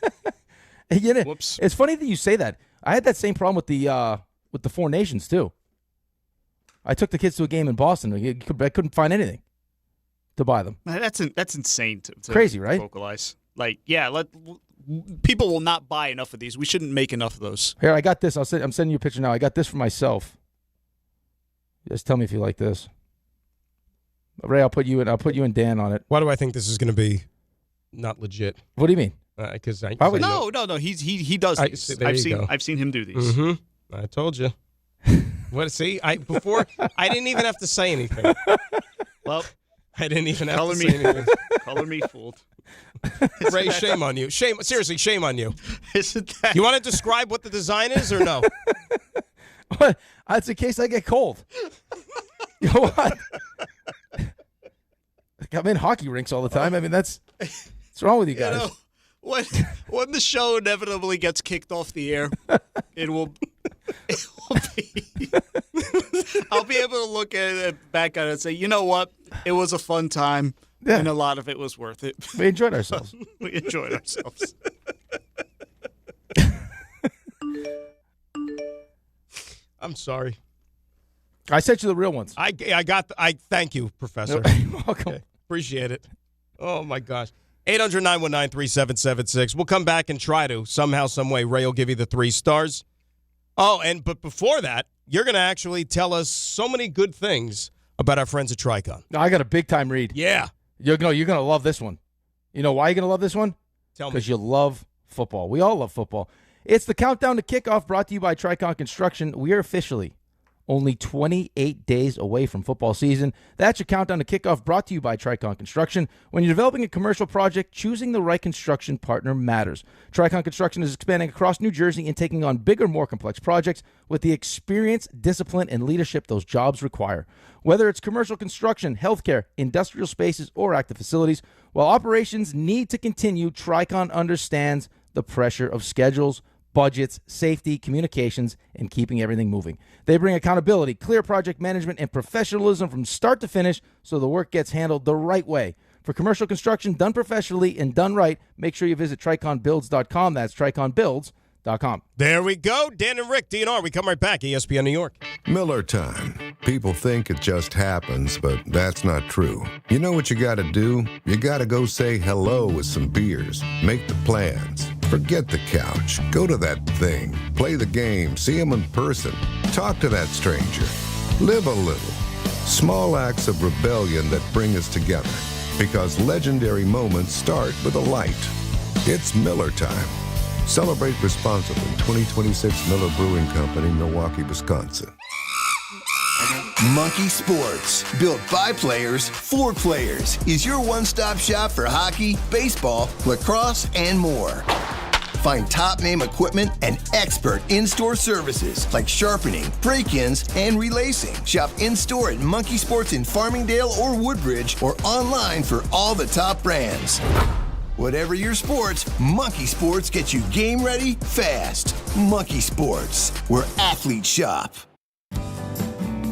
Whoops. It's funny that you say that. I had that same problem with the Four Nations too. I took the kids to a game in Boston. I couldn't find anything to buy them. That's insane to crazy, right? Vocalize. Like, yeah, people will not buy enough of these. We shouldn't make enough of those. Here, I got this. I'm sending you a picture now. I got this for myself. Just tell me if you like this. Ray, I'll put you and Dan on it. Why do I think this is going to be not legit? What do you mean? Because No. He does these. I've seen him do these. Mm-hmm. I told you. What? See, I didn't even have to say anything. Well, I didn't even have to say anything. Color me fooled. Ray, shame on you. Seriously, shame on you. Isn't that? You want to describe what the design is or no? What? It's in case I get cold. You know what? I'm in hockey rinks all the time. I mean, what's wrong with you guys? When the show inevitably gets kicked off the air, it will be. I'll be able to look at it back at it and say, you know what? It was a fun time, and a lot of it was worth it. We enjoyed ourselves. We enjoyed ourselves. I'm sorry. I sent you the real ones. I thank you, Professor. You're welcome. Okay. Appreciate it. Oh my gosh. 800-919-3776. We'll come back and try to somehow, some way. Ray will give you the 3 stars. Oh, but before that, you're going to actually tell us so many good things about our friends at Tricon. I got a big time read. Yeah. You're going to love this one. You know why you're going to love this one? Tell me. Because you love football. We all love football. It's the countdown to kickoff brought to you by Tricon Construction. We are officially only 28 days away from football season. That's your countdown to kickoff brought to you by Tricon Construction. When you're developing a commercial project, choosing the right construction partner matters. Tricon Construction is expanding across New Jersey and taking on bigger, more complex projects with the experience, discipline, and leadership those jobs require. Whether it's commercial construction, healthcare, industrial spaces, or active facilities, while operations need to continue, Tricon understands the pressure of schedules, budgets, safety, communications, and keeping everything moving. They bring accountability, clear project management, and professionalism from start to finish so the work gets handled the right way. For commercial construction done professionally and done right, make sure you visit triconbuilds.com. That's triconbuilds.com. There we go. Dan and Rick, DNR. We come right back. ESPN New York. Miller time. People think it just happens, but that's not true. You know what you got to do? You got to go say hello with some beers. Make the plans. Forget the couch. Go to that thing. Play the game. See them in person. Talk to that stranger. Live a little. Small acts of rebellion that bring us together. Because legendary moments start with a light. It's Miller time. Celebrate responsibly. 2026 Miller Brewing Company, Milwaukee, Wisconsin. Monkey Sports, built by players for players, is your one-stop shop for hockey, baseball, lacrosse, and more. Find top-name equipment and expert in-store services like sharpening, break-ins, and relacing. Shop in-store at Monkey Sports in Farmingdale or Woodbridge or online for all the top brands. Whatever your sports, Monkey Sports gets you game ready fast. Monkey Sports, where athletes shop.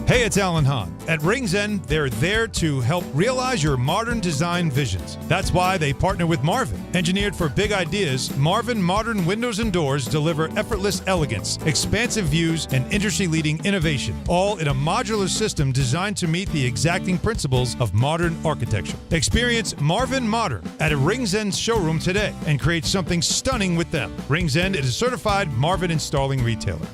Hey, it's Alan Hahn. At Rings End, they're there to help realize your modern design visions. That's why they partner with Marvin. Engineered for big ideas, Marvin modern windows and doors deliver effortless elegance, expansive views, and industry-leading innovation, all in a modular system designed to meet the exacting principles of modern architecture. Experience Marvin Modern at a Rings End showroom today and create something stunning with them. Rings End is a certified Marvin installing retailer.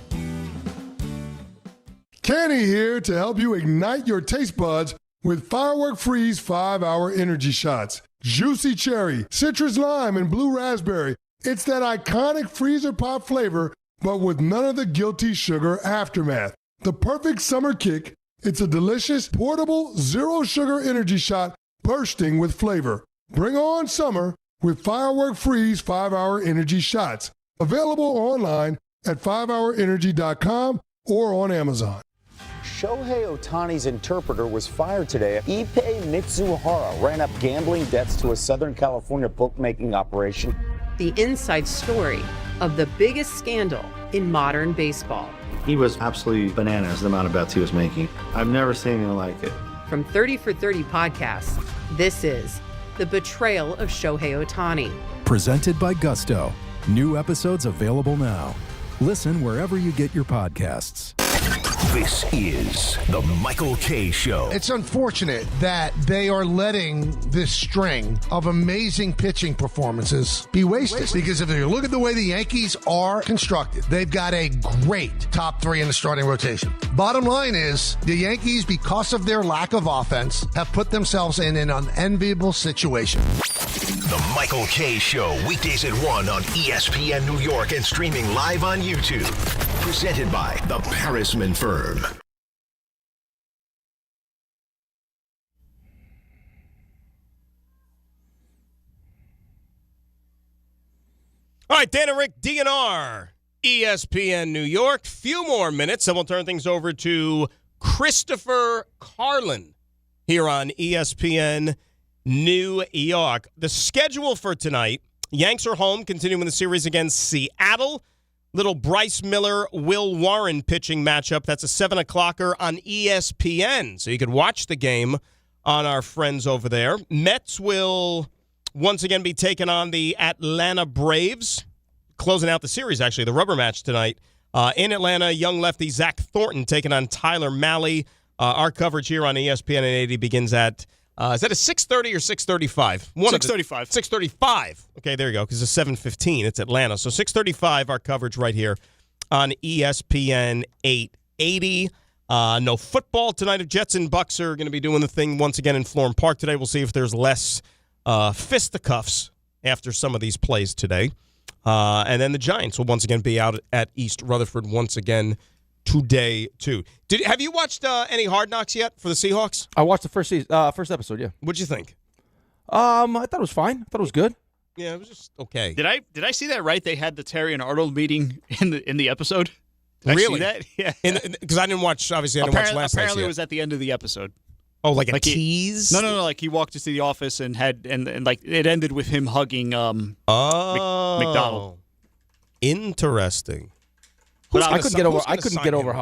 Kenny here to help you ignite your taste buds with Firework Freeze 5-Hour Energy Shots. Juicy cherry, citrus lime, and blue raspberry. It's that iconic freezer pop flavor, but with none of the guilty sugar aftermath. The perfect summer kick. It's a delicious, portable, zero-sugar energy shot bursting with flavor. Bring on summer with Firework Freeze 5-Hour Energy Shots. Available online at 5hourenergy.com or on Amazon. Shohei Ohtani's interpreter was fired today. Ippei Mitsuhara ran up gambling debts to a Southern California bookmaking operation. The inside story of the biggest scandal in modern baseball. He was absolutely bananas, the amount of bets he was making. I've never seen anything like it. From 30 for 30 podcasts, this is The Betrayal of Shohei Ohtani. Presented by Gusto. New episodes available now. Listen wherever you get your podcasts. This is the Michael Kay Show. It's unfortunate that they are letting this string of amazing pitching performances be wasted. Because if you look at the way the Yankees are constructed, they've got a great top three in the starting rotation. Bottom line is, the Yankees, because of their lack of offense, have put themselves in an unenviable situation. The Michael Kay Show, weekdays at 1 on ESPN New York and streaming live on YouTube. Presented by the Parisman Firm. All right, Dan and Rick, DNR, ESPN New York. Few more minutes, and we'll turn things over to Christopher Carlin here on ESPN New York. The schedule for tonight, Yanks are home, continuing the series against Seattle. Little Bryce Miller, Will Warren pitching matchup. That's a 7 o'clocker on ESPN. So you could watch the game on our friends over there. Mets will once again be taking on the Atlanta Braves. Closing out the series, actually, the rubber match tonight. In Atlanta, young lefty Zach Thornton taking on Tyler Mahle. Our coverage here on ESPN at 80 begins at, is that a 6:30 or 6:35? 6:35. 6:35. Okay, there you go, because it's 7:15. It's Atlanta. So 6:35, our coverage right here on ESPN 880. No football tonight. If Jets and Bucs are going to be doing the thing once again in Florham Park today, we'll see if there's less fisticuffs after some of these plays today. And then the Giants will once again be out at East Rutherford once again today, too. Have you watched any Hard Knocks yet for the Seahawks? I watched the first episode, yeah. What'd you think? I thought it was fine. I thought it was good. Yeah, it was just okay. Did I see that right? They had the Terry and Arnold meeting in the episode? Did really? I see that? Yeah. Because I didn't watch, obviously, I didn't watch last night. Apparently it was at the end of the episode. Oh, like a tease? No. Like he walked into the office and like it ended with him hugging McDonald. Interesting. But I couldn't get over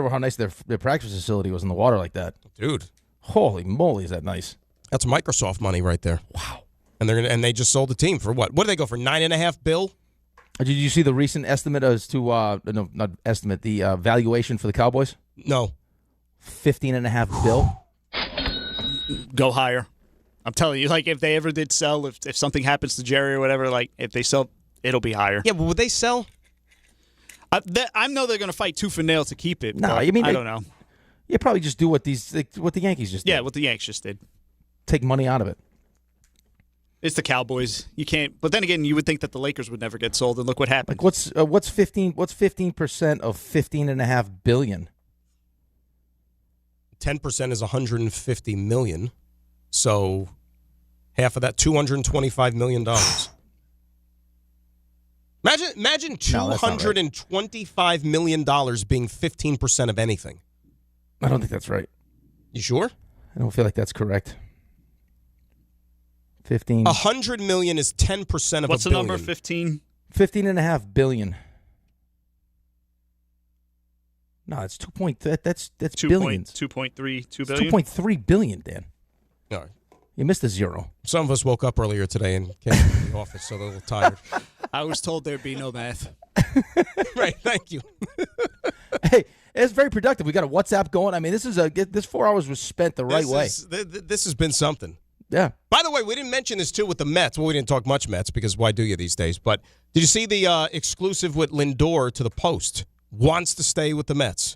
how nice their practice facility was in the water like that. Dude. Holy moly, is that nice? That's Microsoft money right there. Wow. And they just sold the team for what? What did they go for? $9.5 billion? Did you see the recent estimate as to no, not estimate, the valuation for the Cowboys? No. $15.5 billion. Go higher. I'm telling you, like if they ever did sell, if something happens to Jerry or whatever, like if they sell, it'll be higher. Yeah, but would they sell? I know they're going to fight tooth and nail to keep it. No, I mean, I don't know. You probably just do what the Yankees just did. Yeah, what the Yanks just did. Take money out of it. It's the Cowboys. You can't. But then again, you would think that the Lakers would never get sold, and look what happened. Like what's 15% of $15.5 billion? 10% is $150 million. So half of that, $225 million. Imagine $225 million being 15% of anything. I don't think that's right. You sure? I don't feel like that's correct. 15. $100 million is 10% of a billion. What's the number? 15? 15.5 billion. No, it's 2 point. That's 2 billions. 2.3 It's billion. 2.3 billion, Dan. All right. You missed a zero. Some of us woke up earlier today and came to the office, so they're a little tired. I was told there'd be no math. Right, thank you. Hey, it's very productive. We got a WhatsApp going. I mean, this 4 hours was spent the right way. This has been something. Yeah. By the way, we didn't mention this, too, with the Mets. Well, we didn't talk much Mets because why do you these days? But did you see the exclusive with Lindor to the Post? Wants to stay with the Mets.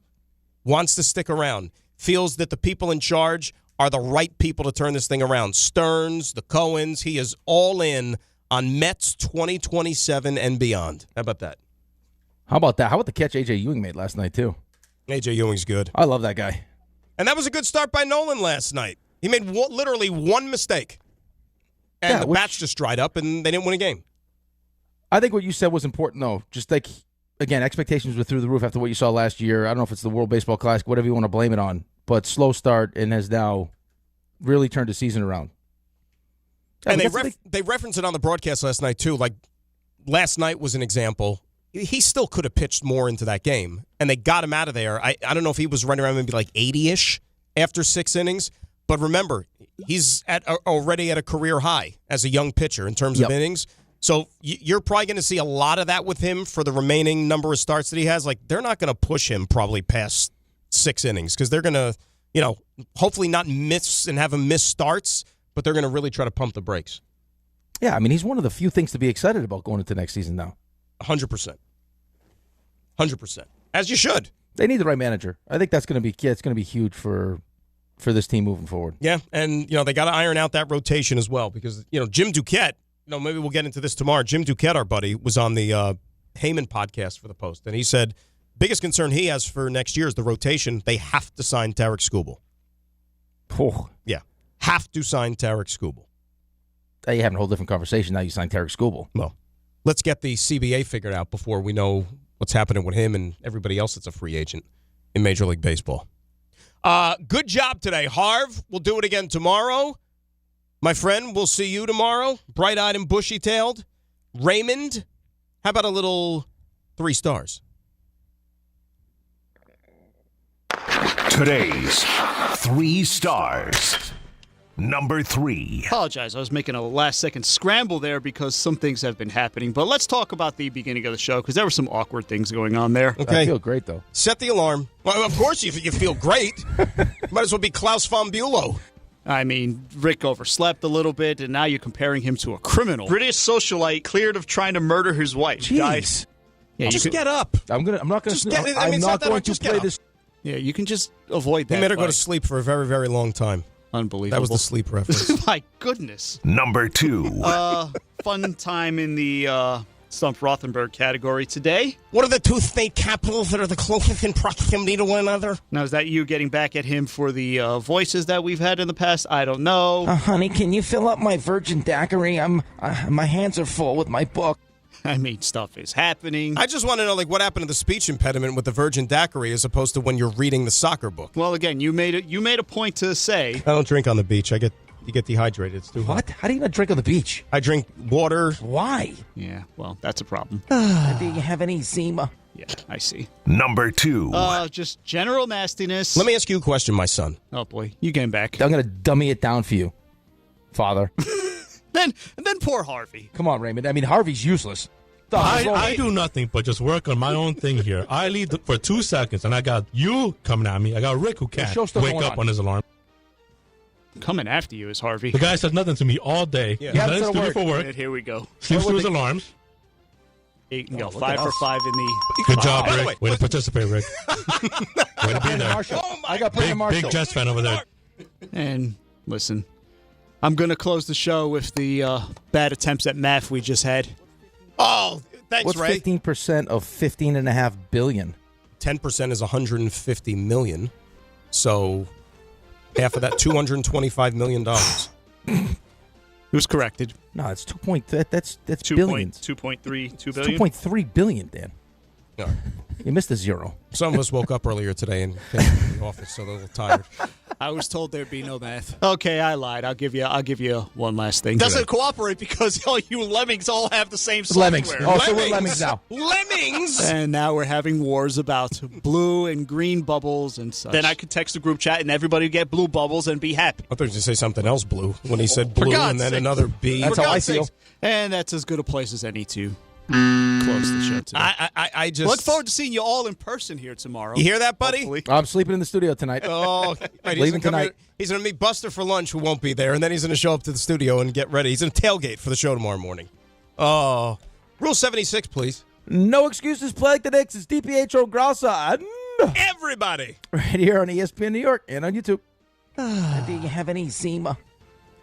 Wants to stick around. Feels that the people in charge are the right people to turn this thing around. Stearns, the Cohens. He is all in on Mets 2027 and beyond. How about that? How about that? How about the catch A.J. Ewing made last night, too? A.J. Ewing's good. I love that guy. And that was a good start by Nolan last night. He made literally one mistake. And the bats just dried up, and they didn't win a game. I think what you said was important, though. Just like, again, expectations were through the roof after what you saw last year. I don't know if it's the World Baseball Classic, whatever you want to blame it on. But slow start and has now really turned the season around. And they referenced it on the broadcast last night, too. Like, last night was an example. He still could have pitched more into that game, and they got him out of there. I don't know if he was running around maybe like 80-ish after 6 innings. But remember, he's already at a career high as a young pitcher in terms of innings. So you're probably going to see a lot of that with him for the remaining number of starts that he has. Like, they're not going to push him probably past 6 innings because they're going to, hopefully not miss and have him miss starts, but they're going to really try to pump the brakes. Yeah, I mean, he's one of the few things to be excited about going into next season now. 100%. 100%. As you should. They need the right manager. I think that's going to be it's going to be huge for this team moving forward. Yeah, and they got to iron out that rotation as well because Jim Duquette. Maybe we'll get into this tomorrow. Jim Duquette, our buddy, was on the Heyman podcast for the Post, and he said biggest concern he has for next year is the rotation. They have to sign Tarek Skubal. Oh. Yeah, have to sign Tarek Skubal. You having a whole different conversation now. You signed Tarek Skubal. Well, let's get the CBA figured out before we know what's happening with him and everybody else that's a free agent in Major League Baseball. Good job today, Harv. We'll do it again tomorrow. My friend, we'll see you tomorrow. Bright-eyed and bushy-tailed. Raymond, how about a little 3 stars? Today's 3 stars. Number 3. Apologize. I was making a last-second scramble there because some things have been happening. But let's talk about the beginning of the show because there were some awkward things going on there. Okay. I feel great, though. Set the alarm. Well, of course you feel great. Might as well be Klaus von Bülow. I mean, Rick overslept a little bit, and now you're comparing him to a criminal. British socialite cleared of trying to murder his wife. Jeez. Yeah, just get up. I'm not going to play this. Yeah, you can just avoid that. He made her go to sleep for a very, very long time. Unbelievable. That was the sleep reference. My goodness. Number 2. Fun time in the Stump Rothenberg category today. What are the 2 state capitals that are the closest in proximity to one another? Now, is that you getting back at him for the voices that we've had in the past? I don't know. Honey, can you fill up my virgin daiquiri? My hands are full with my book. I mean, stuff is happening. I just want to know, what happened to the speech impediment with the virgin daiquiri as opposed to when you're reading the soccer book? Well, again, you made a point to say. I don't drink on the beach. You get dehydrated. It's too hot. What? How do you not drink on the beach? I drink water. Why? Yeah, well, that's a problem. Do you have any Zima? Yeah, I see. Number 2. Just general nastiness. Let me ask you a question, my son. Oh, boy. You came back. I'm going to dummy it down for you, Father. Then poor Harvey. Come on, Raymond. I mean, Harvey's useless. I do nothing but just work on my own thing here. I leave for 2 seconds, and I got you coming at me. I got Rick who can't wake up on his alarm. Coming after you is Harvey. The guy says nothing to me all day. Yeah. He's not in studio for work. And here we go. Sleeps through his alarms. 5 for 5 in the... Good job, Rick. Way to participate, Rick. Way to be there. I got Brandon Marshall. Big Jets fan over there. And listen, I'm going to close the show with the bad attempts at math we just had. Oh, thanks, What's Ray. 15% of $15.5 billion? 10% is $150 million. So half of that, $225 million. It was corrected. No, it's 2 point. That's billions. 2.3 billion. 2.3 billion, Dan. No. You missed a zero. Some of us woke up earlier today and came to the office, so they're a little tired. I was told there'd be no math. Okay, I lied. I'll give you one last thing. Doesn't cooperate because all you lemmings all have the same software. Lemmings. Oh, so we're lemmings now. Lemmings! And now we're having wars about blue and green bubbles and such. Then I could text the group chat and everybody would get blue bubbles and be happy. I thought you were going to say something else blue when he said blue and then sakes. another B. That's how I feel. And that's as good a place as any to close the show today. I just look forward to seeing you all in person here tomorrow. You hear that, buddy? Hopefully. I'm sleeping in the studio tonight. Oh, right, Leaving tonight. He's going to meet Buster for lunch, who won't be there, and then he's going to show up to the studio and get ready. He's going to tailgate for the show tomorrow morning. Oh, Rule 76, please. No excuses. Play like the Knicks. It's DiPietro Rothenberg. Everybody. Right here on ESPN New York and on YouTube. Do you have any Zima?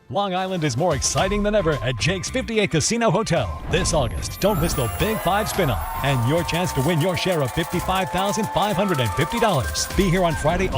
Long Island is more exciting than ever at Jake's 58 Casino Hotel this August. Don't miss the Big 5 spin-off and your chance to win your share of $55,550. Be here on Friday,